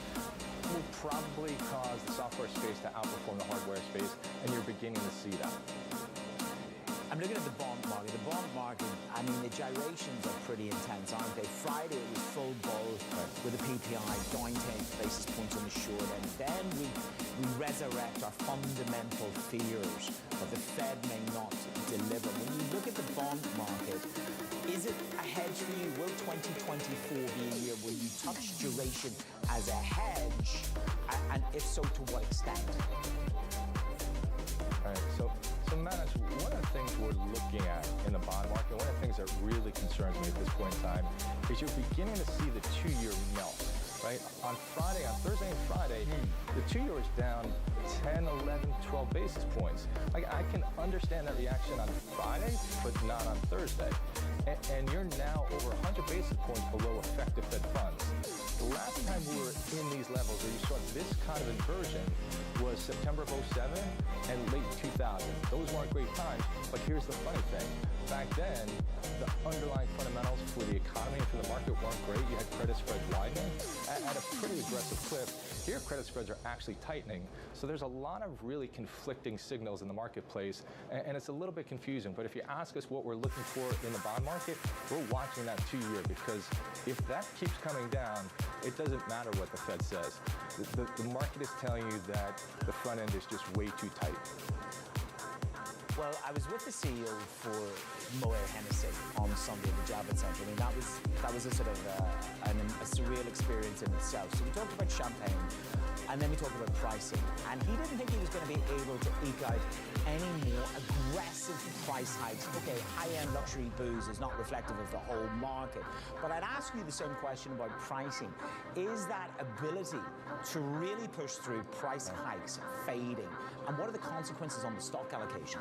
will probably cause the software space to outperform the hardware space, and you're beginning to see that. I'm looking at the bond market. The bond market, I mean, the gyrations are pretty intense, aren't they? Friday it was full bull with the PPI down 10 basis points on the short end. Then we resurrect our fundamental fears that the Fed may not deliver. When you look at the bond market, is it a hedge for you? Will 2024 be a year where you touch duration as a hedge? And if so, to what extent? All right, so Manus, one of the things we're looking at in the bond market, one of the things that really concerns me at this point in time, is you're beginning to see the 2-year melt, right? On Thursday and Friday, the 2-year is down 10, 11, 12 basis points. Like, I can understand that reaction on Friday, but not on Thursday. And you're now over 100 basis points below effective Fed funds. The last time we were in these levels, or you saw this kind of inversion, was September of 07 and late 2000. Those weren't great times, but here's the funny thing. Back then, the underlying fundamentals for the economy and for the market weren't great. You had credit spreads widening at a pretty aggressive clip. Here, credit spreads are actually tightening. So there's a lot of really conflicting signals in the marketplace, and it's a little bit confusing. But if you ask us what we're looking for in the bond market, we're watching that 2-year, because if that keeps coming down, it doesn't matter what the Fed says. The market is telling you that the front end is just way too tight. Well, I was with the CEO for Moët Hennessy on Sunday at the Javits Centre. I mean, that was a sort of a surreal experience in itself. So we talked about champagne, and then we talked about pricing. And he didn't think he was going to be able to eke out any more aggressive price hikes. Okay, high-end luxury booze is not reflective of the whole market. But I'd ask you the same question about pricing. Is that ability to really push through price hikes fading? And what are the consequences on the stock allocation?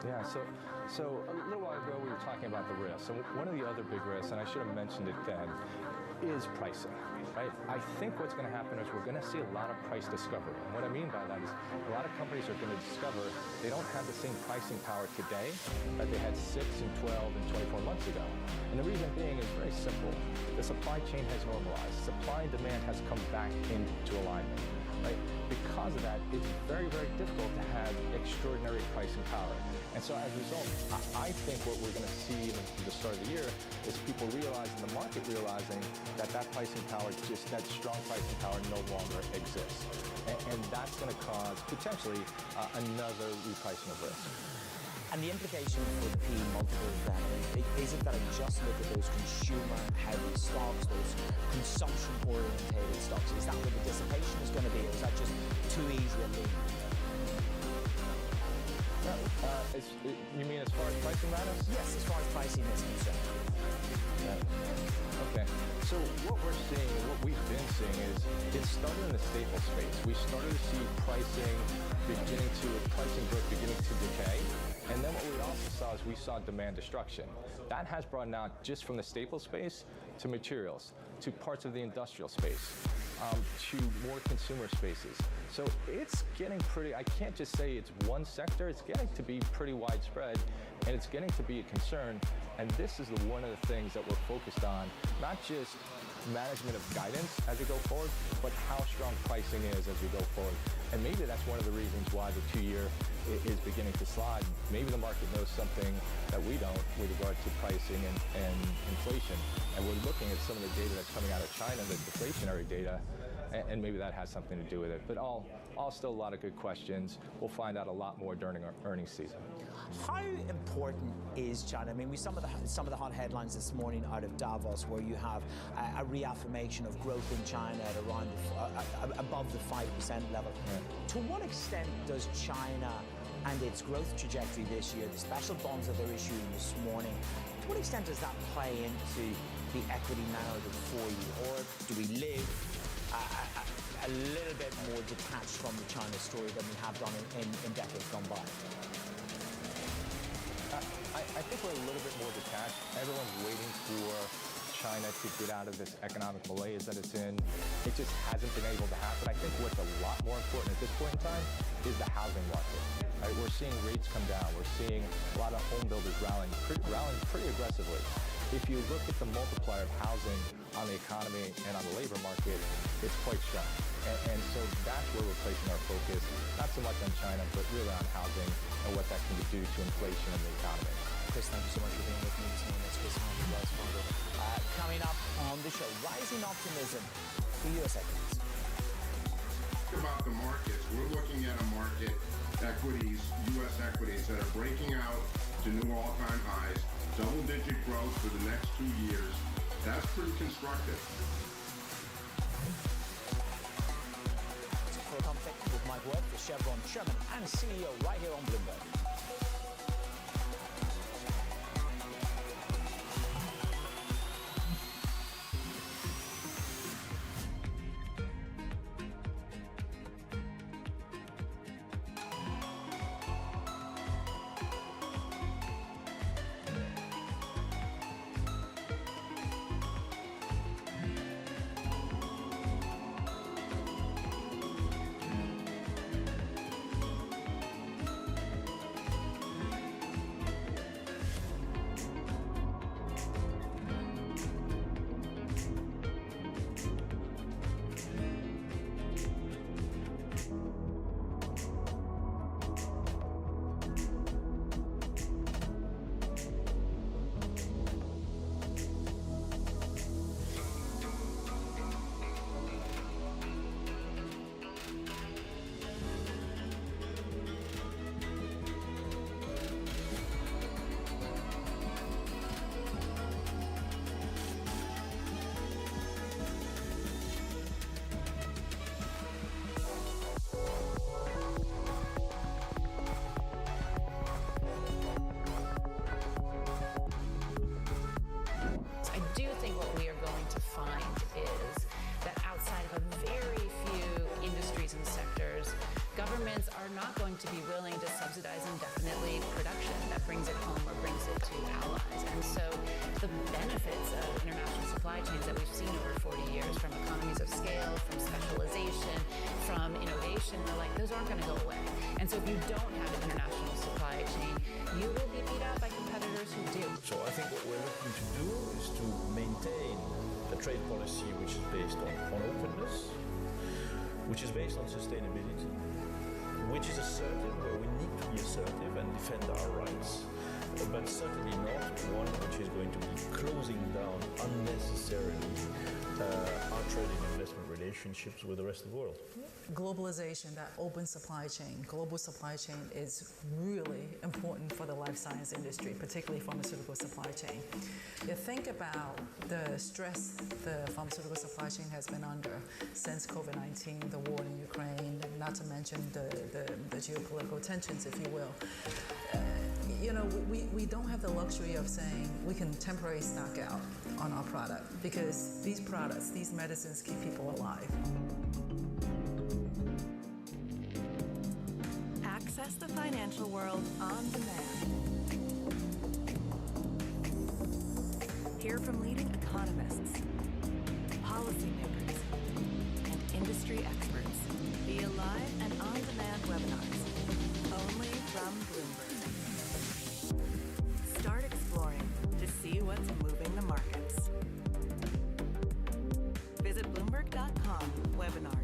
Yeah, so a little while ago we were talking about the risks. And one of the other big risks, and I should have mentioned it then, is pricing, right? I think what's going to happen is we're going to see a lot of price discovery. And what I mean by that is a lot of companies are going to discover they don't have the same pricing power today that they had 6 and 12 and 24 months ago. And the reason being is very simple. The supply chain has normalized. Supply and demand has come back into alignment, right? Because of that, it's very, very difficult to have extraordinary pricing power. And so as a result, I think what we're going to see at the start of the year is people realizing, the market realizing that pricing power, just that strong pricing power no longer exists. And that's going to cause potentially another repricing of risk. And the implication for the P multiples then, is it that I just look at those consumer-heavy stocks, those consumption-orientated stocks? Is that where the dissipation is going to be, or is that just too easy a lead? You mean as far as pricing matters? Yes, as far as pricing is concerned. Okay. So what we're seeing, and what we've been seeing, is it started in the staple space. We started to see pricing growth beginning to decay. And then what we also saw is we saw demand destruction. That has brought now just from the staple space to materials, to parts of the industrial space. to more consumer spaces. So it's getting pretty, I can't just say it's one sector, it's getting to be pretty widespread, and it's getting to be a concern. And this is one of the things that we're focused on, not just management of guidance as we go forward, but how strong pricing is as we go forward. And maybe that's one of the reasons why the 2-year is beginning to slide. Maybe the market knows something that we don't with regard to pricing and inflation. And we're looking at some of the data that's coming out of China, the deflationary data, and maybe that has something to do with it. But all still a lot of good questions. We'll find out a lot more during our earnings season. How important is China? I mean, some of the hot headlines this morning out of Davos, where you have a reaffirmation of growth in China at around above the 5% level. Yeah. To what extent does China and its growth trajectory this year, the special bonds that they're issuing this morning, to what extent does that play into the equity narrative for you, or do we live a little bit more detached from the China story than we have done in decades gone by? I think we're a little bit more detached. Everyone's waiting for China to get out of this economic malaise that it's in. It just hasn't been able to happen. I think what's a lot more important at this point in time is the housing market. Right? We're seeing rates come down. We're seeing a lot of home builders rallying pretty aggressively. If you look at the multiplier of housing on the economy and on the labor market, it's quite strong. And so that's where we're placing our focus, not so much on China, but really on housing and what that can do to inflation in the economy. Chris, thank you so much for being with me this morning. It's Chris Hunt, Wells Fargo. Coming up on the show, rising optimism for U.S. equities. About the markets, we're looking at a market, equities, U.S. equities, that are breaking out to new all-time highs, double-digit growth for the next 2 years. That's pretty constructive. For a conflict with Mike Worth, the Chevron chairman and CEO, right here on Bloomberg. to be willing to subsidize indefinitely production that brings it home or brings it to allies. And so the benefits of international supply chains that we've seen over 40 years, from economies of scale, from specialization, from innovation, those aren't going to go away. And so if you don't have an international supply chain, you will be beat out by competitors who do. So I think what we're looking to do is to maintain a trade policy which is based on openness, which is based on sustainability, which is assertive, where we need to be assertive and defend our rights, but certainly not one which is going to be closing down unnecessarily our trade and investment relationships with the rest of the world. Globalization, that open supply chain, global supply chain is really important for the life science industry, particularly pharmaceutical supply chain. You think about the stress the pharmaceutical supply chain has been under since COVID-19, the war in Ukraine, not to mention the geopolitical tensions, if you will. We don't have the luxury of saying we can temporarily stock out on our product, because these products, these medicines keep people alive. Access the financial world on demand. Hear from leading economists, policymakers, and industry experts via live and on-demand webinars, only from Bloomberg. Start exploring to see what's moving the markets. Visit Bloomberg.com/webinars.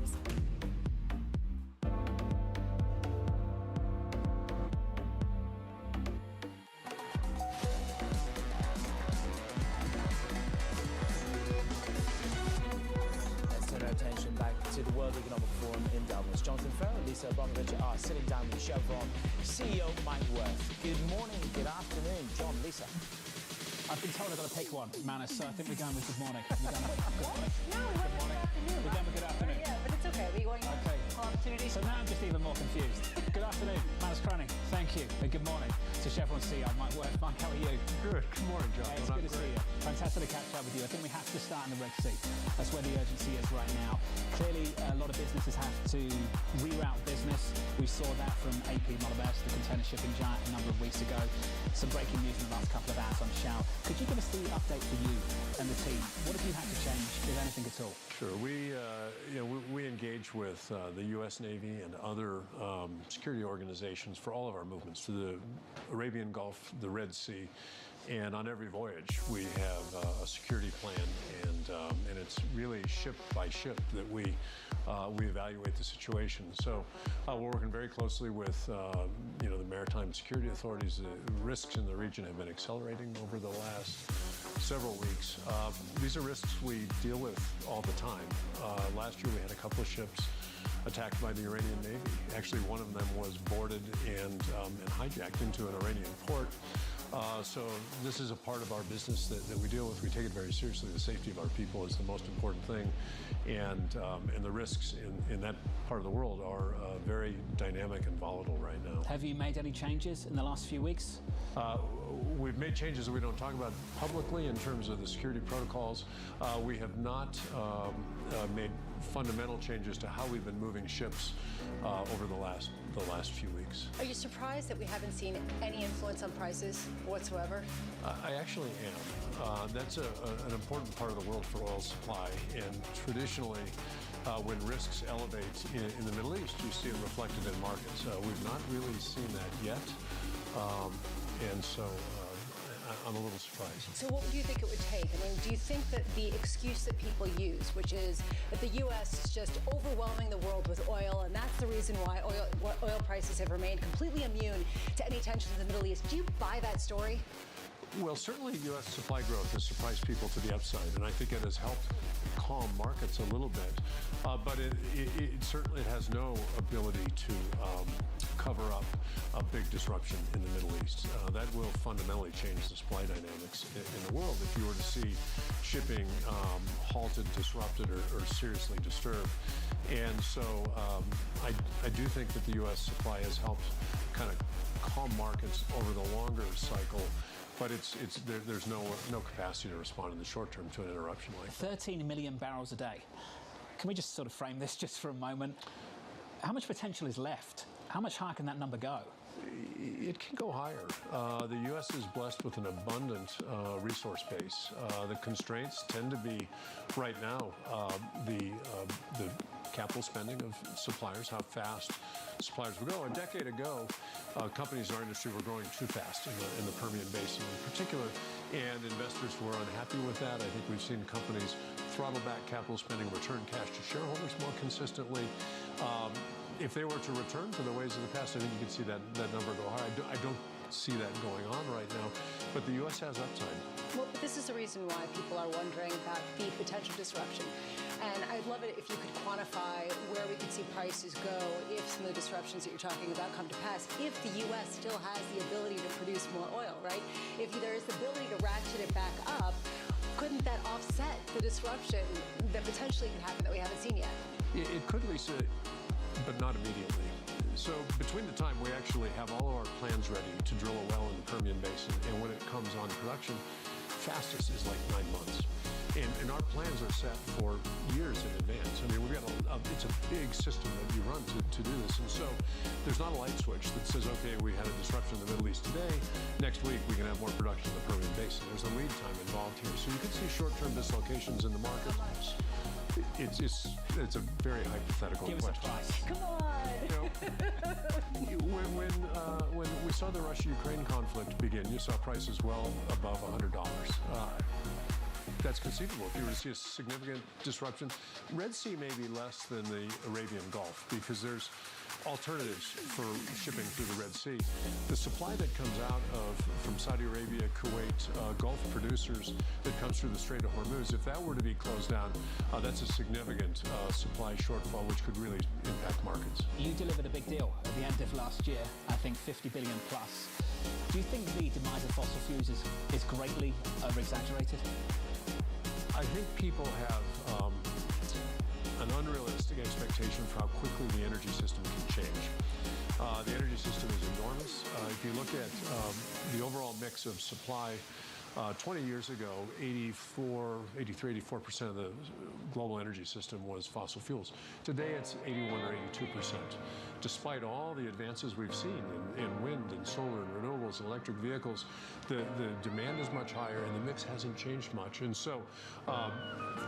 Attention back to the World Economic Forum in Davos. Jonathan Ferro and Lisa Abramovich are sitting down with Chevron CEO Mike Wirth. Good morning, good afternoon, John, Lisa. I've been told I've got to pick one, Manus, so I think we're going with good morning. We're going with good morning. No, we went with good afternoon. We're going with good afternoon. Yeah, but it's okay. We're going with opportunity. So now I'm just even more confused. Good afternoon, Manus Cranning. Thank you. And good morning to Chevron CEO Mike Wirth. Mike, how are you? Good. Good morning, John. It's good to see you. Fantastic to catch up with you. I think we have to start in the Red Sea. That's where the urgency is right now. Clearly, a lot of businesses have to reroute business. We saw that from AP Mollabest, the container shipping giant, a number of weeks ago. Some breaking news in the last couple of hours on Shell. Could you give us the update for you and the team? What have you had to change, if anything at all? Sure. We engage with the U.S. Navy and other security organizations for all of our movements to the Arabian Gulf, the Red Sea, and on every voyage we have a security plan, and it's really ship by ship that we evaluate the situation. So we're working very closely with the maritime security authorities. The risks in the region have been accelerating over the last several weeks. These are risks we deal with all the time. Last year we had a couple of ships attacked by the Iranian Navy. Actually, one of them was boarded and hijacked into an Iranian port. So this is a part of our business that we deal with. We take it very seriously. The safety of our people is the most important thing, and the risks in that part of the world are very dynamic and volatile right now. Have you made any changes in the last few weeks? We've made changes that we don't talk about publicly in terms of the security protocols. We have not made fundamental changes to how we've been moving ships over the last few weeks. Are you surprised that we haven't seen any influence on prices whatsoever? I actually am. That's an important part of the world for oil supply, and traditionally when risks elevate in the Middle East, you see it reflected in markets. We've not really seen that yet, and so I'm a little surprised. So what do you think it would take? I mean, do you think that the excuse that people use, which is that the U.S. is just overwhelming the world with oil, and that's the reason why oil prices have remained completely immune to any tensions in the Middle East, do you buy that story? Well, certainly U.S. supply growth has surprised people to the upside, and I think it has helped calm markets a little bit. But it certainly has no ability to cover up a big disruption in the Middle East. That will fundamentally change the supply dynamics in the world if you were to see shipping halted, disrupted, or seriously disturbed. And so I do think that the U.S. supply has helped kind of calm markets over the longer cycle. But there's no capacity to respond in the short term to an interruption like that. 13 million barrels a day. Can we just sort of frame this just for a moment? How much potential is left? How much higher can that number go? It can go higher. The U.S. is blessed with an abundant resource base. The constraints tend to be, right now, the capital spending of suppliers, how fast suppliers will go. A decade ago, companies in our industry were growing too fast in the Permian Basin in particular, and investors were unhappy with that. I think we've seen companies throttle back capital spending, return cash to shareholders more consistently. If they were to return to the ways of the past, I think you could see that number go higher. I don't see that going on right now, but the U.S. has upside. Well, this is the reason why people are wondering about the potential disruption. And I'd love it if you could quantify where we could see prices go if some of the disruptions that you're talking about come to pass, if the U.S. still has the ability to produce more oil, right? If there is the ability to ratchet it back up, couldn't that offset the disruption that potentially could happen that we haven't seen yet? It could, Lisa, but not immediately. So between the time we actually have all of our plans ready to drill a well in the Permian Basin and when it comes on production, fastest is like 9 months. And our plans are set for years in advance. I mean, we've got it's a big system that you run to do this. And so there's not a light switch that says, okay, we had a disruption in the Middle East today. Next week, we can have more production in the Permian Basin. There's a lead time involved here. So you could see short-term dislocations in the market. It's a very hypothetical Give us question. a price. Come on. When we saw the Russia-Ukraine conflict begin, you saw prices well above $100. That's conceivable. If you were to see a significant disruption, Red Sea may be less than the Arabian Gulf because there's alternatives for shipping through the Red Sea. The supply that comes out from Saudi Arabia, Kuwait, Gulf producers that comes through the Strait of Hormuz, if that were to be closed down, that's a significant supply shortfall which could really impact markets. You delivered a big deal at the end of last year, I think 50 billion plus. Do you think the demise of fossil fuels is greatly over-exaggerated? I think people have an unrealistic expectation for how quickly the energy system can change. The energy system is enormous. If you look at the overall mix of supply, 20 years ago, 84% of the global energy system was fossil fuels. Today, it's 81 or 82%. Despite all the advances we've seen in wind and solar and renewables and electric vehicles, the demand is much higher and the mix hasn't changed much. And so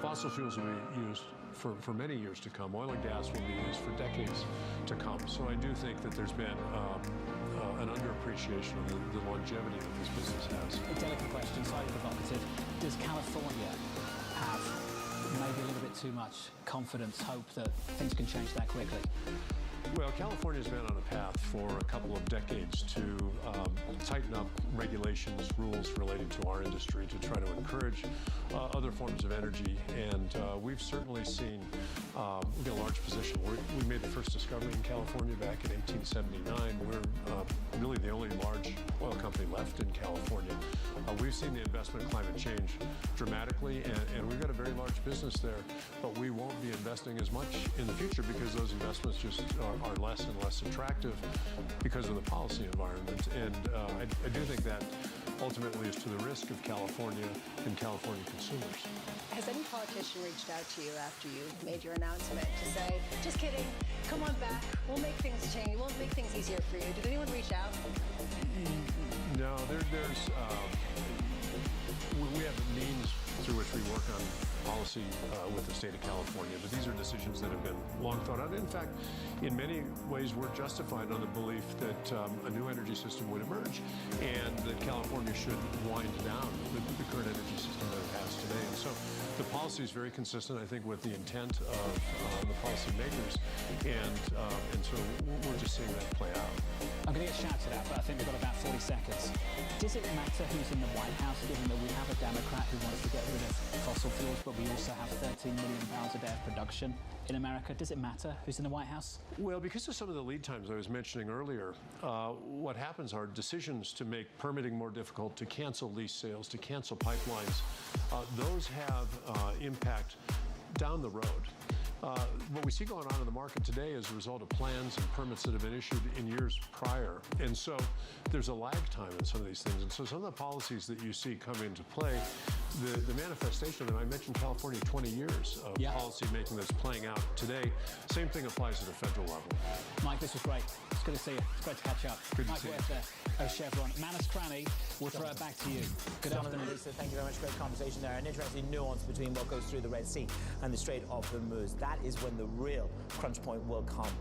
fossil fuels will be used for many years to come. Oil and gas will be used for decades to come. So I do think that there's been an underappreciation of the longevity that this business has. A delicate question, slightly provocative. Does California have maybe a little bit too much confidence, hope that things can change that quickly? Well, California's been on a path for a couple of decades to tighten up regulations, rules relating to our industry to try to encourage other forms of energy. And we've certainly seen, we've got a large position. We made the first discovery in California back in 1879. We're really the only large oil company left in California. We've seen the investment climate change dramatically, and we've got a very large business there, but we won't be investing as much in the future because those investments just are less and less attractive because of the policy environment. And I do think that ultimately is to the risk of California and California consumers. Has any politician reached out to you after you made your announcement to say, just kidding, come on back, we'll make things change, we'll make things easier for you? Did anyone reach out? No, we have means through which we work on policy with the state of California, but these are decisions that have been long thought out. In fact, in many ways, we're justified on the belief that a new energy system would emerge and that California should wind down the current energy system that it has today. And so the policy is very consistent, I think, with the intent of the policymakers, and so we're just seeing that play out. I'm going to get shouted at, but I think we've got about 40 seconds. Does it matter who's in the White House, given that we have a Democrat who wants to get rid of fossil fuels, but we also have 13 million barrels a day of production in America? Does it matter who's in the White House? Well, because of some of the lead times I was mentioning earlier, what happens are decisions to make permitting more difficult, to cancel lease sales, to cancel pipelines, those have impact down the road. What we see going on in the market today is a result of plans and permits that have been issued in years prior. And so there's a lag time in some of these things. And so some of the policies that you see come into play, the manifestation of them, I mentioned California, 20 years of policy making that's playing out today. Same thing applies at the federal level. Mike, this was great. It's good to see you. It's great to catch up. Good to Mike see you. Worth of Chevron. Manus Cranny, we'll throw it back to you. Good Jonathan afternoon. and Lisa, thank you very much. Great conversation there. An interesting nuance between what goes through the Red Sea and the Strait of Hormuz. That is when the real crunch point will come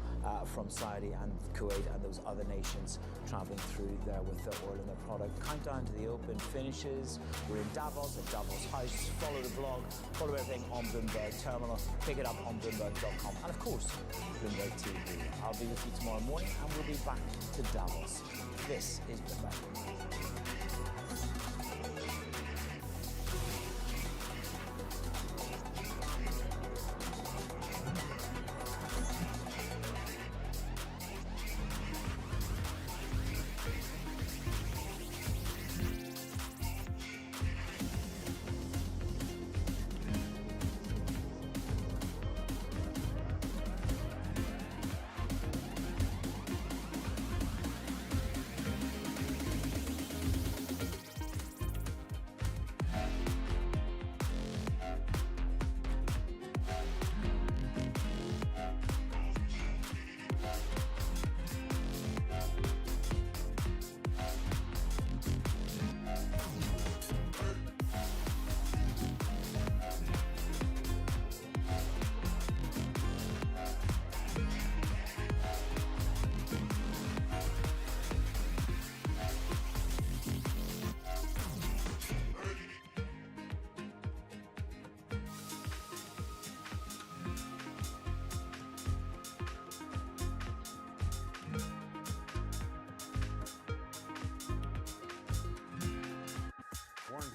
from Saudi and Kuwait and those other nations traveling through there with their oil and their product. Countdown to the open finishes. We're in Davos at Davos House. Follow the blog, follow everything on Bloomberg Terminal. Pick it up on Bloomberg.com. And of course, Bloomberg TV. I'll be with you tomorrow morning and we'll be back to Davos. This is Bloomberg.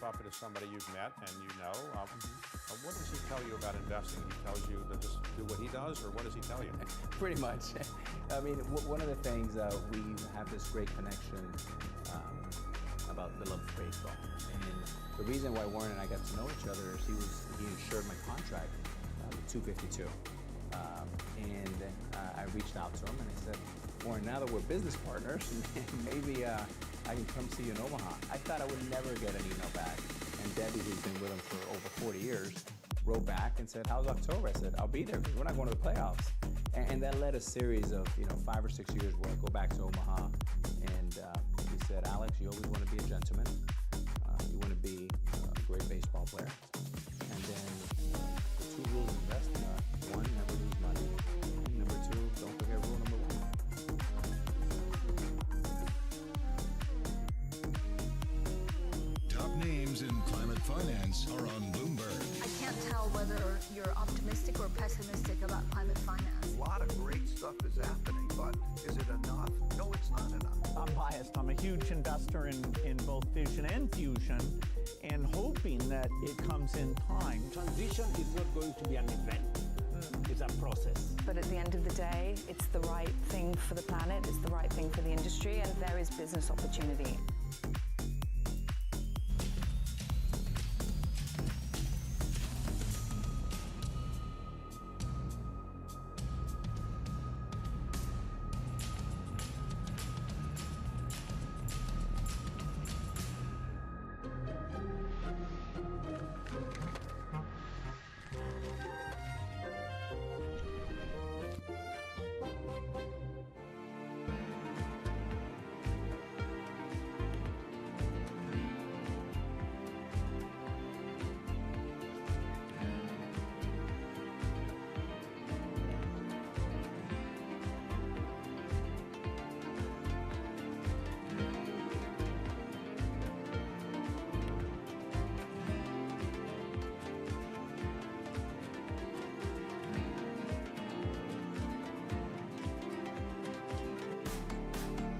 Buffett is somebody you've met and you know. What does he tell you about investing? He tells you to just do what he does, or what does he tell you? Pretty much. I mean, one of the things, we have this great connection about the love of baseball. And the reason why Warren and I got to know each other is he insured my contract with 252. I reached out to him and I said, Warren, now that we're business partners, maybe I can come see you in Omaha. I thought I would never get an email back. And Debbie, who's been with him for over 40 years, wrote back and said, how's October? I said, I'll be there because we're not going to the playoffs. And that led a series of 5 or 6 years where I go back to Omaha. And he said, Alex, you always want to be a gentleman. You want to be a great baseball player. And then the 2 rules of investing are, 1, never lose money. And number 2, don't forget rule number 1. Top names in climate finance are on Bloomberg. I can't tell whether you're optimistic or pessimistic about climate finance. A lot of great stuff is happening, but is it enough? No, it's not enough. I'm biased. I'm a huge investor in both fission and fusion, and hoping that it comes in time. Transition is not going to be an event. It's a process. But at the end of the day, it's the right thing for the planet, it's the right thing for the industry, and there is business opportunity.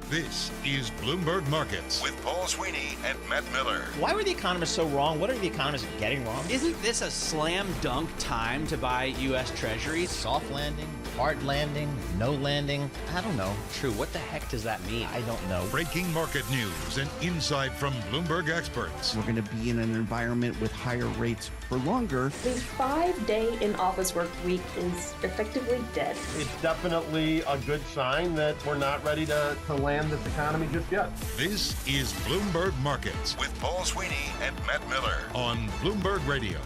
This is Bloomberg Markets with Paul Sweeney and Matt Miller. Why were the economists so wrong? What are the economists getting wrong? Isn't this a slam dunk time to buy U.S. Treasuries? Soft landing, hard landing, no landing. I don't know. True. What the heck does that mean? I don't know. Breaking market news and insight from Bloomberg experts. We're going to be in an environment with higher rates for longer. The 5-day in-office work week is effectively dead. It's definitely a good sign that we're not ready to land this economy just yet. This is Bloomberg Markets with Paul Sweeney and Matt Miller on Bloomberg Radio.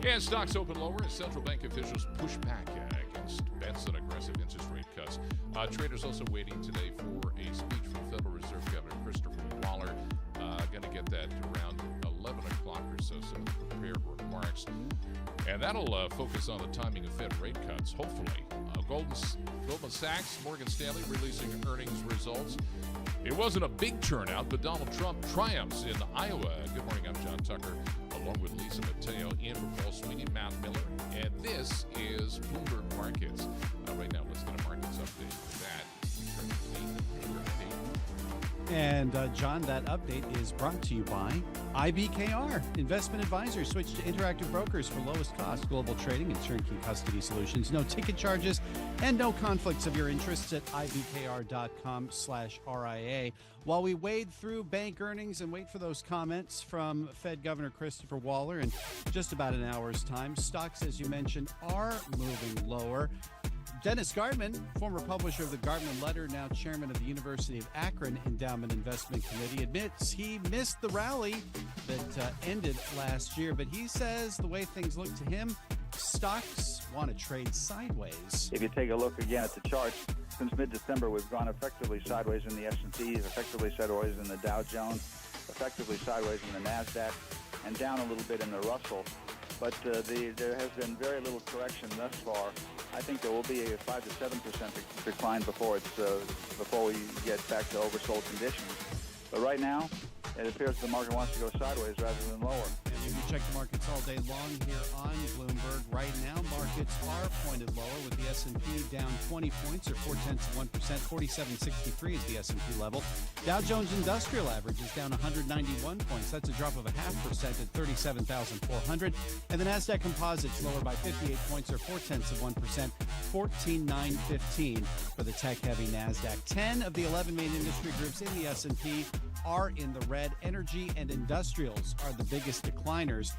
And stocks open lower as central bank officials push back against bets on aggressive interest rate cuts. Traders also waiting today for a speech from Federal Reserve Governor Christopher Waller. Going to get that around 11 o'clock or so, some of the prepared remarks. And that'll focus on the timing of Fed rate cuts, hopefully. Goldman Sachs, Morgan Stanley releasing earnings results. It wasn't a big turnout, but Donald Trump triumphs in Iowa. Good morning, I'm John Tucker, along with Lisa Mateo, in for Paul Sweeney, Matt Miller. And this is Bloomberg Markets. Right now, let's get a markets update for that. We turn to Nathan Hayward. And John, that update is brought to you by IBKR. Investment advisors switch to Interactive Brokers for lowest cost global trading and turnkey custody solutions. No ticket charges and no conflicts of your interests at ibkr.com/RIA. While we wade through bank earnings and wait for those comments from Fed Governor Christopher Waller in just about an hour's time, stocks, as you mentioned, are moving lower. Dennis Gardman, former publisher of the Gardman Letter, now chairman of the University of Akron Endowment Investment Committee, admits he missed the rally that ended last year, but he says the way things look to him, stocks want to trade sideways. If you take a look again at the charts, since mid-December, we've gone effectively sideways in the S&P, effectively sideways in the Dow Jones, effectively sideways in the NASDAQ, and down a little bit in the Russell. But there has been very little correction thus far. I think there will be a 5 to 7% decline before we get back to oversold conditions. But right now, it appears the market wants to go sideways rather than lower. And We check the markets all day long here on Bloomberg. Right now, markets are pointed lower with the S&P down 20 points or 0.4%. 4763 is the S&P level. Dow Jones Industrial Average is down 191 points. That's a drop of 0.5% at 37,400. And the NASDAQ Composite's lower by 58 points or 0.4%. 14,915 for the tech-heavy NASDAQ. 10 of the 11 main industry groups in the S&P are in the red. Energy and industrials are the biggest decliners.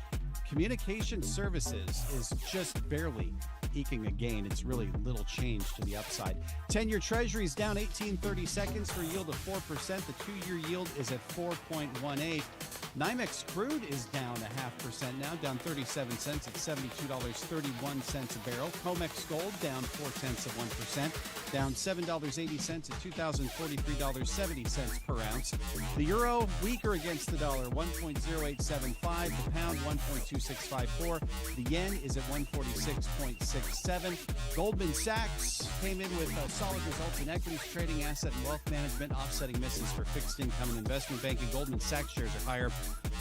Communication services is just barely eking a gain. It's really little change to the upside. 10-year Treasury is down 18.30 seconds for a yield of 4%. The 2-year yield is at 4.18. NYMEX crude is down 0.5% now, down 37 cents at $72.31 a barrel. COMEX gold down 0.4%, down $7.80 at $2,043.70 per ounce. The euro weaker against the dollar, 1.0875. The pound 1.2654. The yen is at 146.67. Goldman Sachs came in with solid results in equities, trading, asset, and wealth management, offsetting misses for fixed income and investment banking. Goldman Sachs shares are higher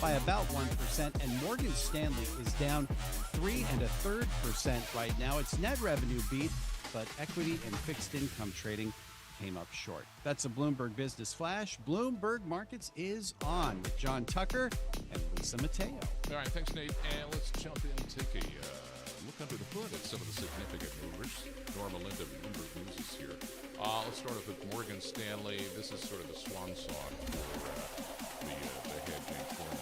by about 1%, and Morgan Stanley is down 3 1/3% right now. Its net revenue beat, but equity and fixed income trading came up short. That's a Bloomberg Business Flash. Bloomberg Markets is on with John Tucker and Lisa Mateo. All right, thanks, Nate. And let's jump in and take a look under the hood at some of the significant movers. Norma Linda of Bloomberg News is here. Let's start off with Morgan Stanley. This is sort of the swan song for the head bank foreman.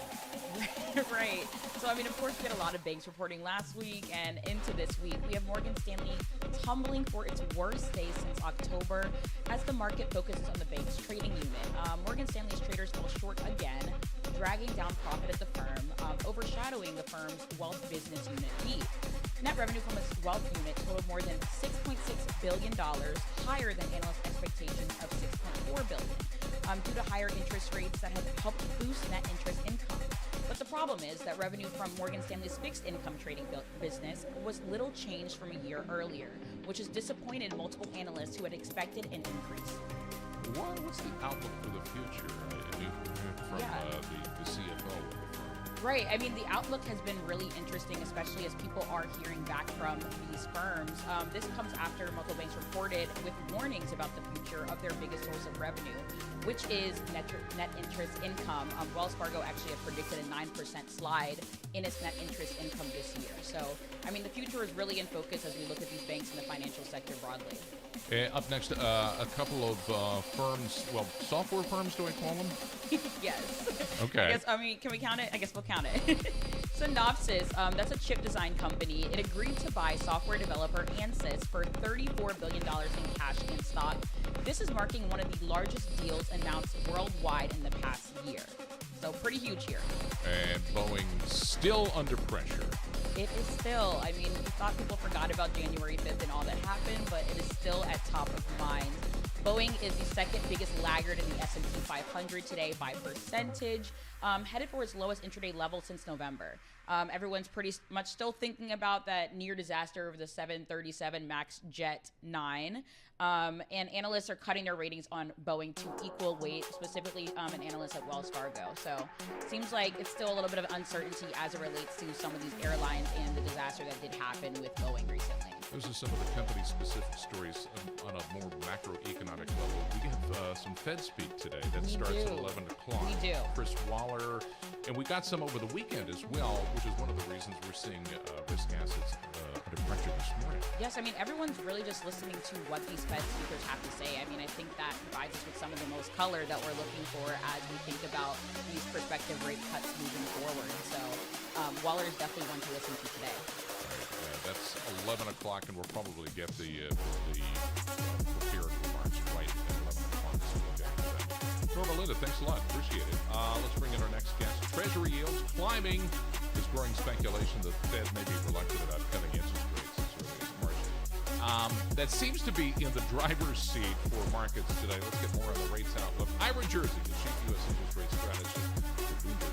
Right. So, I mean, of course, we had a lot of banks reporting last week and into this week. We have Morgan Stanley tumbling for its worst day since October as the market focuses on the bank's trading unit. Morgan Stanley's traders fell short again, dragging down profit at the firm, overshadowing the firm's wealth business unit beat. Net revenue from its wealth unit totaled more than $6.6 billion, higher than analyst expectations of $6.4 billion, due to higher interest rates that have helped boost net interest income. But the problem is that revenue from Morgan Stanley's fixed income trading business was little changed from a year earlier, which has disappointed multiple analysts who had expected an increase. What's the outlook for the future? I mean, from the CFO of the firm. Right. I mean, the outlook has been really interesting, especially as people are hearing back from these firms. This comes after multiple banks reported with warnings about the future of their biggest source of revenue, which is net interest income. Wells Fargo actually had predicted a 9% slide in its net interest income this year. So, I mean, the future is really in focus as we look at these banks in the financial sector broadly. Up next, a couple of firms, well, software firms, do I call them? Yes. Okay. Can we count it? I guess we'll count it. Synopsys, that's a chip design company. It agreed to buy software developer Ansys for $34 billion in cash and stock. This is marking one of the largest deals announced worldwide in the past year. So pretty huge here. And Boeing still under pressure. It is still. I mean, we thought people forgot about January 5th and all that happened, but it is still at top of mind. Boeing is the second biggest laggard in the S&P 500 today by percentage, headed for its lowest intraday level since November. Everyone's pretty much still thinking about that near disaster of the 737 MAX Jet 9. And analysts are cutting their ratings on Boeing to equal weight, specifically an analyst at Wells Fargo. So it seems like it's still a little bit of uncertainty as it relates to some of these airlines and the disaster that did happen with Boeing recently. Those are some of the company-specific stories on a more macroeconomic level. We have some Fed speak today that starts at 11 o'clock. We do. Chris Waller. And we got some over the weekend as well, which is one of the reasons we're seeing risk assets under pressure this morning. Yes, I mean, everyone's really just listening to what these Fed speakers have to say. I mean, I think that provides us with some of the most color that we're looking for as we think about these prospective rate cuts moving forward. So Waller is definitely one to listen to today. That's 11 o'clock, and we'll probably get the prepared remarks right at 11 o'clock. So we'll get to that. Norma Linda, thanks a lot. Appreciate it. Let's bring in our next guest. Treasury yields climbing. There's growing speculation that the Fed may be reluctant about cutting interest rates as early as March. That seems to be in the driver's seat for markets today. Let's get more on the rates outlook. Ira Jersey, the chief U.S. interest rate strategist for Bloomberg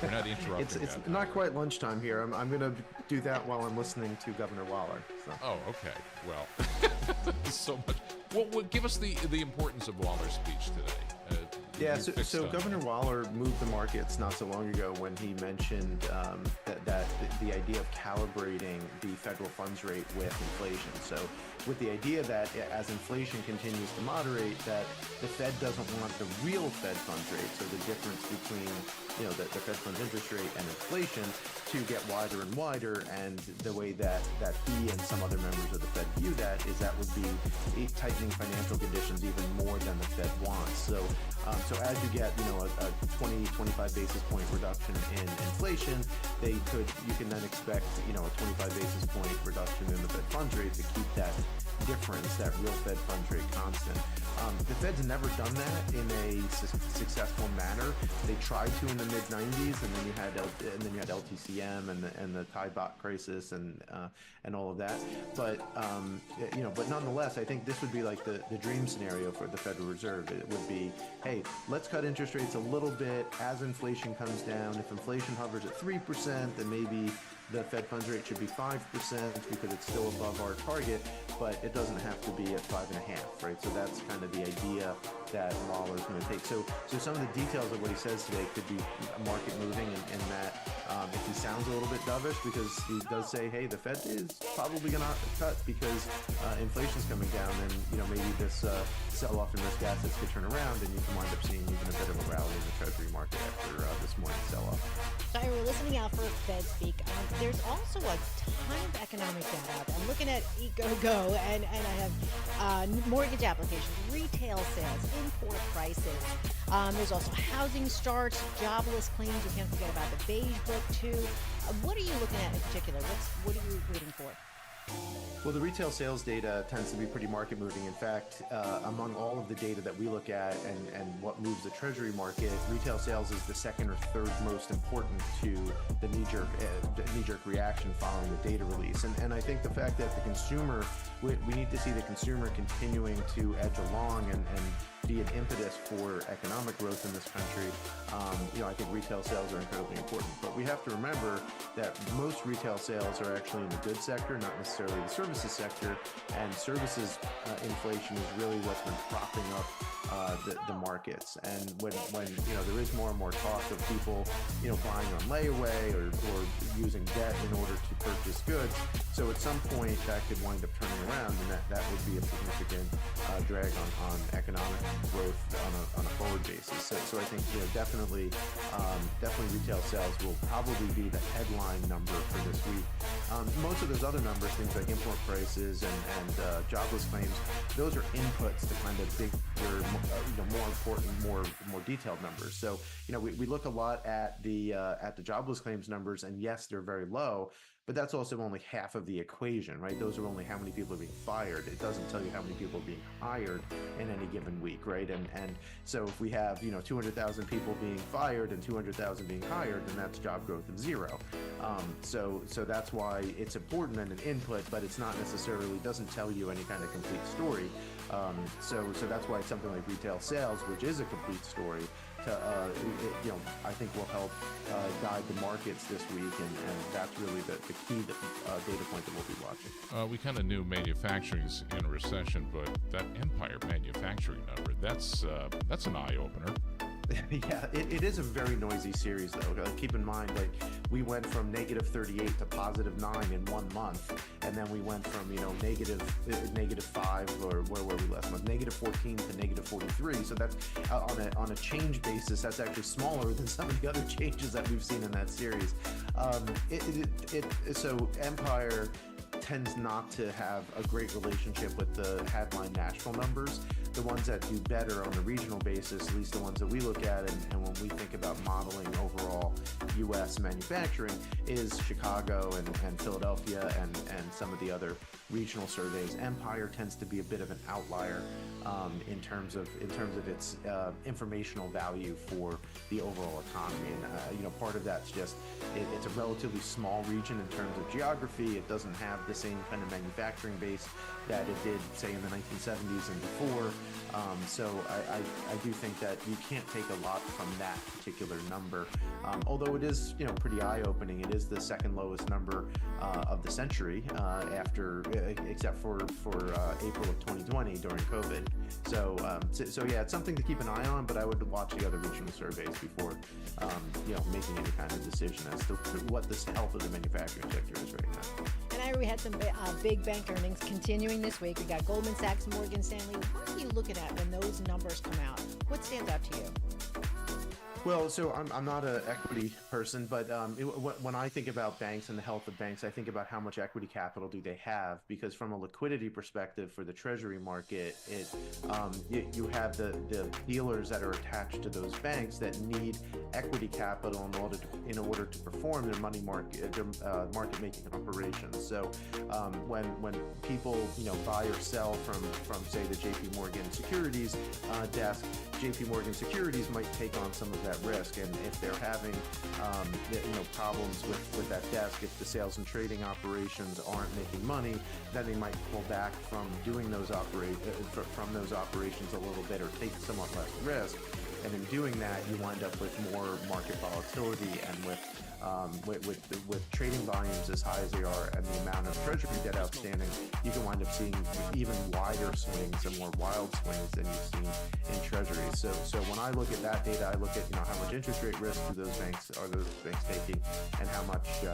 We're not interrupting. It's not quite lunchtime here. I'm going to do that while I'm listening to Governor Waller. So. Oh, okay. Well, so much. Well, give us the importance of Waller's speech today. Yeah, so Governor Waller moved the markets not so long ago when he mentioned that the idea of calibrating the federal funds rate with inflation. So with the idea that as inflation continues to moderate, that the Fed doesn't want the real Fed funds rate, so the difference between the Fed funds interest rate and inflation, to get wider and wider. And the way that he and some other members of the Fed view that is that would be tightening financial conditions even more than the Fed wants. So as you get a 20-25 basis point reduction in inflation, you can then expect a 25 basis point reduction in the Fed funds rate to keep that difference, that real Fed funds rate, constant. The Fed's never done that in a successful manner. They tried to in the mid '90s, and then you had LTCM and the Thai baht crisis and all of that. But but nonetheless, I think this would be like the dream scenario for the Federal Reserve. It would be, hey, let's cut interest rates a little bit as inflation comes down. If inflation hovers at 3%, then maybe the Fed funds rate should be 5% because it's still above our target, but it doesn't have to be at 5.5, right? So that's kind of the idea that Waller's going to take. So some of the details of what he says today could be market moving, and that if he sounds a little bit dovish, because he does say, hey, the Fed is probably going to cut because inflation's coming down, and maybe this sell-off in risk assets could turn around, and you can wind up seeing even a bit of a rally in the Treasury market after this morning's sell-off. So we're listening out for Fed speak. There's also a ton of economic data out there. I'm looking at EcoGo, and I have mortgage applications, retail sales, import prices. There's also housing starts, jobless claims. You can't forget about the beige book too. What are you looking at in particular? What are you waiting for? Well, the retail sales data tends to be pretty market moving. In fact, among all of the data that we look at and what moves the Treasury market, retail sales is the second or third most important to the knee-jerk reaction following the data release. And I think the fact that the consumer, we need to see the consumer continuing to edge along and be an impetus for economic growth in this country. I think retail sales are incredibly important. But we have to remember that most retail sales are actually in the goods sector, not necessarily the services sector. And services inflation is really what's been propping up the markets. And when there is more and more talk of people buying on layaway or using debt in order to purchase goods, so at some point that could wind up turning around, and that would be a significant drag on economic growth on a forward basis. So I think definitely retail sales will probably be the headline number for this week. Most of those other numbers, things like import prices and jobless claims, those are inputs to kind of bigger, more important, more detailed numbers. So we look a lot at the jobless claims numbers, and yes, they're very low. But that's also only half of the equation, right? Those are only how many people are being fired. It doesn't tell you how many people are being hired in any given week, right? And so if we have 200,000 people being fired and 200,000 being hired, then that's job growth of zero. So that's why it's important and an input, but it's not necessarily, doesn't tell you any kind of complete story. So that's why it's something like retail sales, which is a complete story, I think will help guide the markets this week, and that's really the key data point that we'll be watching. We kind of knew manufacturing's in a recession, but that Empire manufacturing number, that's an eye-opener. Yeah, it is a very noisy series, though. Keep in mind, we went from -38 to +9 in 1 month, and then we went from -5, or where were we last month? -14 to -43. So that's on a change basis, that's actually smaller than some of the other changes that we've seen in that series. So Empire tends not to have a great relationship with the headline national numbers. The ones that do better on a regional basis, at least the ones that we look at, and when we think about modeling overall U.S. manufacturing, is Chicago and Philadelphia and some of the other regional surveys. Empire tends to be a bit of an outlier in terms of its informational value for the overall economy. And part of that's just it's a relatively small region in terms of geography. It doesn't have the same kind of manufacturing base that it did, say, in the 1970s and before. So I do think that you can't take a lot from that particular number. Although it is, pretty eye-opening. It is the second lowest number of the century, except for April of 2020 during COVID. So yeah, it's something to keep an eye on. But I would watch the other regional surveys before, making any kind of decision as to what the health of the manufacturing sector is right now. And Ira, we had some big bank earnings continuing this week. We got Goldman Sachs, Morgan Stanley. What are you looking at when those numbers come out? What stands out to you? Well, so I'm not an equity person, but when I think about banks and the health of banks, I think about how much equity capital do they have, because from a liquidity perspective for the treasury market, you have the dealers that are attached to those banks that need equity capital in order to perform their market making operations. So when people buy or sell from say the JP Morgan Securities desk, JP Morgan Securities might take on some of that risk, and if they're having problems with that desk, if the sales and trading operations aren't making money, then they might pull back from doing those operations a little bit or take somewhat less risk. And in doing that, you wind up with more market volatility, and with trading volumes as high as they are and the amount of treasury debt outstanding, you can wind up seeing even wider swings and more wild swings than you've seen in treasuries. So when I look at that data, I look at how much interest rate risk are those banks taking, and how much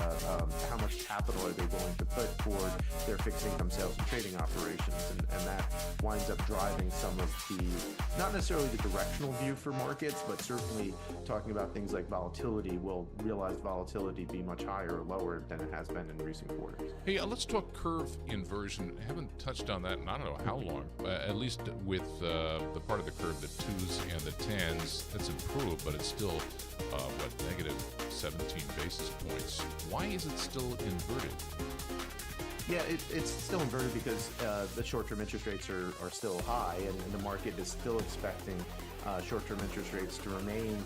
capital are they willing to put toward their fixed income sales and trading operations, and that winds up driving some of the, not necessarily the directional view for markets, but certainly talking about things like volatility. Will realized volatility be much higher or lower than it has been in recent quarters? Hey, let's talk curve inversion. I haven't touched on that in I don't know how long, at least with the part of the curve, the 2s and the 10s, that's improved, but it's still, negative 17 basis points. Why is it still inverted? Yeah, it's still inverted because the short-term interest rates are still high, and the market is still expecting short-term interest rates to remain,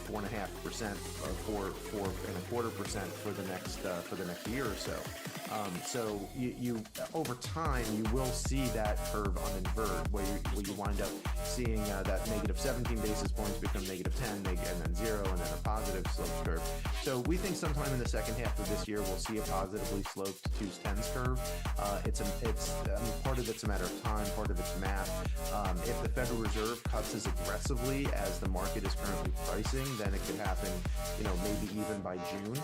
4.5% or 4.25% for the next year or so. So you over time you will see that curve uninvert, where you wind up seeing that negative 17 basis points become negative 10, and then 0, and then a positive slope curve. So we think sometime in the second half of this year we'll see a positively sloped 2s 10s curve. Part of it's a matter of time, part of it's math. If the Federal Reserve cuts as aggressively as the market is currently pricing, then it could happen, maybe even by June.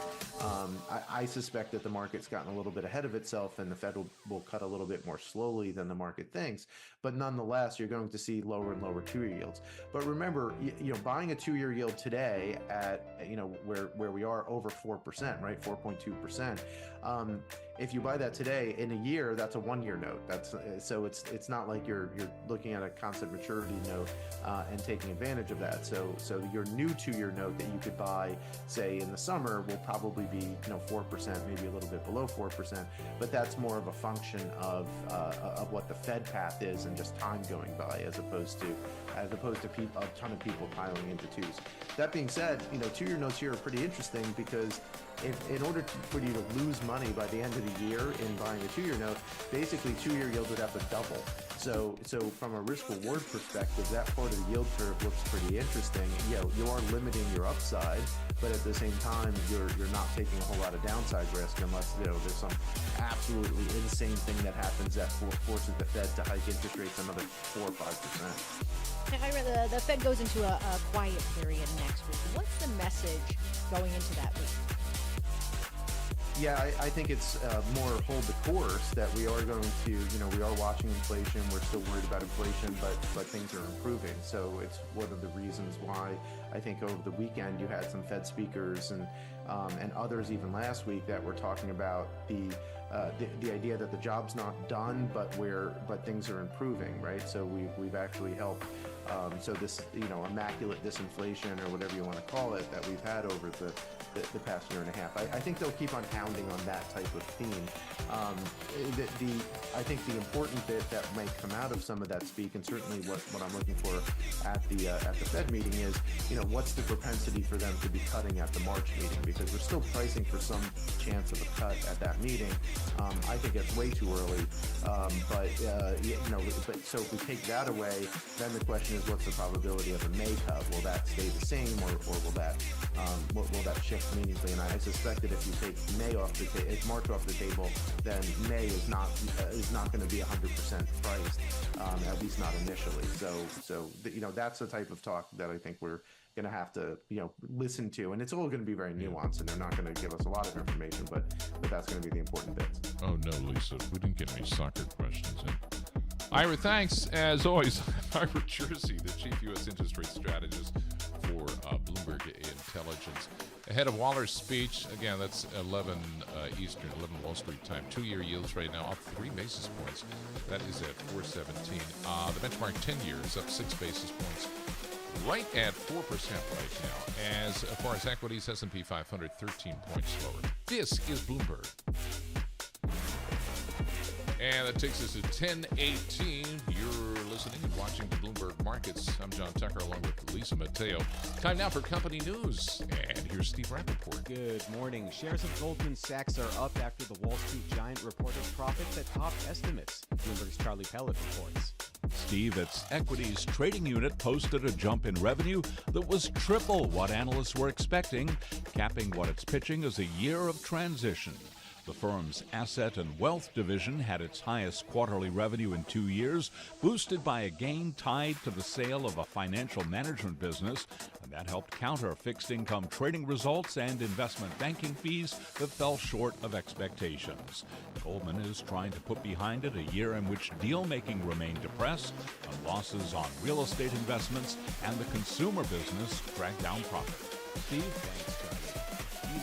I suspect that the market's gotten a little bit ahead of itself, and the Fed will cut a little bit more slowly than the market thinks. But nonetheless, you're going to see lower and lower 2-year yields. But remember, buying a 2-year yield today at where we are over 4%, right, 4.2%. If you buy that today, in a year, that's a 1-year note. So it's not like you're looking at a constant maturity note and taking advantage of that. So your new 2-year note that you could buy, say in the summer, will probably be 4%, maybe a little bit below 4%. But that's more of a function of what the Fed path is and just time going by, as opposed to a ton of people piling into 2s. That being said, 2-year notes here are pretty interesting, because in order for you to lose money by the end of the year in buying a 2-year note, basically 2-year yield would have to double. So from a risk-reward perspective, that part of the yield curve looks pretty interesting. You are limiting your upside, but at the same time, you're not taking a whole lot of downside risk, unless there's some absolutely insane thing that happens that forces the Fed to hike interest rates another 4 or 5%. Ira, the Fed goes into a quiet period next week. What's the message going into that week? Yeah, I think it's more hold the course, that we are going to, we are watching inflation. We're still worried about inflation, but things are improving. So it's one of the reasons why I think over the weekend you had some Fed speakers and others even last week that were talking about the idea that the job's not done, but things are improving, right? So we've actually helped So this, immaculate disinflation or whatever you want to call it that we've had over the past year and a half. I think they'll keep on pounding on that type of theme. I think the important bit that might come out of some of that speak, and certainly what I'm looking for at the Fed meeting is, what's the propensity for them to be cutting at the March meeting? Because we're still pricing for some chance of a cut at that meeting. I think it's way too early. But so if we take that away, then the question is, what's the probability of a May cut? Will that stay the same, or will that shift meaningfully? And I suspect that if you take March off the table, then May is not going to be 100% priced, at least not initially. So that's the type of talk that I think we're going to have to listen to, and it's all going to be very nuanced, and they're not going to give us a lot of information, but that's going to be the important bits. Oh no, Lisa, we didn't get any soccer questions in. Ira, thanks as always. Ira Jersey, the chief U.S. interest rate strategist for Bloomberg Intelligence. Ahead of Waller's speech, again, that's 11 Eastern, 11 Wall Street time. 2-year yields right now up 3 basis points. That is at 417. The benchmark 10-year is up 6 basis points, right at 4% right now. As far as equities, S&P 500 13 points lower. This is Bloomberg. And that takes us to 10:18. You're listening and watching the Bloomberg Markets. I'm John Tucker along with Lisa Mateo. Time now for company news. And here's Steve Rappaport. Good morning. Shares of Goldman Sachs are up after the Wall Street giant reported profits that topped estimates. Bloomberg's Charlie Pellet reports. Steve, its equities trading unit posted a jump in revenue that was triple what analysts were expecting, capping what it's pitching as a year of transition. The firm's Asset and Wealth division had its highest quarterly revenue in 2 years, boosted by a gain tied to the sale of a financial management business, and that helped counter fixed income trading results and investment banking fees that fell short of expectations. Goldman is trying to put behind it a year in which deal-making remained depressed, and losses on real estate investments and the consumer business dragged down profit. Steve, thanks, Charlie.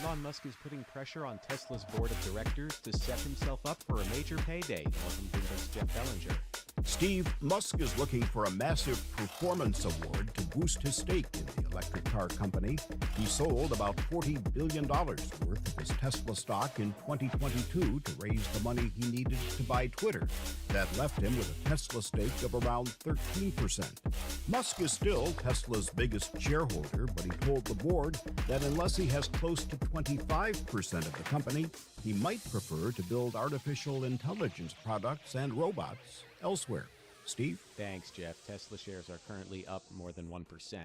Elon Musk is putting pressure on Tesla's board of directors to set himself up for a major payday. More from Bloomberg's Jeff Bellinger. Steve, Musk is looking for a massive performance award to boost his stake in the electric car company. He sold about $40 billion worth of his Tesla stock in 2022 to raise the money he needed to buy Twitter. That left him with a Tesla stake of around 13%. Musk is still Tesla's biggest shareholder, but he told the board that unless he has close to 25% of the company, he might prefer to build artificial intelligence products and robots elsewhere. Steve? Thanks, Jeff. Tesla shares are currently up more than 1%.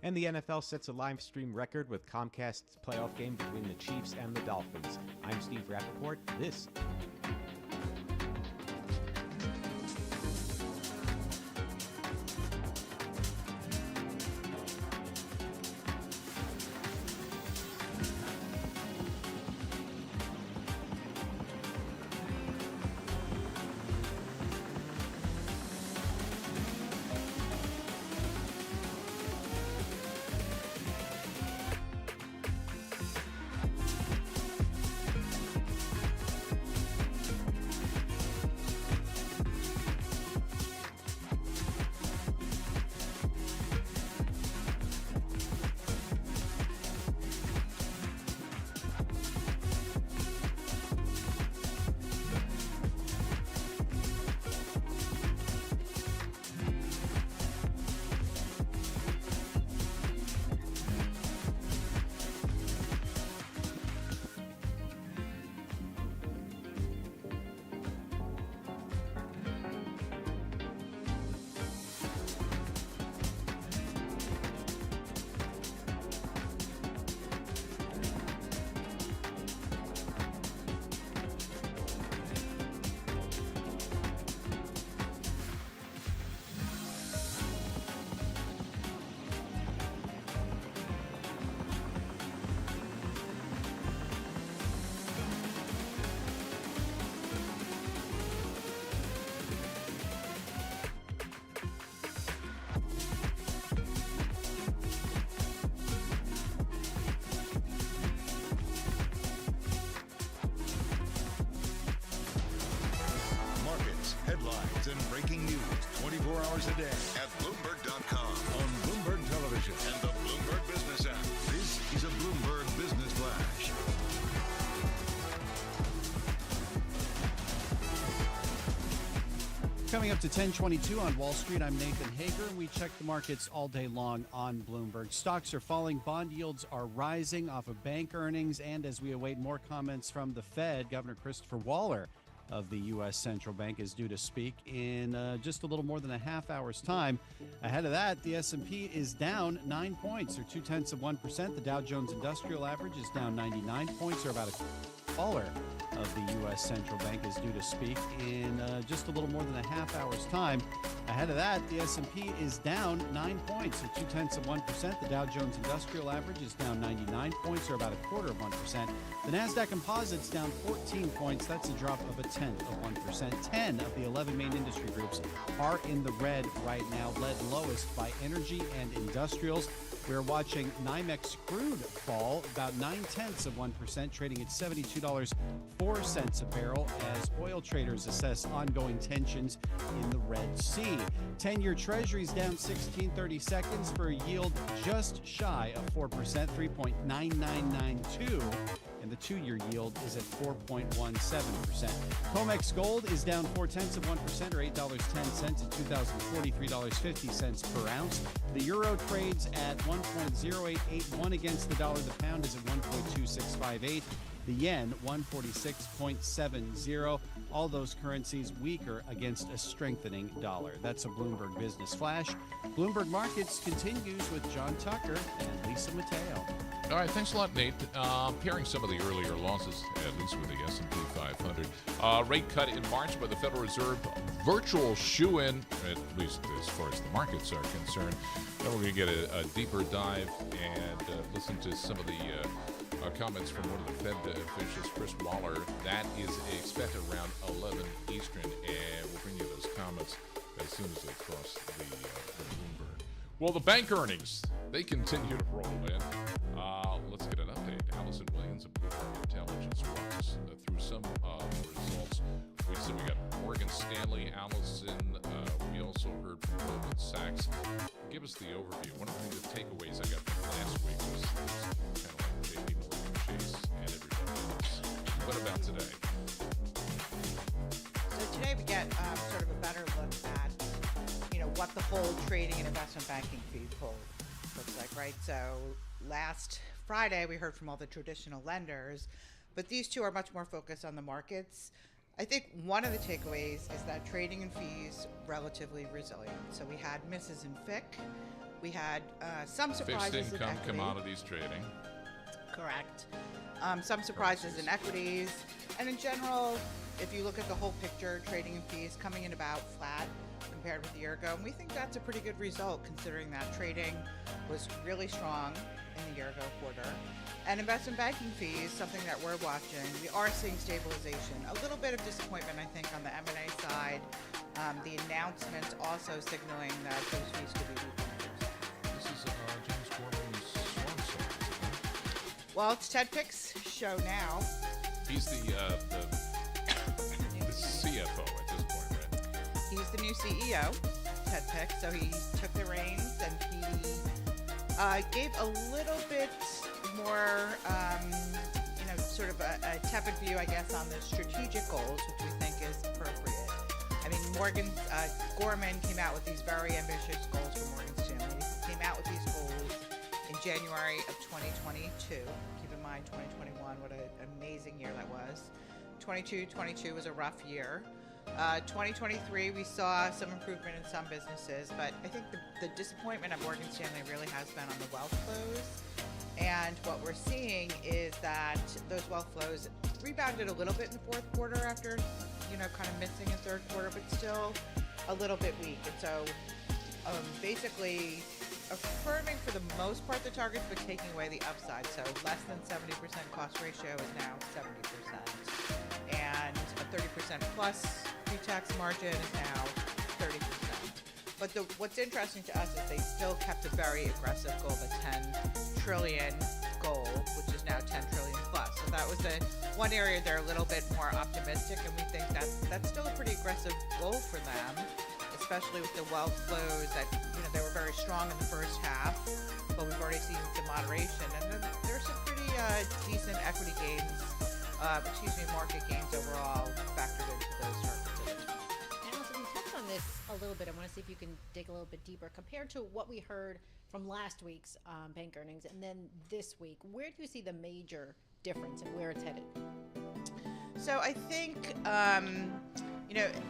And the NFL sets a live stream record with Comcast's playoff game between the Chiefs and the Dolphins. I'm Steve Rappaport. This headlines and breaking news 24 hours a day at Bloomberg.com, on Bloomberg Television, and the Bloomberg Business app. This is a Bloomberg Business Flash. Coming up to 10:22 on Wall Street, I'm Nathan Hager, and we check the markets all day long on Bloomberg. Stocks are falling, bond yields are rising off of bank earnings, and as we await more comments from the Fed, Governor Christopher Waller of the U.S. Central Bank is due to speak in just a little more than a half hour's time. Ahead of that, the S&P is down 9 points, or 0.2%. The Dow Jones Industrial Average is down 99 points, or about a caller of the U.S. Central Bank is due to speak in just a little more than a half hour's time. Ahead of that, the S&P is down 9 points, or 0.2%. The Dow Jones Industrial Average is down 99 points, or about 0.25%. The Nasdaq Composite's down 14 points. That's a drop of 0.1%. 10 of the 11 main industry groups are in the red right now, led lowest by energy and industrials. We're watching NYMEX crude fall about 0.9%, trading at $72.04 a barrel as oil traders assess ongoing tensions in the Red Sea. 10-year Treasuries down 16/30 seconds for a yield just shy of 4%, 3.9992. And the 2-year yield is at 4.17%. COMEX gold is down 0.4%, or $8.10 at $2,043.50 per ounce. The euro trades at 1.0881 against the dollar. The pound is at 1.2658. The yen, 146.70. All those currencies weaker against a strengthening dollar. That's a Bloomberg Business Flash. Bloomberg Markets continues with John Tucker and Lisa Mateo. All right, thanks a lot, Nate. Pairing some of the earlier losses, at least with the S&P 500. Rate cut in March by the Federal Reserve. Virtual shoe-in, at least as far as the markets are concerned. Then we're going to get a deeper dive and listen to some of the comments from one of the Fed officials, Chris Waller. That is expected around 11 Eastern, and we'll bring you those comments as soon as they cross the Bloomberg. Well, the bank earnings, they continue to roll in. Let's get an update. Allison Williams of Bloomberg Intelligence walks us through some results. We got Morgan Stanley, Allison. We also heard from Goldman Sachs. Give us the overview. One of the takeaways I got from last week was kind of like JP Morgan Chase and everybody else. What about today? So today we get sort of a better look at, what the whole trading and investment banking fee pool looks like, right? So last Friday we heard from all the traditional lenders, but these two are much more focused on the markets. I think one of the takeaways is that trading and fees relatively resilient. So we had misses in FIC. We had some surprises Fixed income in equity. commodities trading. Correct. Some surprises in equities. And in general, if you look at the whole picture, trading and fees coming in about flat compared with a year ago. And we think that's a pretty good result considering that trading was really strong in the year ago quarter. And investment banking fees, something that we're watching, we are seeing stabilization. A little bit of disappointment, I think, on the M&A side. The announcement also signaling that those fees could be weaker. This is James Gorman's swan song. Well, it's Ted Pick's show now. He's the CFO at this point, right? He's the new CEO, Ted Pick. So he took the reins and he gave a little bit more, sort of a tepid view, I guess, on the strategic goals, which we think is appropriate. I mean, Gorman came out with these very ambitious goals for Morgan Stanley. He came out with these goals in January of 2022. Keep in mind, 2021, what an amazing year that was. 22 was a rough year. 2023, we saw some improvement in some businesses, but I think the disappointment at Morgan Stanley really has been on the wealth flows. And what we're seeing is that those wealth flows rebounded a little bit in the fourth quarter after, kind of missing in third quarter, but still a little bit weak. And so basically affirming for the most part the targets, but taking away the upside. So less than 70% cost ratio is now 70%. And a 30% plus pre-tax margin is now 30%. But what's interesting to us is they still kept a very aggressive goal, the 10 trillion goal, which is now 10 trillion plus. So that was the one area they're a little bit more optimistic, and we think that's still a pretty aggressive goal for them, especially with the wealth flows that, they were very strong in the first half, but we've already seen some moderation, and then there's some pretty decent equity gains, market gains overall factored into those targets. Allison, we touched on this a little bit. I want to see if you can dig a little bit deeper compared to what we heard from last week's bank earnings and then this week. Where do you see the major difference and where it's headed? So I think,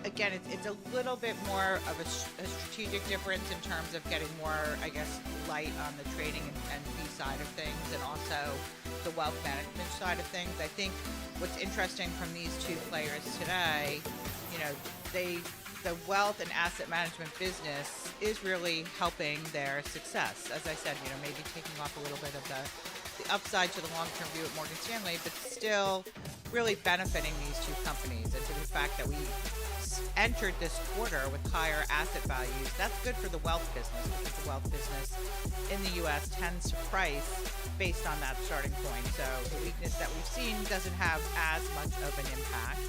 again, it's a little bit more of a strategic difference in terms of getting more, light on the trading and fee side of things, and also the wealth management side of things. I think what's interesting from these two players today, the wealth and asset management business is really helping their success. As I said, maybe taking off a little bit of the upside to the long-term view at Morgan Stanley, but still really benefiting these two companies. And to the fact that we entered this quarter with higher asset values, that's good for the wealth business, because the wealth business in the U.S. tends to price based on that starting point. So the weakness that we've seen doesn't have as much of an impact.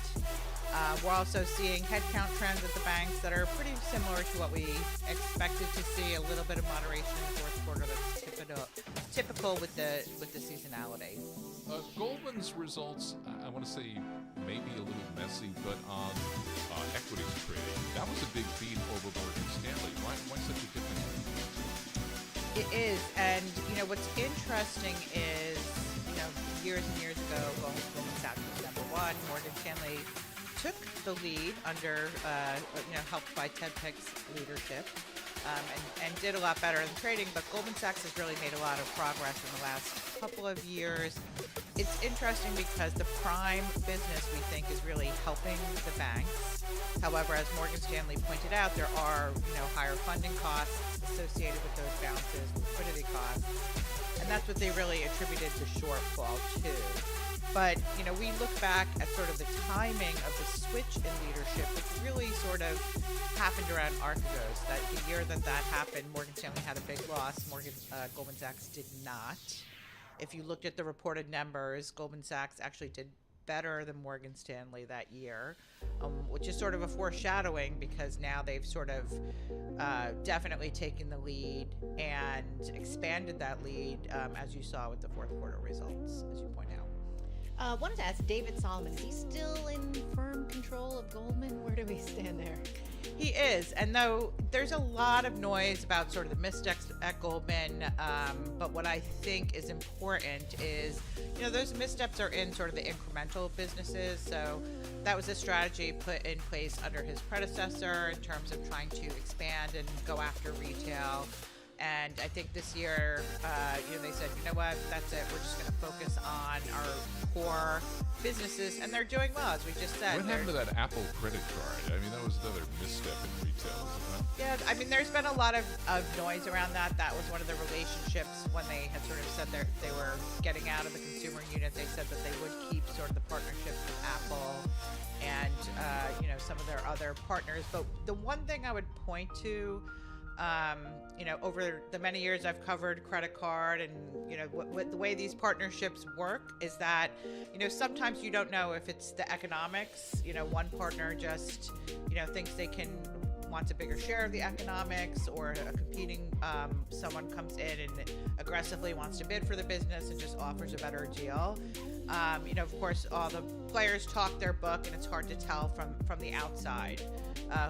We're also seeing headcount trends at the banks that are pretty similar to what we expected to see. A little bit of moderation in the fourth quarter that's typical with the seasonality. Goldman's results, I want to say maybe a little messy, but on equities trading, that was a big beat over Morgan Stanley. Why such a difference? It is, and what's interesting is, years and years ago, Goldman Sachs was number one. Morgan Stanley took the lead under, helped by Ted Pick's leadership, and did a lot better in trading. But Goldman Sachs has really made a lot of progress in the last couple of years. It's interesting because the prime business, we think, is really helping the banks. However, as Morgan Stanley pointed out, there are higher funding costs associated with those balances, liquidity costs, and that's what they really attributed the shortfall to. But, we look back at sort of the timing of the switch in leadership, which really sort of happened around Archegos. That the year that happened, Morgan Stanley had a big loss. Goldman Sachs did not. If you looked at the reported numbers, Goldman Sachs actually did better than Morgan Stanley that year, which is sort of a foreshadowing, because now they've sort of definitely taken the lead and expanded that lead, as you saw with the fourth quarter results, as you point out. Wanted to ask David Solomon, is he still in firm control of Goldman? Where do we stand there? He is, and though there's a lot of noise about sort of the missteps at Goldman, but what I think is important is, those missteps are in sort of the incremental businesses. So that was a strategy put in place under his predecessor in terms of trying to expand and go after retail. And I think this year, they said, what, that's it. We're just going to focus on our core businesses, and they're doing well, as we just said. What happened to that Apple credit card? I mean, that was another misstep in retail, isn't it? Yeah, I mean, there's been a lot of noise around that. That was one of the relationships when they had sort of said they were getting out of the consumer unit. They said that they would keep sort of the partnership with Apple and, some of their other partners. But the one thing I would point to, over the many years I've covered credit card, and what the way these partnerships work is that sometimes you don't know if it's the economics. One partner just thinks wants a bigger share of the economics, or a competing someone comes in and aggressively wants to bid for the business and just offers a better deal. Of course, all the players talk their book, and it's hard to tell from the outside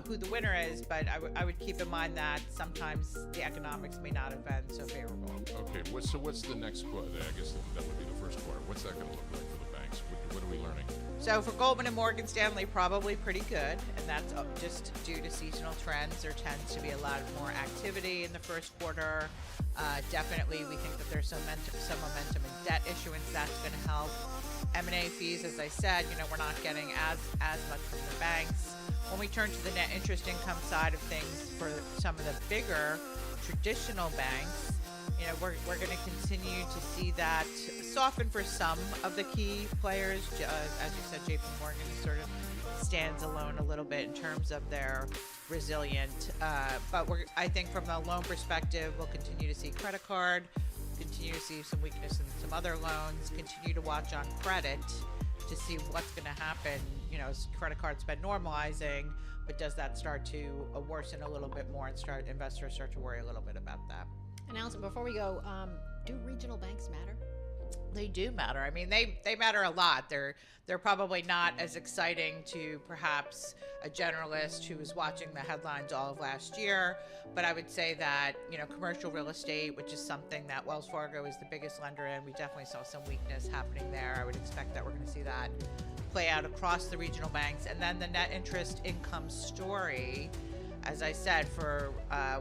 who the winner is, but I would keep in mind that sometimes the economics may not have been so favorable. Okay, so what's the next quarter? I guess that would be the first quarter. What's that going to look like for the banks? What are we learning? So for Goldman and Morgan Stanley, probably pretty good, and that's just due to seasonal trends. There tends to be a lot more activity in the first quarter. Definitely, we think that there's some momentum in debt issuance. That's going to help. M&A fees, as I said, we're not getting as much from the banks. When we turn to the net interest income side of things for some of the bigger traditional banks, we're going to continue to see that soften for some of the key players. As you said, JP Morgan sort of stands alone a little bit in terms of their resilient. But I think from the loan perspective, we'll continue to see credit card continue to see some weakness in some other loans, continue to watch on credit to see what's going to happen. You know, is credit card spend normalizing, but does that start to worsen a little bit more and investors start to worry a little bit about that? And Allison, before we go, do regional banks matter? They do matter. I mean, they matter a lot. They're probably not as exciting to perhaps a generalist who was watching the headlines all of last year. But I would say that, you know, commercial real estate, which is something that Wells Fargo is the biggest lender in, we definitely saw some weakness happening there. I would expect that we're going to see that play out across the regional banks. And then the net interest income story, as I said, for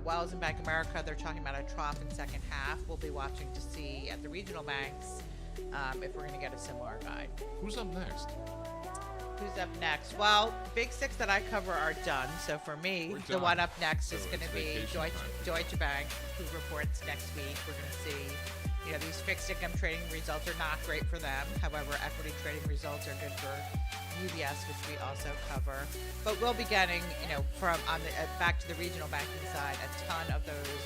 Wells and Bank of America, they're talking about a trough in second half. We'll be watching to see at the regional banks if we're going to get a similar guide. Who's up next? Who's up next? Well, big six that I cover are done. So for me, the one up next is going to be Deutsche Bank, who reports next week. We're going to see, you know, these fixed income trading results are not great for them. However, equity trading results are good for UBS, which we also cover. But we'll be getting, you know, from back to the regional banking side, a ton of those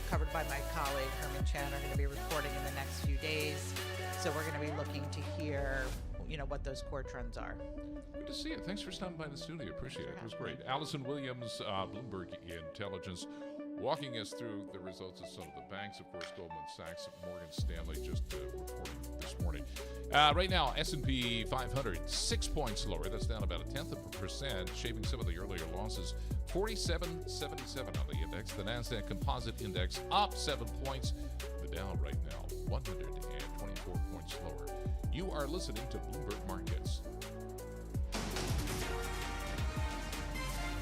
covered by my colleague Herman Chan are going to be reporting in the next few days. So we're going to be looking to hear, you know, what those core trends are. Good to see you. Thanks for stopping by the studio. Appreciate it. It was great. Allison Williams, Bloomberg Intelligence, walking us through the results of some of the banks. Of course, Goldman Sachs, Morgan Stanley just reporting this morning. Right now, S&P 500, 6 points lower. That's down about 0.1%, shaving some of the earlier losses. 47.77 on the index. The NASDAQ Composite Index up 7 points. The Dow right now, 124 points lower. You are listening to Bloomberg Markets.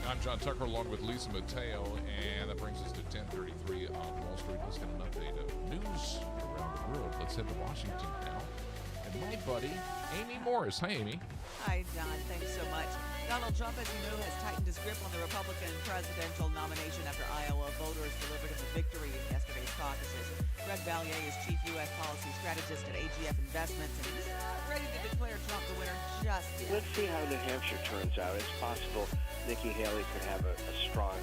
I'm John Tucker along with Lisa Mateo, and that brings us to 10:33 on Wall Street. Let's get an update of news around the world. Let's head to Washington now. And my buddy, Amy Morris. Hi, Amy. Hi, John. Thanks so much. Donald Trump, as you know, has tightened his grip on the Republican presidential nomination after Iowa voters delivered him a victory in yesterday's caucuses. Greg Valliere is chief U.S. policy strategist at AGF Investments, and he's not ready to declare Trump the winner just yet. Let's see how New Hampshire turns out. It's possible Nikki Haley could have a strong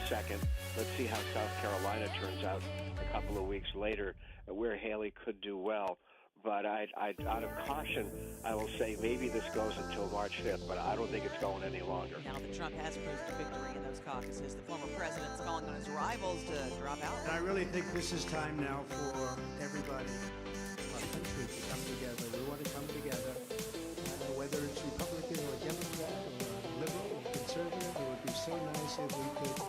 second. Let's see how South Carolina turns out a couple of weeks later, where Haley could do well. But out of caution, I will say maybe this goes until March 5th, but I don't think it's going any longer. Now that Trump has cruised to victory in those caucuses, the former president's calling on his rivals to drop out. And I really think this is time now for everybody in our country to come together. We want to come together, whether it's Republican or Democrat or liberal or conservative. It would be so nice if we could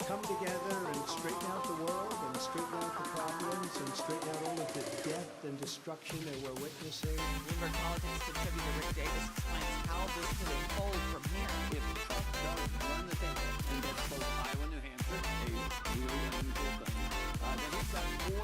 come together and straighten out the world and straighten out the problems and straighten out all of the death and destruction that we're witnessing. Bloomberg Politics contributor Rick Davis explains how this could unfold from here. If Trump does run the thing and gets both Iowa and New Hampshire, a really unusual thing, then he's got 4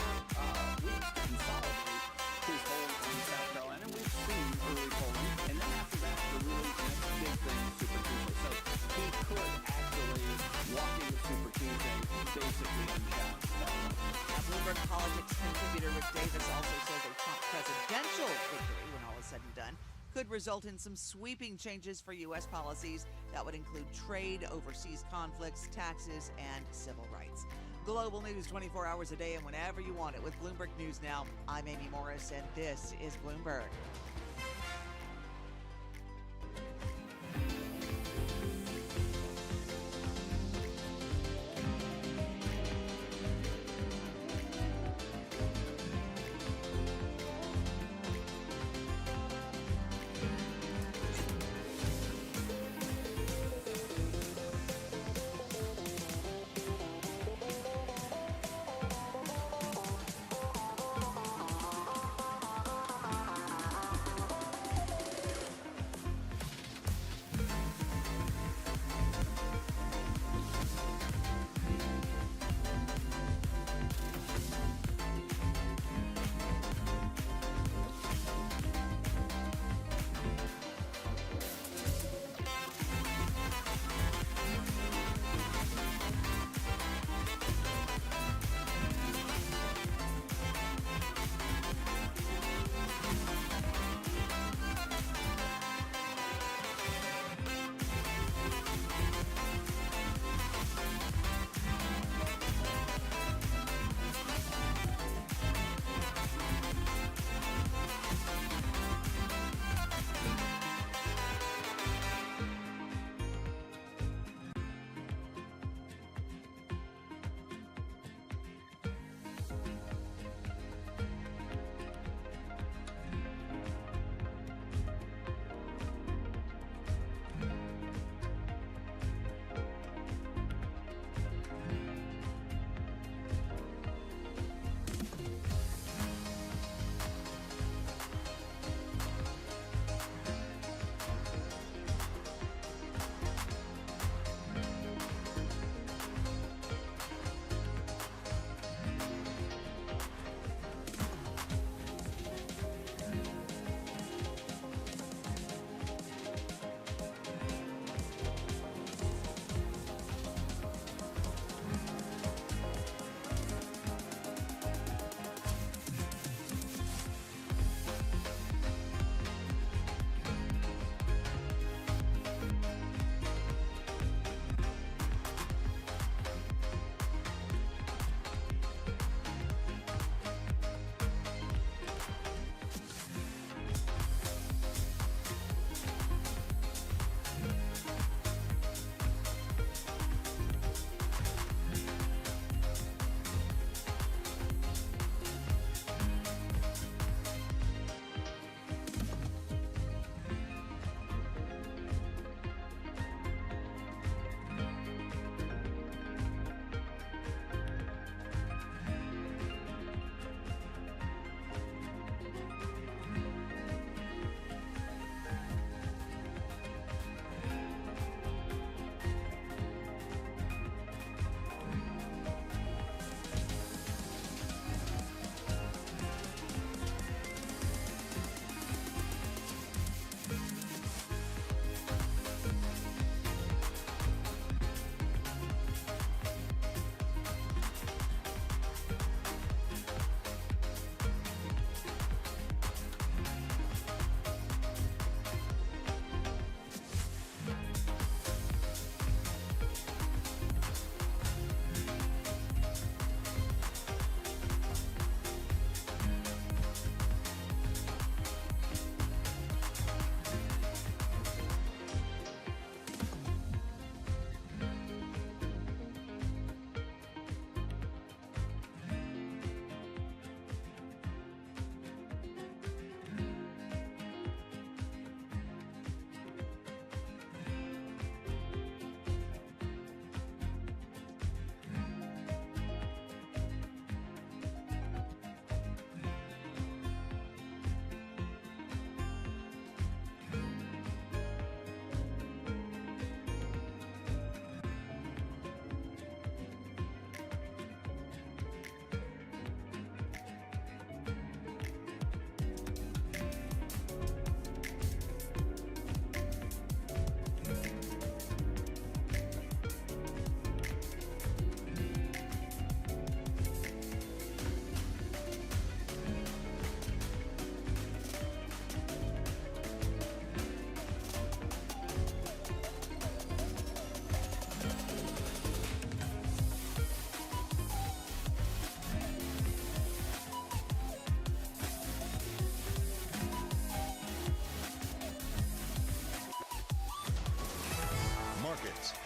weeks to consolidate his hold on South Carolina. We've seen early polling, and then after that, the really next big thing is Super Tuesday. So he could actually walk into Super Tuesday basically unchallenged. Now, Bloomberg Politics contributor Rick Davis also says a Trump presidential victory, when all is said and done, could result in some sweeping changes for U.S. policies that would include trade, overseas conflicts, taxes, and civil rights. Global news 24 hours a day and whenever you want it with Bloomberg News Now. I'm Amy Morris, and this is Bloomberg.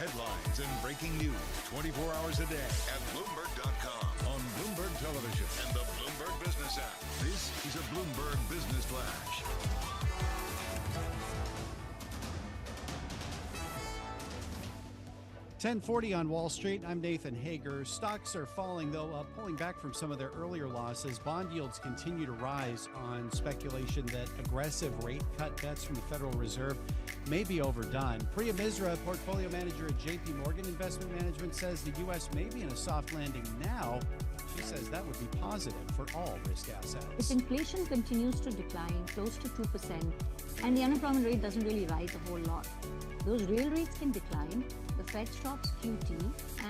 Headlines and breaking news 24 hours a day at Bloomberg.com, on Bloomberg Television, and the Bloomberg Business app. This is a Bloomberg Business Flash. $10.40 on Wall Street. I'm Nathan Hager. Stocks are falling, though, pulling back from some of their earlier losses. Bond yields continue to rise on speculation that aggressive rate cut bets from the Federal Reserve may be overdone. Priya Misra, portfolio manager at JP Morgan Investment Management, says the U.S. may be in a soft landing now. She says that would be positive for all risk assets. If inflation continues to decline close to 2% and the unemployment rate doesn't really rise a whole lot, those real rates can decline. The Fed stops QT,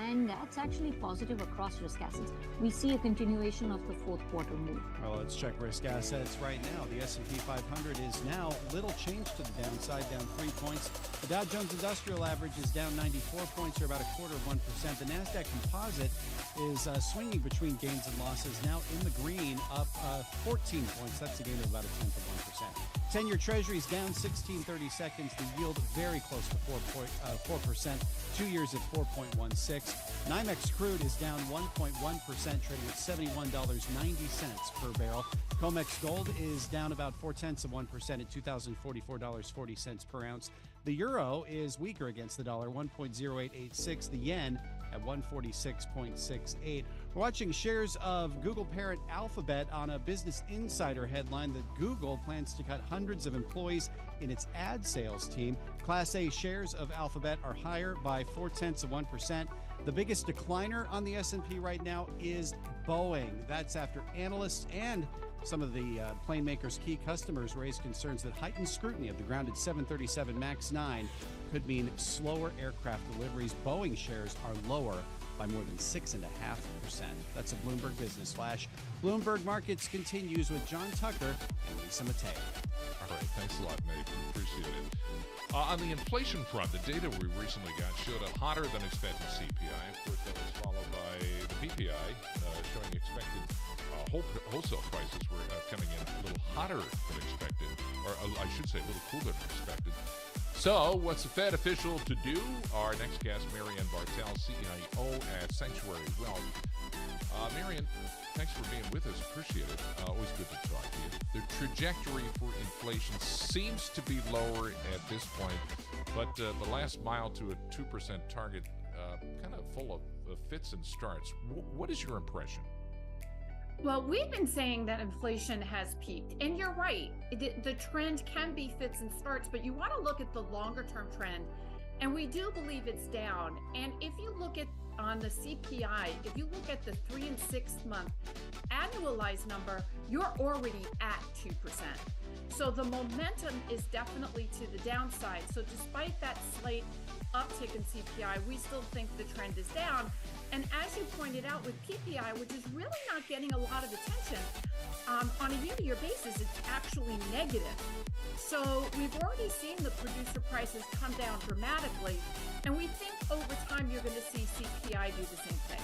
and that's actually positive across risk assets. We see a continuation of the fourth quarter move. Well, let's check risk assets right now. The S&P 500 is now little change to the downside, down 3 points. The Dow Jones Industrial Average is down 94 points, or about 0.25%. The NASDAQ Composite is swinging between gains and losses, now in the green, up 14 points. That's a gain of about 0.1%. 10-year Treasuries down 16/30 seconds. The yield very close to 4%. 2 years at 4.16. NYMEX crude is down 1.1%, trading at $71.90 per barrel. COMEX gold is down about 0.4% at $2,044.40 per ounce. The euro is weaker against the dollar, 1.0886. The yen at 146.68. We're watching shares of Google parent Alphabet on a Business Insider headline that Google plans to cut hundreds of employees in its ad sales team. Class A shares of Alphabet are higher by 0.4%. The biggest decliner on the S&P right now is Boeing. That's after analysts and some of the plane makers' key customers raised concerns that heightened scrutiny of the grounded 737 MAX 9 could mean slower aircraft deliveries. Boeing shares are lower by more than 6.5%. That's a Bloomberg Business Flash. Bloomberg Markets continues with John Tucker and Lisa Mateo. All right, thanks a lot, Nathan. Appreciate it. On the inflation front, the data we recently got showed a hotter than expected CPI. Of course, that was followed by the PPI, showing expected wholesale prices were coming in a little hotter than expected, or I should say a little cooler than expected. So, what's the Fed official to do? Our next guest, Marianne Bartel, CIO at Sanctuary Wealth. Marianne, thanks for being with us. Appreciate it. Always good to talk to you. The trajectory for inflation seems to be lower at this point, but the last mile to a 2% target kind of full of fits and starts. What is your impression? Well, we've been saying that inflation has peaked, and you're right. The trend can be fits and starts, but you want to look at the longer term trend, and we do believe it's down. And if you look at on the CPI, if you look at the 3 and 6 month annualized number, you're already at 2%. So the momentum is definitely to the downside. So despite that slight uptick in CPI, we still think the trend is down. And as you pointed out with PPI, which is really not getting a lot of attention, on a year-to-year basis, it's actually negative. So we've already seen the producer prices come down dramatically, and we think over time you're going to see CPI do the same thing.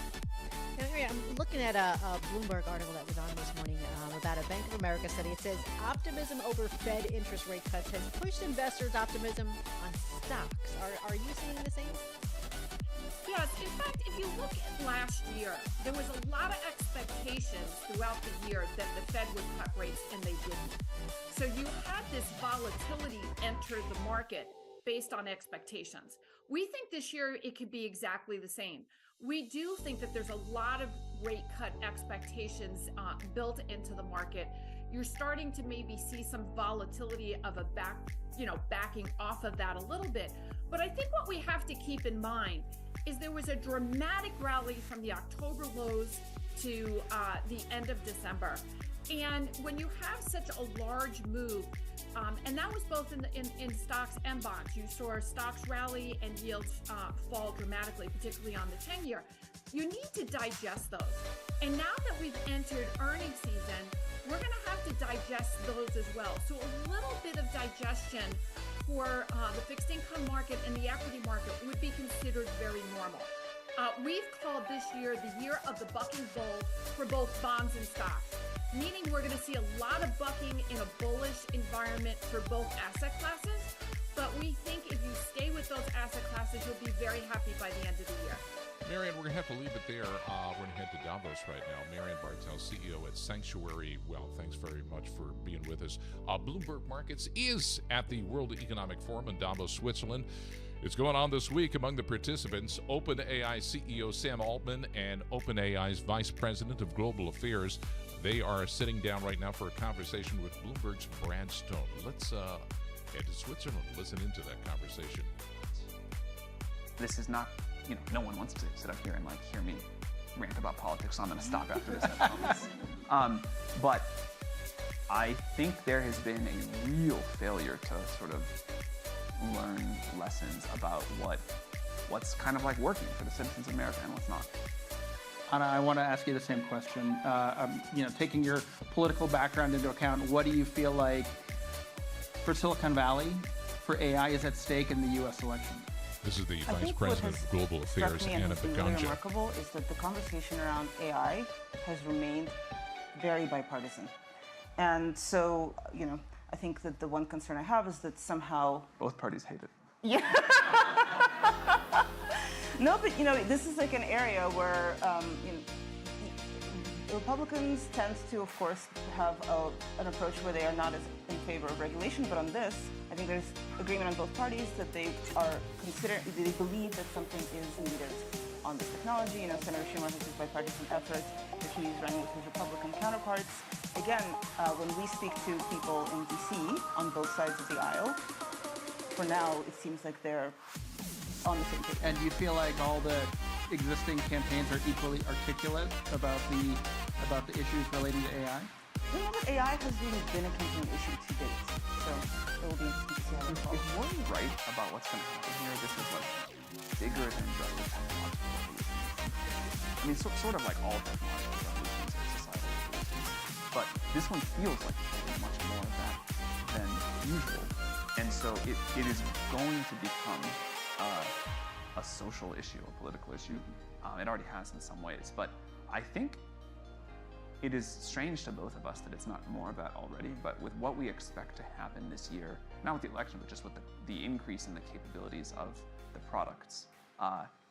I'm looking at a Bloomberg article that was on this morning about a Bank of America study. It says optimism over Fed interest rate cuts has pushed investors' optimism on stocks. Are you seeing the same? Yes. In fact, if you look at last year, there was a lot of expectations throughout the year that the Fed would cut rates, and they didn't. So you had this volatility enter the market based on expectations. We think this year it could be exactly the same. We do think that there's a lot of rate cut expectations built into the market. You're starting to maybe see some volatility of backing off of that a little bit. But I think what we have to keep in mind is there was a dramatic rally from the October lows to the end of December. And when you have such a large move, and that was both in stocks and bonds, you saw stocks rally and yields fall dramatically, particularly on the 10-year. You need to digest those. And now that we've entered earnings season, we're going to have to digest those as well. So a little bit of digestion for the fixed income market and the equity market would be considered very normal. We've called this year the year of the bucking bull for both bonds and stocks, meaning we're going to see a lot of bucking in a bullish environment for both asset classes. But we think if you stay with with those asset classes, you'll be very happy by the end of the year. Marianne, we're going to have to leave it there. We're going to head to Davos right now. Marianne Bartel, CEO at Sanctuary Wealth. Thanks very much for being with us. Bloomberg Markets is at the World Economic Forum in Davos, Switzerland. It's going on this week. Among the participants, OpenAI CEO Sam Altman and OpenAI's Vice President of Global Affairs. They are sitting down right now for a conversation with Bloomberg's Brad Stone. Let's head to Switzerland. Listen into that conversation. This is not, no one wants to sit up here and hear me rant about politics, so I'm going to stop after this, I promise. But I think there has been a real failure to sort of learn lessons about what's kind of working for the citizens of America and what's not. Anna, I want to ask you the same question. Taking your political background into account, what do you feel like for Silicon Valley, for AI is at stake in the U.S. election? This is the Vice President of Global Affairs, Anna Really Baganja. remarkable is that the conversation around AI has remained very bipartisan. And so, I think that the one concern I have is that somehow... Both parties hate it. Yeah. No, but this is an area where Republicans tend to, of course, have an approach where they are not as in favor of regulation. But on this, I think there's agreement on both parties that they are they believe that something is needed on this technology. Senator Schumer has his bipartisan efforts that he's running with his Republican counterparts. Again, when we speak to people in D.C. on both sides of the aisle, for now, it seems like they're on the same page. And do you feel like all the existing campaigns are equally articulate about the issues relating to AI? AI has really been a campaign issue to date, so it will be interesting to see how that If we're right about what's going to happen here, this is bigger than just a technological revolution. I mean, sort of like all technological revolutions are societal revolutions, but this one feels like it's much more of that than usual. And so it is going to become a social issue, a political issue. It already has in some ways, but I think it is strange to both of us that it's not more of that already, but with what we expect to happen this year, not with the election, but just with the increase in the capabilities of the products,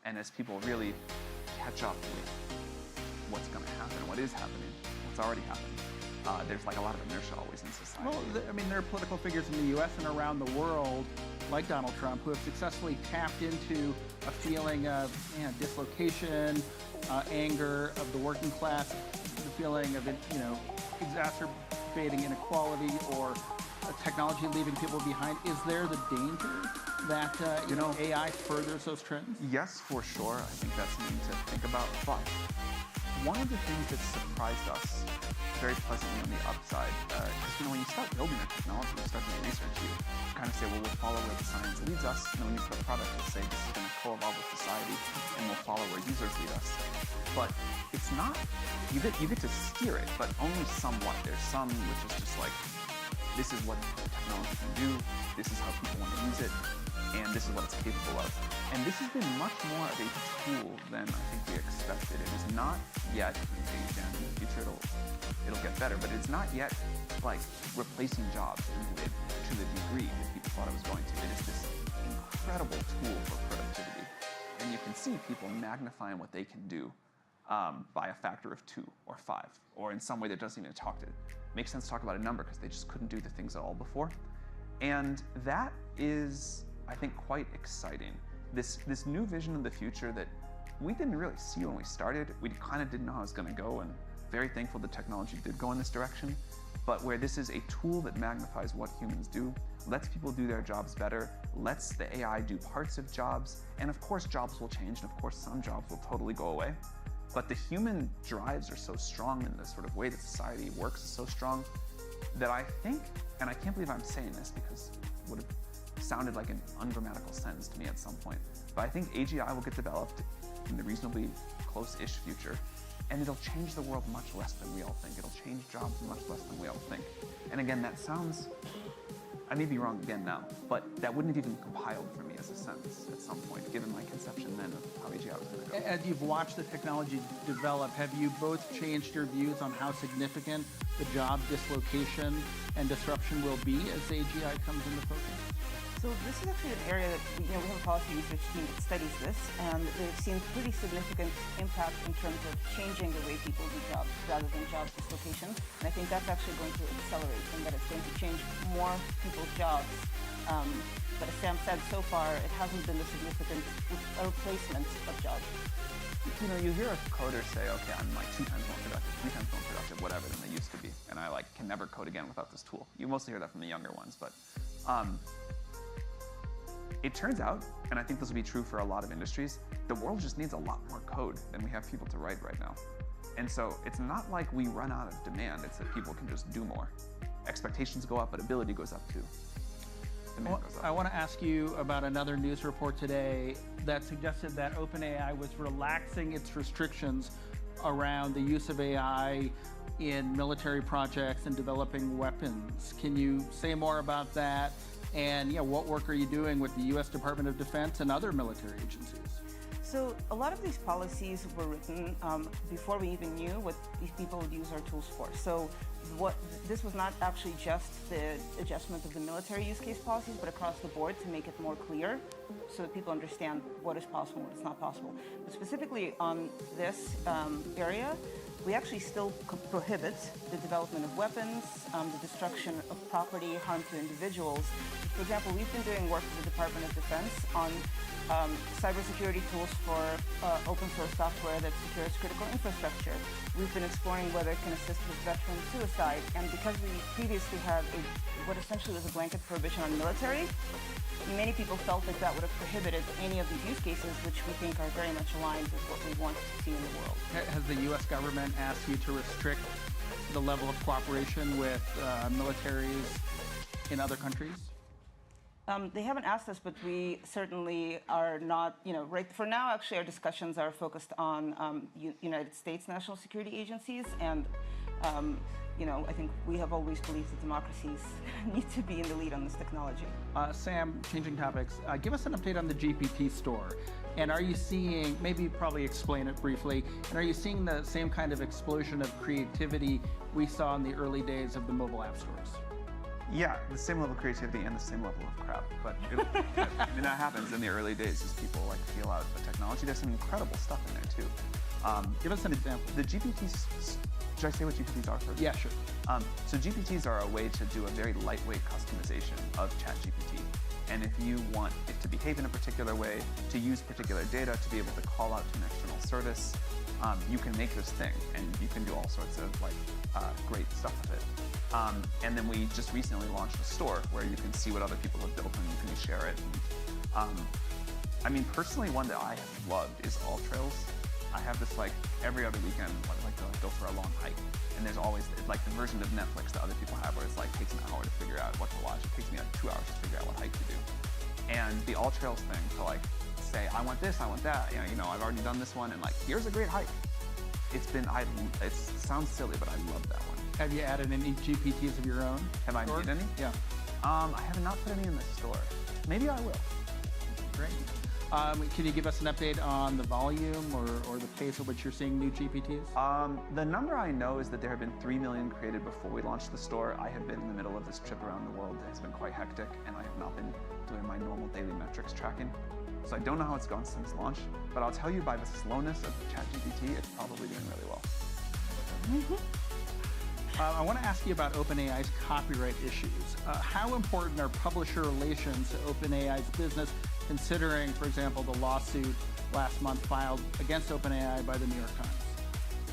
and as people really catch up with what's going to happen, what is happening, what's already happened, there's a lot of inertia always in society. Well, there are political figures in the U.S. and around the world, like Donald Trump, who have successfully tapped into a feeling of dislocation, anger of the working class, the feeling of exacerbating inequality or technology leaving people behind. Is there the danger that AI furders those trends? Yes, for sure. I think that's something to think about. But one of the things that surprised us very pleasantly on the upside, because when you start building a technology, you start doing research, you kind of say, well, we'll follow where the science leads us. And then when you put a product, you'll say, this is going to co-evolve with society, and we'll follow where users lead us. But it's not, you get to steer it, but only somewhat. There's some which is just this is what technology can do, this is how people want to use it, and this is what it's capable of. And this has been much more of a tool than I think we expected. It is not yet, again, in the future it'll get better, but it's not yet replacing jobs to the degree that people thought it was going to. It is this incredible tool for productivity. And you can see people magnifying what they can do by a factor of 2 or 5, or in some way that doesn't even make sense to talk about a number because they just couldn't do the things at all before. And that is, I think, quite exciting. This new vision of the future that we didn't really see when we started. We kind of didn't know how it was going to go, and very thankful the technology did go in this direction. But where this is a tool that magnifies what humans do, lets people do their jobs better, lets the AI do parts of jobs, and of course jobs will change, and of course some jobs will totally go away. But the human drives are so strong, and the sort of way that society works is so strong, that I think, and I can't believe I'm saying this because it would have sounded like an ungrammatical sentence to me at some point, but I think AGI will get developed in the reasonably close-ish future, and it'll change the world much less than we all think. It'll change jobs much less than we all think. And again, that sounds, I may be wrong again now, but that wouldn't have even compiled for me as a sentence at some point, given my conception then of how AGI was going to go. As you've watched the technology develop, have you both changed your views on how significant the job dislocation and disruption will be as AGI comes into focus? So this is actually an area that we have a policy research team that studies this, and they've seen pretty significant impact in terms of changing the way people do jobs rather than job dislocation. And I think that's actually going to accelerate, and that it's going to change more people's jobs. But as Sam said, so far it hasn't been a significant replacement of jobs. You hear a coder say, okay, I'm like 2 times more productive, 3 times more productive, whatever, than they used to be, and I like can never code again without this tool. You mostly hear that from the younger ones, but it turns out, and I think this will be true for a lot of industries, the world just needs a lot more code than we have people to write right now. And so it's not like we run out of demand, it's that people can just do more. Expectations go up, but ability goes up too. Demand goes up. I want to ask you about another news report today that suggested that OpenAI was relaxing its restrictions around the use of AI in military projects and developing weapons. Can you say more about that? And what work are you doing with the U.S. Department of Defense and other military agencies? So a lot of these policies were written before we even knew what these people would use our tools for. So this was not actually just the adjustment of the military use case policies, but across the board to make it more clear so that people understand what is possible and what's not possible. But specifically on this area, we actually still prohibit the development of weapons, the destruction of property, harm to individuals. For example, we've been doing work with the Department of Defense on cybersecurity tools for open source software that secures critical infrastructure. We've been exploring whether it can assist with veteran suicide, and because we previously had what essentially was a blanket prohibition on military, many people felt that that would have prohibited any of these use cases, which we think are very much aligned with what we want to see in the world. Has the U.S. government asked you to restrict the level of cooperation with militaries in other countries? They haven't asked us, but we certainly are not, right for now, actually, our discussions are focused on United States national security agencies, and I think we have always believed that democracies need to be in the lead on this technology. Sam, changing topics, give us an update on the GPT store. And are you seeing, maybe probably explain it briefly, and are you seeing the same kind of explosion of creativity we saw in the early days of the mobile app stores? Yeah, the same level of creativity and the same level of crap. But that happens in the early days as people feel out the technology. There's some incredible stuff in there too. Give us an example. The GPTs, should I say what GPTs are first? Yeah, sure. So GPTs are a way to do a very lightweight customization of ChatGPT. And if you want it to behave in a particular way, to use particular data, to be able to call out to an external service, you can make this thing, and you can do all sorts of great stuff with it. And then we just recently launched a store where you can see what other people have built and you can share it. Personally, one that I have loved is AllTrails. I have this every other weekend, I like to go for a long hike. And there's always the version of Netflix that other people have where it's takes an hour to figure out what to watch. It takes me 2 hours to figure out what hike to do. And the AllTrails thing to say, I want this, I want that, I've already done this one, and here's a great hike. It sounds silly, but I love that one. Have you added any GPTs of your own? Have I made any? Yeah. I have not put any in the store. Maybe I will. Great. Can you give us an update on the volume or the pace at which you're seeing new GPTs? The number I know is that there have been 3 million created before we launched the store. I have been in the middle of this trip around the world. It has been quite hectic, and I have not been doing my normal daily metrics tracking. So I don't know how it's gone since launch, but I'll tell you by the slowness of ChatGPT, it's probably doing really well. I want to ask you about OpenAI's copyright issues. How important are publisher relations to OpenAI's business, considering, for example, the lawsuit last month filed against OpenAI by the New York Times?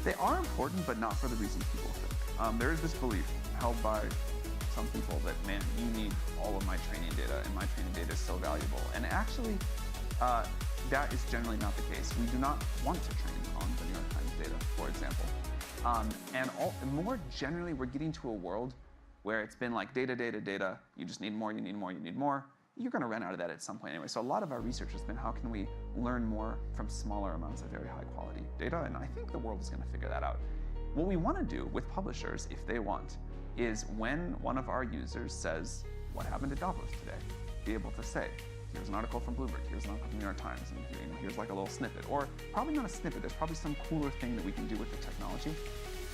They are important, but not for the reasons people think. There is this belief held by some people that, man, you need all of my training data, and my training data is so valuable. And actually, that is generally not the case. We do not want to train on the New York Times data, for example. And more generally, we're getting to a world where it's been data, data, data. You just need more, you need more, you need more. You're going to run out of that at some point anyway. So a lot of our research has been how can we learn more from smaller amounts of very high quality data, and I think the world is going to figure that out. What we want to do with publishers, if they want, is when one of our users says, what happened to Davos today? Be able to say, here's an article from Bloomberg, here's an article from the New York Times, and here's a little snippet. Or probably not a snippet, there's probably some cooler thing that we can do with the technology.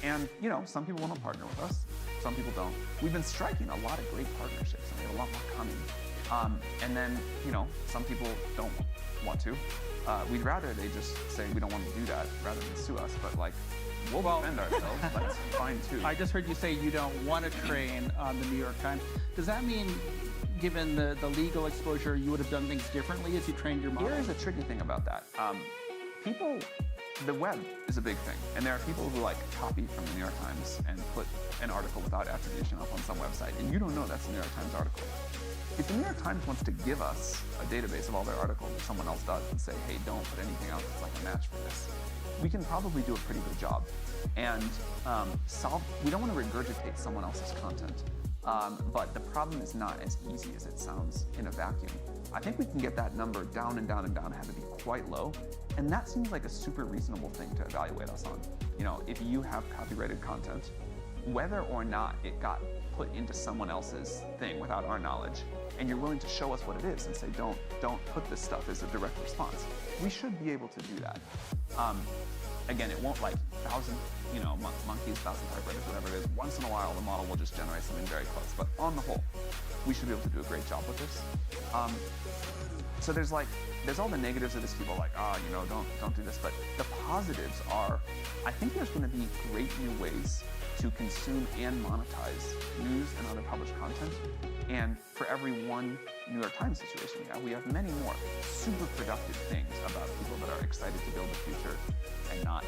And some people want to partner with us, some people don't. We've been striking a lot of great partnerships, and we have a lot more coming. And then, some people don't want to. We'd rather they just say we don't want to do that rather than sue us, but we'll defend ourselves. That's fine too. I just heard you say you don't want to train on the New York Times. Does that mean, given the legal exposure, you would have done things differently as you trained your model? Here's a tricky thing about that. The web is a big thing, and there are people who copy from the New York Times and put an article without attribution up on some website, and you don't know that's the New York Times article. If the New York Times wants to give us a database of all their articles that someone else does and say, hey, don't put anything out that's a match for this, we can probably do a pretty good job. And we don't want to regurgitate someone else's content, but the problem is not as easy as it sounds in a vacuum. I think we can get that number down and down and down and have it be quite low, and that seems like a super reasonable thing to evaluate us on. If you have copyrighted content, whether or not it got put into someone else's thing without our knowledge, and you're willing to show us what it is and say, don't put this stuff as a direct response, we should be able to do that. Again, it won't 1,000, monkeys, 1,000 typewriters, whatever it is. Once in a while, the model will just generate something very close. But on the whole, we should be able to do a great job with this. So there's all the negatives of this. People don't do this. But the positives are, I think there's going to be great new ways to consume and monetize news and other published content. And for every one New York Times situation we have many more super productive things about people that are excited to build the future and not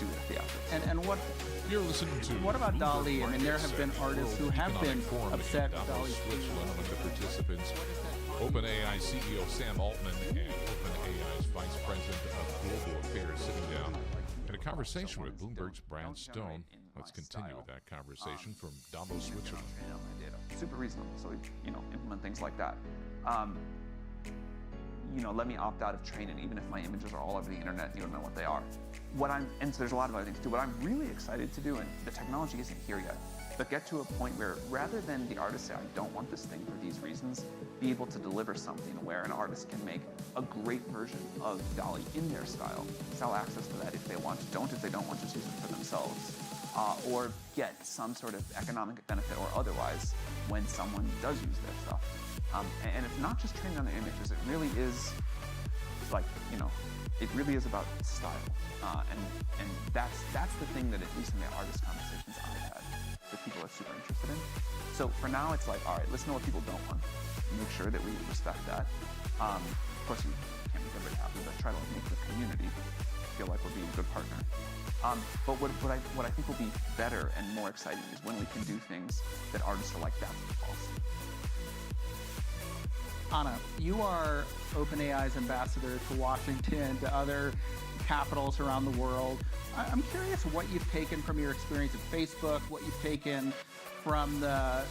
do the theatrics. And what you're listening to? What about DALL-E? I mean, there have been artists who have been upset with DALL-E. Switch with the participants. OpenAI CEO Sam Altman and OpenAI's Vice President of Global Affairs sitting down in a conversation with Bloomberg's Brad Stone. Let's continue with that conversation from Davos, Switzerland. Super reasonable, so we, implement things like that. Let me opt out of training, even if my images are all over the internet and you don't know what they are. And so there's a lot of other things too. What I'm really excited to do, and the technology isn't here yet, but get to a point where rather than the artist say, I don't want this thing for these reasons, be able to deliver something where an artist can make a great version of DALL-E in their style, sell access to that if they want, don't if they don't want, just use it for themselves. Or get some sort of economic benefit or otherwise when someone does use their stuff. And it's not just training on the images, it really is it really is about style. And that's the thing that at least in the artist conversations I've had that people are super interested in. So for now it's all right, listen to what people don't want. Make sure that we respect that. Of course you can't make everybody happy, but try to make the community feel like we're being a good partner. But what I think will be better and more exciting is when we can do things that artists are like, that's false. Anna, you are OpenAI's ambassador to Washington, to other capitals around the world. I'm curious what you've taken from your experience at Facebook, what you've taken from the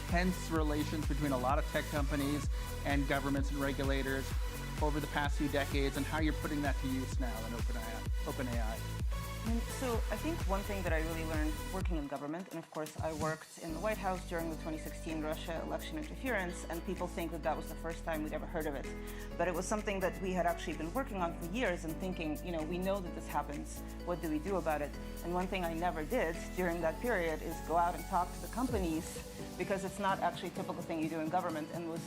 tense relations between a lot of tech companies and governments and regulators over the past few decades, and how you're putting that to use now in OpenAI. So I think one thing that I really learned working in government, and of course I worked in the White House during the 2016 Russia election interference, and people think that that was the first time we'd ever heard of it. But it was something that we had actually been working on for years and thinking, we know that this happens, what do we do about it? And one thing I never did during that period is go out and talk to the companies, because it's not actually a typical thing you do in government, and was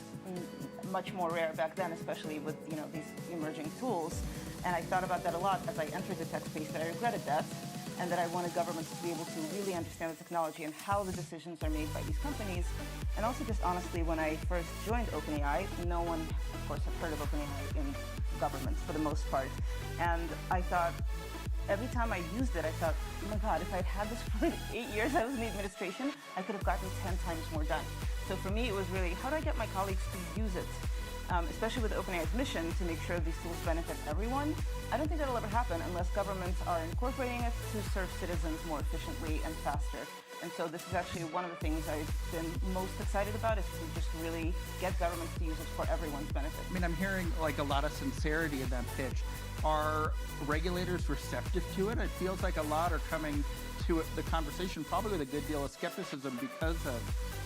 much more rare back then, especially with these emerging tools. And I thought about that a lot as I entered the tech space, that I regretted that, and that I wanted governments to be able to really understand the technology and how the decisions are made by these companies. And also just honestly, when I first joined OpenAI, no one, of course, had heard of OpenAI in governments for the most part. And I thought, every time I used it, I thought, oh my God, if I'd had this for 8 years I was in the administration, I could have gotten 10 times more done. So for me, it was really, how do I get my colleagues to use it? Especially with OpenAI's mission to make sure these tools benefit everyone. I don't think that'll ever happen unless governments are incorporating it to serve citizens more efficiently and faster. And so this is actually one of the things I've been most excited about, is to just really get governments to use it for everyone's benefit. I mean, I'm hearing a lot of sincerity in that pitch. Are regulators receptive to it? It feels like a lot are coming to the conversation probably with a good deal of skepticism because of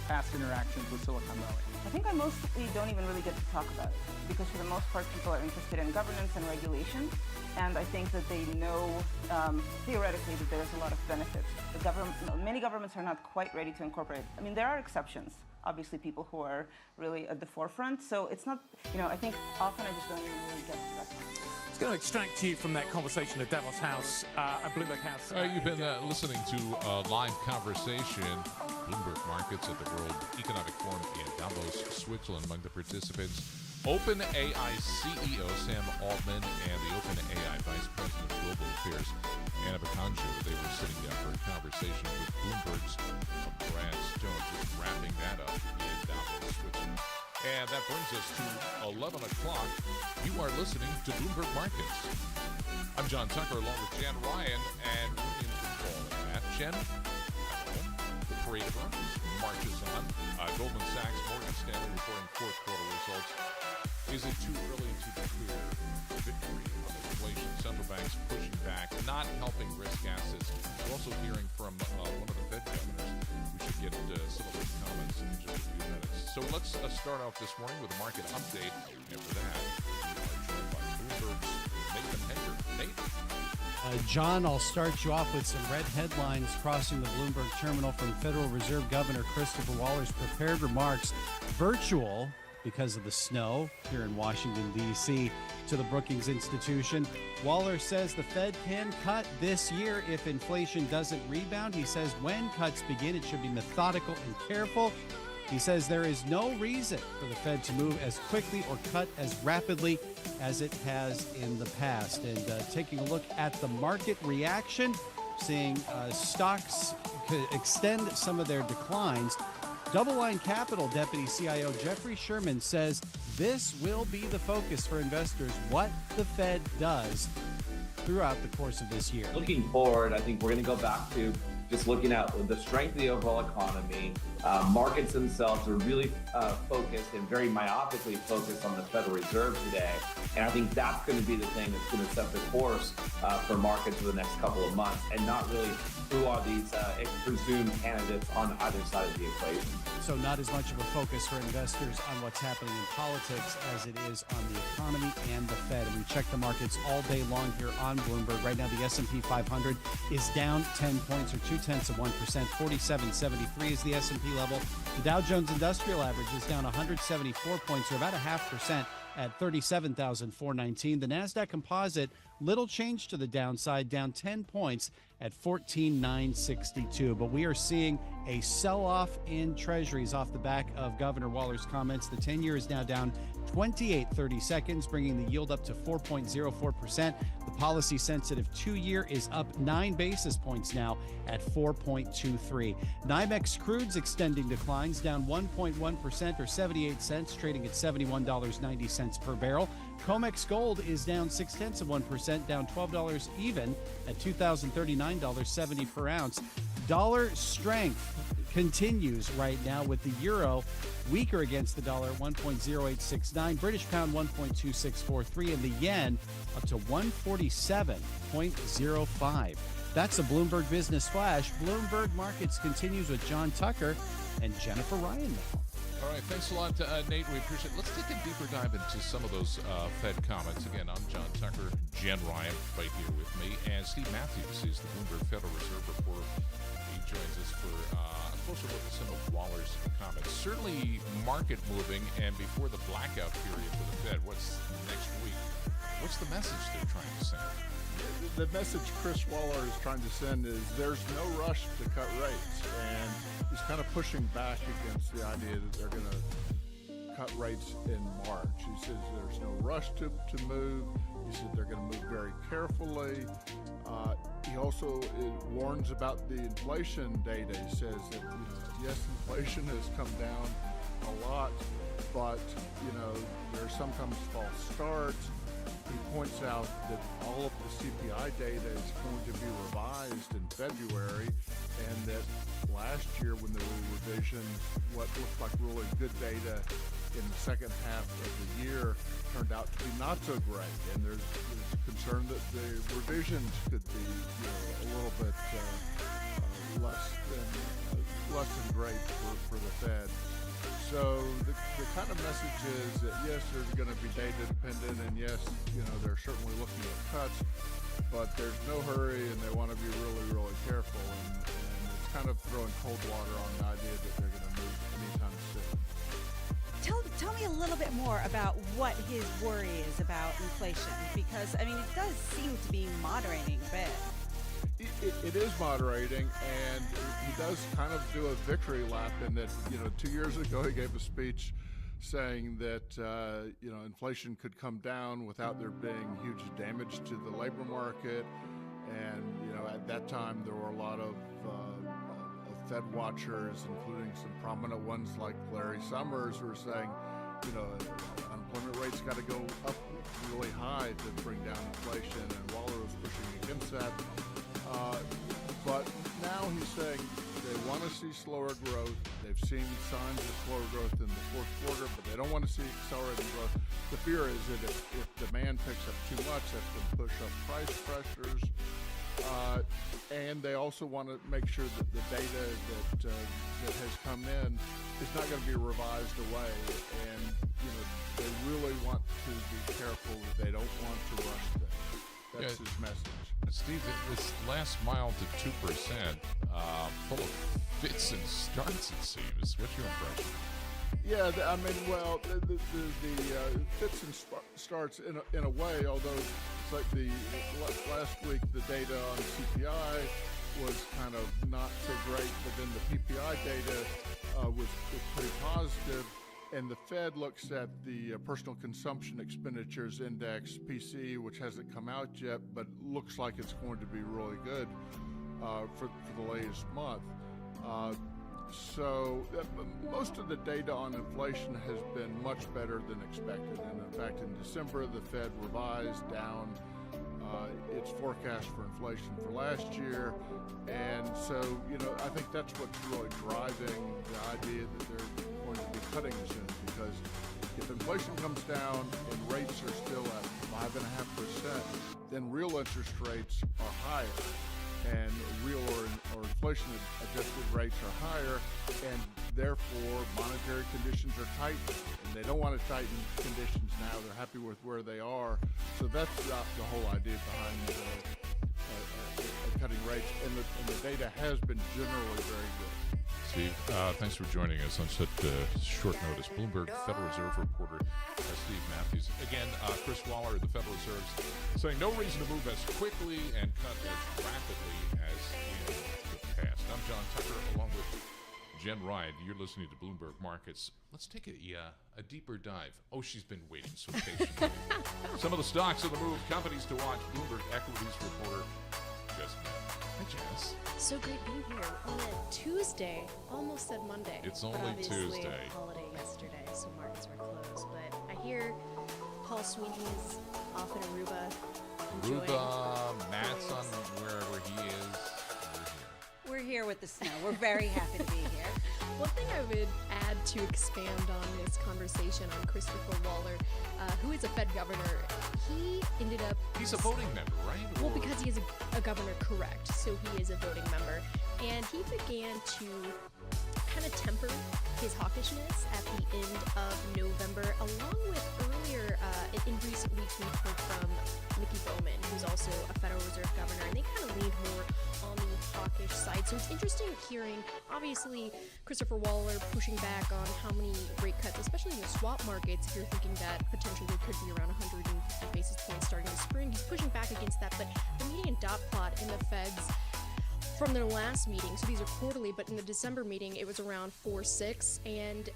past interactions with Silicon Valley. I think I mostly don't even really get to talk about it, because for the most part people are interested in governance and regulation, and I think that they know theoretically that there's a lot of benefit. Many governments are not quite ready to incorporate. I mean, there are exceptions. obviously people who are really at the forefront. So it's not, I think often I just don't even really get to that point. It's going to extract you from that conversation at Davos House, at Bloomberg House. You've been listening to a live conversation, Bloomberg Markets at the World Economic Forum in Davos, Switzerland. Among the participants, OpenAI CEO Sam Altman and the OpenAI Vice President of Global Affairs, Anna Bakanjo. They were sitting down for a conversation with Bloomberg's Brad Stone, just wrapping that up in Davos, Switzerland. And that brings us to 11 o'clock. You are listening to Bloomberg Markets. I'm John Tucker along with Jen Ryan, and we're in control of that. Jen, the parade of earnings marches on. Goldman Sachs, Morgan Stanley reporting fourth quarter results. Is it too early to declare victory on inflation? Central banks pushing back, not helping risk assets. We're also hearing from one of the Fed governors. We should get some of those comments in just a few minutes. So let's start off this morning with a market update. After that, we are joined by Bloomberg's Nathan Hager. Nate? John, I'll start you off with some red headlines crossing the Bloomberg terminal from Federal Reserve Governor Christopher Waller's prepared remarks, virtual because of the snow here in Washington, D.C., to the Brookings Institution. Waller says the Fed can cut this year if inflation doesn't rebound. He says when cuts begin, it should be methodical and careful. He says there is no reason for the Fed to move as quickly or cut as rapidly as it has in the past. And taking a look at the market reaction, seeing stocks extend some of their declines. Double Line Capital Deputy CIO Jeffrey Sherman says this will be the focus for investors, what the Fed does throughout the course of this year. Looking forward, I think we're going to go back to just looking at the strength of the overall economy. Markets themselves are really focused and very myopically focused on the Federal Reserve today. And I think that's going to be the thing that's going to set the course for markets for the next couple of months, and not really who are these presumed candidates on either side of the equation. So not as much of a focus for investors on what's happening in politics as it is on the economy and the Fed. And we check the markets all day long here on Bloomberg. Right now, the S&P 500 is down 10 points or 0.2%. 4773 is the S&P level. The Dow Jones Industrial Average is down 174 points or about 0.5% at 37,419. The NASDAQ Composite, little change to the downside, down 10 points at 14,962. But we are seeing a sell-off in treasuries off the back of Governor Waller's comments. The 10-year is now down 28/32, bringing the yield up to 4.04%. The policity-sensitive 2-year is up 9 basis points now at 4.23. NYMEX crude's extending declines, down 1.1% or 78 cents, trading at $71.90 per barrel. COMEX gold is down 0.6%, down $12 even at $2,039.70 per ounce. Dollar strength continues right now, with the euro weaker against the dollar at 1.0869, British pound 1.2643, and the yen up to 147.05. That's a Bloomberg Business Flash. Bloomberg Markets continues with John Tucker and Jennifer Ryan now. All right, thanks a lot, Nate. We appreciate it. Let's take a deeper dive into some of those Fed comments. Again, I'm John Tucker, Jen Ryan right here with me, and Steve Matthews is the Bloomberg Federal Reserve reporter. He joins us for a closer look at some of Waller's comments. Certainly market moving, and before the blackout period for the Fed, what's next week? What's the message they're trying to send? The message Chris Waller is trying to send is there's no rush to cut rates, and he's kind of pushing back against the idea that they're going to cut rates in March. He says there's no rush to move. He said they're going to move very carefully. He also warns about the inflation data. He says that yes, inflation has come down a lot, but there's sometimes false starts. He points out that all of the CPI data is going to be revised in February, and that last year when there were revisions, what looked like really good data in the second half of the year turned out to be not so great. And there's concern that the revisions could be a little bit less than great for the Fed. So the kind of message is that yes, there's going to be data dependent, and yes, they're certainly looking at cuts, but there's no hurry, and they want to be really, really careful. And it's kind of throwing cold water on the idea that they're going to move anytime soon. Tell me a little bit more about what his worry is about inflation, because, I mean, it does seem to be moderating a bit. It is moderating, and he does kind of do a victory lap in that, 2 years ago he gave a speech saying that, inflation could come down without there being huge damage to the labor market. And, at that time there were a lot of Fed watchers, including some prominent ones like Larry Summers, who were saying, unemployment rates got to go up really high to bring down inflation, and Waller was pushing against that. But now he's saying they want to see slower growth. They've seen signs of slower growth in the fourth quarter, but they don't want to see accelerating growth. The fear is that if demand picks up too much, that's going to push up price pressures. And they also want to make sure that the data that has come in is not going to be revised away. And, they really want to be careful that they don't want to rush things. That's his message. Steve, this last mile to 2%, full of fits and starts, it seems. What's your impression? Yeah, the fits and starts in a way, although it's like the last week the data on CPI was kind of not so great, but then the PPI data was pretty positive. And the Fed looks at the personal consumption expenditures index, PC, which hasn't come out yet, but looks like it's going to be really good for the latest month. So most of the data on inflation has been much better than expected. And in fact, in December, the Fed revised down its forecast for inflation for last year. And so, I think that's what's really driving the idea that they're going to be cutting soon, because if inflation comes down and rates are still at 5.5%, then real interest rates are higher, and real or inflation-adjusted rates are higher, and therefore monetary conditions are tightened. And they don't want to tighten conditions now. They're happy with where they are. So that's the whole idea behind cutting rates, and the data has been generally very good. Steve, thanks for joining us on such short notice. Bloomberg Federal Reserve reporter Steve Matthews. Again, Chris Waller of the Federal Reserve saying no reason to move as quickly and cut as rapidly as in the past. I'm John Tucker, along with Jen Ryan. You're listening to Bloomberg Markets. Let's take a deeper dive. Oh, she's been waiting so patiently. Some of the stocks on the move, companies to watch. Bloomberg Equities reporter Jess. Hi, Jess. So great being here on a Tuesday. Almost said Monday. It's only obviously Tuesday. Holiday yesterday, so markets were closed. But I hear Paul Sweeney's off in Aruba. Aruba, Matt's on wherever he is. We're here with the snow. We're very happy to be here. One thing I would add to expand on this conversation on Christopher Waller, who is a Fed governor, he ended up... He's a voting member, right? Well, because he is a governor, correct. So he is a voting member. And he began to kind of temper his hawkishness at the end of November, along with earlier, in recent weeks, we've heard from Mickey Bowman, who's also a Federal Reserve governor, and they kind of leaned more on the hawkish side. So it's interesting hearing, obviously, Christopher Waller pushing back on how many rate cuts, especially in the swap markets, if you're thinking that potentially there could be around 150 basis points starting in the spring. He's pushing back against that, but the median dot plot in the Fed's from their last meeting, so these are quarterly, but in the December meeting, it was around 4.6, and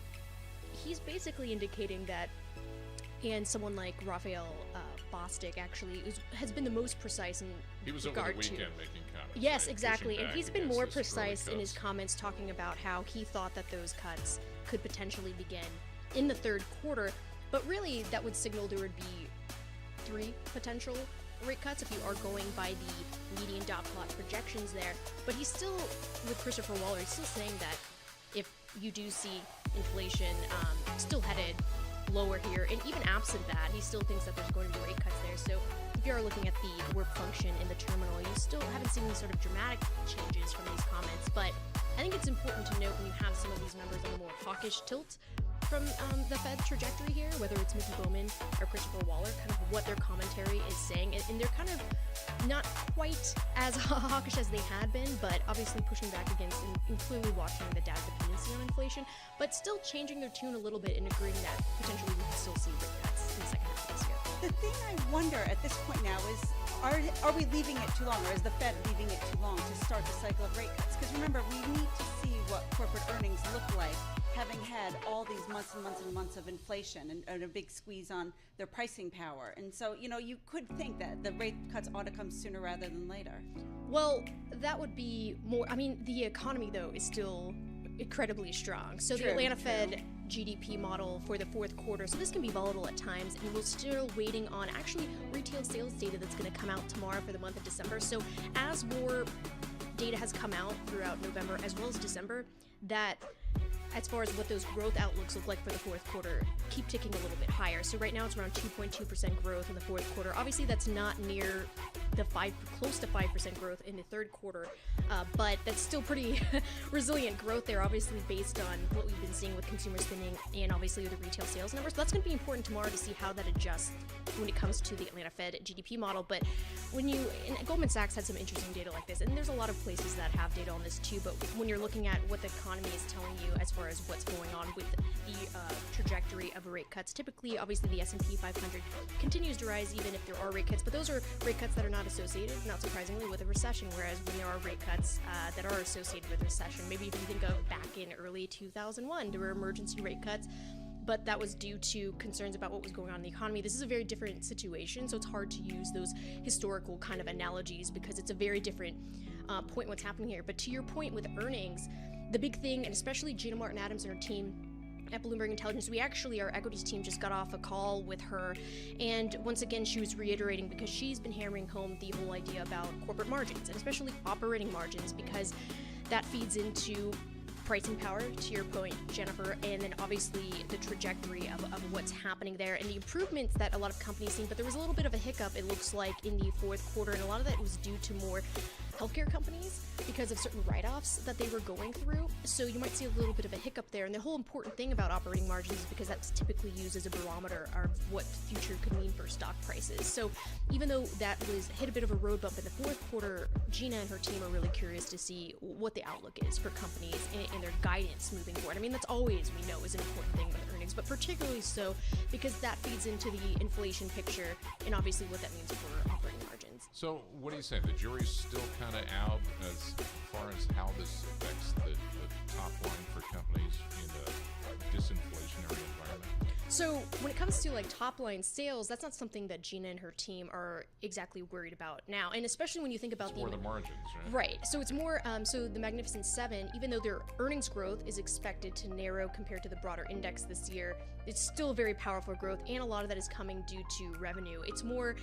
he's basically indicating that, and someone like Raphael Bostic actually has been the most precise in He was over regard the weekend to, making comments. yes, right? exactly, Pushing and back he's been against more this early precise in his cuts. comments, talking about how he thought that those cuts could potentially begin in the third quarter, but really that would signal there would be 3 potential rate cuts if you are going by the median dot plot projections there. But he's still, with Christopher Waller, he's still saying that if you do see inflation still headed lower here, and even absent that, he still thinks that there's going to be rate cuts there. So if you are looking at the work function in the terminal, you still haven't seen any sort of dramatic changes from these comments. But I think it's important to note when you have some of these numbers on the more hawkish tilt from the Fed trajectory here, whether it's Mickey Bowman or Christopher Waller, kind of what their commentary is saying. And they're kind of not quite as hawkish as they had been, but obviously pushing back against and clearly watching the data dependency on inflation, but still changing their tune a little bit and agreeing that potentially we could still see rate cuts in the second half of this year. The thing I wonder at this point now is, are we leaving it too long, or is the Fed leaving it too long to start the cycle of rate cuts? Because remember, we need to see what corporate earnings look like, having had all these months and months and months of inflation and a big squeeze on their pricing power. And so, you could think that the rate cuts ought to come sooner rather than later. Well, that would be more, the economy, though, is still incredibly strong. So the Atlanta Fed GDP model for the fourth quarter, so this can be volatile at times, and we're still waiting on actually retail sales data that's going to come out tomorrow for the month of December. So as more data has come out throughout November as well as December, that as far as what those growth outlooks look like for the fourth quarter, keep ticking a little bit higher. So right now it's around 2.2% growth in the fourth quarter. Obviously that's not near the close to 5% growth in the third quarter, but that's still pretty resilient growth there, obviously based on what we've been seeing with consumer spending and obviously the retail sales numbers. So that's going to be important tomorrow to see how that adjusts when it comes to the Atlanta Fed GDP model. But and Goldman Sachs had some interesting data like this, and there's a lot of places that have data on this too, but when you're looking at what the economy is telling you as far as what's going on with the trajectory of rate cuts, typically obviously the S&P 500 continues to rise even if there are rate cuts, but those are rate cuts that are not associated, not surprisingly, with a recession, whereas when there are rate cuts that are associated with recession, maybe if you think of back in early 2001, there were emergency rate cuts, but that was due to concerns about what was going on in the economy. This is a very different situation, so it's hard to use those historical kind of analogies because it's a very different point what's happening here. But to your point with earnings, the big thing, and especially Gina Martin Adams and her team at Bloomberg Intelligence, our equities team just got off a call with her, and once again she was reiterating, because she's been hammering home the whole idea about corporate margins, and especially operating margins, because that feeds into pricing power, to your point, Jennifer, and then obviously the trajectory of what's happening there and the improvements that a lot of companies see. But there was a little bit of a hiccup, it looks like, in the fourth quarter, and a lot of that was due to more healthcare companies because of certain write-offs that they were going through. So you might see a little bit of a hiccup there. And the whole important thing about operating margins is because that's typically used as a barometer of what the future could mean for stock prices. So even though that hit a bit of a road bump in the fourth quarter, Gina and her team are really curious to see what the outlook is for companies and their guidance moving forward. That's always, we know, is an important thing with earnings, but particularly so because that feeds into the inflation picture and obviously what that means for operating margins. So what do you say? The jury's still kind of out as far as how this affects the top line for companies in a disinflationary environment? So when it comes to top line sales, that's not something that Gina and her team are exactly worried about now, and especially when you think about it's more the margins, right? Right. So it's more. So the Magnificent Seven, even though their earnings growth is expected to narrow compared to the broader index this year, it's still very powerful growth, and a lot of that is coming due to revenue. It's more,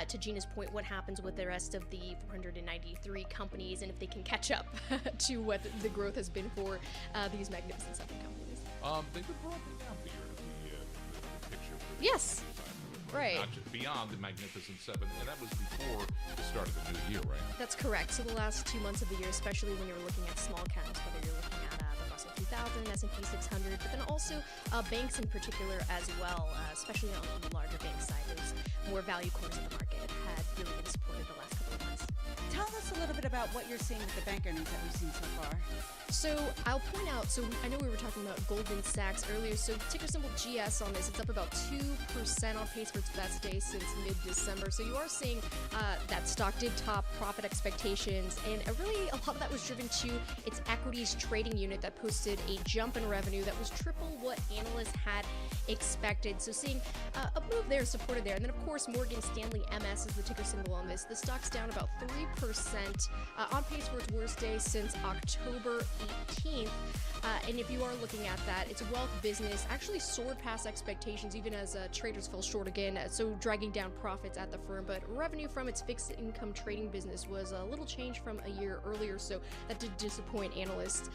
to Gina's point, what happens with the rest of the 493 companies, and if they can catch up to what the growth has been for these Magnificent Seven companies. They've been broadening out the picture. Yes. Right. Not just beyond the Magnificent Seven, and that was before the start of the new year, right? That's correct. So the last 2 months of the year, especially when you're looking at small caps, whether you're looking at the Russell 2000, S&P 600, but then also banks in particular as well, especially on the larger bank side. Those more value corners of the market had really been supported the last couple of months. Tell us a little bit about what you're seeing with the bank earnings that we've seen so far. So I'll point out, I know we were talking about Goldman Sachs earlier, so ticker symbol GS on this, it's up about 2% on pace for its best day since mid-December. So you are seeing that stock did top profit expectations, and really a lot of that was driven to its equities trading unit that posted a jump in revenue that was triple what analysts had expected. So seeing a move there supported there. And then of course Morgan Stanley MS is the ticker symbol on this. The stock's down about 3%, on pace for its worst day since October 18th. And if you are looking at that, it's a wealth business, actually soared past expectations even as traders fell short again, so dragging down profits at the firm. But revenue from its fixed income trading business was a little change from a year earlier, so that did disappoint analysts.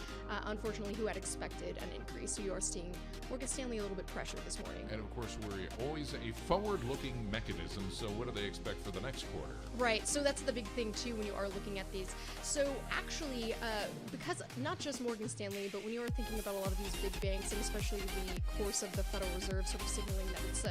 Unfortunately, unfortunately, who had expected an increase. So you are seeing Morgan Stanley a little bit pressured this morning. And of course, we're always a forward-looking mechanism, so what do they expect for the next quarter? Right, so that's the big thing too when you are looking at these. So actually, because not just Morgan Stanley, but when you are thinking about a lot of these big banks, and especially the course of the Federal Reserve sort of signaling that it's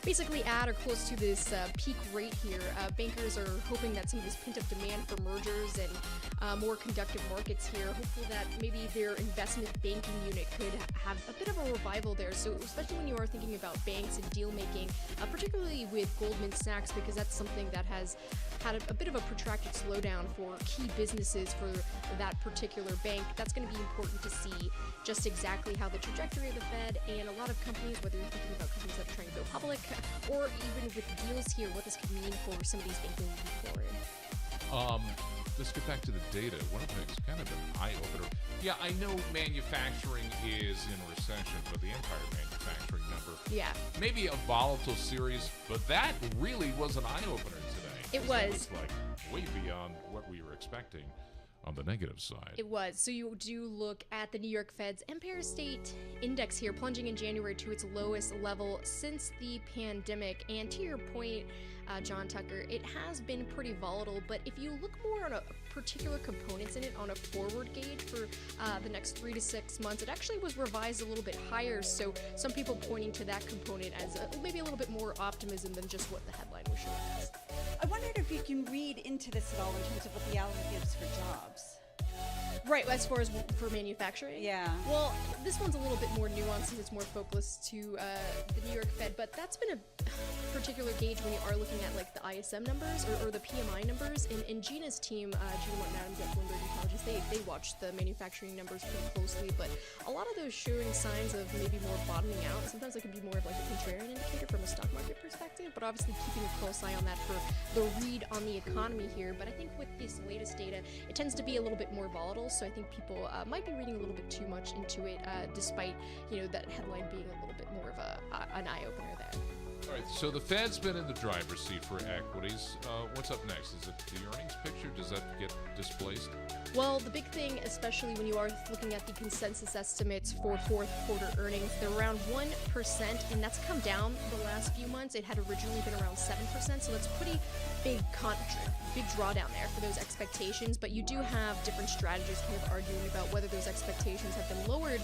basically at or close to this peak rate here, bankers are hoping that some of this pent-up demand for mergers and more conductive markets here, hopeful that maybe their investment banking unit could have a bit of a revival there. So especially when you are thinking about banks and deal making, particularly with Goldman Sachs, because that's something that has had a bit of a protracted slowdown for key businesses for that particular bank. That's going to be important to see just exactly how the trajectory of the Fed and a lot of companies, whether you're thinking about companies that are trying to go public or even with deals here, what this could mean for some of these banks moving forward. Let's get back to the data. One of the things, kind of an eye-opener. Yeah, I know manufacturing is in recession, but the entire manufacturing number. Yeah. Maybe a volatile series, but that really was an eye-opener today. It was. It was like way beyond what we were expecting on the negative side. It was. So you do look at the New York Fed's Empire State Index here, plunging in January to its lowest level since the pandemic. And to your point, John Tucker, it has been pretty volatile, but if you look more on a particular components in it on a forward gauge for the next 3 to 6 months, it actually was revised a little bit higher. So some people pointing to that component as maybe a little bit more optimism than just what the headline was showing us. I wondered if you can read into this at all in terms of what the outlook gives for jobs. Right, as far as for manufacturing? Yeah. Well, this one's a little bit more nuanced and it's more focused to the New York Fed, but that's been a particular gauge when you are looking at like the ISM numbers or the PMI numbers. And Gina's team, Gina Martin Adams at Bloomberg Intelligence, they watch the manufacturing numbers pretty closely, but a lot of those showing signs of maybe more bottoming out. Sometimes it can be more of like a contrarian indicator from a stock market perspective, but obviously keeping a close eye on that for the read on the economy here. But I think with this latest data, it tends to be a little bit more volatile. So I think people might be reading a little bit too much into it, despite that headline being a little bit more of an eye opener there. All right, so the Fed's been in the driver's seat for equities. What's up next? Is it the earnings picture? Does that get displaced? Well, the big thing, especially when you are looking at the consensus estimates for fourth quarter earnings, they're around 1%, and that's come down the last few months. It had originally been around 7%, so that's pretty big drawdown there for those expectations. But you do have different strategists kind of arguing about whether those expectations have been lowered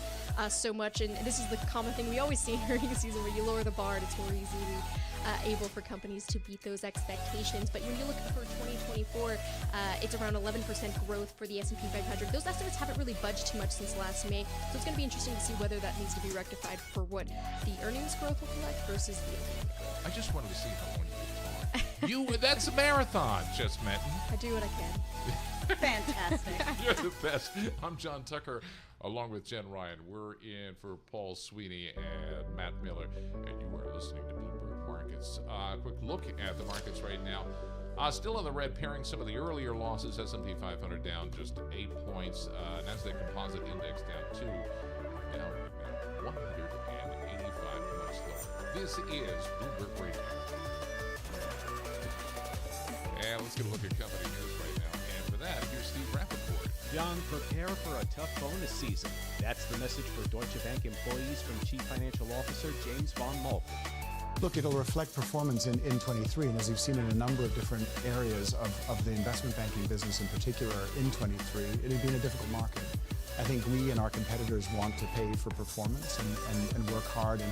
so much. And this is the common thing we always see in earnings season, where you lower the bar and it's more easily able for companies to beat those expectations. But when you look for 2024, it's around 11% growth for the S&P 500. Those estimates haven't really budged too much since last May, so it's going to be interesting to see whether that needs to be rectified for what the earnings growth will look like versus the economic growth. I just wanted to see how long you could talk. That's a marathon, Jess Menton. I do what I can. Fantastic. You're the best. I'm John Tucker, along with Jen Ryan. We're in for Paul Sweeney and Matt Miller, and you are listening to Bloomberg Markets. Quick look at the markets right now. Still in the red, pairing some of the earlier losses. S&P 500 down just 8 points. Nasdaq Composite Index down 2. Down 185 points lower. This is Bloomberg Radio. And let's get a look at company news right now. And for that, here's Steve Rappaport. John, prepare for a tough bonus season. That's the message for Deutsche Bank employees from Chief Financial Officer James von Moltke. Look, it'll reflect performance in 23, and as you've seen in a number of different areas of the investment banking business in particular in 23, it had been a difficult market. I think we and our competitors want to pay for performance and work hard in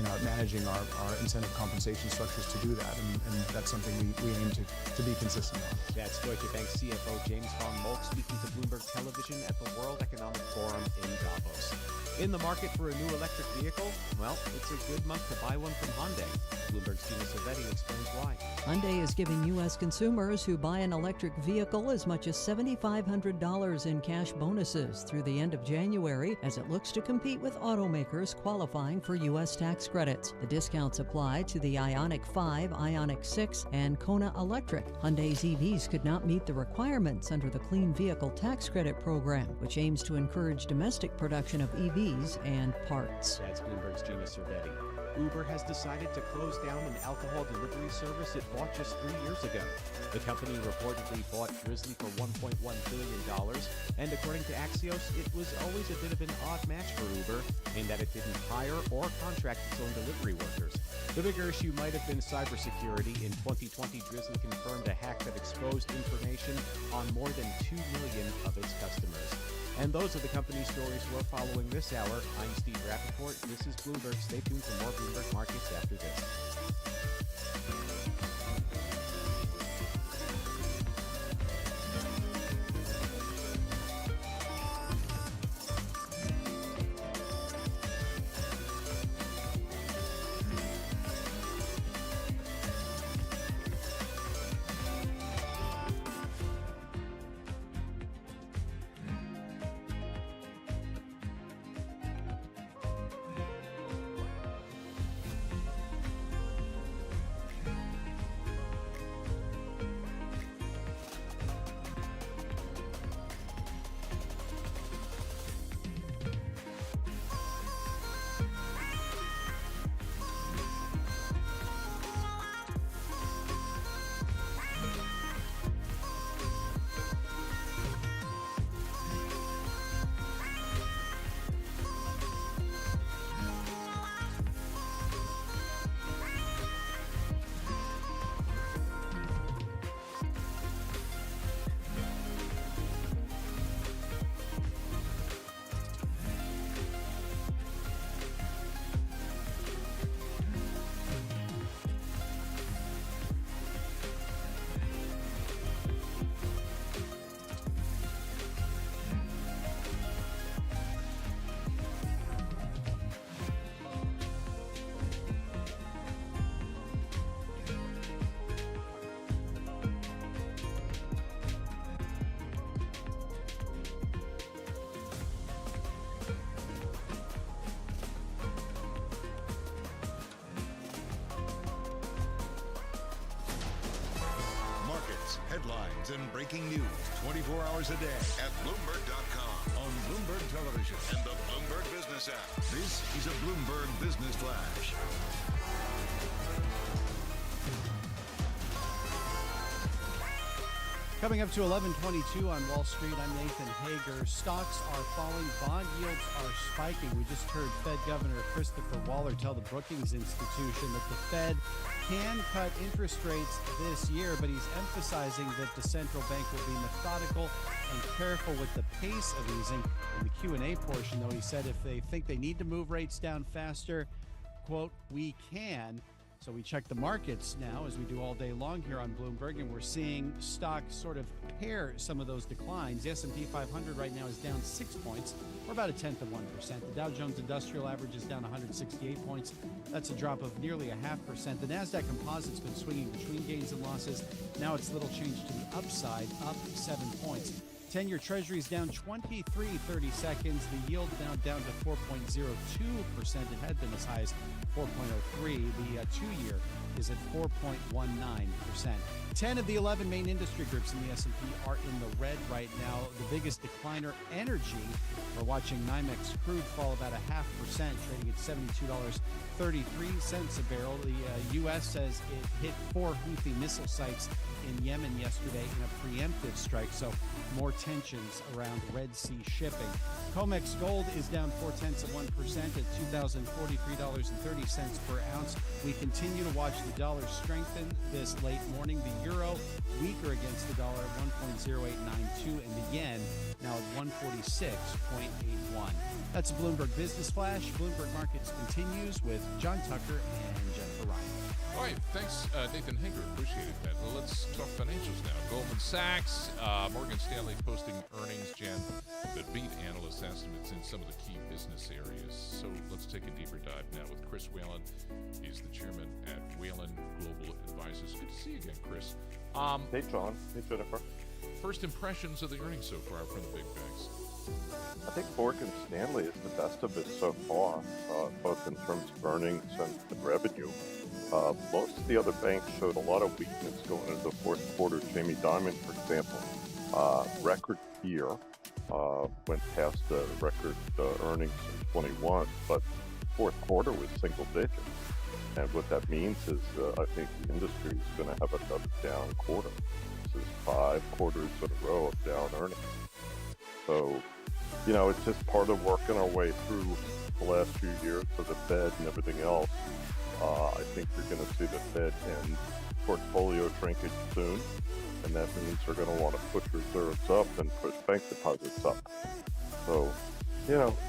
our managing our incentive compensation structures to do that, and that's something we aim to be consistent on. That's Deutsche Bank CFO James von Moltke speaking to Bloomberg Television at the World Economic Forum in Davos. In the market for a new electric vehicle? Well, it's a good month to buy one from Hyundai. Bloomberg's Gina Cervetti explains why. Hyundai is giving U.S. consumers who buy an electric vehicle as much as $7,500 in cash bonuses through the end of January as it looks to compete with automakers qualifying for U.S. tax credits. The discounts apply to the Ioniq 5, Ioniq 6, and Kona Electric. Hyundai's EVs could not meet the requirements under the Clean Vehicle Tax Credit Program, which aims to encourage domestic production of EVs and parts. That's Bloomberg's Gina Cervetti. Uber has decided to close down an alcohol delivery service it bought just 3 years ago. The company reportedly bought Drizzly for $1.1 billion, and according to Axios, it was always a bit of an odd match for Uber in that it didn't hire or contract its own delivery workers. The bigger issue might have been cybersecurity. In 2020, Drizzly confirmed a hack that exposed information on more than 2 million of its customers. And those are the company stories we're following this hour. I'm Steve Rappaport. This is Bloomberg. Stay tuned for more Bloomberg Markets after this. Headlines and breaking news 24 hours a day at Bloomberg.com, on Bloomberg Television, and the Bloomberg Business app. This is a Bloomberg Business Flash. Coming up to 11:22 on Wall Street, I'm Nathan Hager. Stocks are falling, bond yields are spiking. We just heard Fed Governor Christopher Waller tell the Brookings Institution that the Fed can cut interest rates this year, but he's emphasizing that the central bank will be methodical and careful with the pace of easing. In the Q&A portion, though, he said if they think they need to move rates down faster, quote, we can. So we check the markets now, as we do all day long here on Bloomberg, and we're seeing stocks sort of pair some of those declines. The S&P 500 right now is down 6 points, or about 0.1%. The Dow Jones Industrial Average is down 168 points. That's a drop of nearly 0.5%. The NASDAQ Composite's been swinging between gains and losses. Now it's little change to the upside, up 7 points. 10-year Treasury is down 23.30 seconds. The yield now down to 4.02%. It had been as high as 4.03. The 2-year is at 4.19%. 10 of the 11 main industry groups in the S&P are in the red right now. The biggest decliner, energy. We're watching NYMEX crude fall about 0.5%, trading at $72.33 a barrel. The U.S. says it hit 4 Houthi missile sites in Yemen yesterday in a preemptive strike, so more tensions around Red Sea shipping. COMEX gold is down 0.4% at $2,043.30 per ounce. We continue to watch the dollar strengthen this late morning. The euro weaker against the dollar at 1.0892, and the yen now at 146.81. That's a Bloomberg Business Flash. Bloomberg Markets continues with John Tucker and Jennifer Ryan. All right, thanks, Nathan Hager. Appreciate that. Well, let's talk financials now. Goldman Sachs, Morgan Stanley posting earnings, Jen, that beat analyst estimates in some of the key business areas. So let's take a deeper dive now with Chris Whalen. He's the chairman at Whalen Global Advisors. Good to see you again, Chris. Hey, John. Hey, Jennifer. First impressions of the earnings so far from the big banks. I think Morgan Stanley is the best of it so far, both in terms of earnings and revenue. Most of the other banks showed a lot of weakness going into the fourth quarter. Jamie Dimon, for example, record year, went past the record earnings in 21, but fourth quarter was single digits. And what that means is I think the industry is going to have another down quarter. This is 5 quarters in a row of down earnings. So, it's just part of working our way through the last few years of the Fed and everything else. I think you're going to see the Fed end portfolio shrinkage soon, and that means they're going to want to push reserves up and push bank deposits up. So,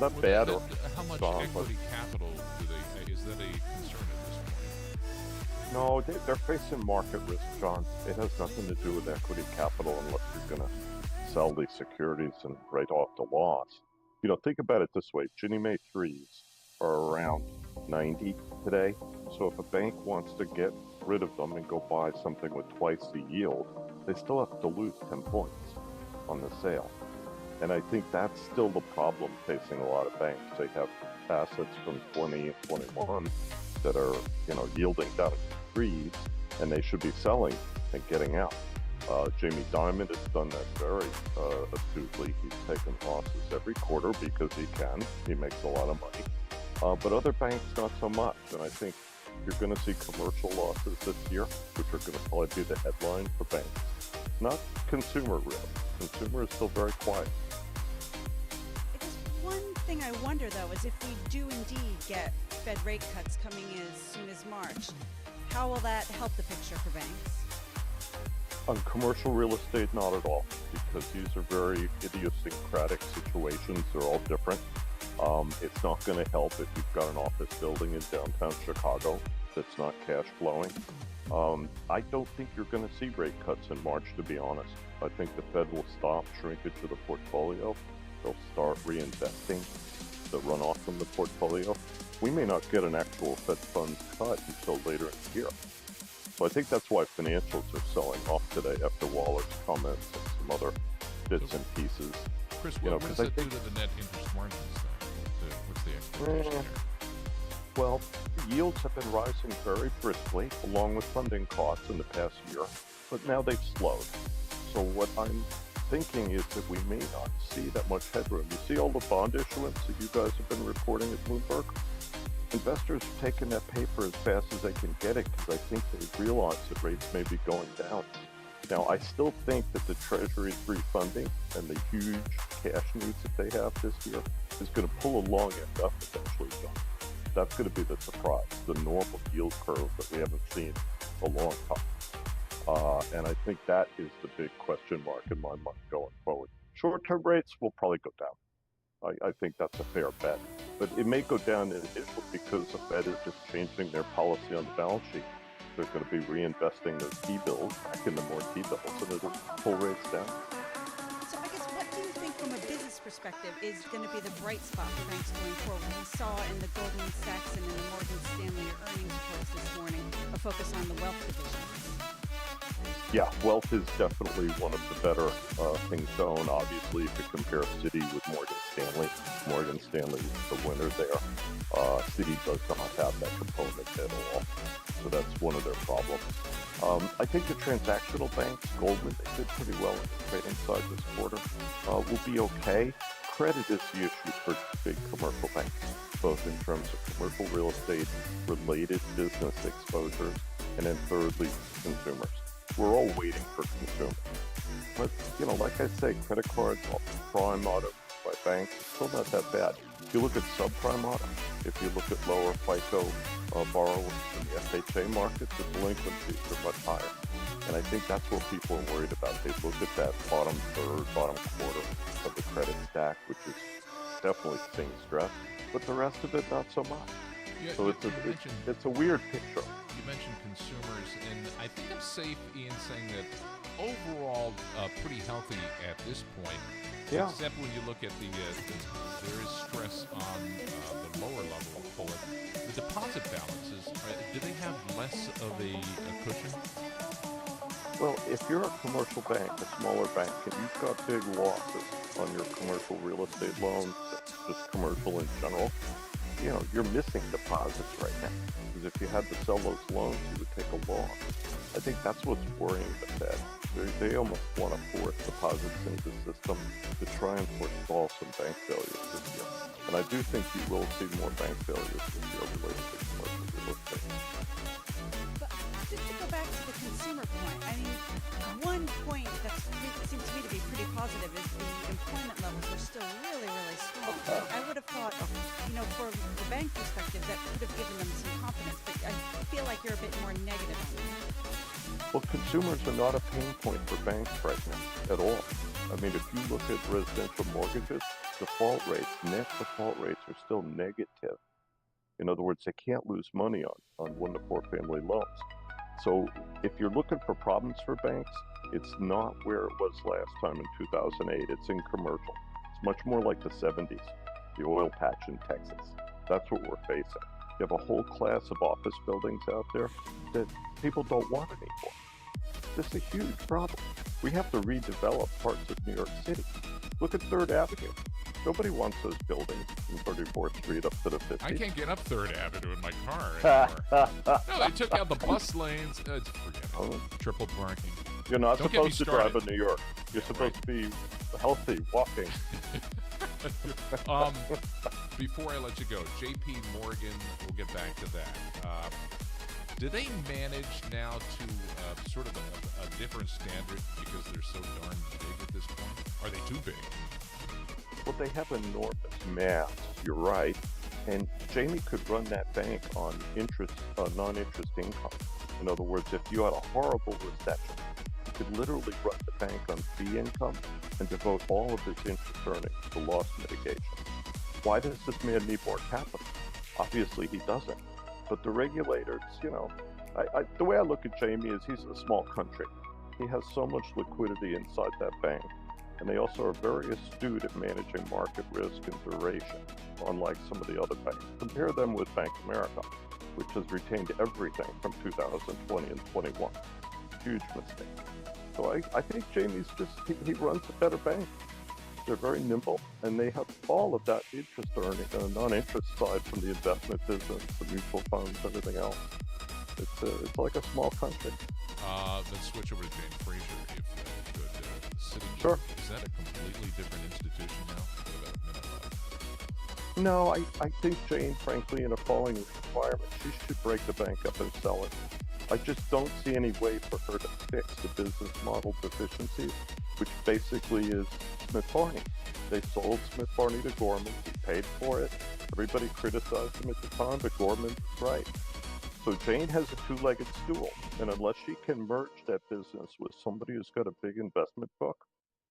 not bad. How much equity capital do they? Is that a concern at this point? No, they're facing market risk, John. It has nothing to do with equity capital unless you're going to sell these securities and write off the loss. Think about it this way. Ginnie Mae 3s are around 90 today. So if a bank wants to get rid of them and go buy something with twice the yield, they still have to lose 10 points on the sale. And I think that's still the problem facing a lot of banks. They have assets from 20 and 21 that are, yielding down to 3s, and they should be selling and getting out. Jamie Dimon has done that very astutely. He's taken losses every quarter because he can. He makes a lot of money. But other banks, not so much. And I think you're going to see commercial losses this year, which are going to probably be the headline for banks. Not consumer, really. Consumer is still very quiet. One thing I wonder, though, is if we do indeed get Fed rate cuts coming as soon as March, how will that help the picture for banks? On commercial real estate, not at all, because these are very idiosyncratic situations. They're all different. It's not going to help if you've got an office building in downtown Chicago that's not cash flowing. I don't think you're going to see rate cuts in March, to be honest. I think the Fed will stop shrinkage of the portfolio. They'll start reinvesting the runoff from the portfolio. We may not get an actual Fed funds cut until later in the year. So I think that's why financials are selling off today after Waller's comments and some other bits and pieces. Chris, what does that do to the net interest margins then? What's the expectation there? Well, yields have been rising very briskly along with funding costs in the past year, but now they've slowed. So what I'm thinking is that we may not see that much headroom. You see all the bond issuance that you guys have been reporting at Bloomberg? Investors are taking that paper as fast as they can get it because I think they realize that rates may be going down. Now, I still think that the Treasury's refunding and the huge cash needs that they have this year is going to pull a long end up eventually, John. That's going to be the surprise, the normal yield curve that we haven't seen a long time. And I think that is the big question mark in my mind going forward. Short-term rates will probably go down. I think that's a fair bet. But it may go down initially because the Fed is just changing their policy on the balance sheet. They're going to be reinvesting those T-bills back into more T-bills, and it'll pull rates down. So I guess what do you think from a business perspective is going to be the bright spot for banks going forward? We saw in the Goldman Sachs and in the Morgan Stanley earnings reports this morning a focus on the wealth division. Yeah, wealth is definitely one of the better things to own. Obviously, if you compare Citi with Morgan Stanley is the winner there. Citi does not have that component at all. So that's one of their problems. I think the transactional banks, Goldman, they did pretty well on the trading side this quarter, will be okay. Credit is the issue for big commercial banks, both in terms of commercial real estate, related business exposures, and then thirdly, consumers. We're all waiting for consumers. But, like I say, credit cards, prime auto by banks, it's still not that bad. If you look at subprime auto, if you look at lower FICO borrowers in the FHA market, the delinquencies are much higher. And I think that's what people are worried about. They look at that bottom third, bottom quarter of the credit stack, which is definitely seeing stress, but the rest of it, not so much. Yeah, so it's a weird picture. You mentioned consumers, and I think I'm safe in saying that overall pretty healthy at this point. Yeah. Except when you look at there is stress on the lower level of bullet. The deposit balances, do they have less of a cushion? Well, if you're a commercial bank, a smaller bank, and you've got big losses on your commercial real estate loans, just commercial in general, you're missing deposits right now. Because if you had to sell those loans, you would take a loss. I think that's what's worrying the Fed. They almost want to force deposits into the system to try and forestall some bank failures this year. And I do think you will see more bank failures this year related to commercial real estate. But just to go back to the consumer point, I mean, one point that seems to me to be pretty positive is the employment levels are still really, really strong. I would have thought, for the bank perspective, that could have given them some confidence, but I feel like you're a bit more negative on that. Well, consumers are not a pain point for banks right now at all. I mean, if you look at residential mortgages, default rates, net default rates are still negative. In other words, they can't lose money on 1 to 4 family loans. So if you're looking for problems for banks, it's not where it was last time in 2008. It's in commercial. It's much more like the 70s, the oil patch in Texas. That's what we're facing. You have a whole class of office buildings out there that people don't want anymore. This is a huge problem. We have to redevelop parts of New York City. Look at 3rd Avenue. Nobody wants those buildings from 34th Street up to the 50th. I can't get up 3rd Avenue in my car anymore. No, they took out the bus lanes. Forget it. Triple parking. You're not Don't supposed to drive started. in New York. You're supposed to be healthy, walking. Before I let you go, JP Morgan, we'll get back to that. Do they manage now to sort of a different standard because they're so darn big at this point? Are they too big? Well, they have enormous mass. You're right. And Jamie could run that bank on non-interest income. In other words, if you had a horrible recession, you could literally run the bank on fee income and devote all of his interest earnings to loss mitigation. Why does this man need more capital? Obviously, he doesn't. But the regulators, the way I look at Jamie is he's a small country. He has so much liquidity inside that bank. And they also are very astute at managing market risk and duration, unlike some of the other banks. Compare them with Bank of America, which has retained everything from 2020 and 21. Huge mistake. So I think Jamie's he runs a better bank. They're very nimble, and they have all of that interest earning, non-interest side from the investment business, the mutual funds, everything else. It's like a small country. Let's switch over to Jane Fraser, if you could. Sure. Is that a completely different institution now? No, I think Jane, frankly, in a falling environment, she should break the bank up and sell it. I just don't see any way for her to fix the business model deficiencies, which basically is Smith Barney. They sold Smith Barney to Gorman. He paid for it. Everybody criticized him at the time, but Gorman was right. So Jane has a two-legged stool, and unless she can merge that business with somebody who's got a big investment book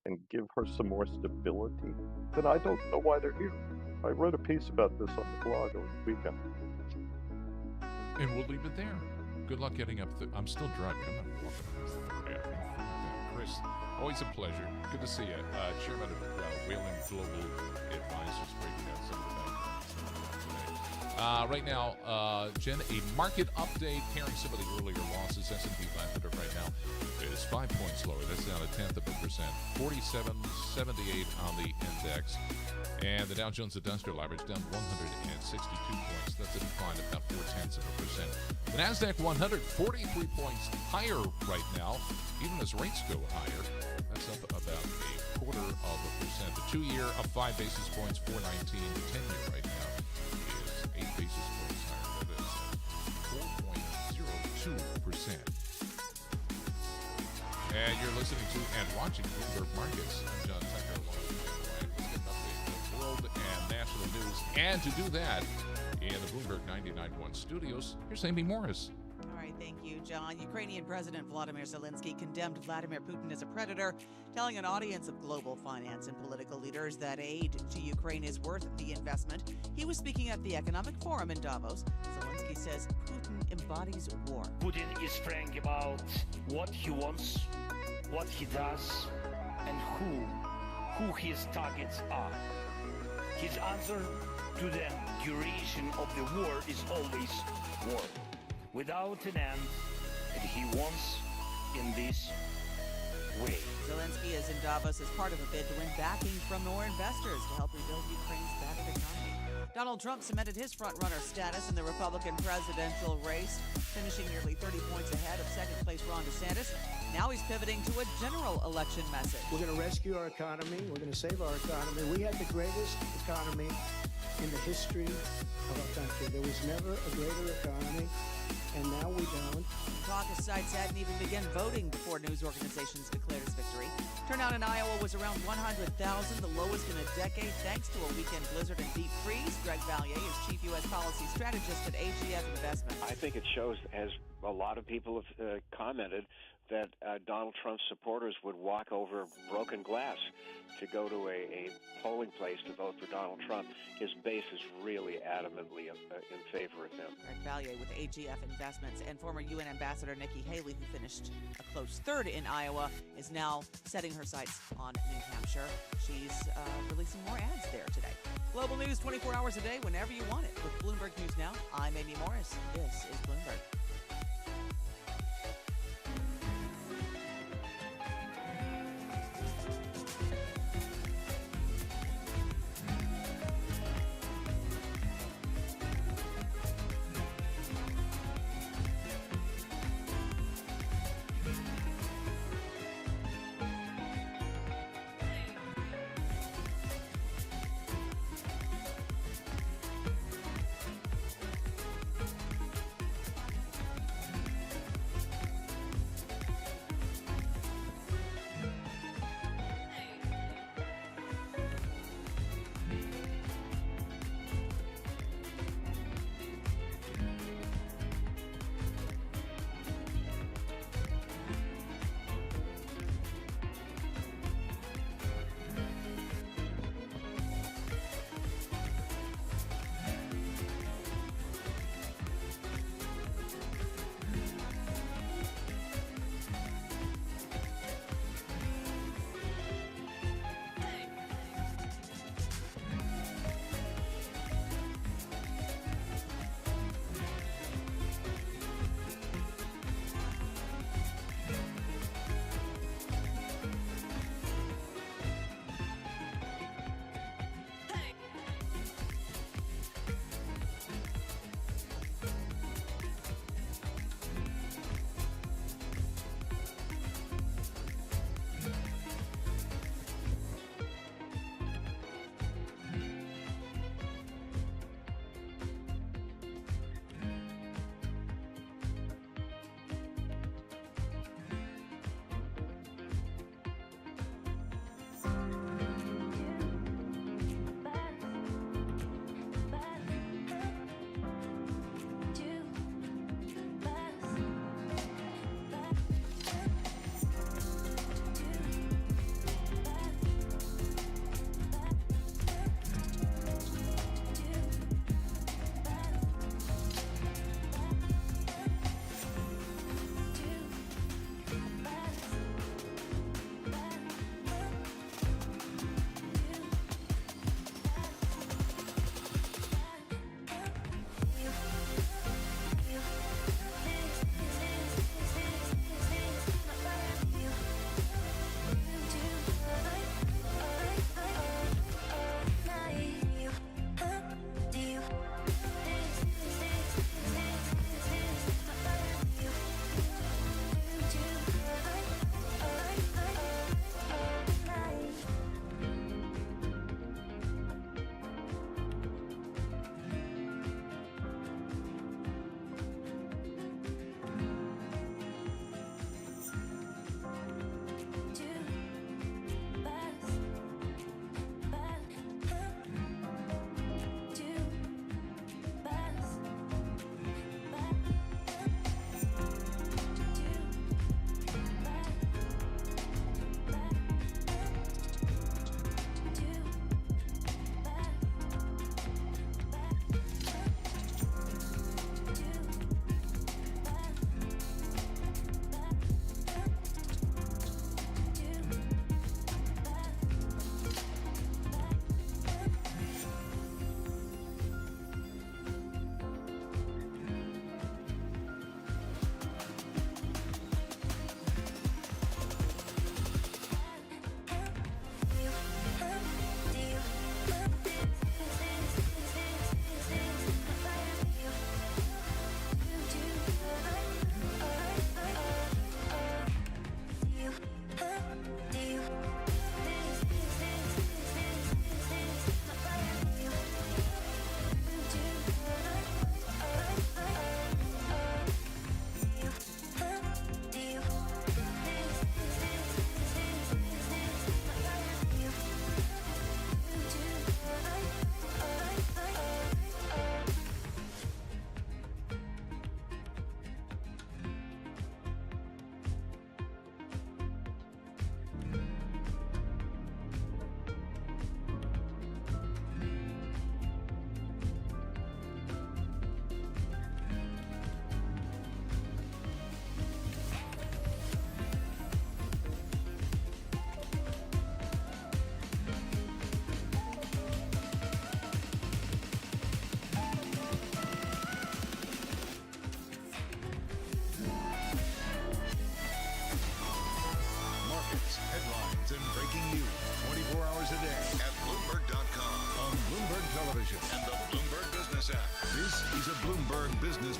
and give her some more stability, then I don't know why they're here. I wrote a piece about this on the blog over the weekend. And we'll leave it there. Good luck getting up. I'm still driving. I'm not walking up 3rd Avenue. Chris, always a pleasure. Good to see you. Chairman of Whalen Global Advisors, breaking down some of the backgrounds today. Right now, Jen, a market update, carrying some of the earlier losses. S&P 500 right now is 5 points lower. That's down 1/10%. 47.78 on the index. And the Dow Jones Industrial Average down 162 points. That's a decline of about 0.4%. The NASDAQ 100, 43 points higher right now, even as rates go higher. That's up about 0.25%. The 2-year up 5 basis points, 419. The 10-year right now is 8 basis points higher. That is 4.02%. And you're listening to and watching Bloomberg Markets. I'm John Tucker, along with Ryan. Let's get an update of world and national news. And to do that, in the Bloomberg 99.1 studios, here's Amy Morris. All right, thank you, John. Ukrainian President Vladimir Zelensky condemned Vladimir Putin as a predator, telling an audience of global finance and political leaders that aid to Ukraine is worth the investment. He was speaking at the Economic Forum in Davos. Zelensky says Putin embodies war. Putin is frank about what he wants, what he does, and who his targets are. His answer to the duration of the war is always war, without an end, and he wants in this way. Zelensky is in Davos as part of a bid to win backing from more investors to help rebuild Ukraine's battered economy. Donald Trump cemented his front-runner status in the Republican presidential race, finishing nearly 30 points ahead of second-place Ron DeSantis. Now he's pivoting to a general election message. We're going to rescue our economy. We're going to save our economy. We had the greatest economy in the history of our country. There was never a greater economy, and now we don't. Caucus sites hadn't even begun voting before news organizations declared his victory. Turnout in Iowa was around 100,000, the lowest in a decade, thanks to a weekend blizzard and deep freeze. Greg Vallier is chief U.S. policy strategist at HTS Investments. I think it shows, as a lot of people have commented, that Donald Trump's supporters would walk over broken glass to go to a polling place to vote for Donald Trump. His base is really adamantly in favor of him. Greg Vallier with AGF Investments, and former UN Ambassador Nikki Haley, who finished a close third in Iowa, is now setting her sights on New Hampshire. She's releasing more ads there today. Global news 24 hours a day, whenever you want it. With Bloomberg News Now, I'm Amy Morris. This is Bloomberg.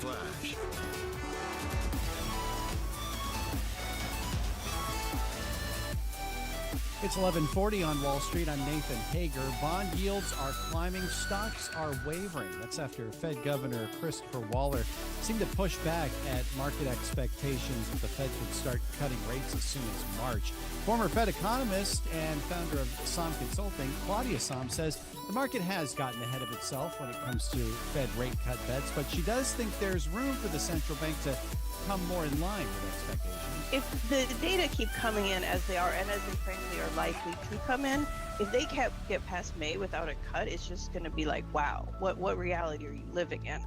Flash. It's 11:40 on Wall Street. I'm Nathan Hager. Bond yields are climbing. Stocks are wavering. That's after Fed Governor Christopher Waller seemed to push back at market expectations that the Fed could start cutting rates as soon as March. Former Fed economist and founder of Som Consulting, Claudia Som, says the market has gotten ahead of itself when it comes to Fed rate cut bets, but she does think there's room for the central bank to come more in line with expectations. If the data keep coming in as they are, and as they frankly are likely to come in, if they can't get past May without a cut, it's just going to be like, wow, what reality are you living in?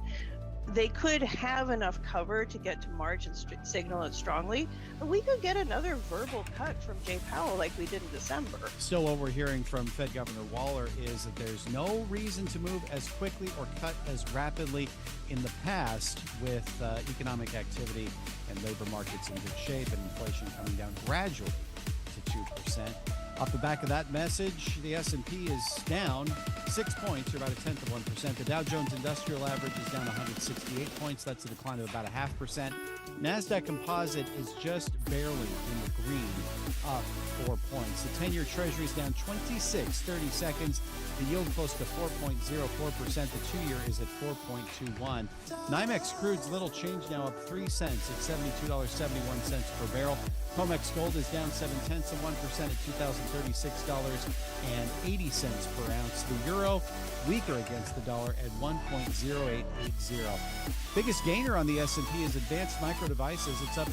They could have enough cover to get to March and signal it strongly, but we could get another verbal cut from Jay Powell like we did in December. Still, what we're hearing from Fed Governor Waller is that there's no reason to move as quickly or cut as rapidly in the past with economic activity and labor markets in good shape and inflation coming down gradually to 2%. Off the back of that message, the S&P is down 6 points, or about 0.1%. The Dow Jones Industrial Average is down 168 points. That's a decline of about 0.5%. NASDAQ Composite is just barely in the green, up 4 points. The 10-year Treasury is down 26 seconds. The yield close to 4.04%. The 2-year is at 4.21. NYMEX crude's little change now, up 3 cents at $72.71 per barrel. COMEX gold is down 0.7% at $2,036.80 per ounce. The euro weaker against the dollar at 1.0880. Biggest gainer on the S&P is Advanced Micro Devices. It's up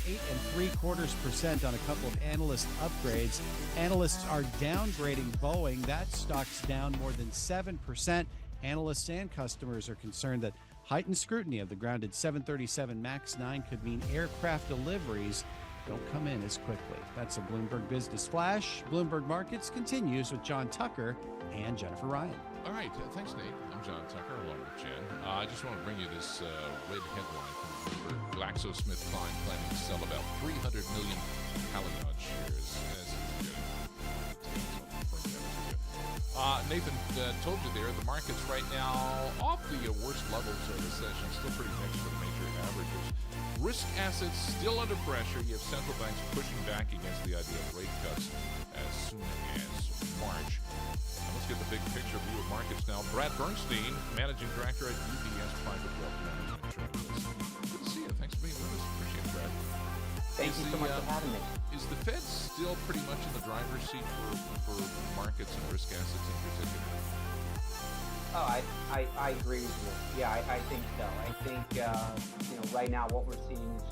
8.75% on a couple of analyst upgrades. Analysts are downgrading Boeing. That stock's down more than 7%. Analysts and customers are concerned that heightened scrutiny of the grounded 737 MAX 9 could mean aircraft deliveries don't come in as quickly. That's a Bloomberg Business Flash. Bloomberg Markets continues with John Tucker and Jennifer Ryan. All right. Thanks, Nate. I'm John Tucker along with Jen. I just want to bring you this red headline from Bloomberg. GlaxoSmithKline planning to sell about 300 million Halion shares. Nathan told you there, the market's right now off the worst levels of the session, still pretty next to the major averages. Risk assets still under pressure. You have central banks pushing back against the idea of rate cuts as soon as March. Now let's get the big picture view of markets now. Brad Bernstein, Managing Director at UBS Private Wealth Management. Good to see you. Thanks for being with us. Appreciate it, Brad. Thank you so much for having me. Is the Fed still pretty much in the driver's seat for markets and risk assets in particular? Oh, I agree with you. Yeah, I think so. I think right now what we're seeing is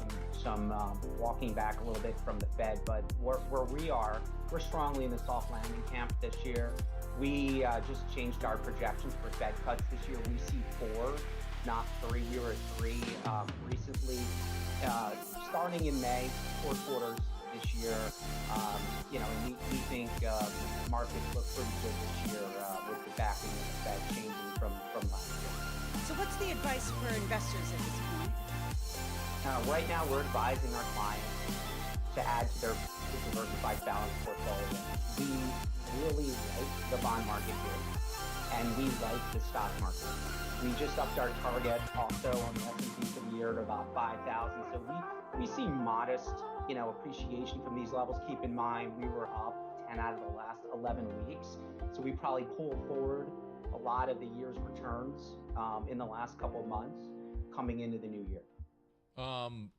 some walking back a little bit from the Fed, but where we are, we're strongly in the soft landing camp this year. We just changed our projections for Fed cuts this year. We see 4, not 3. We were at 3 recently. Starting in May, 4 quarters this year, and we think markets look pretty good this year with the backing of the Fed changing from last year. So what's the advice for investors at this point? Right now, we're advising our clients to add to their diversified balanced portfolio. We really like the bond market here, and we like the stock market. We just upped our target also on the S&P for the year to about 5,000. So we see modest, appreciation from these levels. Keep in mind, we were up 10 out of the last 11 weeks. So we probably pulled forward a lot of the year's returns in the last couple of months coming into the new year.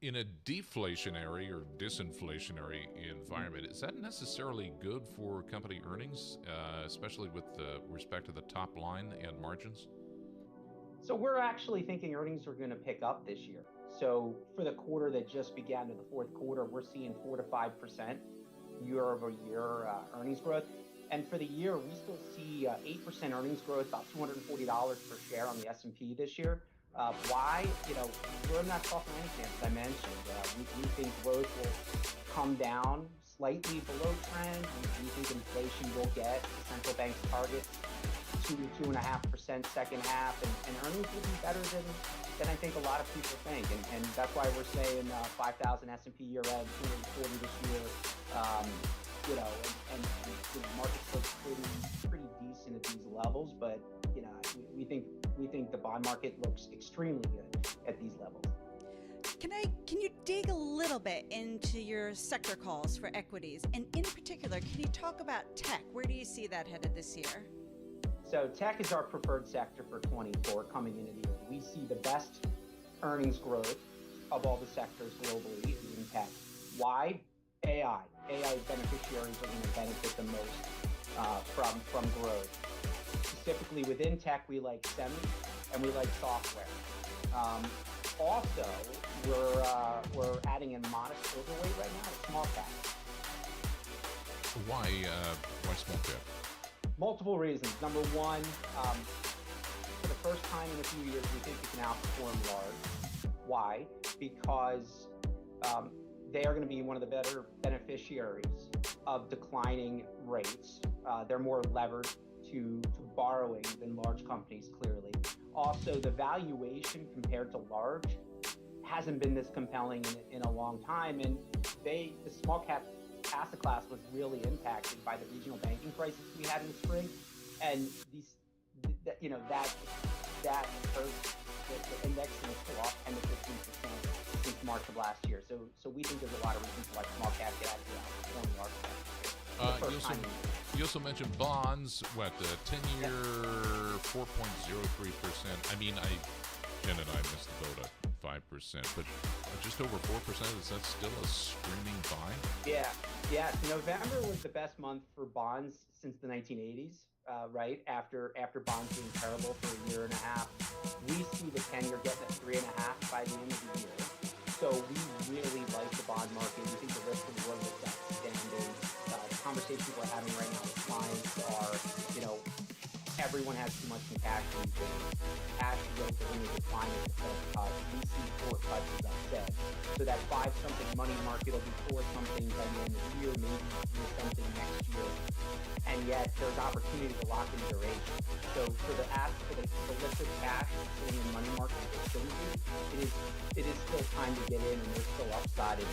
In a deflationary or disinflationary environment, is that necessarily good for company earnings, especially with respect to the top line and margins? So we're actually thinking earnings are going to pick up this year. So for the quarter that just began in the fourth quarter, we're seeing 4 to 5% year-over-year earnings growth. And for the year, we still see 8% earnings growth, about $240 per share on the S&P this year. Why? We're in that soft landing camp, as I mentioned. We think growth will come down slightly below trend. We think inflation will get the central bank's target 2 to 2.5% second half, and earnings will be better than I think a lot of people think. And that's why we're saying 5,000 S&P year end, 240 this year. And the markets look pretty decent at these levels, but we think the bond market looks extremely good at these levels. Can you dig a little bit into your sector calls for equities? And in particular, can you talk about tech? Where do you see that headed this year? So tech is our preferred sector for 24 coming into the year. We see the best earnings growth of all the sectors globally is in tech. Why? AI. AI beneficiaries are going to benefit the most from growth. Specifically within tech, we like semi and we like software. Also, we're adding a modest overweight right now to small cap. Why small cap? Multiple reasons. Number one, for the first time in a few years, we think we can outperform large. Why? Because they are going to be one of the better beneficiaries of declining rates. They're more levered to borrowing than large companies, clearly. Also, the valuation compared to large hasn't been this compelling in a long time, and the small cap asset class was really impacted by the regional banking crisis we had in the spring, and that hurt the index, and it's still off 10 to 15% since March of last year. So we think there's a lot of reasons why small cap could actually outperform large cap. You also mentioned bonds. What, 10-year 4.03%. I mean, Jen and I missed the boat at 5%, but just over 4%. Is that still a screaming buy? Yeah. November was the best month for bonds since the 1980s. Right after bonds being terrible for a year and a half, we see the 10-year getting at 3.5 by the end of the year. So we really like the bond market. We think the risk reward is outstanding. The conversations we're having right now with clients are, everyone has too much in cash these days. Cash yields are going to decline as the Fed cuts. We see 4 cuts, as I said. So that 5-something money market will be 4-something by the end of the year, maybe 3-something next year. And yet there's opportunity to lock in duration. So for the liquid cash sitting in money market liquidity, it is still time to get in, and there's still upside in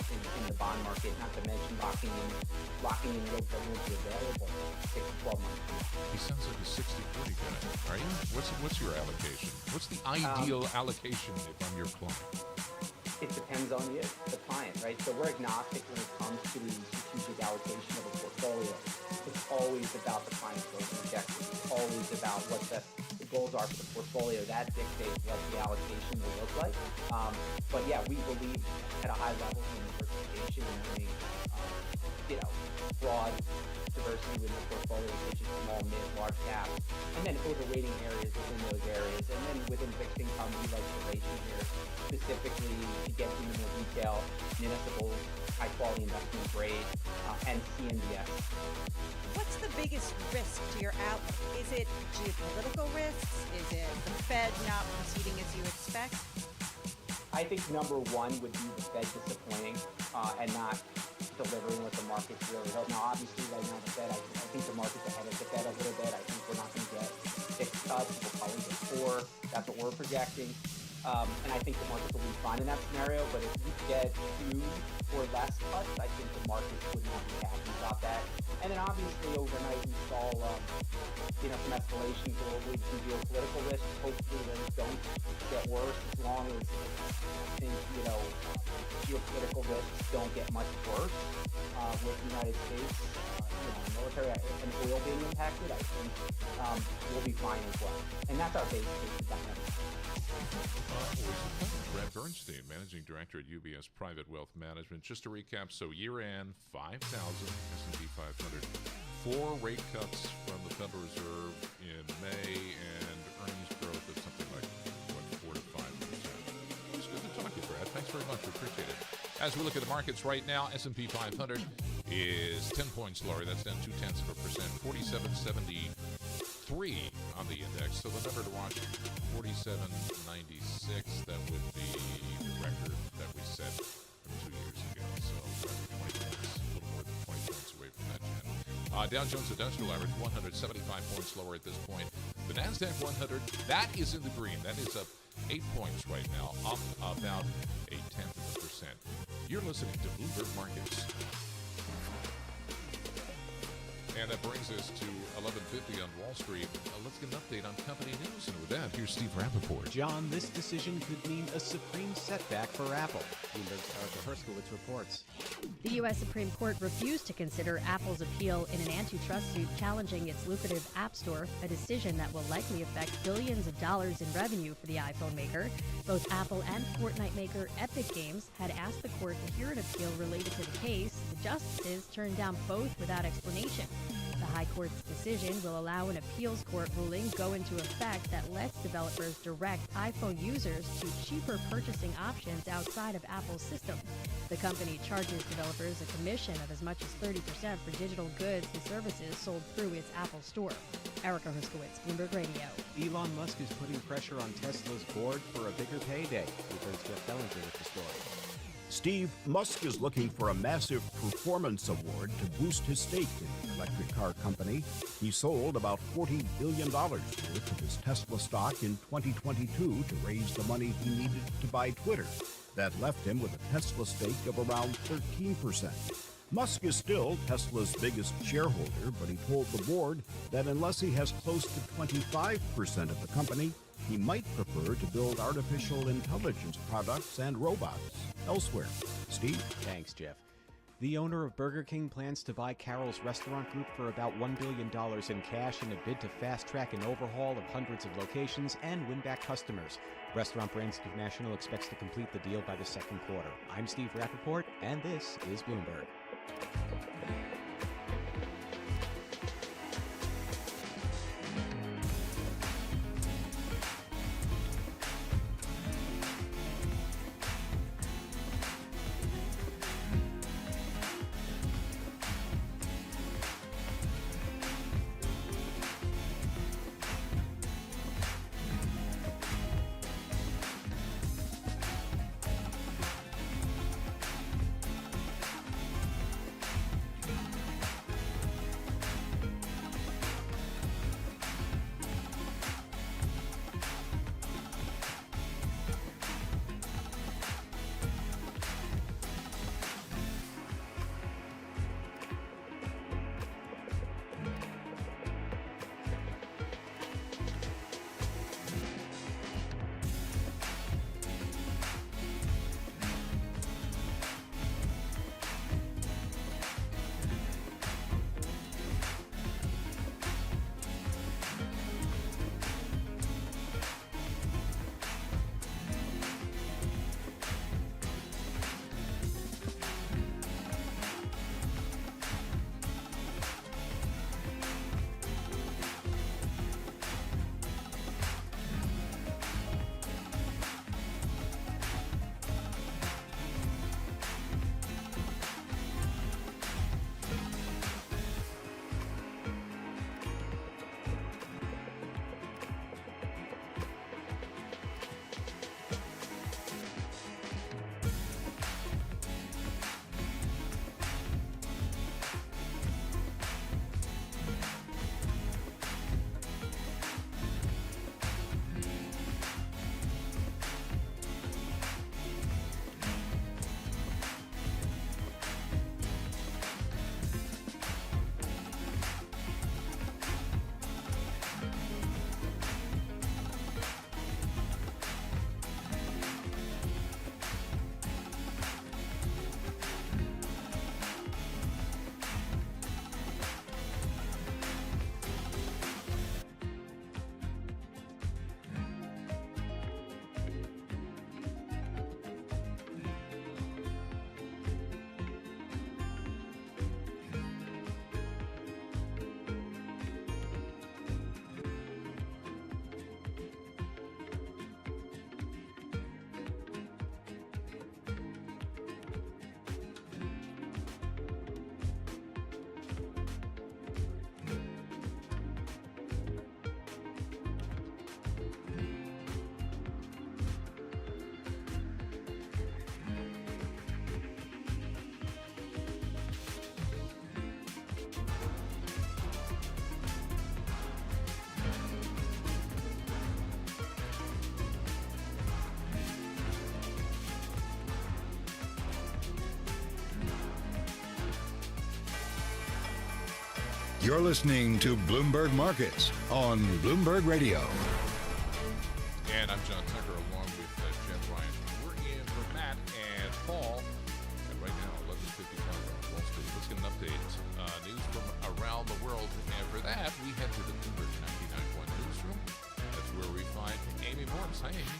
the bond market, not to mention locking in yields that won't be available 6 to 12 months from now. He sounds like a 60-40 guy. Are you? What's your allocation? What's the ideal allocation if I'm your client? It depends on you, the client, right? So we're agnostic when it comes to the strategic allocation of a portfolio. It's always about the client's goals and objectives. It's always about what the goals are for the portfolio. That dictates what the allocation will look like. But yeah, we believe at a high level in diversification and having, broad diversity within the portfolio, such as small, mid, large cap, and then overweighting areas within those areas. And then within fixed income, we like duration here, specifically to get into more detail, municipal, high quality investment grade, and CMBS. What's the biggest risk to your outlook? Is it geopolitical risks? Is it the Fed not proceeding as you expect? I think number one would be the Fed disappointing and not delivering what the markets really hope. Now, obviously, right now, the Fed, I think the market's ahead of the Fed a little bit. I think we're not going to get 6 cuts. We'll probably get 4. That's what we're projecting. And I think the markets will be fine in that scenario. But if we get 2 or less cuts, I think the markets would not be happy about that. And then obviously overnight we saw some escalation globally, some geopolitical risks. Hopefully those don't get worse as long as I think geopolitical risks don't get much worse with the United States military and oil being impacted. I think we'll be fine as well. And that's our base case dynamic. Brad Bernstein, Managing Director at UBS Private Wealth Management. Just to recap, so year-end, 5,000 S&P 500, 4 rate cuts from the Federal Reserve in May, and earnings growth of something like 4 to 5%. It's good to talk to you, Brad. Thanks very much. We appreciate it. As we look at the markets right now, S&P 500 is 10 points lower. That's down 0.2%, 4773 on the index. So the number to watch, 4796. That would be the record that we set from 2 years ago. So 20 points, a little more than 20 points away from that, Jen. Dow Jones Industrial Average, 175 points lower at this point. The NASDAQ 100, that is in the green. That is up 8 points right now, up about 0.1%. You're listening to Bloomberg Markets. And that brings us to 11:50 on Wall Street. Let's get an update on company news. And with that, here's Steve Rappaport. John, this decision could mean a supreme setback for Apple. Bloomberg's Erica Herskowitz reports. The U.S. Supreme Court refused to consider Apple's appeal in an antitrust suit challenging its lucrative App Store, a decision that will likely affect billions of dollars in revenue for the iPhone maker. Both Apple and Fortnite maker Epic Games had asked the court to hear an appeal related to the case. The justices turned down both without explanation. The High Court's decision will allow an appeals court ruling go into effect that lets developers direct iPhone users to cheaper purchasing options outside of Apple's system. The company charges developers a commission of as much as 30% for digital goods and services sold through its Apple Store. Erica Herskowitz, Bloomberg Radio. Elon Musk is putting pressure on Tesla's board for a bigger payday. Bloomberg's Jeff Bellinger with the story. Steve, Musk is looking for a massive performance award to boost his stake in the electric car company. He sold about $40 billion worth of his Tesla stock in 2022 to raise the money he needed to buy Twitter. That left him with a Tesla stake of around 13%. Musk is still Tesla's biggest shareholder, but he told the board that unless he has close to 25% of the company, he might prefer to build artificial intelligence products and robots elsewhere. Steve? Thanks, Jeff. The owner of Burger King plans to buy Carroll's Restaurant Group for about $1 billion in cash in a bid to fast-track an overhaul of hundreds of locations and win back customers. Restaurant Brands International expects to complete the deal by the second quarter. I'm Steve Rappaport, and this is Bloomberg. You're listening to Bloomberg Markets on Bloomberg Radio. And I'm John Tucker along with Jen Ryan. We're in for Matt and Paul. And right now, 11:55 on Wall Street. Let's get an update. News from around the world. And for that, we head to the Bloomberg 99.1 newsroom. That's where we find Amy Morris. Hi, Amy.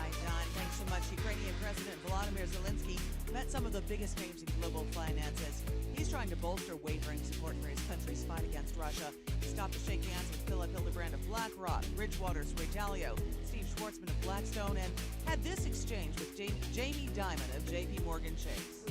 Hi, John. Thanks so much. Ukrainian President Volodymyr Zelensky met some of the biggest names in global finances. He's trying to bolster wavering support for his country's fight against Russia. He stopped to shake hands with Philip Hildebrand of BlackRock, Bridgewater's Ray Dalio, Steve Schwartzman of Blackstone, and had this exchange with Jamie Dimon of JP Morgan Chase.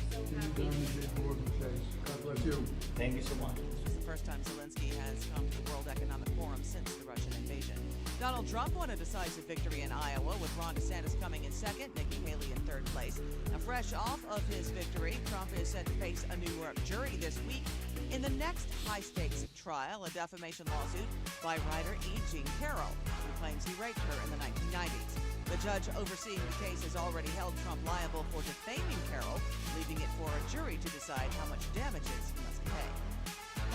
God bless you. Thank you so much. This is the first time Zelensky has come to the World Economic Forum since the Russian invasion. Donald Trump won a decisive victory in Iowa, with Ron DeSantis coming in second, Nikki Haley in third place. Now, fresh off of his victory, Trump is set to face a New York jury this week in the next high-stakes trial, a defamation lawsuit by writer E. Jean Carroll, who claims he raped her in the 1990s. The judge overseeing the case has already held Trump liable for defaming Carroll, leaving it for a jury to decide how much damages he must pay.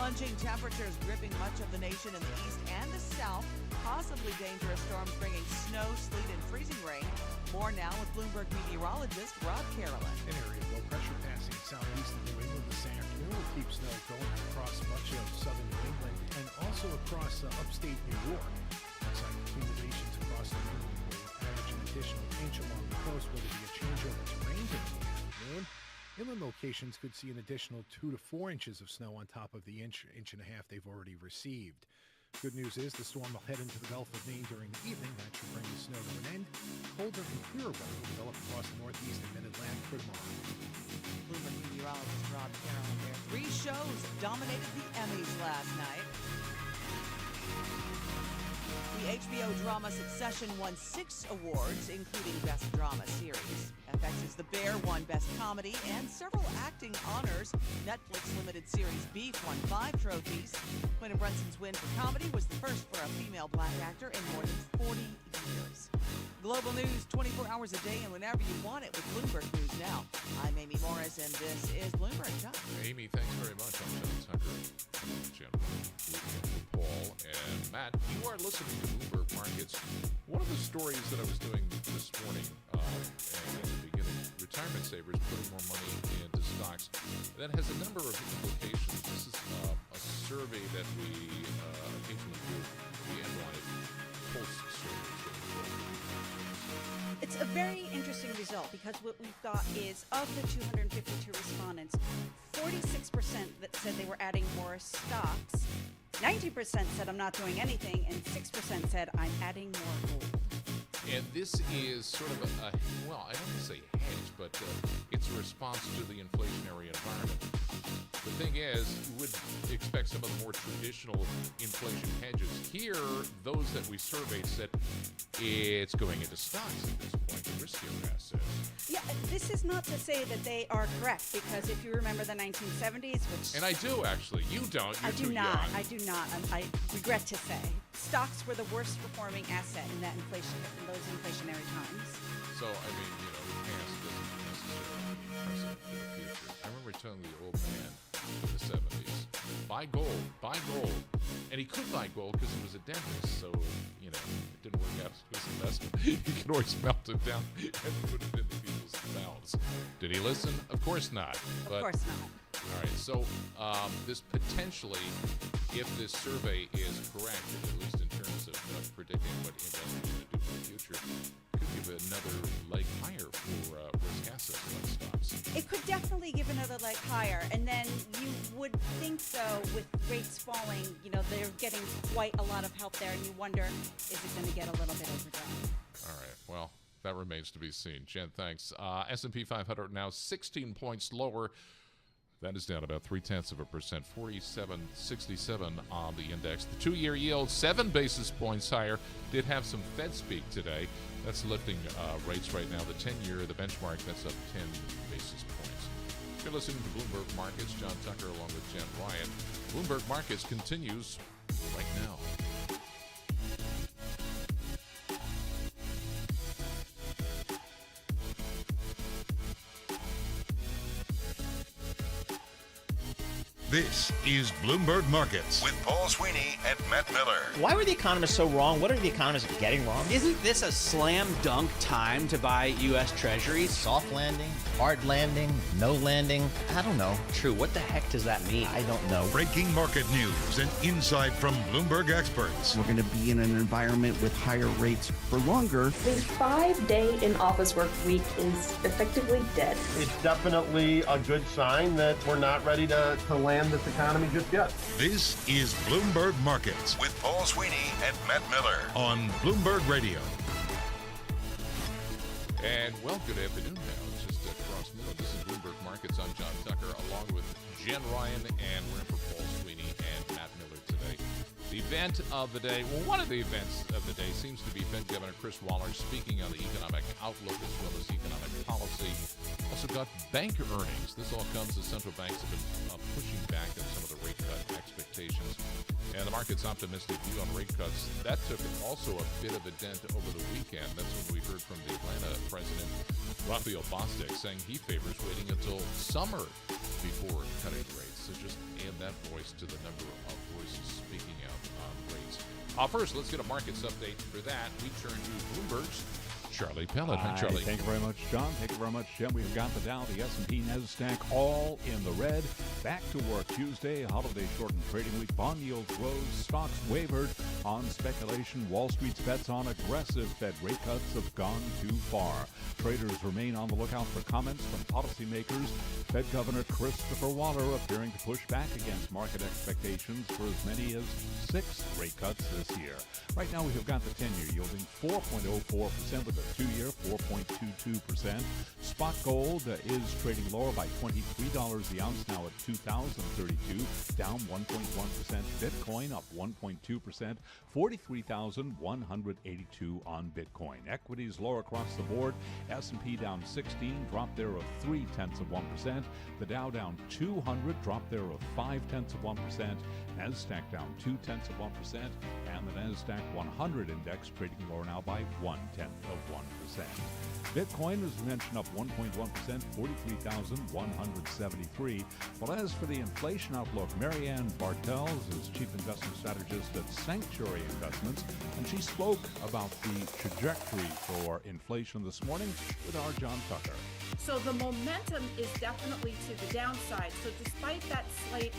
Plunging temperatures gripping much of the nation in the east and the south, possibly dangerous storms bringing snow, sleet, and freezing rain. More now with Bloomberg meteorologist Rob Carolyn. An area of low pressure passing southeast of New England this afternoon will keep snow going across much of southern New England and also across upstate New York. Looks like accumulations across New England will average an additional inch along the coast, where there be a changeover to rain during the afternoon. Inland locations could see an additional 2 to 4 inches of snow on top of the inch and a half they've already received. Good news is the storm will head into the Gulf of Maine during the evening. That should bring the snow to an end. Colder and clearer weather will develop across the Northeast and Mid-Atlantic for tomorrow. Bloomberg meteorologist Rob Carolyn there. 3 shows dominated the Emmys last night. The HBO drama Succession won 6 awards, including Best Drama Series. FX's The Bear won Best Comedy and several acting honors. Netflix limited series Beef won 5 trophies. Quentin Brunson's win for comedy was the first for a female black actor in more than 40 years. Global news 24 hours a day and whenever you want it with Bloomberg News Now. I'm Amy Morris, and this is Bloomberg John. Amy, thanks very much. I'm John Tucker. Jen, Paul, and Matt. You are listening to Bloomberg Markets. One of the stories that I was doing this morning, and in the beginning, retirement savers putting more money into stocks. That has a number of implications. This is a survey that we occasionally do. We wanted pulse surveys. It's a very interesting result because what we've got is, of the 252 respondents, 46% that said they were adding more stocks, 90% said I'm not doing anything, and 6% said I'm adding more gold. And this is sort of well, I don't want to say hedge, but it's a response to the inflationary environment. The thing is, you would expect some of the more traditional inflation hedges. Here, those that we surveyed said it's going into stocks at this point, the riskier assets. Yeah, this is not to say that they are correct, because if you remember the 1970s, which... And I do, actually. You don't. You're too young. I do not. I regret to say. Stocks were the worst performing asset in those inflationary times. So, I mean, the past doesn't necessarily be precedent for the future. I remember telling the old man in the 70s, buy gold, buy gold. And he could buy gold because he was a dentist, so, it didn't work out as his investment. He could always melt it down and put it into people's mouths. Did he listen? Of course not. Of course not. All right, so this potentially, if this survey is correct, at least in terms of predicting what investors are going to do in the future, could give another leg higher for risk assets like stocks. It could definitely give another leg higher, and then you would think, though, with rates falling, they're getting quite a lot of help there, and you wonder, is it going to get a little bit overdone? All right, well, that remains to be seen. Jen, thanks. S&P 500 now 16 points lower. That is down about 0.3%, 47.67 on the index. The 2-year yield 7 basis points higher. Did have some Fed speak today. That's lifting rates right now. The 10-year, the benchmark, that's up 10 basis points. You're listening to Bloomberg Markets. John Tucker along with Jen Ryan. Bloomberg Markets continues right now. This is Bloomberg Markets with Paul Sweeney and Matt Miller. Why were the economists so wrong? What are the economists getting wrong? Isn't this a slam dunk time to buy U.S. Treasuries? Soft landing, hard landing, no landing. I don't know. True. What the heck does that mean? I don't know. Breaking market news and insight from Bloomberg experts. We're going to be in an environment with higher rates for longer. The 5-day in-office work week is effectively dead. It's definitely a good sign that we're not ready to land this economy just yet. This is Bloomberg Markets with Paul Sweeney and Matt Miller on Bloomberg Radio. And well, good afternoon now. It's just across middle. This is Bloomberg Markets. I'm John Tucker, along with Jen Ryan, and we're in for Paul Sweeney and Matt Miller today. The event of the day, well, one of the events of the day seems to be Fed Governor Chris Waller speaking on the economic outlook as well as economic policy. Also got bank earnings. This all comes as central banks have been pushing back on some of the rate cut expectations. And the market's optimistic view on rate cuts. That took also a bit of a dent over the weekend. That's when we heard from the Atlanta president, Raphael Bostic, saying he favors waiting until summer before cutting rates. So just add that voice to the number of voices speaking out on rates. First, let's get a markets update. For that, we turn to Bloomberg's Charlie Pellet. Hi, Charlie. Thank you very much, John. Thank you very much, Jim. We've got the Dow, the S&P, NASDAQ all in the red. Back to work Tuesday, holiday shortened trading week. Bond yields rose, stocks wavered on speculation. Wall Street's bets on aggressive Fed rate cuts have gone too far. Traders remain on the lookout for comments from policymakers. Fed Governor Christopher Waller appearing to push back against market expectations for as many as 6 rate cuts this year. Right now, we have got the 10-year yielding 4.04% with a 2-year 4.22%. Spot gold is trading lower by $23 the ounce, now at $2,032, down 1.1%. Bitcoin up 1.2%, 43,182 on Bitcoin. Equities lower across the board. S&P down 16, drop there of 0.3%. The Dow down 200, drop there of 0.5%. NASDAQ down 0.2%, and the NASDAQ 100 index trading lower now by 0.1%. Bitcoin, as we mentioned, up 1.1%, 43,173. Well, as for the inflation outlook, Marianne Bartels is Chief Investment Strategist at Sanctuary Investments, and she spoke about the trajectory for inflation this morning with our John Tucker. So the momentum is definitely to the downside. So despite that slight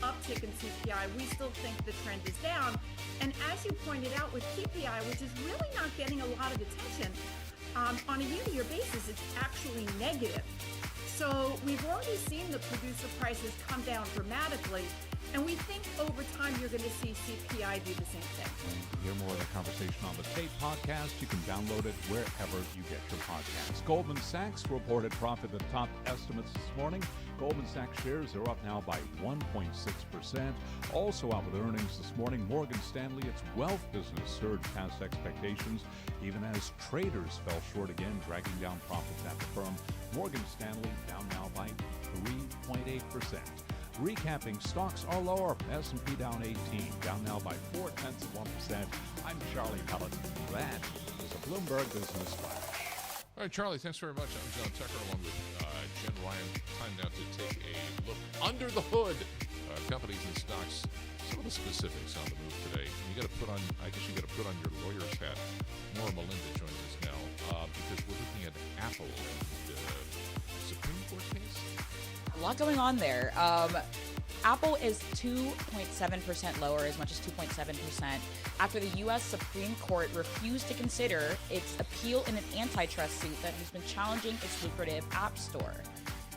uptick in CPI, we still think the trend is down. And as you pointed out with PPI, which is really not getting a lot of attention, on a year-to-year basis, it's actually negative. So we've already seen the producer prices come down dramatically, and we think over time you're going to see CPI do the same thing. And to hear more of the conversation on the Tape podcast, you can download it wherever you get your podcasts. Goldman Sachs reported profit at top estimates this morning. Goldman Sachs shares are up now by 1.6%. Also out with earnings this morning, Morgan Stanley, its wealth business surged past expectations, even as traders fell short again, dragging down profits at the firm. Morgan Stanley down now by 3.8%. Recapping, stocks are lower. S&P down 18, down now by 0.4%. I'm Charlie Pellet. That is a Bloomberg Business Flash. All right, Charlie, thanks very much. I'm John Tucker, along with Jen Ryan. Time now to take a look under the hood. Companies and stocks, some of the specifics on the move today. You got to put on, I guess you got to put on your lawyer's hat. Maura Melinda joins us now because we're looking at Apple and Supreme Court case. A lot going on there. Apple is 2.7% lower, as much as 2.7%, after the U.S. Supreme Court refused to consider its appeal in an antitrust suit that has been challenging its lucrative App Store.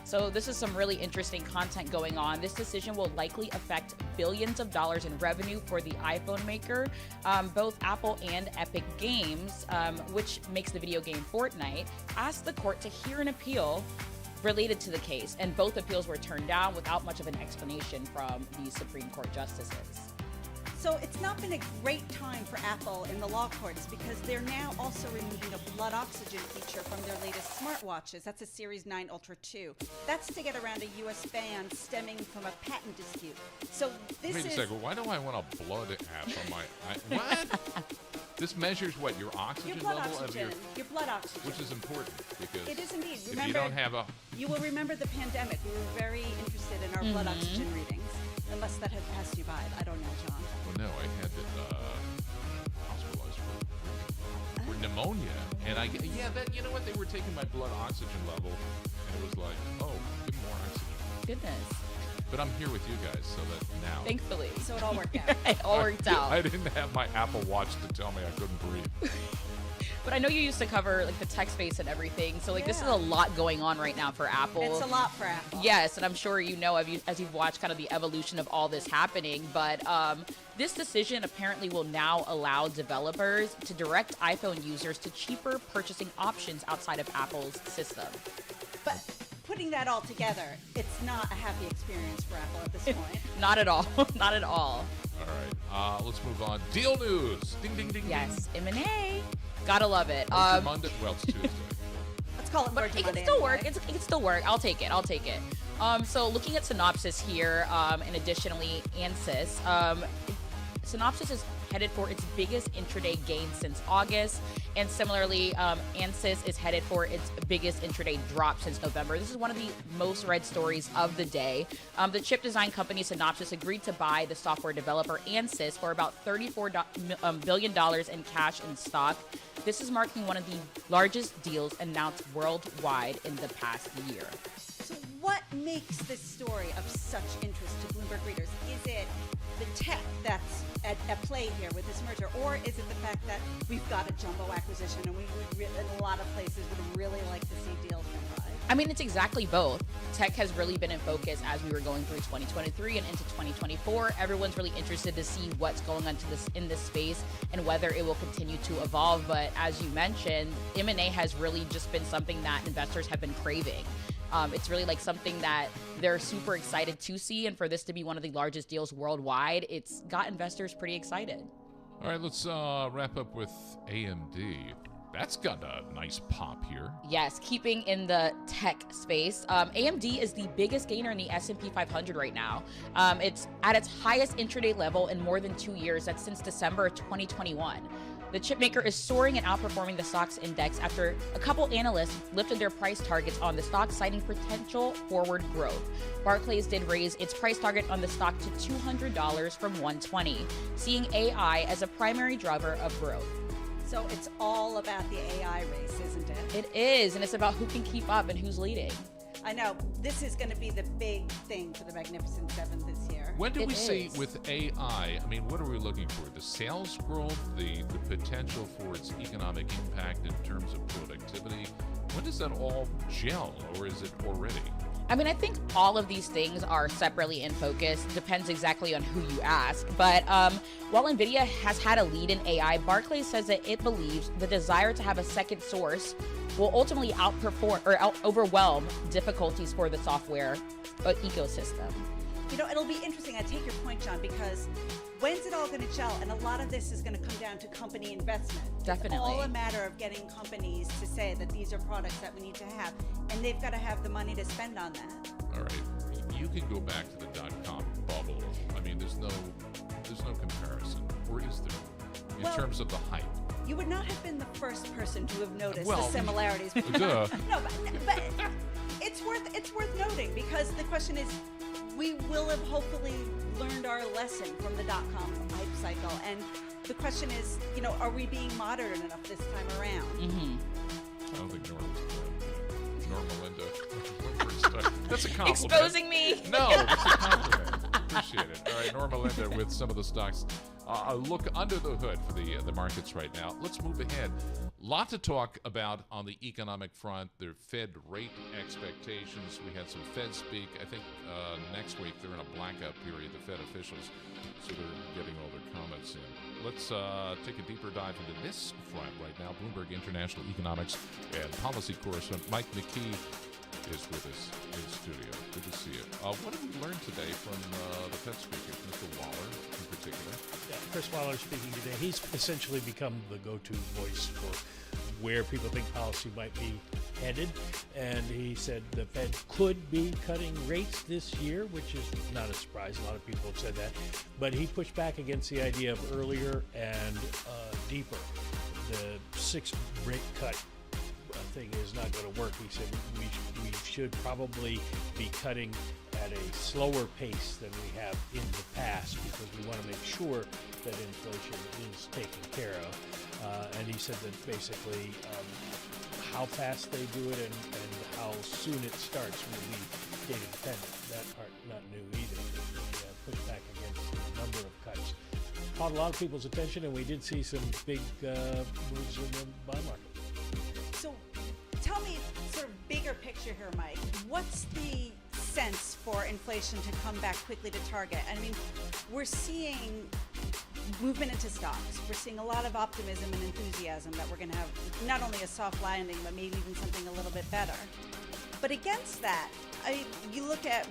So this is some really interesting content going on. This decision will likely affect billions of dollars in revenue for the iPhone maker. Both Apple and Epic Games, which makes the video game Fortnite, asked the court to hear an appeal related to the case, and both appeals were turned down without much of an explanation from the Supreme Court justices. So it's not been a great time for Apple in the law courts because they're now also removing a blood oxygen feature from their latest smartwatches. That's a Series 9 Ultra 2. That's to get around a U.S. ban stemming from a patent dispute. So this Wait a second. Why do I want a blood app on my... what? This measures what? Your oxygen blood level oxygen, of your blood oxygen. Which is important because it is indeed. If Remember, you don't have a... You will remember the pandemic. We were very interested in our blood oxygen readings. Unless that had passed you by. I don't know, John. Well, no, I had it hospitalized for pneumonia, and you know what? They were taking my blood oxygen level, and it was like, oh, give me more oxygen. Goodness. But I'm here with you guys, so that now. Thankfully. So it all worked out. It all worked out. I didn't have my Apple Watch to tell me I couldn't breathe. But I know you used to cover like the tech space and everything, so this is a lot going on right now for Apple. It's a lot for Apple. Yes, and I'm sure you know as you've watched kind of the evolution of all this happening. But this decision apparently will now allow developers to direct iPhone users to cheaper purchasing options outside of Apple's system. But putting that all together, it's not a happy experience for Apple at this point. Not at all. Not at all. All right, let's move on. Deal news. Ding, ding, ding. Yes, M&A. Gotta love it. Monday. Well, it's Tuesday. Let's call it But Virgin it can Monday still work. anyway. It can still work. I'll take it. So looking at Synopsys here, and additionally Ansys, Synopsys is headed for its biggest intraday gain since August, and similarly, Ansys is headed for its biggest intraday drop since November. This is one of the most read stories of the day. The chip design company Synopsys agreed to buy the software developer Ansys for about $34 billion in cash and stock. This is marking one of the largest deals announced worldwide in the past year. So what makes this story of such interest to Bloomberg readers? Is it the tech that's at play here with this merger, or is it the fact that we've got a jumbo acquisition and we would in a lot of places would really like to see deals go by? I mean, it's exactly both. Tech has really been in focus as we were going through 2023 and into 2024. Everyone's really interested to see what's going on in this space and whether it will continue to evolve. But as you mentioned, M&A has really just been something that investors have been craving. It's really like something that they're super excited to see, and for this to be one of the largest deals worldwide, it's got investors pretty excited. All right, let's wrap up with AMD. That's got a nice pop here. Yes, keeping in the tech space, AMD is the biggest gainer in the S&P 500 right now. It's at its highest intraday level in more than 2 years. That's since December 2021. The chipmaker is soaring and outperforming the stocks index after a couple analysts lifted their price targets on the stock, citing potential forward growth. Barclays did raise its price target on the stock to $200 from $120, seeing AI as a primary driver of growth. So it's all about the AI race, isn't it? It is, and it's about who can keep up and who's leading. I know. This is going to be the big thing for the Magnificent Seven this year. When do we see with AI, I mean, what are we looking for? The sales growth, the potential for its economic impact in terms of productivity? When does that all gel, or is it already? I mean, I think all of these things are separately in focus. Depends exactly on who you ask. But while NVIDIA has had a lead in AI, Barclays says that it believes the desire to have a second source will ultimately overwhelm difficulties for the software ecosystem. You know, it'll be interesting. I take your point, John, because when's it all going to gel? And a lot of this is going to come down to company investment. Definitely. It's all a matter of getting companies to say that these are products that we need to have, and they've got to have the money to spend on that. All right. You can go back to the dot-com bubble. I mean, there's no comparison. Or is there? In terms of the hype. You would not have been the first person to have noticed the similarities. Duh. No, but it's worth noting, because the question is, we will have hopefully learned our lesson from the dot-com hype cycle, and the question is, you know, are we being modern enough this time around? Mm-hmm. I don't think Norma Linda. That's a compliment. Exposing me? No, that's a compliment. Appreciate it. All right, Norma Linda with some of the stocks. A look under the hood for the markets right now. Let's move ahead. Lot to talk about on the economic front. The Fed rate expectations. We had some Fed speak. I think next week they're in a blackout period, the Fed officials, so they're getting all their comments in. Let's take a deeper dive into this front right now. Bloomberg International Economics and Policy Correspondent Mike McKee is with us in the studio. Good to see you. What have we learned today from the Fed speaker, Mr. Waller in particular? Yeah, Chris Waller speaking today. He's essentially become the go-to voice for where people think policy might be headed. And he said the Fed could be cutting rates this year, which is not a surprise. A lot of people have said that. But he pushed back against the idea of earlier and deeper. The 6 rate cut thing is not going to work. He said we should probably be cutting at a slower pace than we have in the past because we want to make sure that inflation is taken care of. And he said that basically how fast they do it and how soon it starts will be data dependent. That part not new either. The pushback against the number of cuts caught a lot of people's attention, and we did see some big moves in the bond market. So tell me, sort of bigger picture here, Mike. What's the sense for inflation to come back quickly to target? I mean, we're seeing movement into stocks. We're seeing a lot of optimism and enthusiasm that we're going to have not only a soft landing, but maybe even something a little bit better. But against that, you look at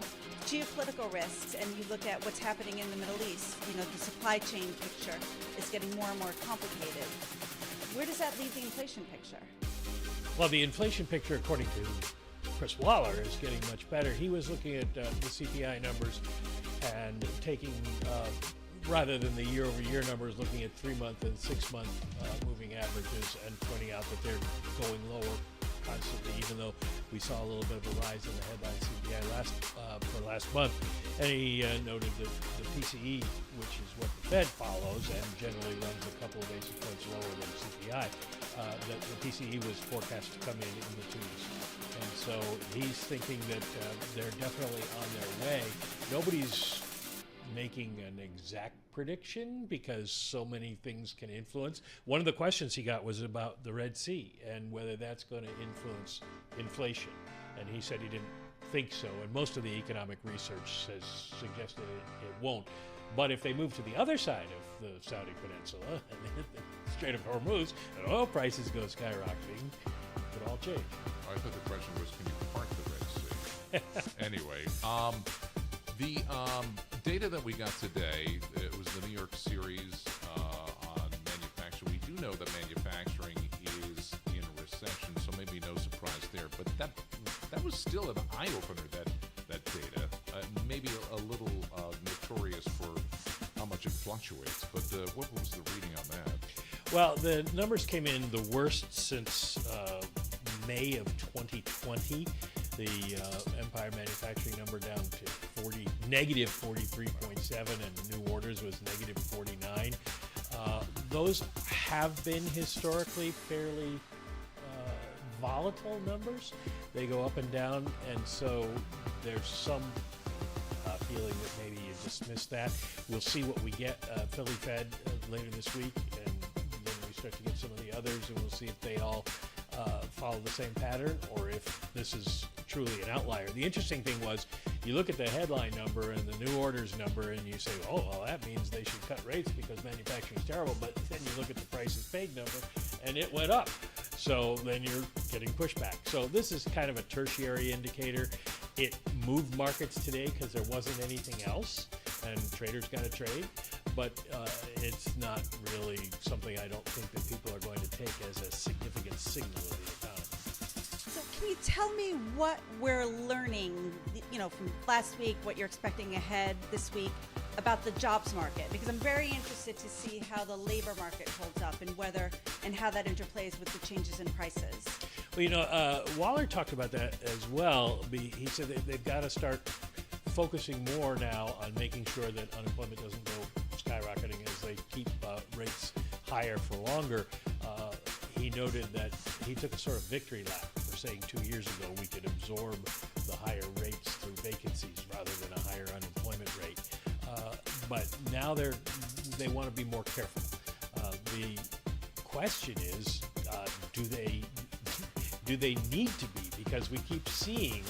geopolitical risks and you look at what's happening in the Middle East. You know, the supply chain picture is getting more and more complicated. Where does that leave the inflation picture? Well, the inflation picture, according to Chris Waller, is getting much better. He was looking at the CPI numbers and taking, rather than the year-over-year numbers, looking at 3-month and 6-month moving averages and pointing out that they're going lower constantly, even though we saw a little bit of a rise in the headline CPI for last month. And he noted that the PCE, which is what the Fed follows and generally runs a couple of basis points lower than CPI, that the PCE was forecast to come in the 2s. And so he's thinking that they're definitely on their way. Nobody's making an exact prediction because so many things can influence. One of the questions he got was about the Red Sea and whether that's going to influence inflation. And he said he didn't think so. And most of the economic research has suggested it won't. But if they move to the other side of the Saudi Peninsula and the Strait of Hormuz and oil prices go skyrocketing, it could all change. I thought the question was, can you part the Red Sea? Anyway, the data that we got today, it was the New York series on manufacturing. We do know that manufacturing is in recession, so maybe no surprise there. But that was still an eye-opener, that data. Maybe a little notorious for how much it fluctuates. But what was the reading on that? Well, the numbers came in the worst since May of 2020. The Empire manufacturing number down to negative 43.7, and new orders was negative 49. Those have been historically fairly volatile numbers. They go up and down, and so there's some feeling that maybe you dismiss that. We'll see what we get Philly Fed later this week, and then we start to get some of the others, and we'll see if they all follow the same pattern or if this is truly an outlier. The interesting thing was you look at the headline number and the new orders number and you say, oh, well, that means they should cut rates because manufacturing is terrible. But then you look at the prices paid number and it went up. So then you're getting pushback. So this is kind of a tertiary indicator. It moved markets today because there wasn't anything else and traders got to trade. But it's not really something I don't think that people are going to take as a significant signal of the economy. So can you tell me what we're learning, from last week, what you're expecting ahead this week about the jobs market? Because I'm very interested to see how the labor market holds up and how that interplays with the changes in prices. Well, Waller talked about that as well. He said that they've got to start focusing more now on making sure that unemployment doesn't go skyrocketing as they keep rates higher for longer. He noted that he took a sort of victory lap for saying 2 years ago we could absorb the higher rates through vacancies rather than a higher unemployment rate. But now they want to be more careful. The question is, do they need to be? Because we keep seeing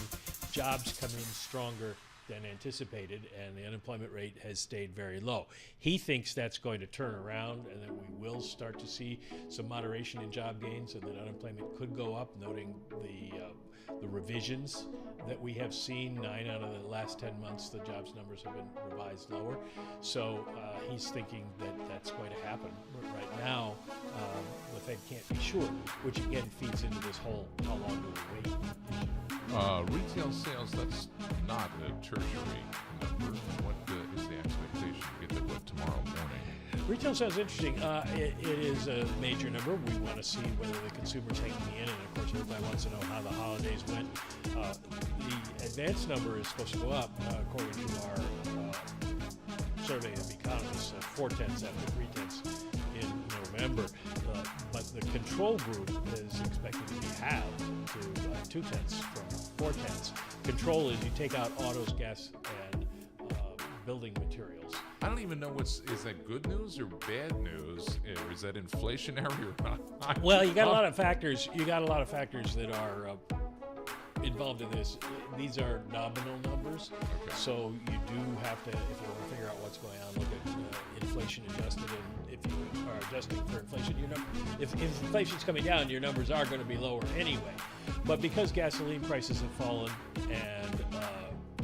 jobs come in stronger than anticipated, and the unemployment rate has stayed very low. He thinks that's going to turn around and that we will start to see some moderation in job gains and that unemployment could go up, noting the revisions that we have seen. 9 out of the last 10 months, the jobs numbers have been revised lower. So he's thinking that that's going to happen. But right now, the Fed can't be sure, which again feeds into this whole how long do we wait issue. Retail sales, that's not a tertiary number. What is the expectation to get to tomorrow morning? Retail sounds interesting. It is a major number. We want to see whether the consumer's hanging in, and of course, everybody wants to know how the holidays went. The advance number is supposed to go up, according to our survey of economists, 0.4 after 0.3 in November. But the control group is expected to be halved to 0.2 from 0.4. Control is you take out autos, gas, and building materials. I don't even know is that good news or bad news? Or is that inflationary or not? Well, you got a lot of factors. You got a lot of factors that are involved in this. These are nominal numbers, so you do have to, if you want to figure out what's going on, look at inflation adjusted. And if you are adjusting for inflation, if inflation's coming down, your numbers are going to be lower anyway. But because gasoline prices have fallen and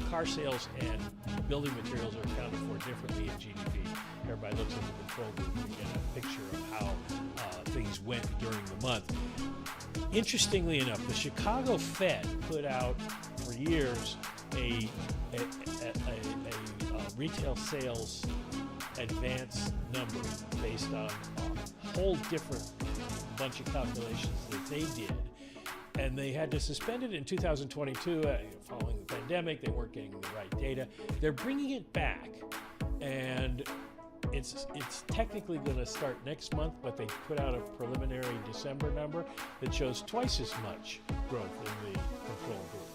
car sales and building materials are accounted for differently in GDP. Everybody looks at the control group and get a picture of how things went during the month. Interestingly enough, the Chicago Fed put out for years a retail sales advance number based on a whole different bunch of calculations that they did. And they had to suspend it in 2022 following the pandemic. They weren't getting the right data. They're bringing it back, and it's technically going to start next month, but they put out a preliminary December number that shows twice as much growth in the control group.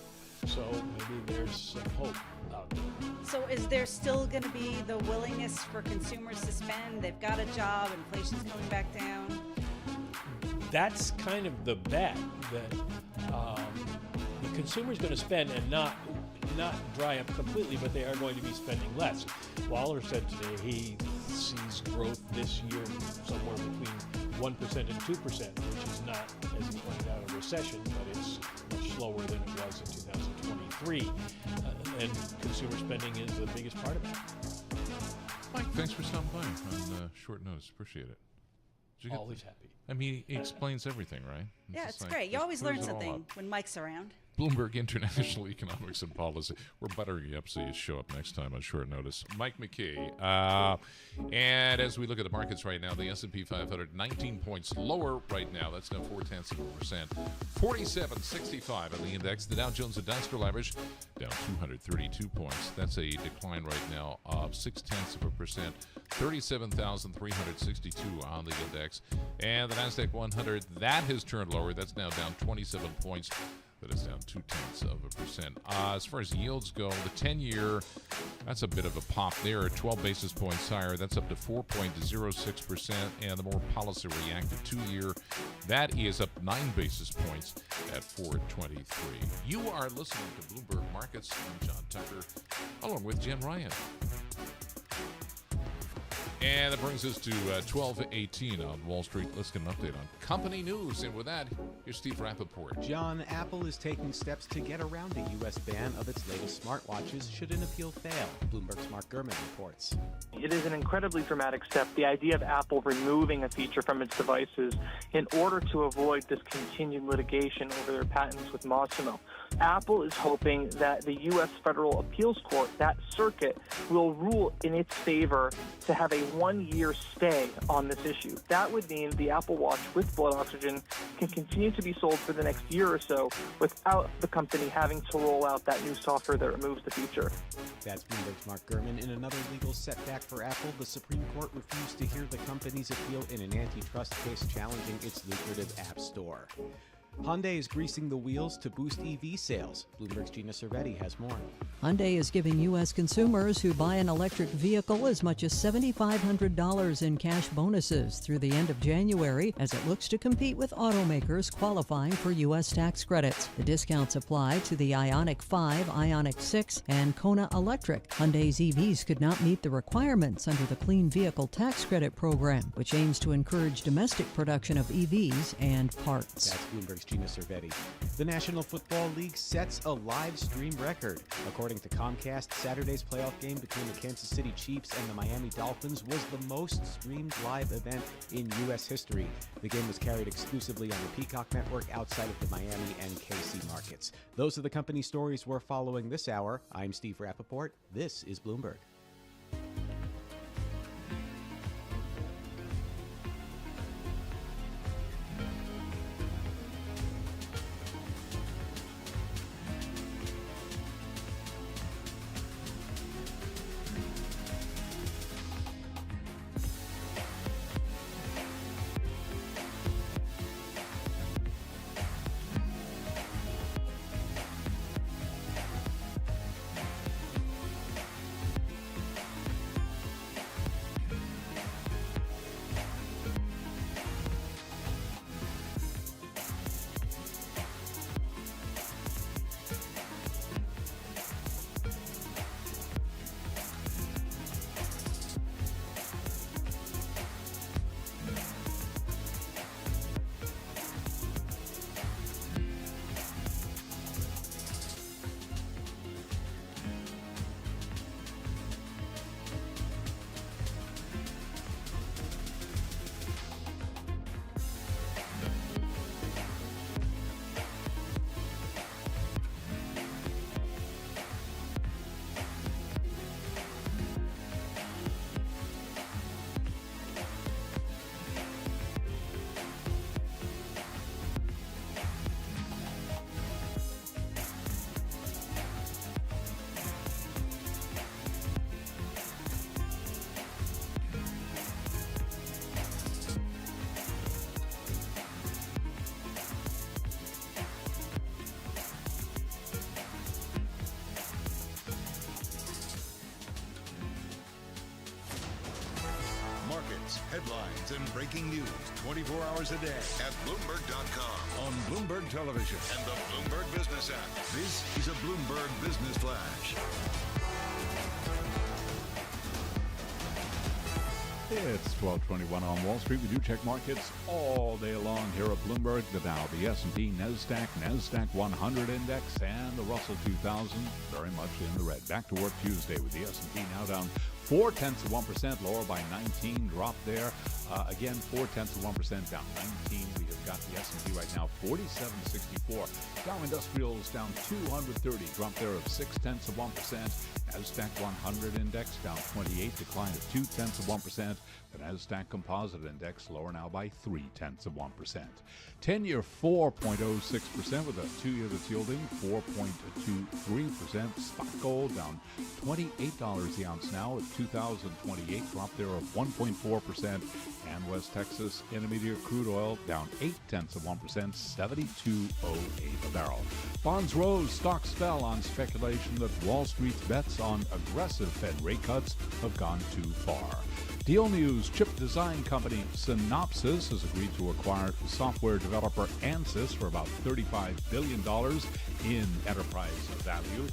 So maybe there's some hope out there. So is there still going to be the willingness for consumers to spend? They've got a job, inflation's coming back down. That's kind of the bet that the consumer's going to spend and not dry up completely, but they are going to be spending less. Waller said today he sees growth this year somewhere between 1% and 2%, which is not, as he pointed out, a recession, but it's much slower than it was in 2023. And consumer spending is the biggest part of that. Mike, thanks for stopping by on short notice. Appreciate it. Always happy. I mean, he explains everything, right? Yeah, it's great. You always learn something when Mike's around. Bloomberg International Economics and Policy. We're buttering you up so you show up next time on short notice. Mike McKee. And as we look at the markets right now, the S&P 500, 19 points lower right now. That's now 0.4%. 47.65 on the index. The Dow Jones Industrial Average down 232 points. That's a decline right now of 0.6%. 37,362 on the index. And the NASDAQ 100, that has turned lower. That's now down 27 points. That is down 0.2%. As far as yields go, the 10-year, that's a bit of a pop there, 12 basis points higher. That's up to 4.06%. And the more policy reactive 2-year, that is up 9 basis points at 4.23. You are listening to Bloomberg Markets. I'm John Tucker, along with Jen Ryan. And that brings us to 12:18 on Wall Street. Let's get an update on company news. And with that, here's Steve Rappaport. John, Apple is taking steps to get around a U.S. ban of its latest smartwatches should an appeal fail. Bloomberg's Mark Gurman reports. It is an incredibly dramatic step, the idea of Apple removing a feature from its devices in order to avoid this continued litigation over their patents with Massimo. Apple is hoping that the U.S. Federal Appeals Court, that circuit, will rule in its favor to have a 1-year stay on this issue. That would mean the Apple Watch with blood oxygen can continue to be sold for the next year or so without the company having to roll out that new software that removes the feature. That's Bloomberg's Mark Gurman. In another legal setback for Apple, the Supreme Court refused to hear the company's appeal in an antitrust case challenging its lucrative App Store. Hyundai is greasing the wheels to boost EV sales. Bloomberg's Gina Cervetti has more. Hyundai is giving U.S. consumers who buy an electric vehicle as much as $7,500 in cash bonuses through the end of January as it looks to compete with automakers qualifying for U.S. tax credits. The discounts apply to the Ioniq 5, Ioniq 6, and Kona Electric. Hyundai's EVs could not meet the requirements under the Clean Vehicle Tax Credit Program, which aims to encourage domestic production of EVs and parts. That's Bloomberg's Gina Cervetti. The National Football League sets a live stream record. According to Comcast, Saturday's playoff game between the Kansas City Chiefs and the Miami Dolphins was the most streamed live event in U.S. history. The game was carried exclusively on the Peacock network outside of the Miami and KC markets. Those are the company stories we're following this hour. I'm Steve Rappaport. This is Bloomberg. headlines and breaking news 24 hours a day at Bloomberg.com, on Bloomberg Television, and the Bloomberg Business app. This is a Bloomberg Business Flash. It's 12:21 on Wall Street. We do check markets all day long here at Bloomberg. The Dow, the S&P, NASDAQ 100 index, and the Russell 2000 very much in the red. Back to work Tuesday with the S&P now down 0.4%, lower by 19, drop there. Again, 0.4%, down 19. We have got the S&P right now 47.64. Dow Industrials down 230, drop there of 0.6%. NASDAQ 100 index down 28, decline of 0.2%. The NASDAQ Composite Index lower now by 0.3%. 10-year 4.06% with a 2-year that's yielding 4.23%. Spot gold down $28 the ounce now at 2,028, drop there of 1.4%. And West Texas Intermediate crude oil down 0.8%, 72.08 a barrel. Bonds rose, stocks fell on speculation that Wall Street's bets on aggressive Fed rate cuts have gone too far. Deal news, chip design company Synopsys has agreed to acquire software developer Ansys for about $35 billion in enterprise value.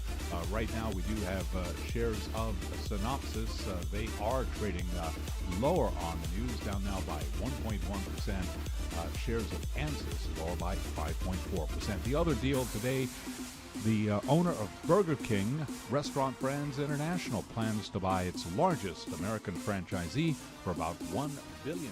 Right now we do have shares of Synopsys. They are trading lower on the news, down now by 1.1%. Shares of Ansys lower by 5.4%. The other deal today, the owner of Burger King Restaurant Brands International plans to buy its largest American franchisee for about $1 billion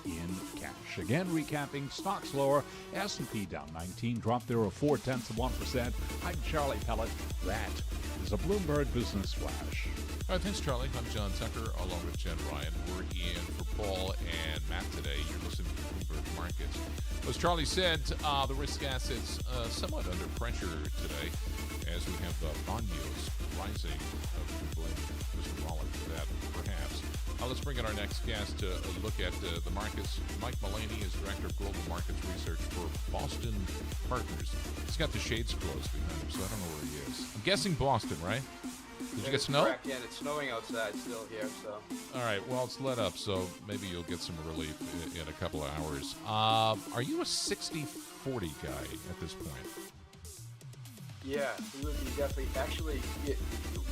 in cash. Again, recapping, stocks lower, S&P down 19, drop there of 0.4%. I'm Charlie Pellet. That is a Bloomberg Business Flash. All right, thanks, Charlie. I'm John Tucker, along with Jen Ryan. We're in for Paul and Matt today. You're listening to Bloomberg Markets. As Charlie said, the risk assets somewhat under pressure today as we have bond yields rising. We blame Mr. Waller for that, perhaps. Let's bring in our next guest to look at the markets. Mike Mullaney is Director of Global Markets Research for Boston Partners. He's got the shades closed behind him, so I don't know where he is. I'm guessing Boston, right? Did you get snow? Correct. Yeah, it's snowing outside still here. So. All right. Well, it's let up, so maybe you'll get some relief in a couple of hours. Are you a 60-40 guy at this point? Yeah, we would be definitely. Actually,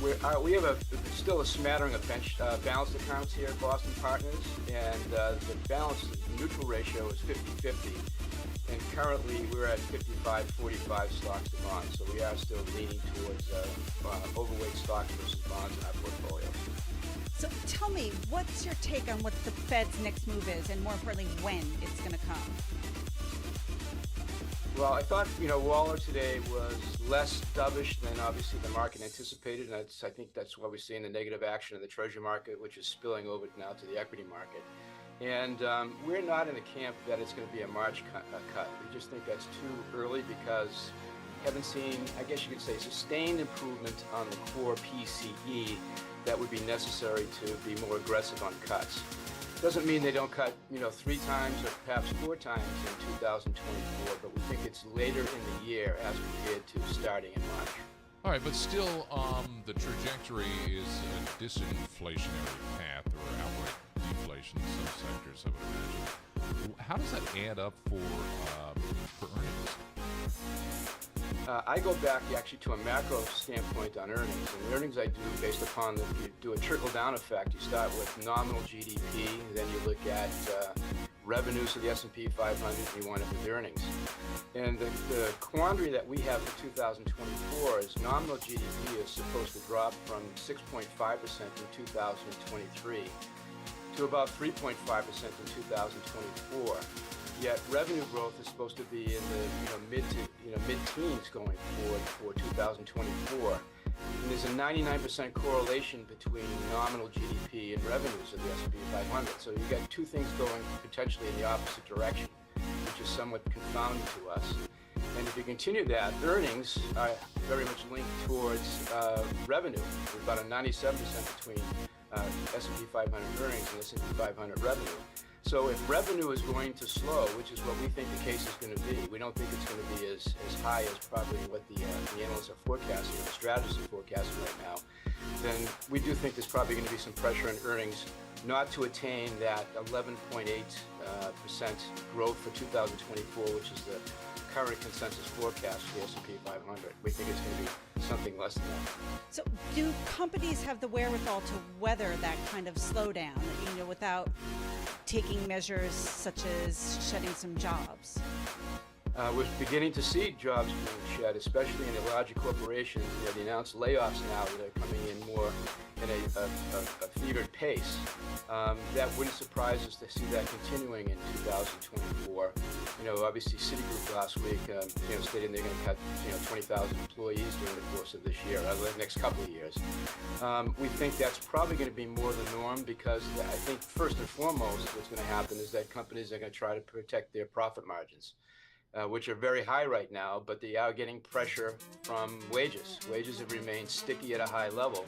we have still a smattering of balanced accounts here at Boston Partners, and the balance neutral ratio is 50-50. And currently, we're at 55-45 stocks to bonds, so we are still leaning towards overweight stocks versus bonds in our portfolio. So tell me, what's your take on what the Fed's next move is, and more importantly, when it's going to come? Well, I thought, Waller today was less dovish than obviously the market anticipated, and I think that's why we're seeing the negative action in the Treasury market, which is spilling over now to the equity market. And we're not in the camp that it's going to be a March cut. We just think that's too early because we haven't seen, I guess you could say, sustained improvement on the core PCE that would be necessary to be more aggressive on cuts. Doesn't mean they don't cut, 3 times or perhaps 4 times in 2024, but we think it's later in the year as compared to starting in March. All right, but still, the trajectory is a disinflationary path or outright deflation in some sectors, I would imagine. How does that add up for earnings? I go back actually to a macro standpoint on earnings. And the earnings I do based upon you do a trickle-down effect. You start with nominal GDP, then you look at revenues of the S&P 500, and you wind up with earnings. And the quandary that we have for 2024 is nominal GDP is supposed to drop from 6.5% in 2023 to about 3.5% in 2024. Yet revenue growth is supposed to be in the mid-teens going forward for 2024. And there's a 99% correlation between nominal GDP and revenues of the S&P 500. So you've got two things going potentially in the opposite direction, which is somewhat confounding to us. And if you continue that, earnings are very much linked towards revenue. There's about a 97% between S&P 500 earnings and S&P 500 revenue. So if revenue is going to slow, which is what we think the case is going to be, we don't think it's going to be as high as probably what the analysts are forecasting, or the strategists are forecasting right now, then we do think there's probably going to be some pressure on earnings not to attain that 11.8% growth for 2024, which is the current consensus forecast for the S&P 500. We think it's going to be something less than that. So do companies have the wherewithal to weather that kind of slowdown, without taking measures such as shedding some jobs? We're beginning to see jobs being shed, especially in the larger corporations. The announced layoffs now that are coming in more in a fevered pace. That wouldn't surprise us to see that continuing in 2024. Obviously Citigroup last week, stating they're going to cut, 20,000 employees during the course of this year, or the next couple of years. We think that's probably going to be more the norm because I think first and foremost what's going to happen is that companies are going to try to protect their profit margins. Which are very high right now, but they are getting pressure from wages. Wages have remained sticky at a high level,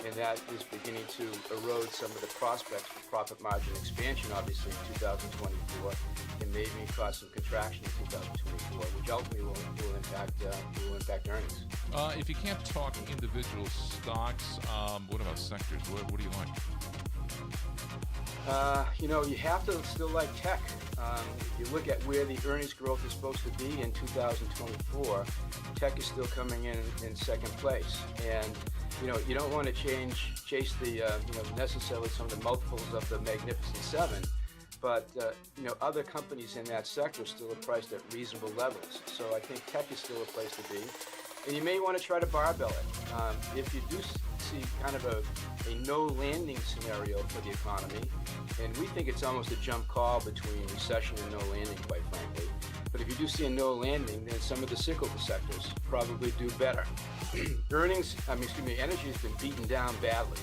and that is beginning to erode some of the prospects for profit margin expansion, obviously, in 2024, and maybe cause some contraction in 2024, which ultimately will impact earnings. If you can't talk individual stocks, what about sectors? What do you like? You have to still like tech. If you look at where the earnings growth is supposed to be in 2024, tech is still coming in second place. And, you don't want to chase the, necessarily some of the multiples of the Magnificent Seven, but, other companies in that sector still are priced at reasonable levels. So I think tech is still a place to be. And you may want to try to barbell it. If you do see kind of a no landing scenario for the economy, and we think it's almost a jump call between recession and no landing, quite frankly. But if you do see a no landing, then some of the cyclical sectors probably do better. Energy has been beaten down badly,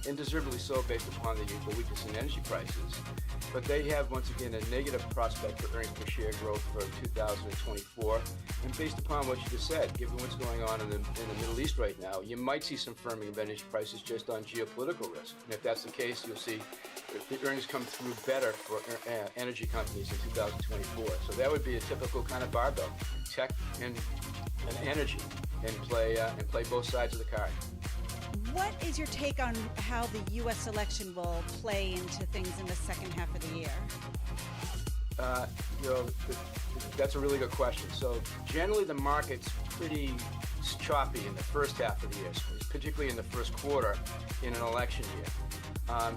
and deservedly so based upon the weakness in energy prices. But they have, once again, a negative prospect for earnings per share growth for 2024. And based upon what you just said, given what's going on in the Middle East right now, you might see some firming of energy prices just on geopolitical risk. And if that's the case, you'll see the earnings come through better for energy companies in 2024. So that would be a typical kind of barbell, tech and energy, and play both sides of the card. What is your take on how the U.S. election will play into things in the second half of the year? That's a really good question. So generally the market's pretty choppy in the first half of the year, particularly in the first quarter in an election year.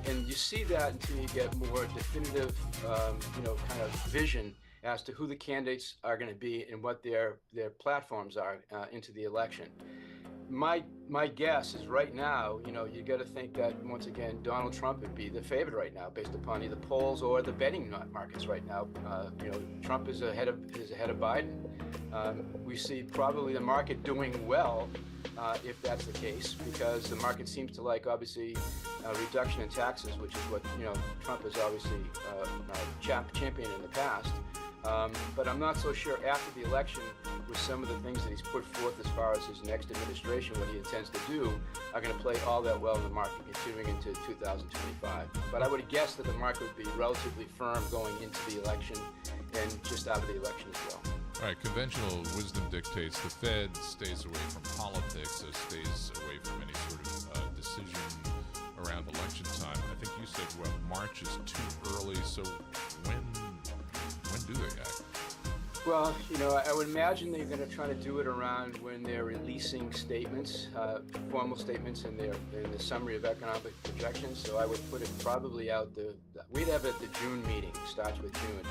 And you see that until you get more definitive, kind of vision as to who the candidates are going to be and what their platforms are into the election. My guess is right now, you got to think that once again Donald Trump would be the favorite right now, based upon either polls or the betting markets right now. Trump is ahead of Biden. We see probably the market doing well if that's the case, because the market seems to like obviously reduction in taxes, which is what Trump has obviously championed in the past. But I'm not so sure after the election, with some of the things that he's put forth as far as his next administration, what he intends to do, are going to play all that well in the market continuing into 2025. But I would guess that the market would be relatively firm going into the election and just out of the election as well. All right, conventional wisdom dictates the Fed stays away from politics, stays away from any sort of decision around election time. I think you said, March is too early, so when do they act? Well, I would imagine they're going to try to do it around when they're releasing statements, formal statements in the summary of economic projections. So I would put it probably out we'd have it at the June meeting, starts with June.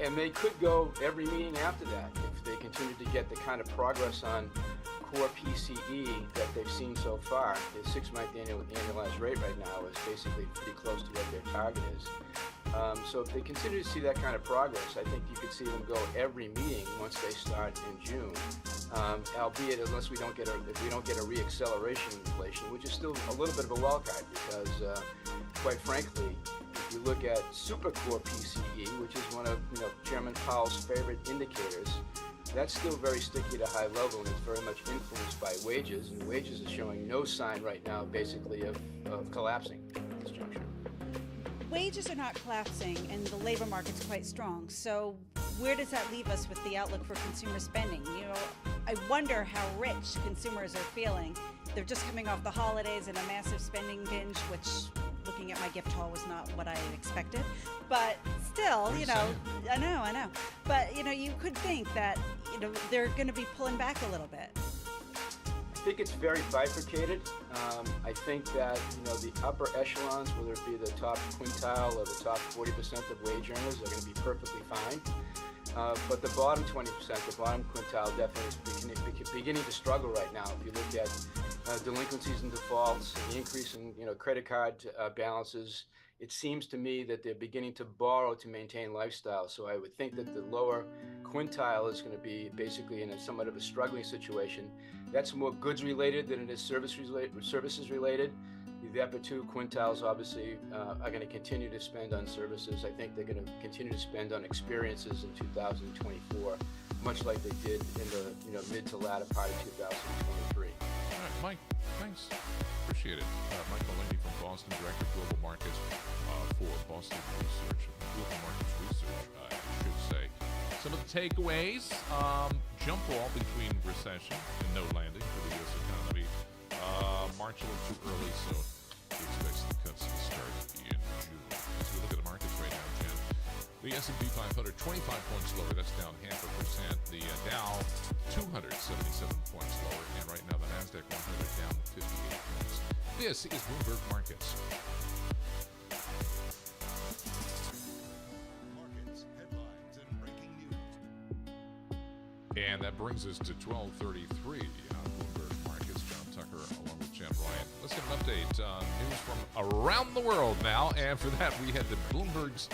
And they could go every meeting after that if they continue to get the kind of progress on core PCE that they've seen so far. The 6-month annualized rate right now is basically pretty close to what their target is. So if they continue to see that kind of progress, I think you could see them go every meeting once they start in June. Albeit if we don't get a reacceleration in inflation, which is still a little bit of a wild card, because quite frankly, if you look at super core PCE, which is one of Chairman Powell's favorite indicators, that's still very sticky at a high level, and it's very much influenced by wages, and wages are showing no sign right now, basically, of collapsing at this juncture. Wages are not collapsing, and the labor market's quite strong. So where does that leave us with the outlook for consumer spending? I wonder how rich consumers are feeling. They're just coming off the holidays and a massive spending binge, which looking at my gift haul was not what I had expected. But still, you know, I know. But, you know, you could think that, you know, they're going to be pulling back a little bit. I think it's very bifurcated. I think that, you know, the upper echelons, whether it be the top quintile or the top 40% of wage earners, are going to be perfectly fine. But the bottom 20%, the bottom quintile, definitely is beginning to struggle right now. If you look at delinquencies and defaults, the increase in, you know, credit card balances, it seems to me that they're beginning to borrow to maintain lifestyle. So I would think that the lower quintile is going to be basically in a somewhat of a struggling situation. That's more goods related than it is services related. The upper two quintiles obviously are going to continue to spend on services. I think they're going to continue to spend on experiences in 2024, much like they did in the, you know, mid to latter part of 2023. All right, Mike, thanks. Appreciate it. Michael Landy from Boston, Director of Global Markets for Boston Research, Global Markets Research, I should say. Some of the takeaways, jump ball between recession and no landing for the U.S. economy. March a little too early, so he expects the cuts to start in June. As we look at the markets right now, Jen, the S&P 500, 25 points lower. That's down 0.5%. The Dow, 277 points lower. And right now, the NASDAQ 100 down 58 points. This is Bloomberg Markets. Markets, headlines, and breaking news. And that brings us to 12:33 on Bloomberg Markets. John Tucker along with Jen Ryan. Let's get an update on news from around the world now. And for that, we head to Bloomberg's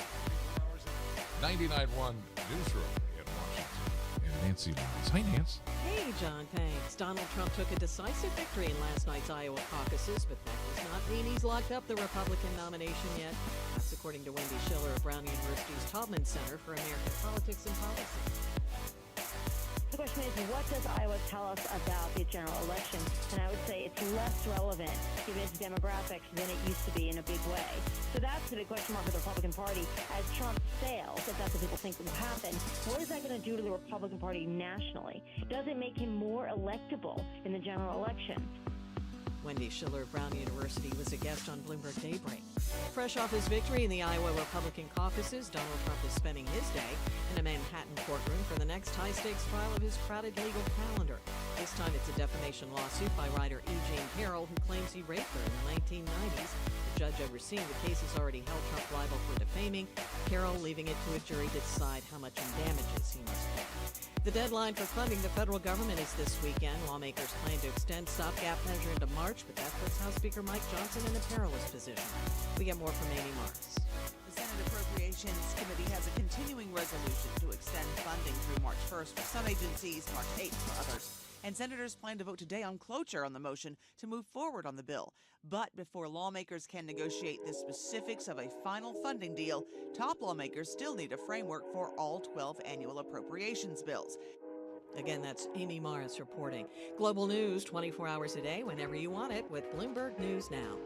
99.1 newsroom in Washington. And Nancy Lyons. Hi, Nance. Hey, John, thanks. Donald Trump took a decisive victory in last night's Iowa caucuses, but that does not mean he's locked up the Republican nomination yet. That's according to Wendy Schiller of Brown University's Taubman Center for American Politics and Policy. The question is, what does Iowa tell us about the general election? And I would say it's less relevant, given its demographics, than it used to be in a big way. So that's the big question mark for the Republican Party. As Trump fails, if that's what people think will happen, what is that going to do to the Republican Party nationally? Does it make him more electable in the general election? Wendy Schiller of Brown University was a guest on Bloomberg Daybreak. Fresh off his victory in the Iowa Republican caucuses, Donald Trump is spending his day in a Manhattan courtroom for the next high-stakes trial of his crowded legal calendar. This time it's a defamation lawsuit by writer E. Jean Carroll, who claims he raped her in the 1990s. The judge overseeing the case has already held Trump liable for defaming, Carroll leaving it to a jury to decide how much in damages he must pay. The deadline for funding the federal government is this weekend. Lawmakers plan to extend stopgap measure into March, but that puts House Speaker Mike Johnson in a perilous position. We get more from Amy Morris. The Senate Appropriations Committee has a continuing resolution to extend funding through March 1st for some agencies, March 8th for others. And senators plan to vote today on cloture on the motion to move forward on the bill. But before lawmakers can negotiate the specifics of a final funding deal, top lawmakers still need a framework for all 12 annual appropriations bills. Again, that's Amy Morris reporting. Global news 24 hours a day, whenever you want it, with Bloomberg News Now.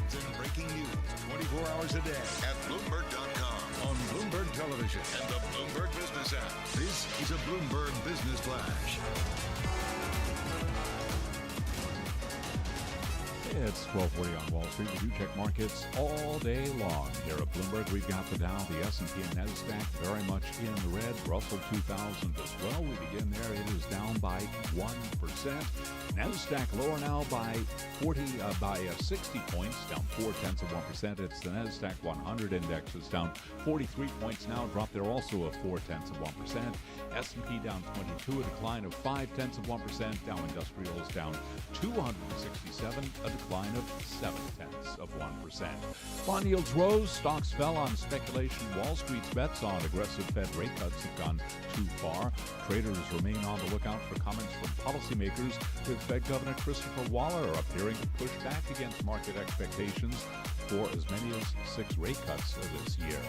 headlines and breaking news 24 hours a day at Bloomberg.com, on Bloomberg Television, and the Bloomberg Business app. This is a Bloomberg Business Flash. It's 12:40 on Wall Street. We do check markets all day long. Here at Bloomberg, we've got the Dow, the S&P, and NASDAQ very much in the red. Russell 2000 as well. We begin there. It is down by 1%. NASDAQ lower now by 60 points, down 0.4%. It's the NASDAQ 100 index is down 43 points now, drop there also of 0.4%. S&P down 22, a decline of 0.5%. Dow Industrials down 267, a decline of 0.7%. Bond yields rose, stocks fell on speculation. Wall Street's bets on aggressive Fed rate cuts have gone too far. Traders remain on the lookout for comments from policymakers, with Fed Governor Christopher Waller appearing to push back against market expectations for as many as 6 rate cuts this year.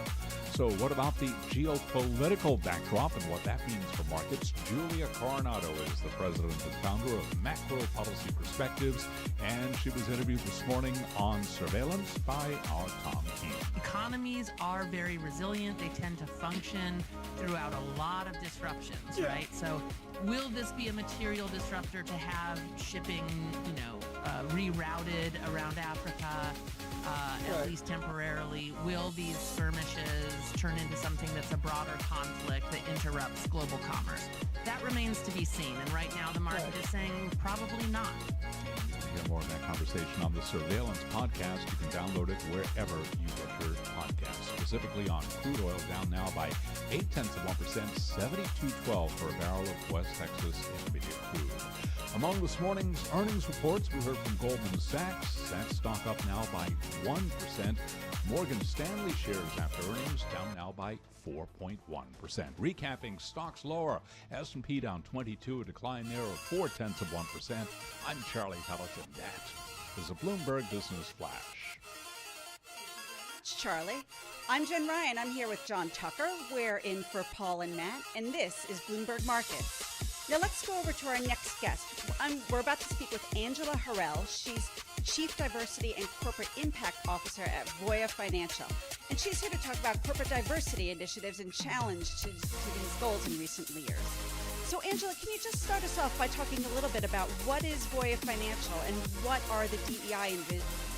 So what about the geopolitical backdrop and what that means for markets? Julia Coronado is the president and founder of Macro Policy Perspectives, and she was interviewed this morning on Surveillance by our Tom Keene. Economies are very resilient. They tend to function throughout a lot of disruptions, right? So will this be a material disruptor to have shipping, rerouted around Africa? At least temporarily? Will these skirmishes turn into something that's a broader conflict that interrupts global commerce? That remains to be seen, and right now the market is saying probably not. You can hear more of that conversation on the Surveillance podcast. You can download it wherever you get your podcasts. Specifically on crude oil, down now by 0.8%, $72.12 for a barrel of West Texas Intermediate crude. Among this morning's earnings reports, we heard from Goldman Sachs. That stock up now by 1%. Morgan Stanley shares after earnings down now by 4.1%. Recapping stocks lower. S&P down 22, a decline there of 0.4%. I'm Charlie Pelleton. That is a Bloomberg Business Flash. It's Charlie. I'm Jen Ryan. I'm here with John Tucker. We're in for Paul and Matt, and this is Bloomberg Markets. Now let's go over to our next guest. We're about to speak with Angela Harrell. She's Chief Diversity and Corporate Impact Officer at Voya Financial. And she's here to talk about corporate diversity initiatives and challenges to these goals in recent years. So Angela, can you just start us off by talking a little bit about what is Voya Financial and what are the DEI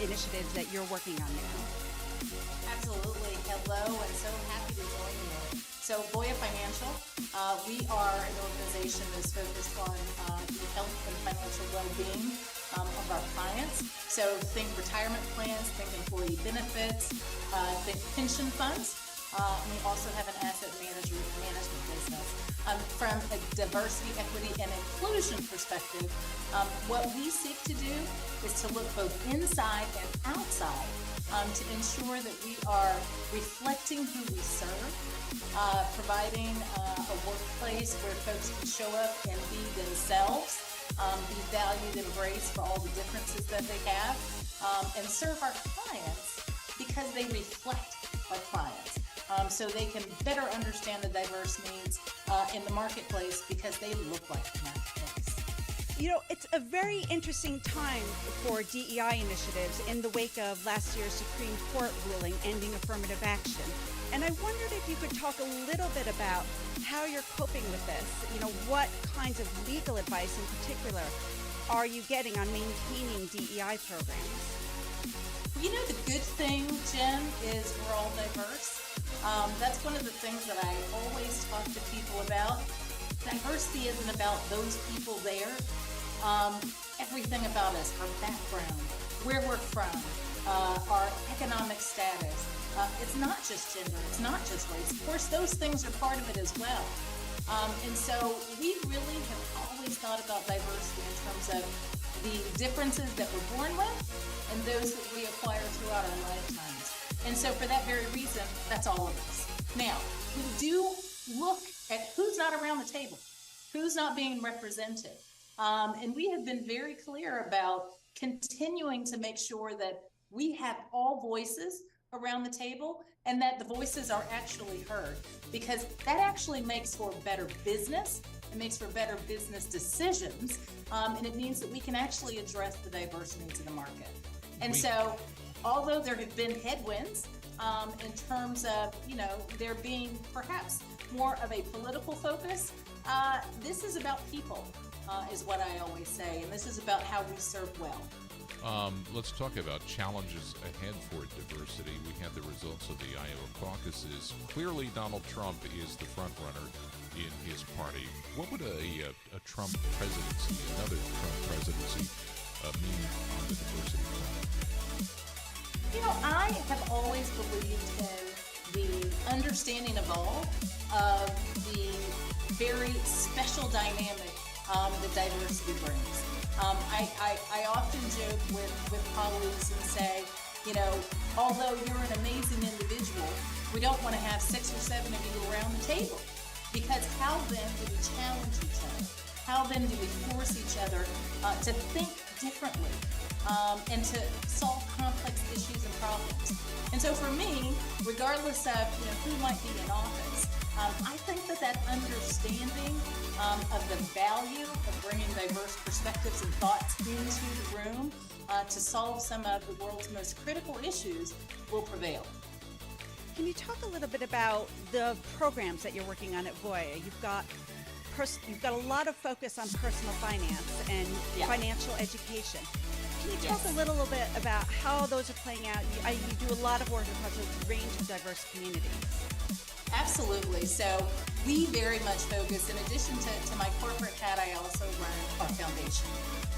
initiatives that you're working on now? Absolutely. Hello, and so happy to join you. So Voya Financial, we are an organization that's focused on the health and financial well-being of our clients. So think retirement plans, think employee benefits, think pension funds. We also have an asset management business. From a diversity, equity, and inclusion perspective, what we seek to do is to look both inside and outside to ensure that we are reflecting who we serve, providing a workplace where folks can show up and be themselves, be valued, embraced for all the differences that they have, and serve our clients because they reflect our clients. So they can better understand the diverse needs in the marketplace because they look like the marketplace. You know, it's a very interesting time for DEI initiatives in the wake of last year's Supreme Court ruling ending affirmative action. And I wondered if you could talk a little bit about how you're coping with this. You know, what kinds of legal advice in particular are you getting on maintaining DEI programs? You know, the good thing, Jen, is we're all diverse. That's one of the things that I always talk to people about. Diversity isn't about those people there. Everything about us, our background, where we're from, our economic status. It's not just gender, it's not just race. Of course, those things are part of it as well. And so we really have always thought about diversity in terms of the differences that we're born with and those that we acquire throughout our lifetimes. And so for that very reason, that's all of us. Now, we do look at who's not around the table, who's not being represented. And we have been very clear about continuing to make sure that we have all voices around the table and that the voices are actually heard, because that actually makes for better business. It makes for better business decisions. And it means that we can actually address the diverse needs of the market. And so although there have been headwinds in terms of, there being perhaps more of a political focus, this is about people, is what I always say, and this is about how we serve well. Let's talk about challenges ahead for diversity. We had the results of the Iowa caucuses. Clearly, Donald Trump is the front runner in his party. What would a Trump presidency, another Trump presidency, mean on the diversity front? I have always believed in the understanding of all of the very special dynamic that diversity brings. I often joke with colleagues and say, although you're an amazing individual, we don't want to have 6 or 7 of you around the table, because how then do we challenge each other? How then do we force each other to think differently and to solve complex issues and problems? And so for me, regardless of who might be in office, I think that understanding of the value of bringing diverse perspectives and thoughts into the room to solve some of the world's most critical issues will prevail. Can you talk a little bit about the programs that you're working on at Voya? You've got a lot of focus on personal finance and financial education. Can you talk a little bit about how those are playing out? You do a lot of work across a range of diverse communities. Absolutely. So we very much focus, in addition to my corporate hat, I also run our foundation.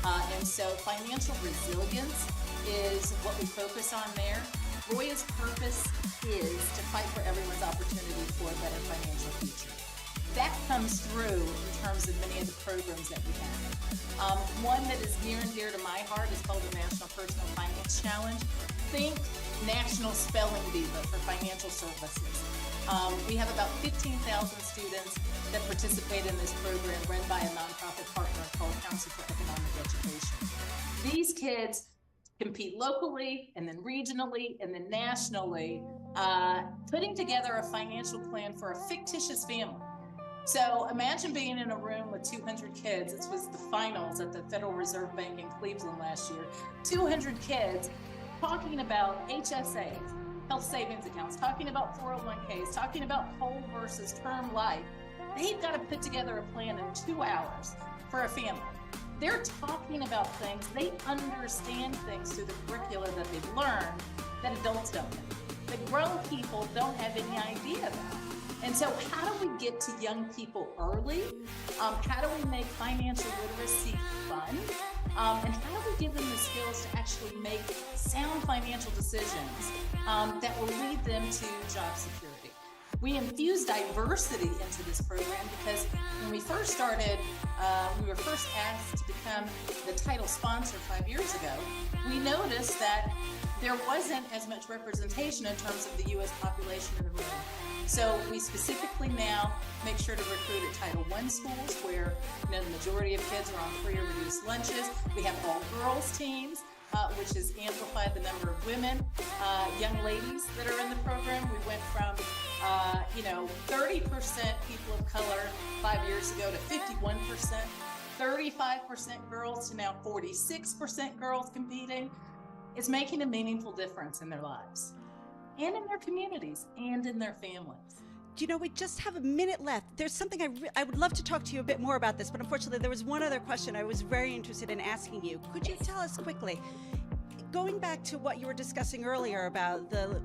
And so financial resilience is what we focus on there. Voya's purpose is to fight for everyone's opportunity for a better financial future. That comes through in terms of many of the programs that we have. One that is near and dear to my heart is called the National Personal Finance Challenge. Think National Spelling Diva for financial services. We have about 15,000 students that participate in this program run by a nonprofit partner called Council for Economic Education. These kids compete locally and then regionally and then nationally, putting together a financial plan for a fictitious family. So imagine being in a room with 200 kids. This was the finals at the Federal Reserve Bank in Cleveland last year. 200 kids talking about HSAs, health savings accounts, talking about 401ks, talking about whole versus term life. They've got to put together a plan in 2 hours for a family. They're talking about things, they understand things through the curricula that they've learned that adults don't know, that grown people don't have any idea about. And so how do we get to young people early? How do we make financial literacy fun? And how do we give them the skills to actually make sound financial decisions that will lead them to job security? We infuse diversity into this program because when we first started, we were first asked to become the title sponsor 5 years ago. We noticed that there wasn't as much representation in terms of the U.S. population in the room. So we specifically now make sure to recruit at Title I schools where the majority of kids are on free or reduced lunches. We have all girls teams, which has amplified the number of women, young ladies that are in the program. We went from 30% people of color 5 years ago to 51%, 35% girls to now 46% girls competing. It's making a meaningful difference in their lives and in their communities and in their families. We just have a minute left. There's something I would love to talk to you a bit more about this, but unfortunately there was one other question I was very interested in asking you. Could you tell us quickly, going back to what you were discussing earlier about the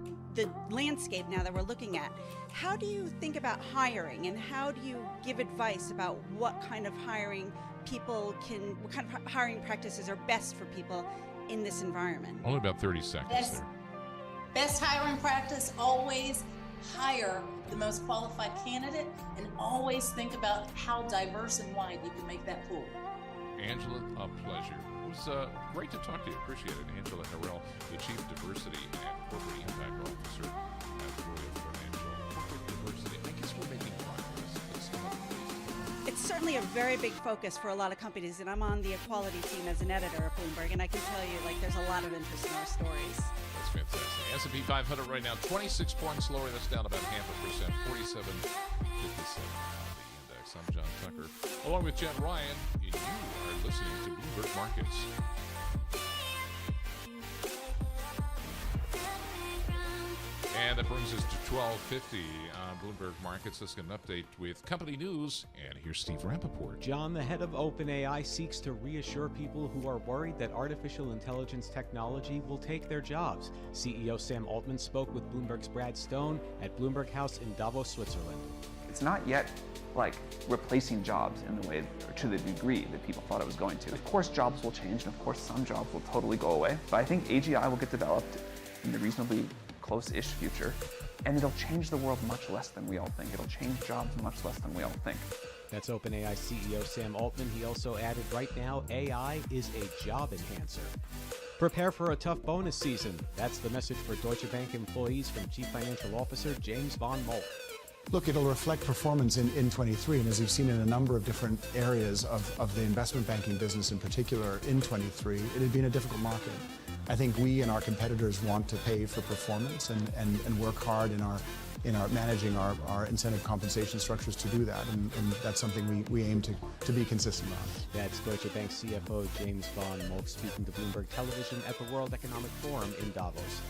landscape now that we're looking at, how do you think about hiring and how do you give advice about what kind of hiring practices are best for people in this environment? Only about 30 seconds there. Best hiring practice, always hire the most qualified candidate and always think about how diverse and wide you can make that pool. Angela, a pleasure. It was great to talk to you. Appreciate it. Angela Harrell, the Chief Diversity and Corporate Impact Officer at Voya Financial. Corporate diversity, I guess we're making progress. It's certainly a very big focus for a lot of companies, and I'm on the equality team as an editor at Bloomberg, and I can tell you, there's a lot of interest in our stories. That's fantastic. S&P 500 right now, 26 points lower. That's down about 0.5%, 47.57 on the index. I'm John Tucker, along with Jen Ryan, and you are listening to Bloomberg Markets. And that brings us to 12:50 on Bloomberg Markets. Let's get an update with company news. And here's Steve Rappaport. John, the head of OpenAI, seeks to reassure people who are worried that artificial intelligence technology will take their jobs. CEO Sam Altman spoke with Bloomberg's Brad Stone at Bloomberg House in Davos, Switzerland. It's not yet like replacing jobs in the way or to the degree that people thought it was going to. Of course, jobs will change, and of course, some jobs will totally go away. But I think AGI will get developed in the reasonably close-ish future, and it'll change the world much less than we all think. It'll change jobs much less than we all think. That's OpenAI CEO Sam Altman. He also added, right now, AI is a job enhancer. Prepare for a tough bonus season. That's the message for Deutsche Bank employees from Chief Financial Officer James von Moltke. Look, it'll reflect performance in 23, and as you've seen in a number of different areas of the investment banking business in particular in 23, it had been a difficult market. I think we and our competitors want to pay for performance and work hard in our managing our incentive compensation structures to do that, and that's something we aim to be consistent on. That's Deutsche Bank CFO James von Moltke speaking to Bloomberg Television at the World Economic Forum in Davos.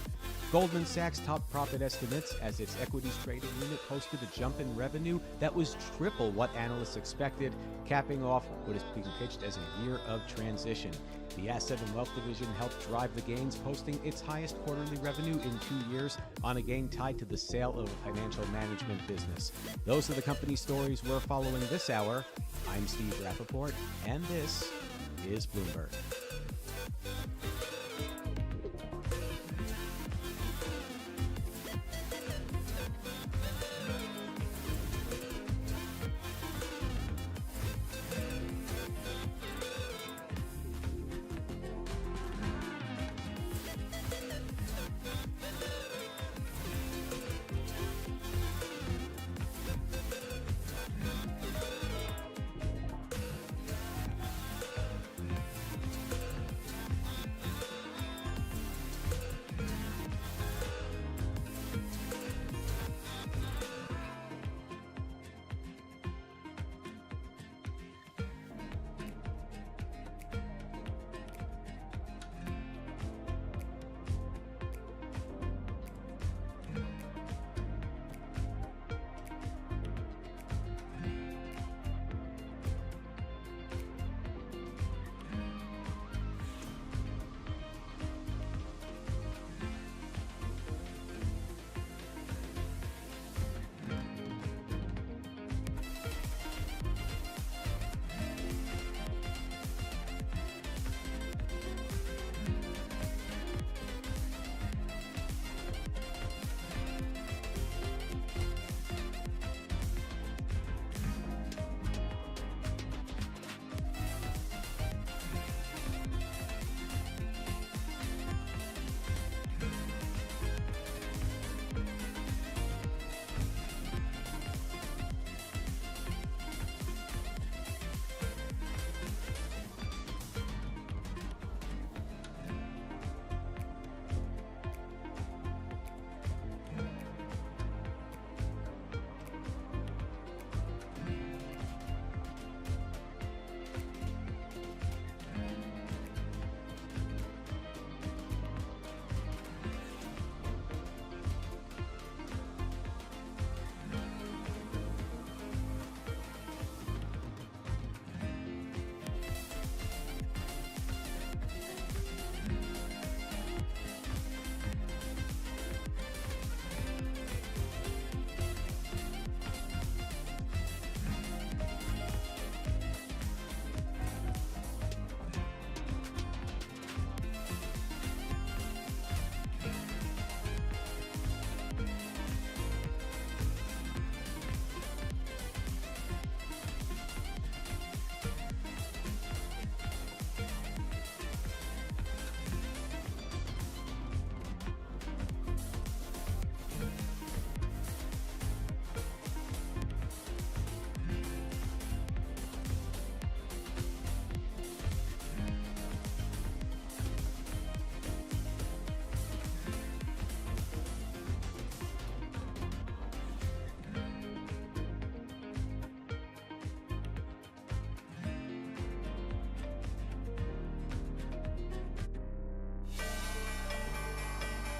Goldman Sachs topped profit estimates as its equities trading unit posted a jump in revenue that was triple what analysts expected, capping off what is being pitched as a year of transition. The Asset and Wealth Division helped drive the gains, posting its highest quarterly revenue in 2 years on a gain tied to the sale of a financial management business. Those are the company stories we're following this hour. I'm Steve Rappaport, and this is Bloomberg.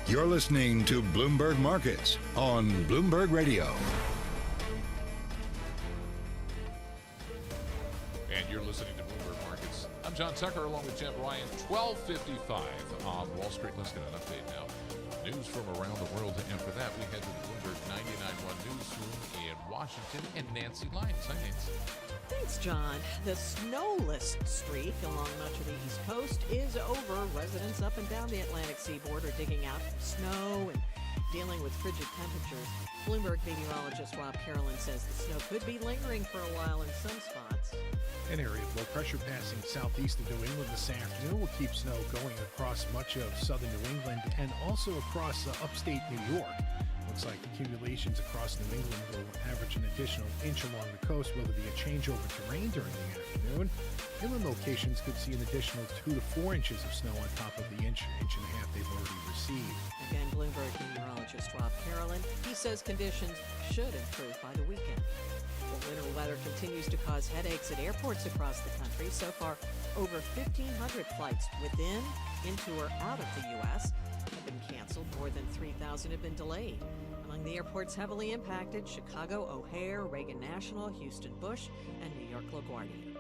You're listening to Bloomberg Markets on Bloomberg Radio. And you're listening to Bloomberg Markets. I'm John Tucker along with Jen Ryan. 12:55 on Wall Street. Let's get an update now. News from around the world. And for that, we head to the Bloomberg 99.1 newsroom in Washington. And Nancy Lyons. Hi, Nancy. Thanks, John. The snowless streak along much of the East Coast is over. Residents up and down the Atlantic seaboard are digging out snow and dealing with frigid temperatures. Bloomberg meteorologist Rob Carolyn says the snow could be lingering for a while in some spots. An area of low pressure passing southeast of New England this afternoon will keep snow going across much of southern New England and also across upstate New York. Looks like accumulations across New England will average an additional inch along the coast. Will there be a changeover to rain during the afternoon? Inland locations could see an additional 2 to 4 inches of snow on top of the inch and a half they've already received. Again, Bloomberg meteorologist Rob Carolyn. He says conditions should improve by the weekend. The winter weather continues to cause headaches at airports across the country. So far, over 1,500 flights within, into, or out of the U.S. have been canceled. More than 3,000 have been delayed. Among the airports heavily impacted, Chicago O'Hare, Reagan National, Houston Bush, and New York LaGuardia.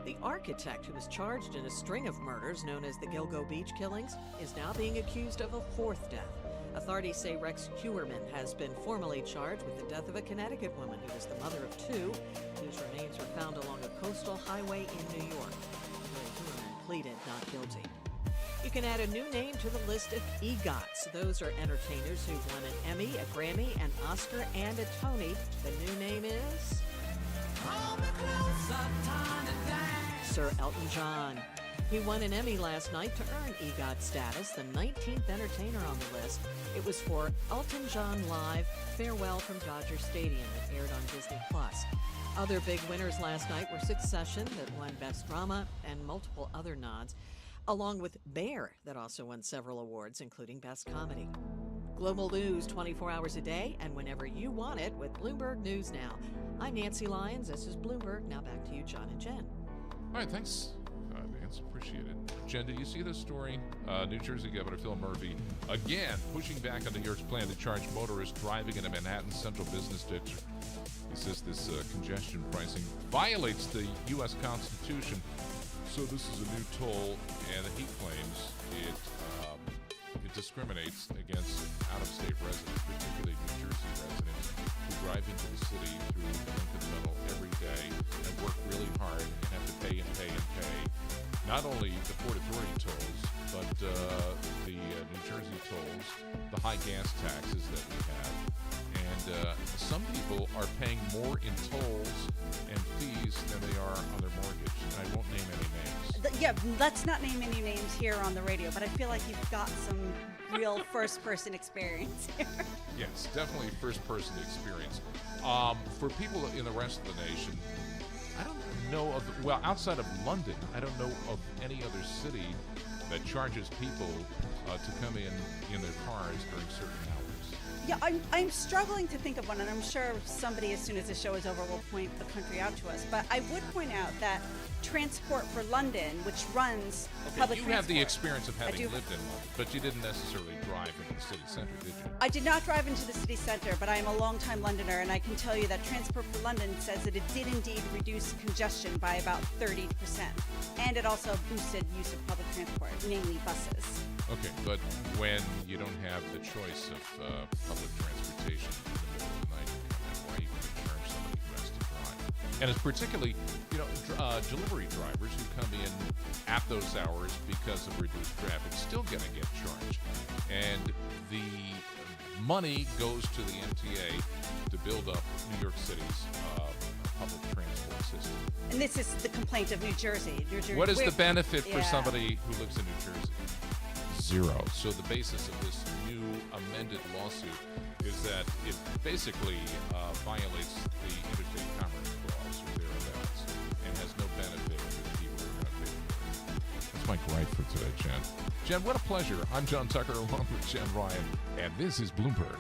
The architect who was charged in a string of murders known as the Gilgo Beach killings is now being accused of a fourth death. Authorities say Rex Heuermann has been formally charged with the death of a Connecticut woman who was the mother of two, whose remains were found along a coastal highway in New York. Heuermann pleaded not guilty. You can add a new name to the list of EGOTs. Those are entertainers who've won an Emmy, a Grammy, an Oscar, and a Tony. The new name is Sir Elton John. He won an Emmy last night to earn EGOT status, the 19th entertainer on the list. It was for Elton John Live, Farewell from Dodger Stadium. It aired on Disney+. Other big winners last night were Succession, that won Best Drama, and multiple other nods, along with Bear, that also won several awards, including Best Comedy. Global news 24 hours a day and whenever you want it with Bloomberg News Now. I'm Nancy Lyons. This is Bloomberg. Now back to you, John and Jen. All right, thanks. Nancy, appreciate it. Jen, did you see this story? New Jersey Governor Phil Murphy, again, pushing back on New York's plan to charge motorists driving in a Manhattan central business district. He says this congestion pricing violates the U.S. Constitution. So this is a new toll, and he claims it discriminates against out-of-state residents, particularly New Jersey residents, who drive into the city through the Lincoln Tunnel every day and work really hard and have to pay and pay and pay. Not only the Port Authority tolls, but the New Jersey tolls, the high gas taxes that we have. And some people are paying more in tolls and fees than they are on their mortgage. And I won't name any names. Yeah, let's not name any names here on the radio, but I feel like you've got some real first-person experience here. Yes, definitely first-person experience. For people in the rest of the nation, I don't know of, well, outside of London, I don't know of any other city that charges people to come in their cars during certain hours. Yeah, I'm struggling to think of one, and I'm sure somebody, as soon as the show is over, will point the country out to us. But I would point out that Transport for London, which runs public transport. You have the experience of having lived in London, but you didn't necessarily drive into the city center, did you? I did not drive into the city center, but I am a longtime Londoner, and I can tell you that Transport for London says that it did indeed reduce congestion by about 30%. And it also boosted use of public transport, namely buses. Okay, but when you don't have the choice of public transportation in the middle of the night, why are you going to charge somebody who has to drive? And it's particularly, delivery drivers who come in at those hours because of reduced traffic still going to get charged. And the money goes to the MTA to build up New York City's public transport system. And this is the complaint of New Jersey. What is the benefit for somebody who lives in New Jersey? Zero. So the basis of this new amended lawsuit is that it basically violates the interstate commerce clause or thereabouts and has no benefit for the people who are going to pay for it. That's my gripe for today, Jen. Jen, what a pleasure. I'm John Tucker along with Jen Ryan, and this is Bloomberg.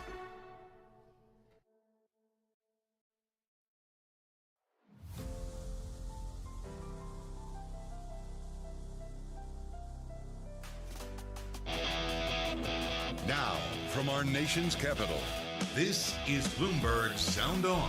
Now, our nation's capital. This is Bloomberg Sound On.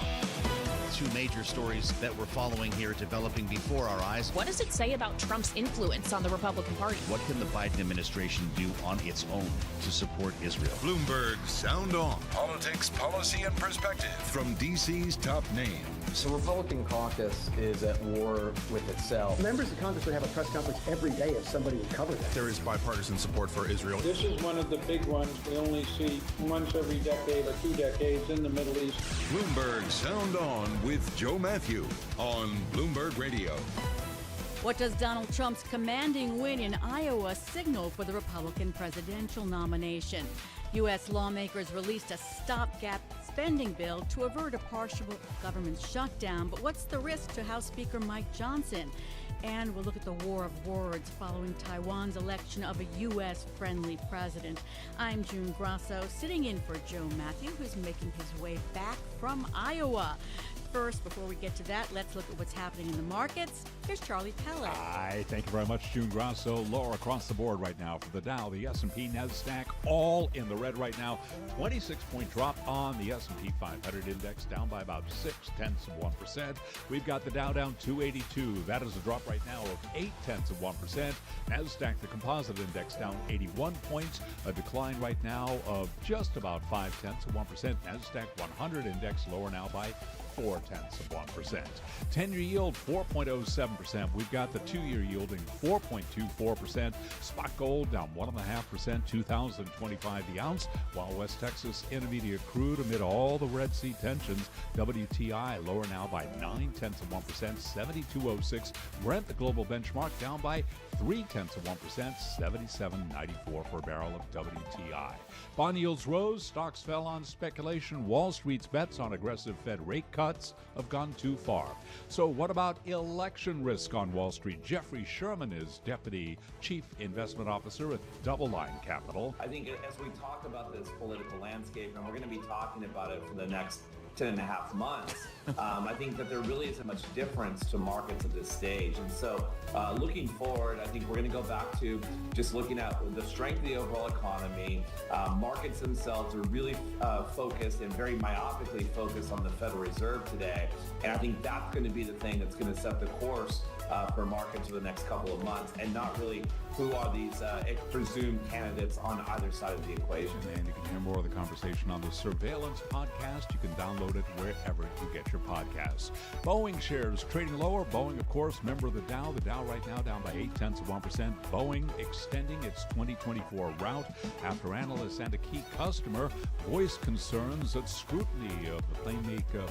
Two major stories that we're following here developing before our eyes. What does it say about Trump's influence on the Republican Party? What can the Biden administration do on its own to support Israel? Bloomberg Sound On. Politics, policy, and perspective from D.C.'s top names. The Republican caucus is at war with itself. Members of Congress would have a press conference every day if somebody would cover that. There is bipartisan support for Israel. This is one of the big ones we only see once every decade or 2 decades in the Middle East. Bloomberg Sound On with Joe Matthew on Bloomberg Radio. What does Donald Trump's commanding win in Iowa signal for the Republican presidential nomination? U.S. lawmakers released a stopgap spending bill to avert a partial government shutdown. But what's the risk to House Speaker Mike Johnson? And we'll look at the war of words following Taiwan's election of a U.S.-friendly president. I'm June Grasso, sitting in for Joe Matthew, who's making his way back from Iowa. First, before we get to that, let's look at what's happening in the markets. Here's Charlie Pellet. Hi, thank you very much, June Grasso. Lower across the board right now for the Dow, the S&P, NASDAQ, all in the red right now. 26-point drop on the S&P 500 index, down by about 0.6%. We've got the Dow down 282. That is a drop right now of 0.8%. NASDAQ, the composite index, down 81 points, a decline right now of just about 0.5%. NASDAQ 100 index lower now by 0.4%. 10-year yield 4.07%. We've got the 2-year yielding 4.24%. Spot gold down 1.5%, 2,025 the ounce. While West Texas Intermediate crude amid all the Red Sea tensions, WTI lower now by 0.9%, 72.06. Brent, the global benchmark, down by 0.3%, 77.94 for a barrel of WTI. Bond yields rose, stocks fell on speculation. Wall Street's bets on aggressive Fed rate cuts have gone too far. So what about election risk on Wall Street? Jeffrey Sherman is Deputy Chief Investment Officer at DoubleLine Capital. I think as we talk about this political landscape, and we're going to be talking about it for the next 10.5 months, I think that there really isn't much difference to markets at this stage. And so looking forward, I think we're going to go back to just looking at the strength of the overall economy. Markets themselves are really focused and very myopically focused on the Federal Reserve today. And I think that's going to be the thing that's going to set the course for markets for the next couple of months, and not really who are these presumed candidates on either side of the equation. And you can hear more of the conversation on the Surveillance podcast. You can download it wherever you get your podcasts. Boeing shares trading lower. Boeing, of course, member of the Dow. The Dow right now down by 0.8%. Boeing extending its 2024 route after analysts and a key customer voiced concerns that scrutiny of the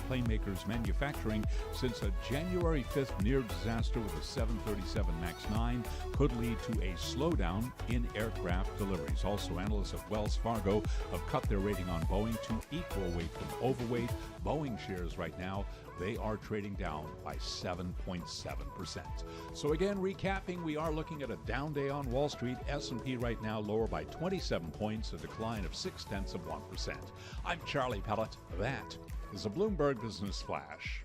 plane maker's manufacturing since a January 5th near disaster with a 737 MAX 9 could lead to a slowdown in aircraft deliveries. Also, analysts at Wells Fargo have cut their rating on Boeing to equal weight from overweight. Boeing shares right now, they are trading down by 7.7%. So again, recapping, we are looking at a down day on Wall Street. S&P right now lower by 27 points, a decline of 0.6%. I'm Charlie Pellet. That is a Bloomberg Business Flash.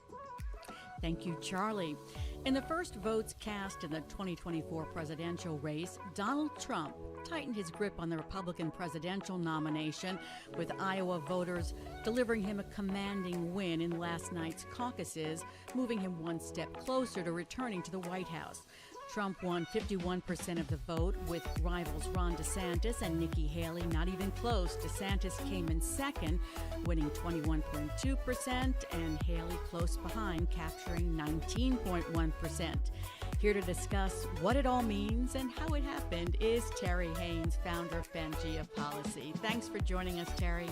Thank you, Charlie. In the first votes cast in the 2024 presidential race, Donald Trump tightened his grip on the Republican presidential nomination, with Iowa voters delivering him a commanding win in last night's caucuses, moving him one step closer to returning to the White House. Trump won 51% of the vote, with rivals Ron DeSantis and Nikki Haley not even close. DeSantis came in second, winning 21.2%, and Haley close behind, capturing 19.1%. Here to discuss what it all means and how it happened is Terry Haynes, founder of Pangea Policy. Thanks for joining us, Terry.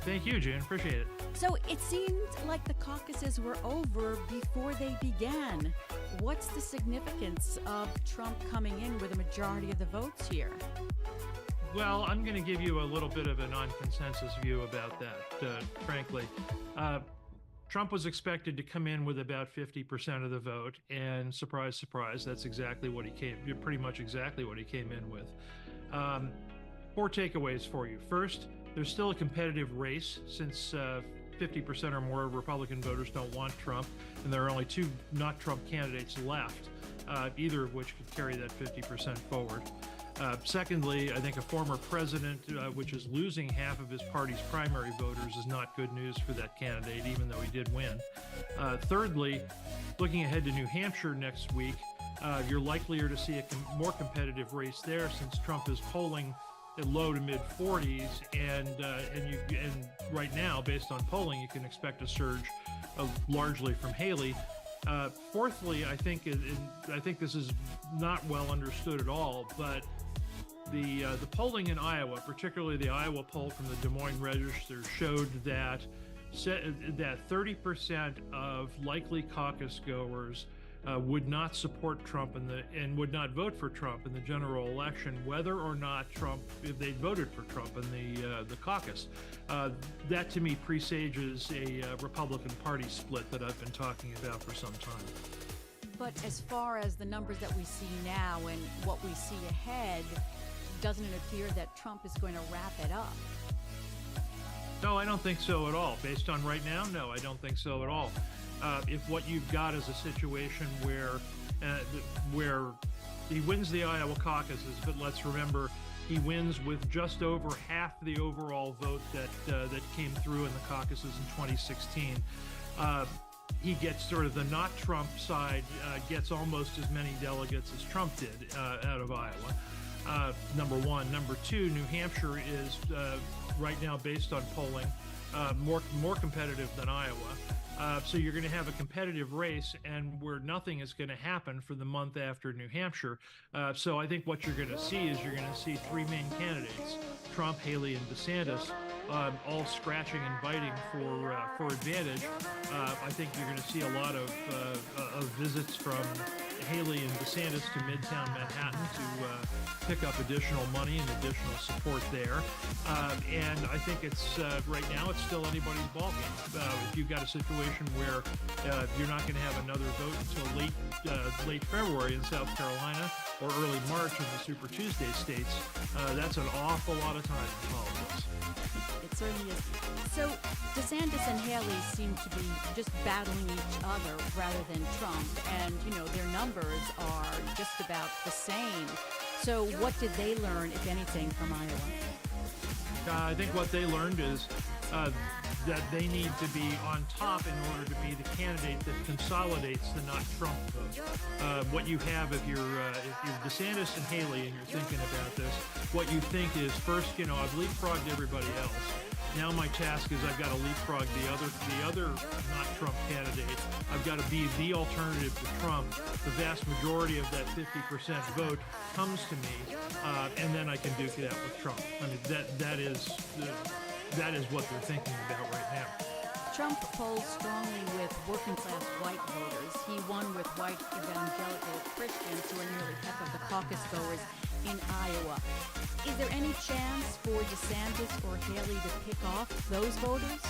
Thank you, June. Appreciate it. So it seemed like the caucuses were over before they began. What's the significance of Trump coming in with a majority of the votes here? Well, I'm going to give you a little bit of a non-consensus view about that, frankly. Trump was expected to come in with about 50% of the vote, and surprise, surprise, that's exactly what pretty much exactly what he came in with. 4 takeaways for you. First, there's still a competitive race, since 50% or more of Republican voters don't want Trump, and there are only 2 not Trump candidates left, either of which could carry that 50% forward. Secondly, I think a former president, which is losing half of his party's primary voters, is not good news for that candidate, even though he did win. Thirdly, looking ahead to New Hampshire next week, you're likelier to see a more competitive race there, since Trump is polling in low to mid 40s, and right now, based on polling, you can expect a surge largely from Haley. Fourthly, I think this is not well understood at all, but the polling in Iowa, particularly the Iowa poll from the Des Moines Register, showed that 30% of likely caucus goers would not support Trump and would not vote for Trump in the general election, whether or not if they voted for Trump in the caucus. That to me presages a Republican Party split that I've been talking about for some time. But as far as the numbers that we see now and what we see ahead, doesn't it appear that Trump is going to wrap it up? No, I don't think so at all. Based on right now, no, I don't think so at all. If what you've got is a situation where he wins the Iowa caucuses, but let's remember he wins with just over half the overall vote that came through in the caucuses in 2016. He gets sort of the not Trump side gets almost as many delegates as Trump did out of Iowa. Number one. Number two, New Hampshire is right now, based on polling, more competitive than Iowa. So you're going to have a competitive race, and where nothing is going to happen for the month after New Hampshire. So I think what you're going to see is three main candidates: Trump, Haley, and DeSantis, all scratching and biting for advantage. I think you're going to see a lot of visits from Haley and DeSantis to Midtown Manhattan to pick up additional money and additional support there. And I think it's right now it's still anybody's ballgame. If you've got a situation where you're not going to have another vote until late February in South Carolina or early March in the Super Tuesday states, that's an awful lot of time in politics. It certainly is. So DeSantis and Haley seem to be just battling each other rather than Trump, and their numbers are just about the same. So what did they learn, if anything, from Iowa? I think what they learned is that they need to be on top in order to be the candidate that consolidates the not Trump vote. What you have if you're DeSantis and Haley and you're thinking about this, what you think is first, I've leapfrogged everybody else. Now my task is I've got to leapfrog the other not Trump candidate. I've got to be the alternative to Trump. The vast majority of that 50% vote comes to me, and then I can duke it out with Trump. I mean, that is what they're thinking about right now. Trump polls strongly with working-class white voters. He won with white evangelical Christians, who are nearly half of the caucus goers in Iowa. Is there any chance for DeSantis or Haley to pick off those voters?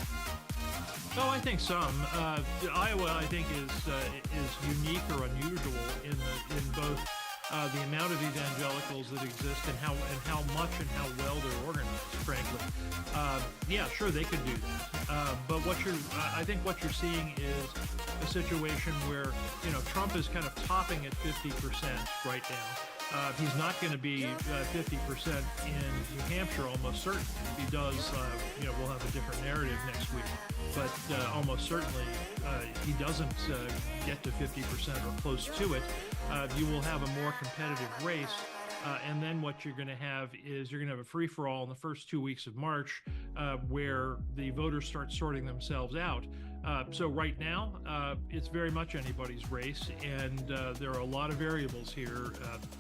Oh, I think some. Iowa, I think, is unique or unusual in both the amount of evangelicals that exist and how much and how well they're organized. Frankly, yeah, sure, they could do that. But I think what you're seeing is a situation where Trump is kind of topping at 50% right now. He's not going to be 50% in New Hampshire, almost certainly. If he does, we'll have a different narrative next week. But almost certainly, he doesn't get to 50% or close to it. You will have a more competitive race. And then what you're going to have is you're going to have a free-for-all in the first 2 weeks of March, where the voters start sorting themselves out. So right now, it's very much anybody's race, and there are a lot of variables here,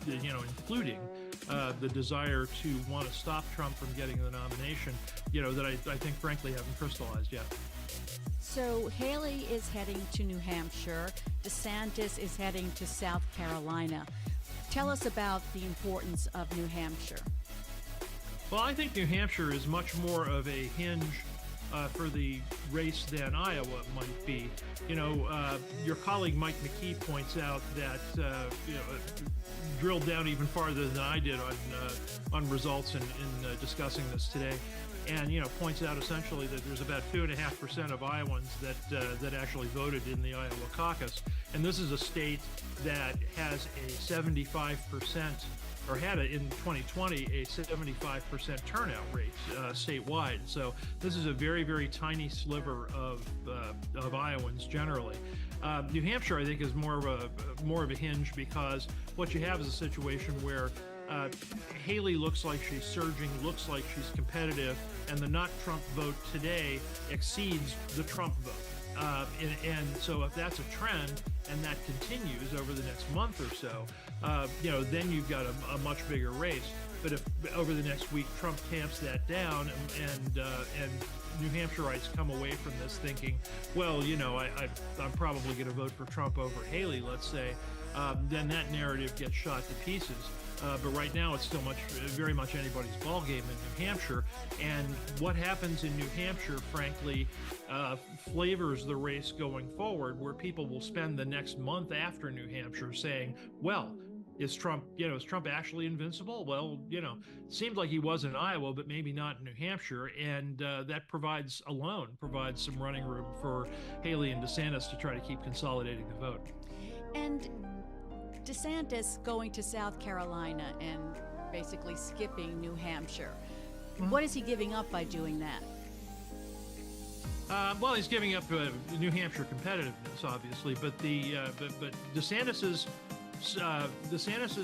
including the desire to want to stop Trump from getting the nomination, that I think, frankly, haven't crystallized yet. So Haley is heading to New Hampshire. DeSantis is heading to South Carolina. Tell us about the importance of New Hampshire. Well, I think New Hampshire is much more of a hinge for the race than Iowa might be. Your colleague Mike McKee points out that, drilled down even farther than I did on results in discussing this today, and points out essentially that there's about 2.5% of Iowans that actually voted in the Iowa caucus, and this is a state that has a 75% or had in 2020 a 75% turnout rate statewide. So this is a very, very tiny sliver of Iowans generally. New Hampshire, I think, is more of a hinge, because what you have is a situation where Haley looks like she's surging, looks like she's competitive, and the not Trump vote today exceeds the Trump vote. And so if that's a trend and that continues over the next month or so, then you've got a much bigger race. But if over the next week Trump tamps that down and New Hampshireites come away from this thinking, well, I'm probably going to vote for Trump over Haley, let's say, then that narrative gets shot to pieces. But right now, it's still very much anybody's ball game in New Hampshire. And what happens in New Hampshire, frankly, flavors the race going forward, where people will spend the next month after New Hampshire saying, well, is Trump actually invincible? Well, it seemed like he was in Iowa, but maybe not in New Hampshire. And that provides some running room for Haley and DeSantis to try to keep consolidating the vote. And DeSantis going to South Carolina and basically skipping New Hampshire. What is he giving up by doing that? Well, he's giving up New Hampshire competitiveness, obviously, but but DeSantis's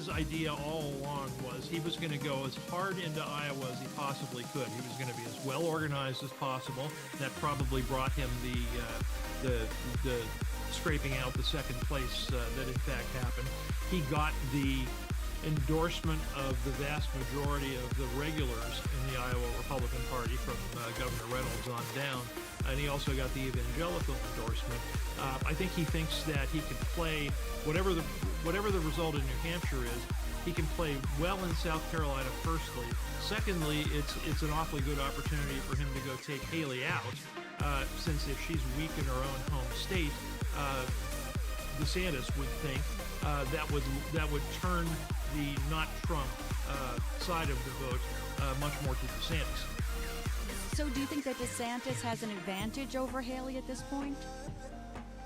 idea all along was he was going to go as hard into Iowa as he possibly could. He was going to be as well organized as possible. That probably brought him the scraping out the second place that in fact happened. He got the endorsement of the vast majority of the regulars in the Iowa Republican Party, from Governor Reynolds on down, and he also got the evangelical endorsement. I think he thinks that he can play whatever the result in New Hampshire is. He can play well in South Carolina, firstly. Secondly, it's an awfully good opportunity for him to go take Haley out, since if she's weak in her own home state, DeSantis would think that would turn the not Trump side of the vote much more to DeSantis. So do you think that DeSantis has an advantage over Haley at this point?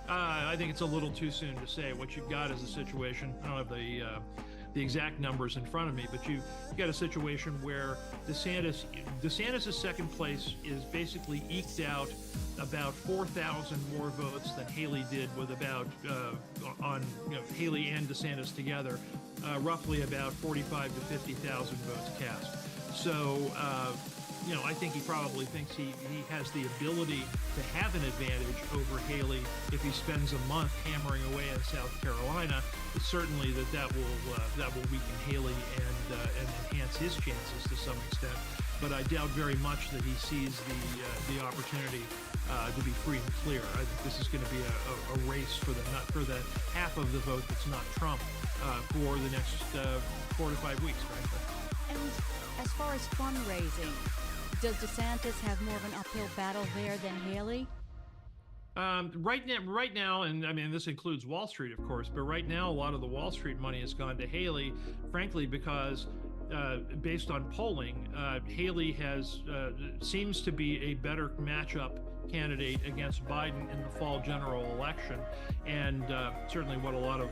I think it's a little too soon to say. What you've got is a situation, I don't have the exact numbers in front of me, but you've got a situation where DeSantis' second place is basically eked out about 4,000 more votes than Haley did, with about Haley and DeSantis together, roughly about 45 to 50,000 votes cast. So I think he probably thinks he has the ability to have an advantage over Haley if he spends a month hammering away in South Carolina. But certainly that will weaken Haley and enhance his chances to some extent. But I doubt very much that he sees the opportunity to be free and clear. I think this is going to be a race for the half of the vote that's not Trump for the next 4 to 5 weeks, frankly. And as far as fundraising, does DeSantis have more of an uphill battle there than Haley? Right now, and I mean this includes Wall Street, of course, but right now a lot of the Wall Street money has gone to Haley, frankly, because based on polling, Haley seems to be a better matchup candidate against Biden in the fall general election, and certainly what a lot of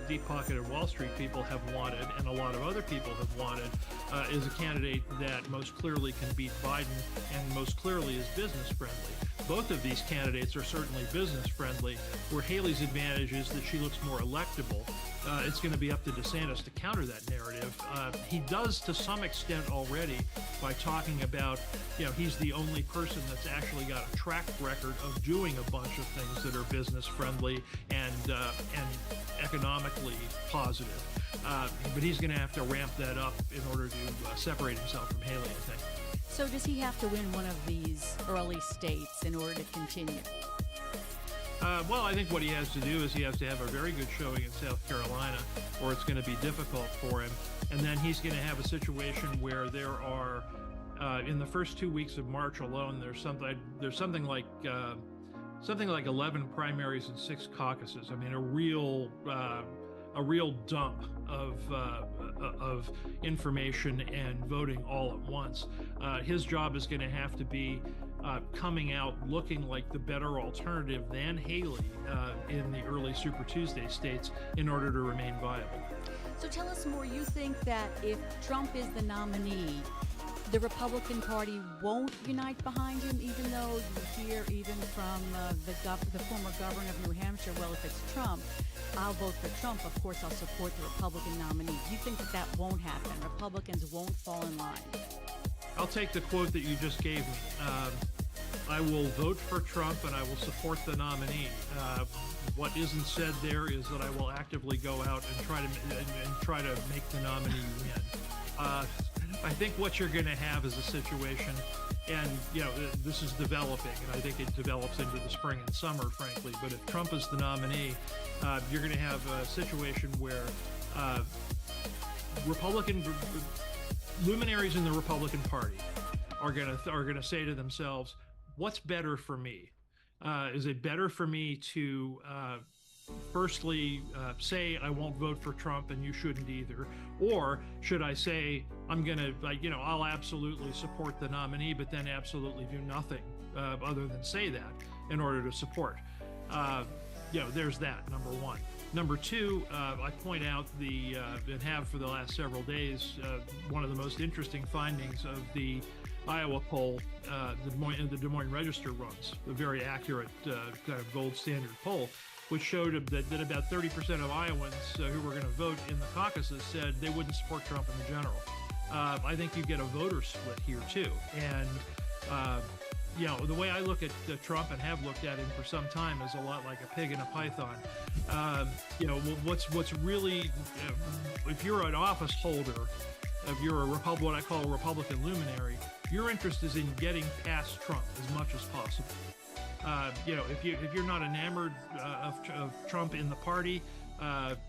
deep-pocketed Wall Street people have wanted, and a lot of other people have wanted, is a candidate that most clearly can beat Biden and most clearly is business-friendly. Both of these candidates are certainly business-friendly, where Haley's advantage is that she looks more electable. It's going to be up to DeSantis to counter that narrative. He does to some extent already by talking about, he's the only person that's actually got a track record of doing a bunch of things that are business-friendly and economically positive. But he's going to have to ramp that up in order to separate himself from Haley, I think. So does he have to win one of these early states in order to continue? Well, I think what he has to do is he has to have a very good showing in South Carolina, or it's going to be difficult for him. And then he's going to have a situation where there are, in the first 2 weeks of March alone, there's something like 11 primaries and 6 caucuses. I mean, a real dump of information and voting all at once. His job is going to have to be coming out looking like the better alternative than Haley in the early Super Tuesday states in order to remain viable. So tell us more. You think that if Trump is the nominee, the Republican Party won't unite behind him, even though you hear even from the former governor of New Hampshire, well, if it's Trump, I'll vote for Trump. Of course, I'll support the Republican nominee. Do you think that that won't happen? Republicans won't fall in line? I'll take the quote that you just gave me. I will vote for Trump and I will support the nominee. What isn't said there is that I will actively go out and try to make the nominee win. I think what you're going to have is a situation, and this is developing, and I think it develops into the spring and summer, frankly. But if Trump is the nominee, you're going to have a situation where Republican luminaries in the Republican Party are going to say to themselves, "What's better for me? Is it better for me to firstly say I won't vote for Trump and you shouldn't either, or should I say I'm gonna I'll absolutely support the nominee but then absolutely do nothing other than say that in order to support?" There's that, number one. Number two, I point out and have for the last several days, one of the most interesting findings of the Iowa poll, the Des Moines Register runs, a very accurate kind of gold standard poll, which showed that about 30% of Iowans who were going to vote in the caucuses said they wouldn't support Trump in the general. I think you get a voter split here too. And, the way I look at Trump and have looked at him for some time is a lot like a pig in a python. What's really, if you're an office holder, if you're what I call a Republican luminary, your interest is in getting past Trump as much as possible. If you're not enamored of Trump in the party,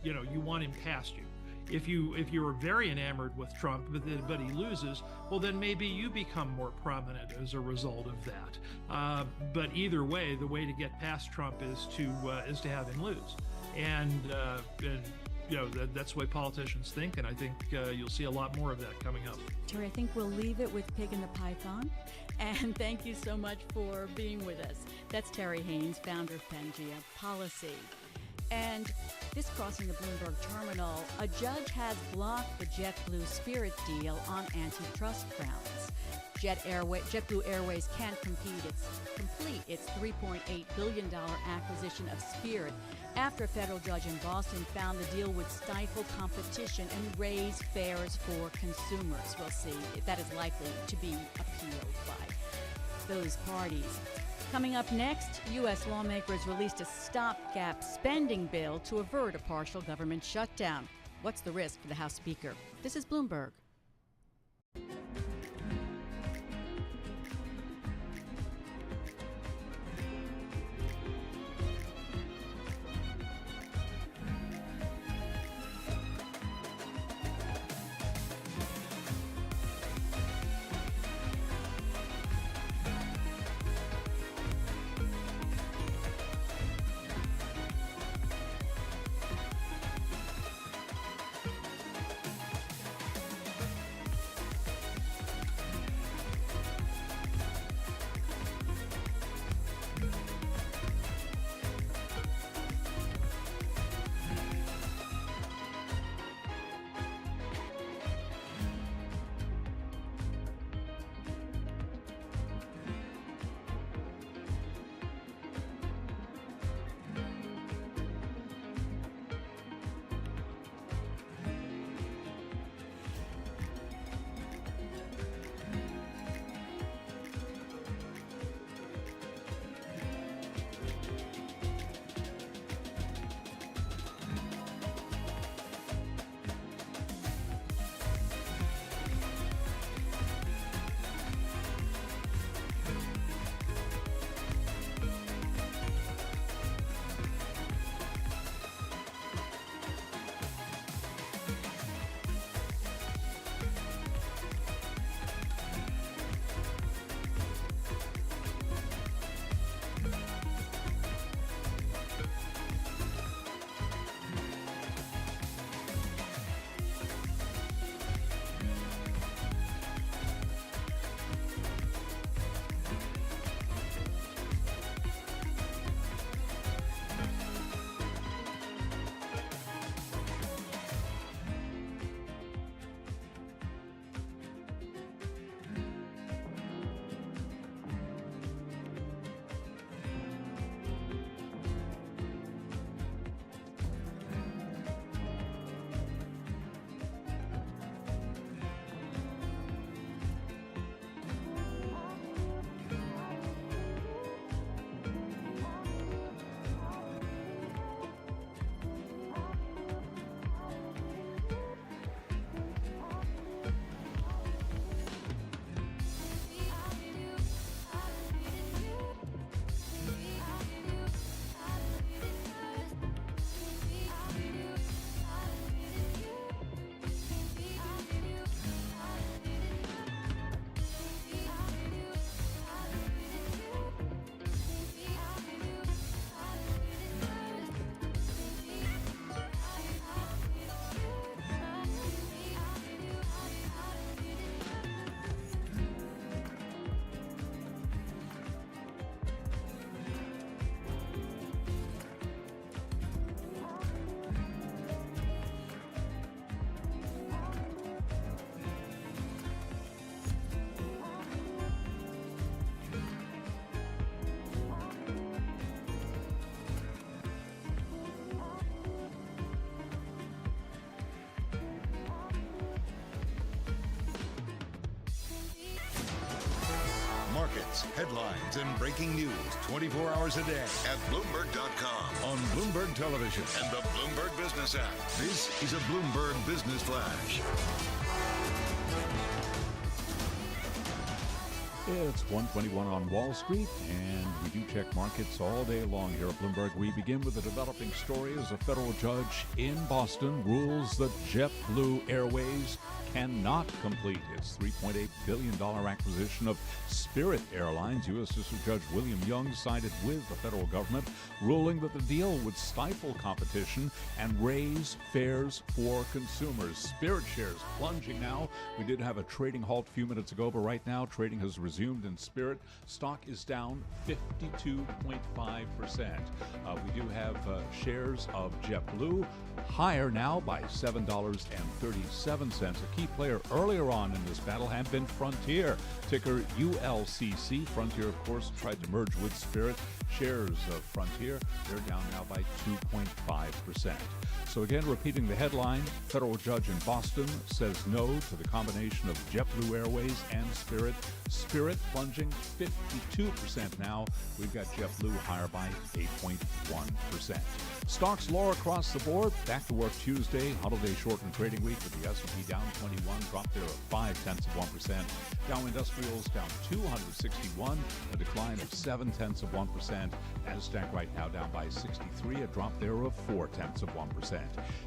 you want him past you. If you're very enamored with Trump, but he loses, well, then maybe you become more prominent as a result of that. But either way, the way to get past Trump is to have him lose, and that's the way politicians think, and I think you'll see a lot more of that coming up. Terry, I think we'll leave it with Pig in the Python. And thank you so much for being with us. That's Terry Haynes, founder of Pangea Policy. And this crossing the Bloomberg terminal, a judge has blocked the JetBlue Spirit deal on antitrust grounds. JetBlue Airways can't complete its $3.8 billion acquisition of Spirit after a federal judge in Boston found the deal would stifle competition and raise fares for consumers. We'll see if that is likely to be appealed by those parties. Coming up next, U.S. lawmakers released a stopgap spending bill to avert a partial government shutdown. What's the risk for the House Speaker? This is Bloomberg. updates, headlines, and breaking news 24 hours a day at Bloomberg.com, on Bloomberg Television, and the Bloomberg Business app. This is a Bloomberg Business Flash. It's 1:21 on Wall Street, and we do check markets all day long here at Bloomberg. We begin with a developing story as a federal judge in Boston rules that JetBlue Airways cannot complete its $3.8 billion acquisition of Spirit Airlines. U.S. District Judge William Young sided with the federal government, ruling that the deal would stifle competition and raise fares for consumers. Spirit shares plunging now. We did have a trading halt a few minutes ago, but right now trading has resumed in Spirit. Stock is down 52.5%. We do have shares of JetBlue higher now by $7.37. A key player earlier on in this battle had been Frontier, ticker ULCC. Frontier, of course, tried to merge with Spirit. Shares of Frontier, they're down now by 2.5%. So again, repeating the headline, federal judge in Boston says no to the combination of JetBlue Airways and Spirit. Spirit plunging 52% now. We've got JetBlue higher by 8.1%. Stocks lower across the board. Back to work Tuesday, holiday shortened trading week with the S&P down 21, drop there of 0.5%. Dow Industrials down 261, a decline of 0.7%. Nasdaq right now down by 63, a drop there of 0.4%.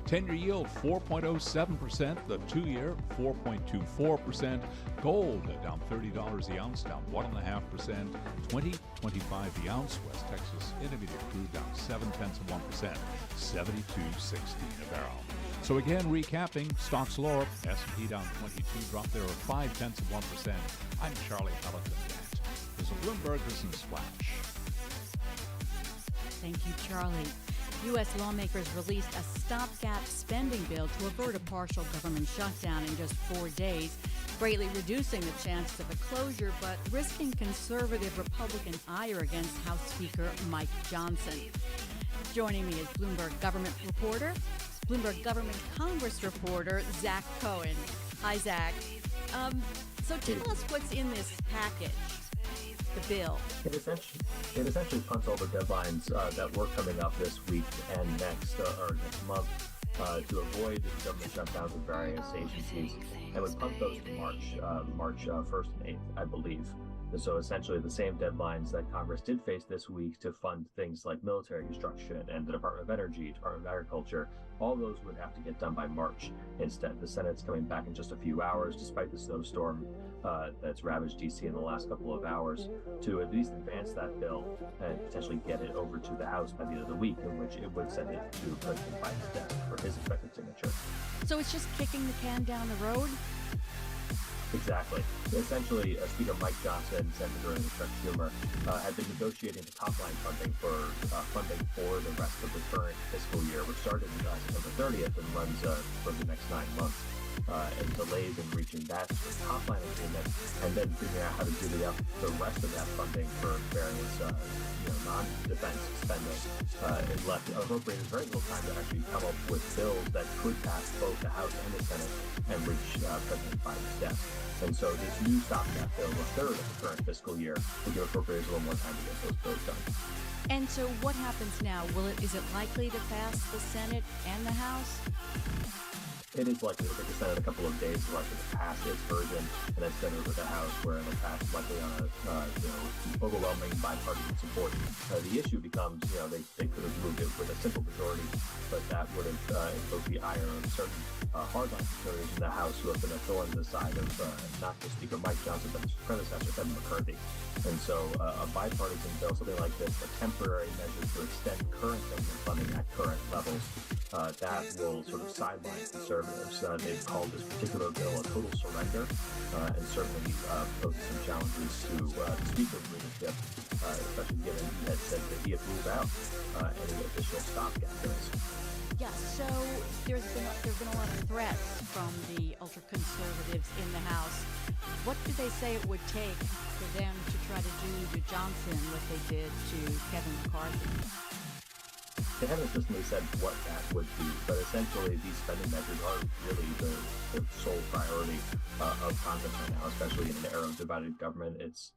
10-year yield 4.07%, the 2-year 4.24%. Gold down $30 the ounce, down 1.5%. 20.25 the ounce. West Texas Intermediate crude down 0.7%, 72.60 a barrel. So again, recapping, stocks lower, S&P down 22, drop there of 0.5%. I'm Charlie Pelleton. That is a Bloomberg Business Flash. Thank you, Charlie. U.S. lawmakers released a stopgap spending bill to avert a partial government shutdown in just 4 days, greatly reducing the chances of a closure, but risking conservative Republican ire against House Speaker Mike Johnson. Joining me is Bloomberg government government Congress reporter, Zach Cohen. Hi, Zach. So tell us what's in this package, the bill. It essentially punts all the deadlines that were coming up this week and next month to avoid government shutdowns with various agencies, and would punt those to March 1st and 8th, I believe. And so essentially the same deadlines that Congress did face this week to fund things like military construction and the Department of Energy, Department of Agriculture, all those would have to get done by March. Instead, the Senate's coming back in just a few hours, despite the snowstorm that's ravaged D.C. in the last couple of hours, to at least advance that bill and potentially get it over to the House by the end of the week, in which it would send it to President Biden's desk for his expected signature. So it's just kicking the can down the road? Exactly. Essentially, Speaker Mike Johnson and Senator Chuck Schumer have been negotiating the top-line funding for the rest of the current fiscal year, which started September 30th and runs for the next 9 months. And delays in reaching that top-line agreement, and then figuring out how to divvy up the rest of that funding for various non-defense spending. It left appropriated very little time to actually come up with bills that could pass both the House and the Senate and reach President Biden's desk. And so this new stopgap bill, a third of the current fiscal year, will give appropriators a little more time to get those bills done. And so what happens now? Is it likely to pass the Senate and the House? It is likely to take the Senate a couple of days to pass its version, and then send it over to the House, where it'll pass likely on a overwhelming bipartisan support. The issue becomes, they could have moved it with a simple majority, but that would have invoked the ire of certain hardline senators in the House who have been a thorn in the side of not just Speaker Mike Johnson, but his predecessor, Kevin McCarthy. And so a bipartisan bill, something like this, a temporary measure to extend current government funding at current levels, that will sort of sideline conservatives. They've called this particular bill a total surrender, and certainly poses some challenges to the Speaker's leadership, especially given he had said that he had ruled out any additional stopgap bills. Yeah, so there's been a lot of threats from the ultra-conservatives in the House. What do they say it would take for them to try to do to Johnson what they did to Kevin McCarthy? They haven't explicitly said what that would be, but essentially these spending measures are really the sole priority of Congress right now, especially in an era of divided government. It's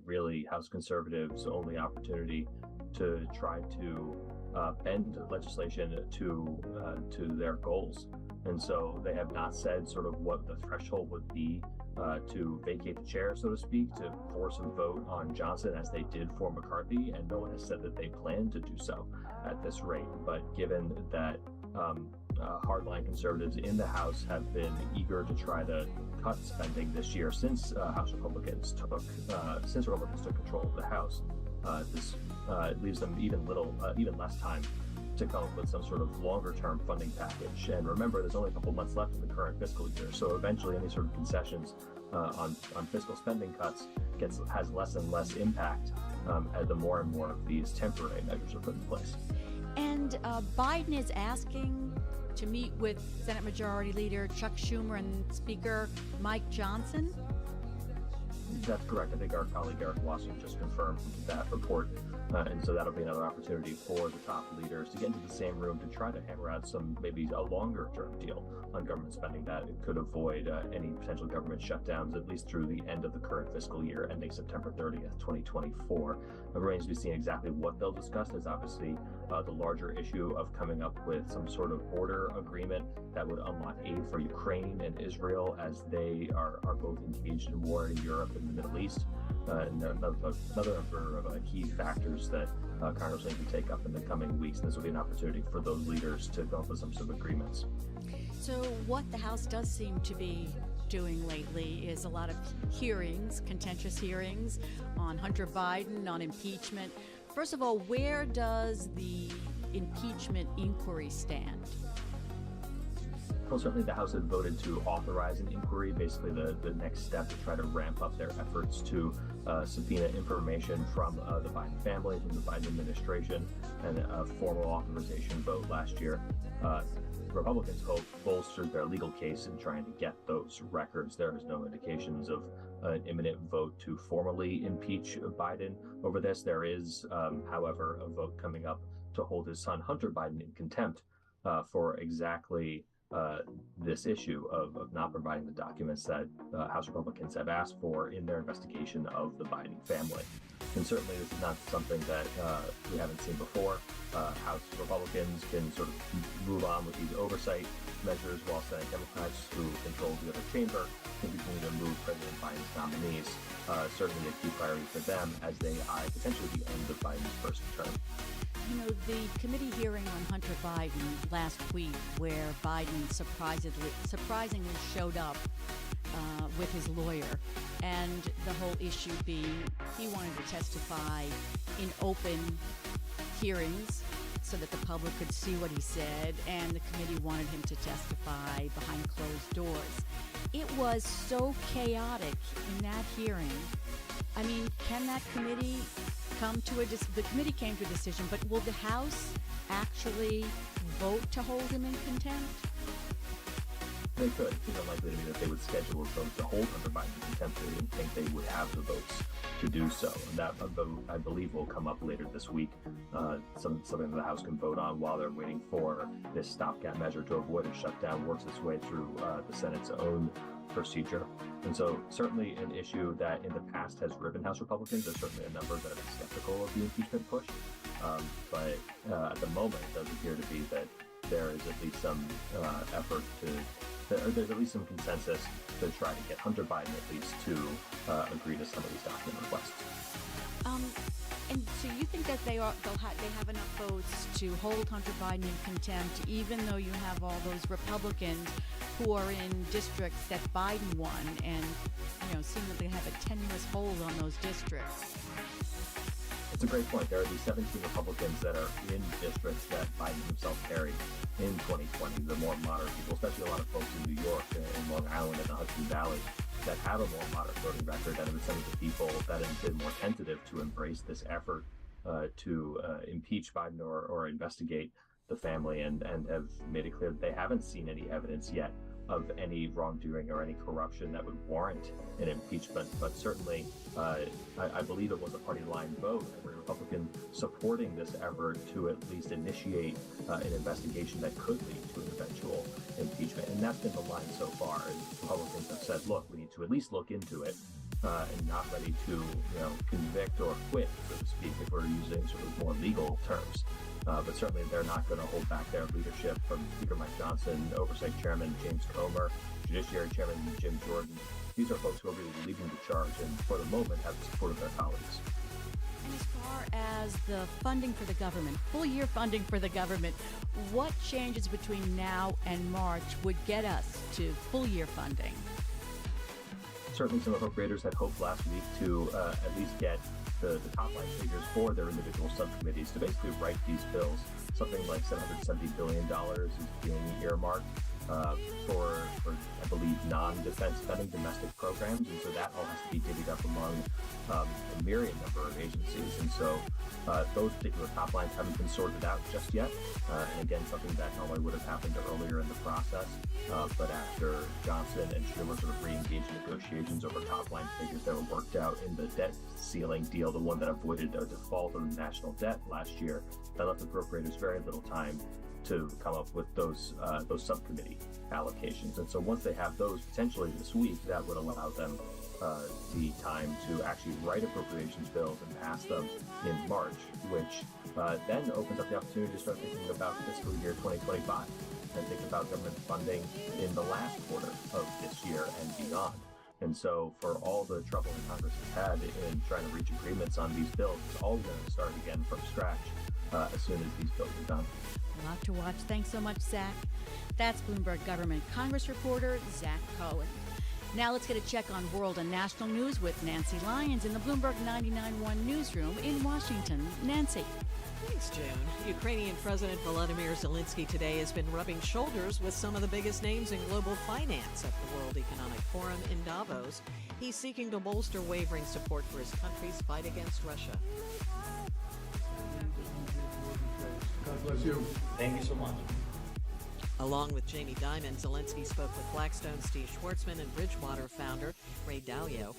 really House conservatives' only opportunity to try to bend legislation to their goals. And so they have not said sort of what the threshold would be to vacate the chair, so to speak, to force a vote on Johnson as they did for McCarthy, and no one has said that they plan to do so at this rate. But given that hardline conservatives in the House have been eager to try to cut spending this year since Republicans took control of the House, this leaves them even less time to come up with some sort of longer-term funding package. And remember, there's only a couple months left in the current fiscal year, so eventually any sort of concessions on fiscal spending cuts has less and less impact as the more and more of these temporary measures are put in place. And Biden is asking to meet with Senate Majority Leader Chuck Schumer and Speaker Mike Johnson. That's correct. I think our colleague Eric Wasserman just confirmed that report. And so that'll be another opportunity for the top leaders to get into the same room to try to hammer out maybe a longer term deal on government spending that could avoid any potential government shutdowns, at least through the end of the current fiscal year, ending September 30th, 2024. It remains to be seen exactly what they'll discuss. There's obviously the larger issue of coming up with some sort of border agreement that would unlock aid for Ukraine and Israel as they are both engaged in war in Europe and the Middle East. And another number of key factors that Congress will need to take up in the coming weeks. This will be an opportunity for those leaders to come up with some sort of agreements. So what the House does seem to be doing lately is a lot of hearings, contentious hearings on Hunter Biden, on impeachment. First of all, where does the impeachment inquiry stand? Well, certainly the House had voted to authorize an inquiry, basically the next step to try to ramp up their efforts to subpoena information from the Biden family, from the Biden administration, and a formal authorization vote last year. Republicans hope bolstered their legal case in trying to get those records. There is no indications of an imminent vote to formally impeach Biden over this. There is, however, a vote coming up to hold his son Hunter Biden in contempt for exactly this issue of not providing the documents that House Republicans have asked for in their investigation of the Biden family. And certainly this is not something that we haven't seen before. House Republicans can sort of move on with these oversight measures while Senate Democrats, who control the other chamber, can continue to move President Biden's nominees. Certainly a key priority for them as they eye potentially the end of Biden's first term. You know, the committee hearing on Hunter Biden last week, where Biden surprisingly showed up with his lawyer, and the whole issue being he wanted to testify in open hearings so that the public could see what he said, and the committee wanted him to testify behind closed doors. It was so chaotic in that hearing. I mean, can that committee come to the committee came to a decision, but will the House actually vote to hold him in contempt? They could. It's unlikely to me that they would schedule a vote to hold Hunter Biden in contempt. They didn't think they would have the votes to do so. And that vote, I believe, will come up later this week. Something that the House can vote on while they're waiting for this stopgap measure to avoid a shutdown works its way through the Senate's own procedure. And so certainly an issue that in the past has driven House Republicans. There's certainly a number that have been skeptical of the impeachment push. But at the moment, it does appear to be that there is at least some effort there's at least some consensus to try to get Hunter Biden at least to agree to some of these document requests. And so you think that they have enough votes to hold Hunter Biden in contempt, even though you have all those Republicans who are in districts that Biden won, and seem that they have a tenuous hold on those districts? It's a great point. There are these 17 Republicans that are in districts that Biden himself carried in 2020, the more moderate people, especially a lot of folks in New York and Long Island and the Hudson Valley that have a more moderate voting record, and have been some of the people that have been more tentative to embrace this effort to impeach Biden or investigate the family, and have made it clear that they haven't seen any evidence yet of any wrongdoing or any corruption that would warrant an impeachment. But certainly, I believe it was a party line vote, every Republican supporting this effort to at least initiate an investigation that could lead to an eventual impeachment. And that's been the line so far. Republicans have said, look, we need to at least look into it. and not ready to convict or acquit, so to speak, if we're using sort of more legal terms. But certainly they're not going to hold back their leadership from Speaker Mike Johnson, Oversight Chairman James Comer, Judiciary Chairman Jim Jordan. These are folks who are really leading the charge and for the moment have the support of their colleagues. And as far as the funding for the government, full year funding for the government, what changes between now and March would get us to full year funding? Certainly some appropriators had hoped last week to at least get the top line figures for their individual subcommittees to basically write these bills. Something like $770 billion is being earmarked for, I believe, non-defense spending, domestic programs, and so that all has to be divvied up among a myriad number of agencies, and so those particular top lines haven't been sorted out just yet, and again, something that not only would have happened earlier in the process, but after Johnson and Schumer sort of re-engaged negotiations over top line figures that were worked out in the debt ceiling deal, the one that avoided a default on national debt last year, that left appropriators very little time to come up with those subcommittee allocations. And so once they have those potentially this week, that would allow them the time to actually write appropriations bills and pass them in March, which then opens up the opportunity to start thinking about fiscal year 2025 and think about government funding in the last quarter of this year and beyond. And so for all the trouble that Congress has had in trying to reach agreements on these bills, it's all going to start again from scratch as soon as these bills are done. A lot to watch. Thanks so much, Zach. That's Bloomberg Government Congress reporter Zach Cohen. Now let's get a check on world and national news with Nancy Lyons in the Bloomberg 99.1 newsroom in Washington. Nancy. Thanks, June. Ukrainian President Volodymyr Zelensky today has been rubbing shoulders with some of the biggest names in global finance at the World Economic Forum in Davos. He's seeking to bolster wavering support for his country's fight against Russia. God bless you. Thank you so much. Along with Jamie Dimon, Zelensky spoke with Blackstone's Steve Schwartzman and Bridgewater founder Ray Dalio.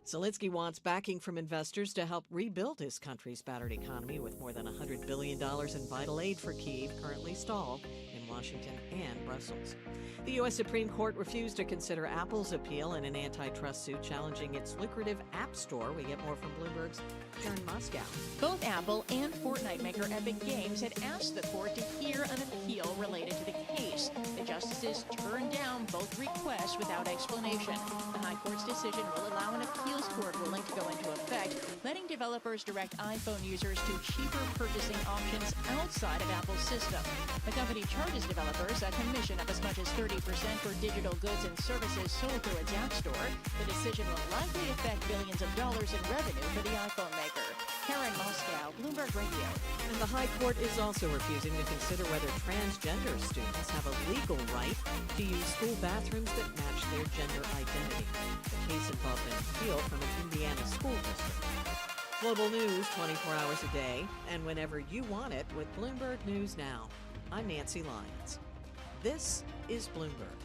Zelensky wants backing from investors to help rebuild his country's battered economy with more than $100 billion in vital aid for Kyiv currently stalled in Washington and Brussels. The U.S. Supreme Court refused to consider Apple's appeal in an antitrust suit challenging its lucrative App Store. We get more from Bloomberg's Karen Moscow. Both Apple and Fortnite maker Epic Games had asked the court to hear an appeal related to the case. The justices turned down both requests without explanation. The High Court's decision will allow an appeals court ruling to go into effect, letting developers direct iPhone users to cheaper purchasing options outside of Apple's system. The company charges developers a commission of as much as 30% for digital goods and services sold through its App Store. The decision will likely affect billions of dollars in revenue for the iPhone maker. Karen Moscow, Bloomberg Radio. And the High Court is also refusing to consider whether transgender students have a legal right to use school bathrooms that match their gender identity. The case involved an appeal from an Indiana school district. Global news 24 hours a day and whenever you want it with Bloomberg News Now. I'm Nancy Lyons. This is Bloomberg.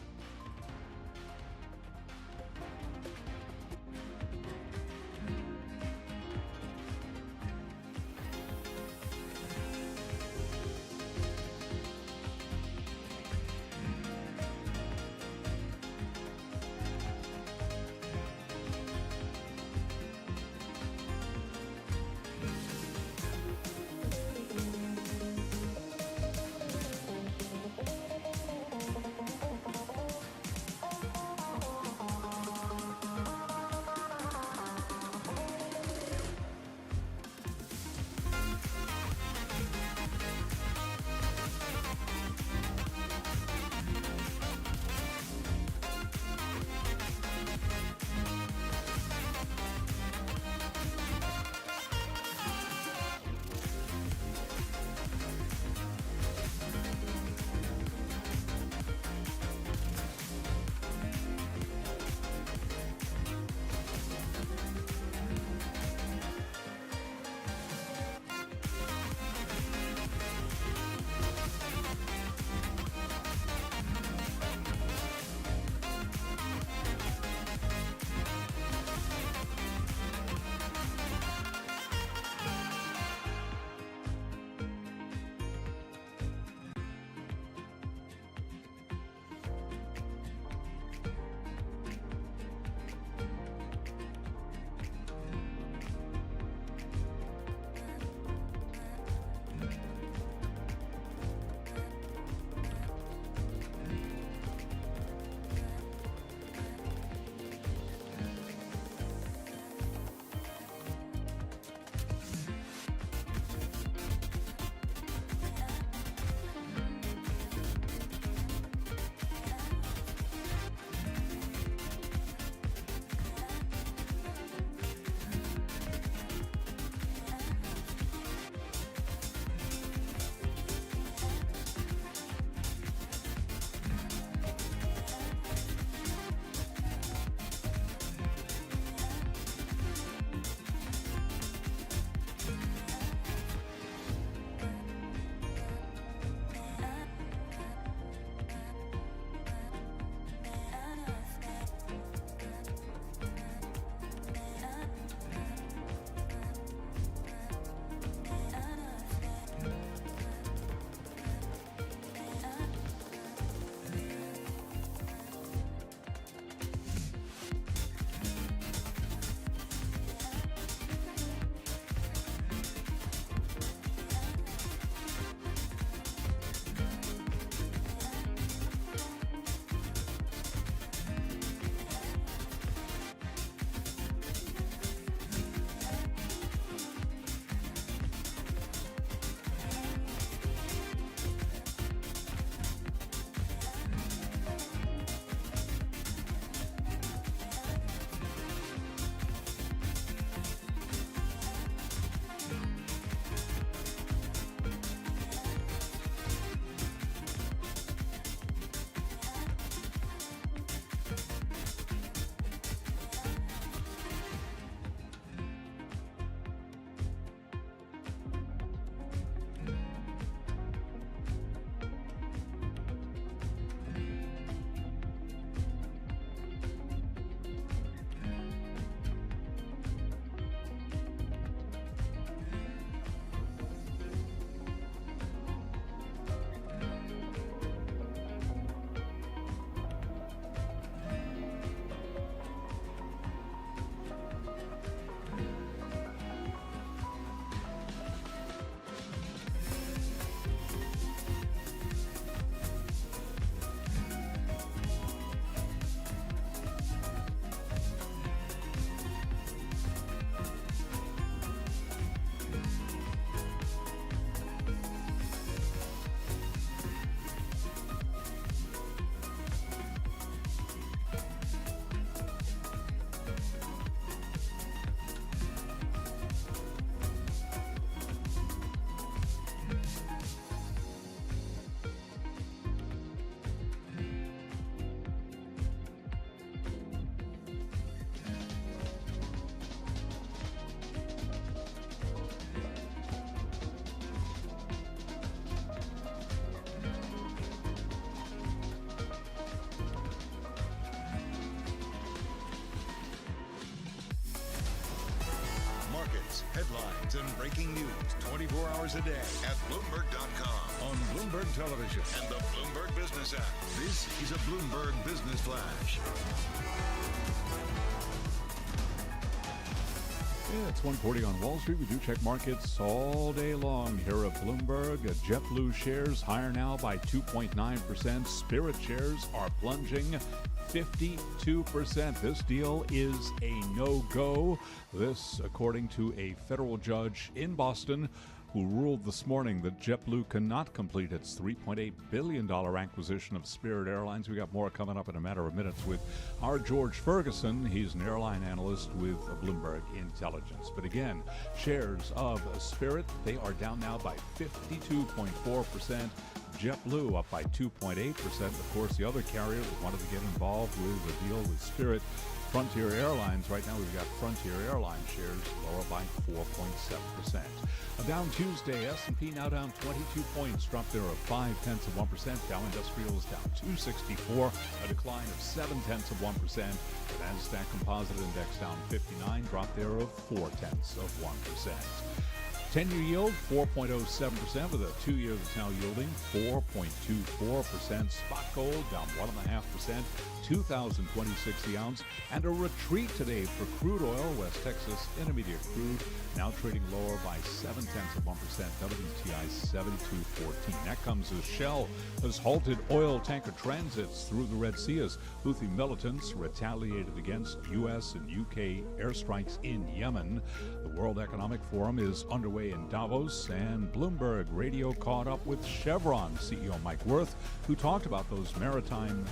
Headlines and breaking news 24 hours a day at Bloomberg.com, on Bloomberg Television, and the Bloomberg Business app. This is a Bloomberg Business Flash. Yeah, it's 1:40 on Wall Street. We do check markets all day long here at Bloomberg. JetBlue shares higher now by 2.9%. Spirit shares are plunging 52%. This deal is a no-go. This, according to a federal judge in Boston, who ruled this morning that JetBlue cannot complete its $3.8 billion acquisition of Spirit Airlines. We got more coming up in a matter of minutes with our George Ferguson. He's an airline analyst with Bloomberg Intelligence. But again, shares of Spirit, they are down now by 52.4%. JetBlue up by 2.8%. Of course, the other carrier that wanted to get involved with the deal with Spirit, Frontier Airlines. Right now we've got Frontier Airlines shares lower by 4.7%. Down Tuesday, S&P now down 22 points, dropped there of 0.5%. Dow Industrials down 264, a decline of 0.7%. The Nasdaq Composite Index down 59, dropped there of 0.4%. 10-year yield, 4.07%, with a 2-year that's now yielding 4.24%. Spot gold down 1.5%, 2,026 the ounce, and a retreat today for crude oil. West Texas Intermediate crude now trading lower by 0.7%. WTI 72.14. That comes as Shell has halted oil tanker transits through the Red Sea as Houthi militants retaliated against U.S. and U.K. airstrikes in Yemen. The World Economic Forum is underway in Davos, and Bloomberg Radio caught up with Chevron CEO Mike Wirth, who talked about those maritime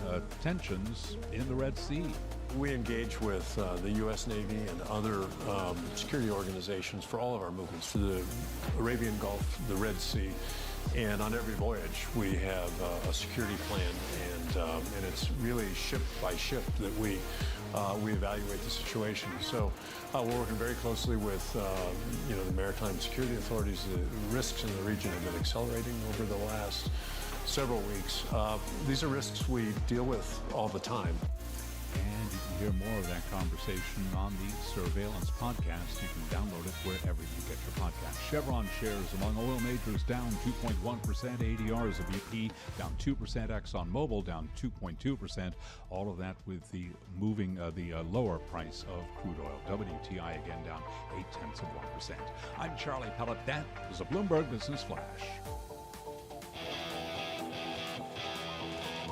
tensions in the Red Sea. We engage with the U.S. Navy and other security organizations for all of our movements through the Arabian Gulf, the Red Sea, and on every voyage we have a security plan, and it's really ship by ship that we evaluate the situation. So we're working very closely with the maritime security authorities. The risks in the region have been accelerating over the last several weeks. These are risks we deal with all the time. And you can hear more of that conversation on the Surveillance Podcast. You can download it wherever you get your podcast. Chevron shares among oil majors down 2.1%. ADRs of BP down 2%. ExxonMobil down 2.2%. All of that with the lower price of crude oil. WTI again down 0.8%. I'm Charlie Pellet. That is a Bloomberg Business Flash.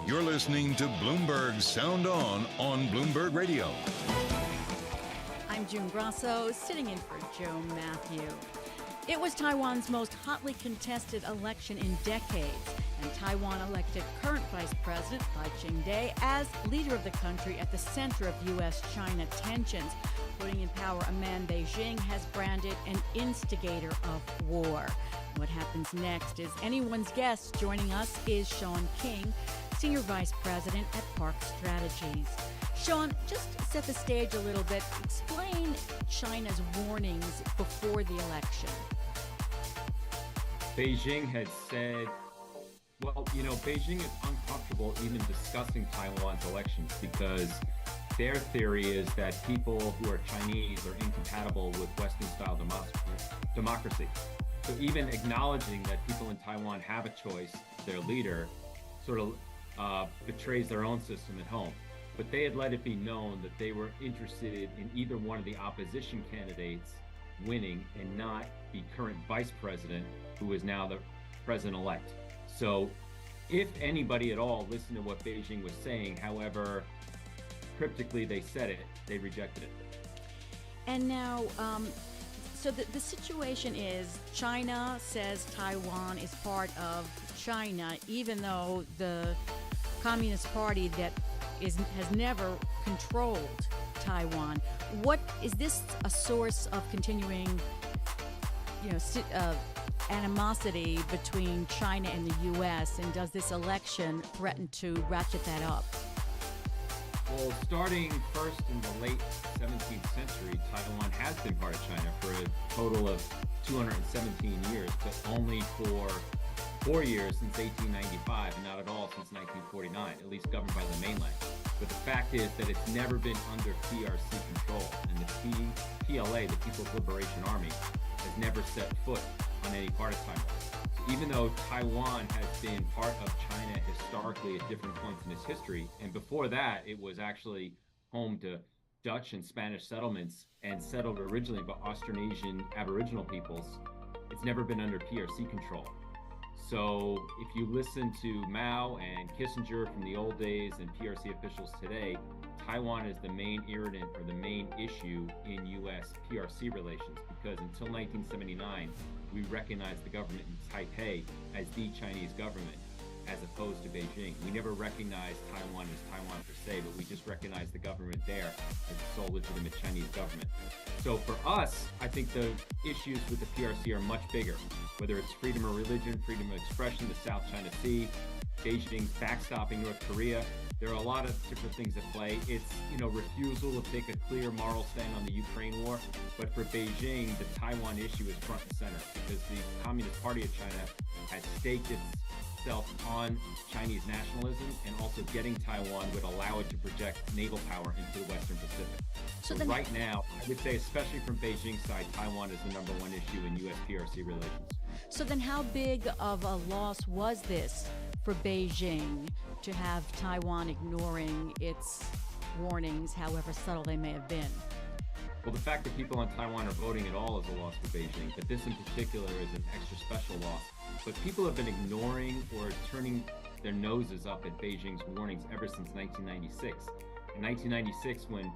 You're listening to Bloomberg Sound On Bloomberg Radio. I'm June Grasso, sitting in for Joe Matthew. It was Taiwan's most hotly contested election in decades, and Taiwan elected current Vice President Lai Ching-te as leader of the country at the center of U.S.-China tensions, putting in power a man Beijing has branded an instigator of war. What happens next is anyone's guess. Joining us is Sean King, Senior Vice President at Park Strategies. Sean, just set the stage a little bit. Explain China's warnings before the election. Beijing had said, Beijing is uncomfortable even discussing Taiwan's elections because their theory is that people who are Chinese are incompatible with Western-style democracy. So even acknowledging that people in Taiwan have a choice, their leader, sort of betrays their own system at home. But they had let it be known that they were interested in either one of the opposition candidates winning and not the current vice president, who is now the president-elect. So if anybody at all listened to what Beijing was saying, however cryptically they said it, they rejected it. And now, so the situation is China says Taiwan is part of China, even though the Communist Party that has never controlled Taiwan. What is this a source of continuing, animosity between China and the U.S., and does this election threaten to ratchet that up? Well, starting first in the late 17th century, Taiwan has been part of China for a total of 217 years, but only for 4 years since 1895, and not at all since 1949, at least governed by the mainland. But the fact is that it's never been under PRC control, and the PLA, the People's Liberation Army, has never set foot on any part of Taiwan. Even though Taiwan has been part of China historically at different points in its history, and before that, it was actually home to Dutch and Spanish settlements and settled originally by Austronesian Aboriginal peoples, it's never been under PRC control. So if you listen to Mao and Kissinger from the old days and PRC officials today, Taiwan is the main irritant or the main issue in U.S. PRC relations, because until 1979, we recognized the government in Taipei as the Chinese government, as opposed to Beijing. We never recognized Taiwan as Taiwan per se, but we just recognized the government there as the sole legitimate Chinese government. So for us, I think the issues with the PRC are much bigger, whether it's freedom of religion, freedom of expression, the South China Sea, Beijing's backstopping North Korea. There are a lot of different things at play. It's, refusal to take a clear moral stand on the Ukraine war. But for Beijing, the Taiwan issue is front and center, because the Communist Party of China has staked itself on Chinese nationalism, and also getting Taiwan would allow it to project naval power into the Western Pacific. So right now, I would say, especially from Beijing's side, Taiwan is the number one issue in U.S. PRC relations. So then how big of a loss was this for Beijing to have Taiwan ignoring its warnings, however subtle they may have been? Well, the fact that people on Taiwan are voting at all is a loss for Beijing, but this in particular is an extra special loss. But people have been ignoring or turning their noses up at Beijing's warnings ever since 1996. In 1996, when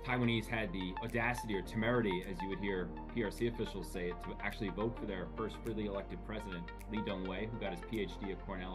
Taiwanese had the audacity or temerity, as you would hear PRC officials say it, to actually vote for their first freely elected president, Lee Dong-wei, who got his PhD at Cornell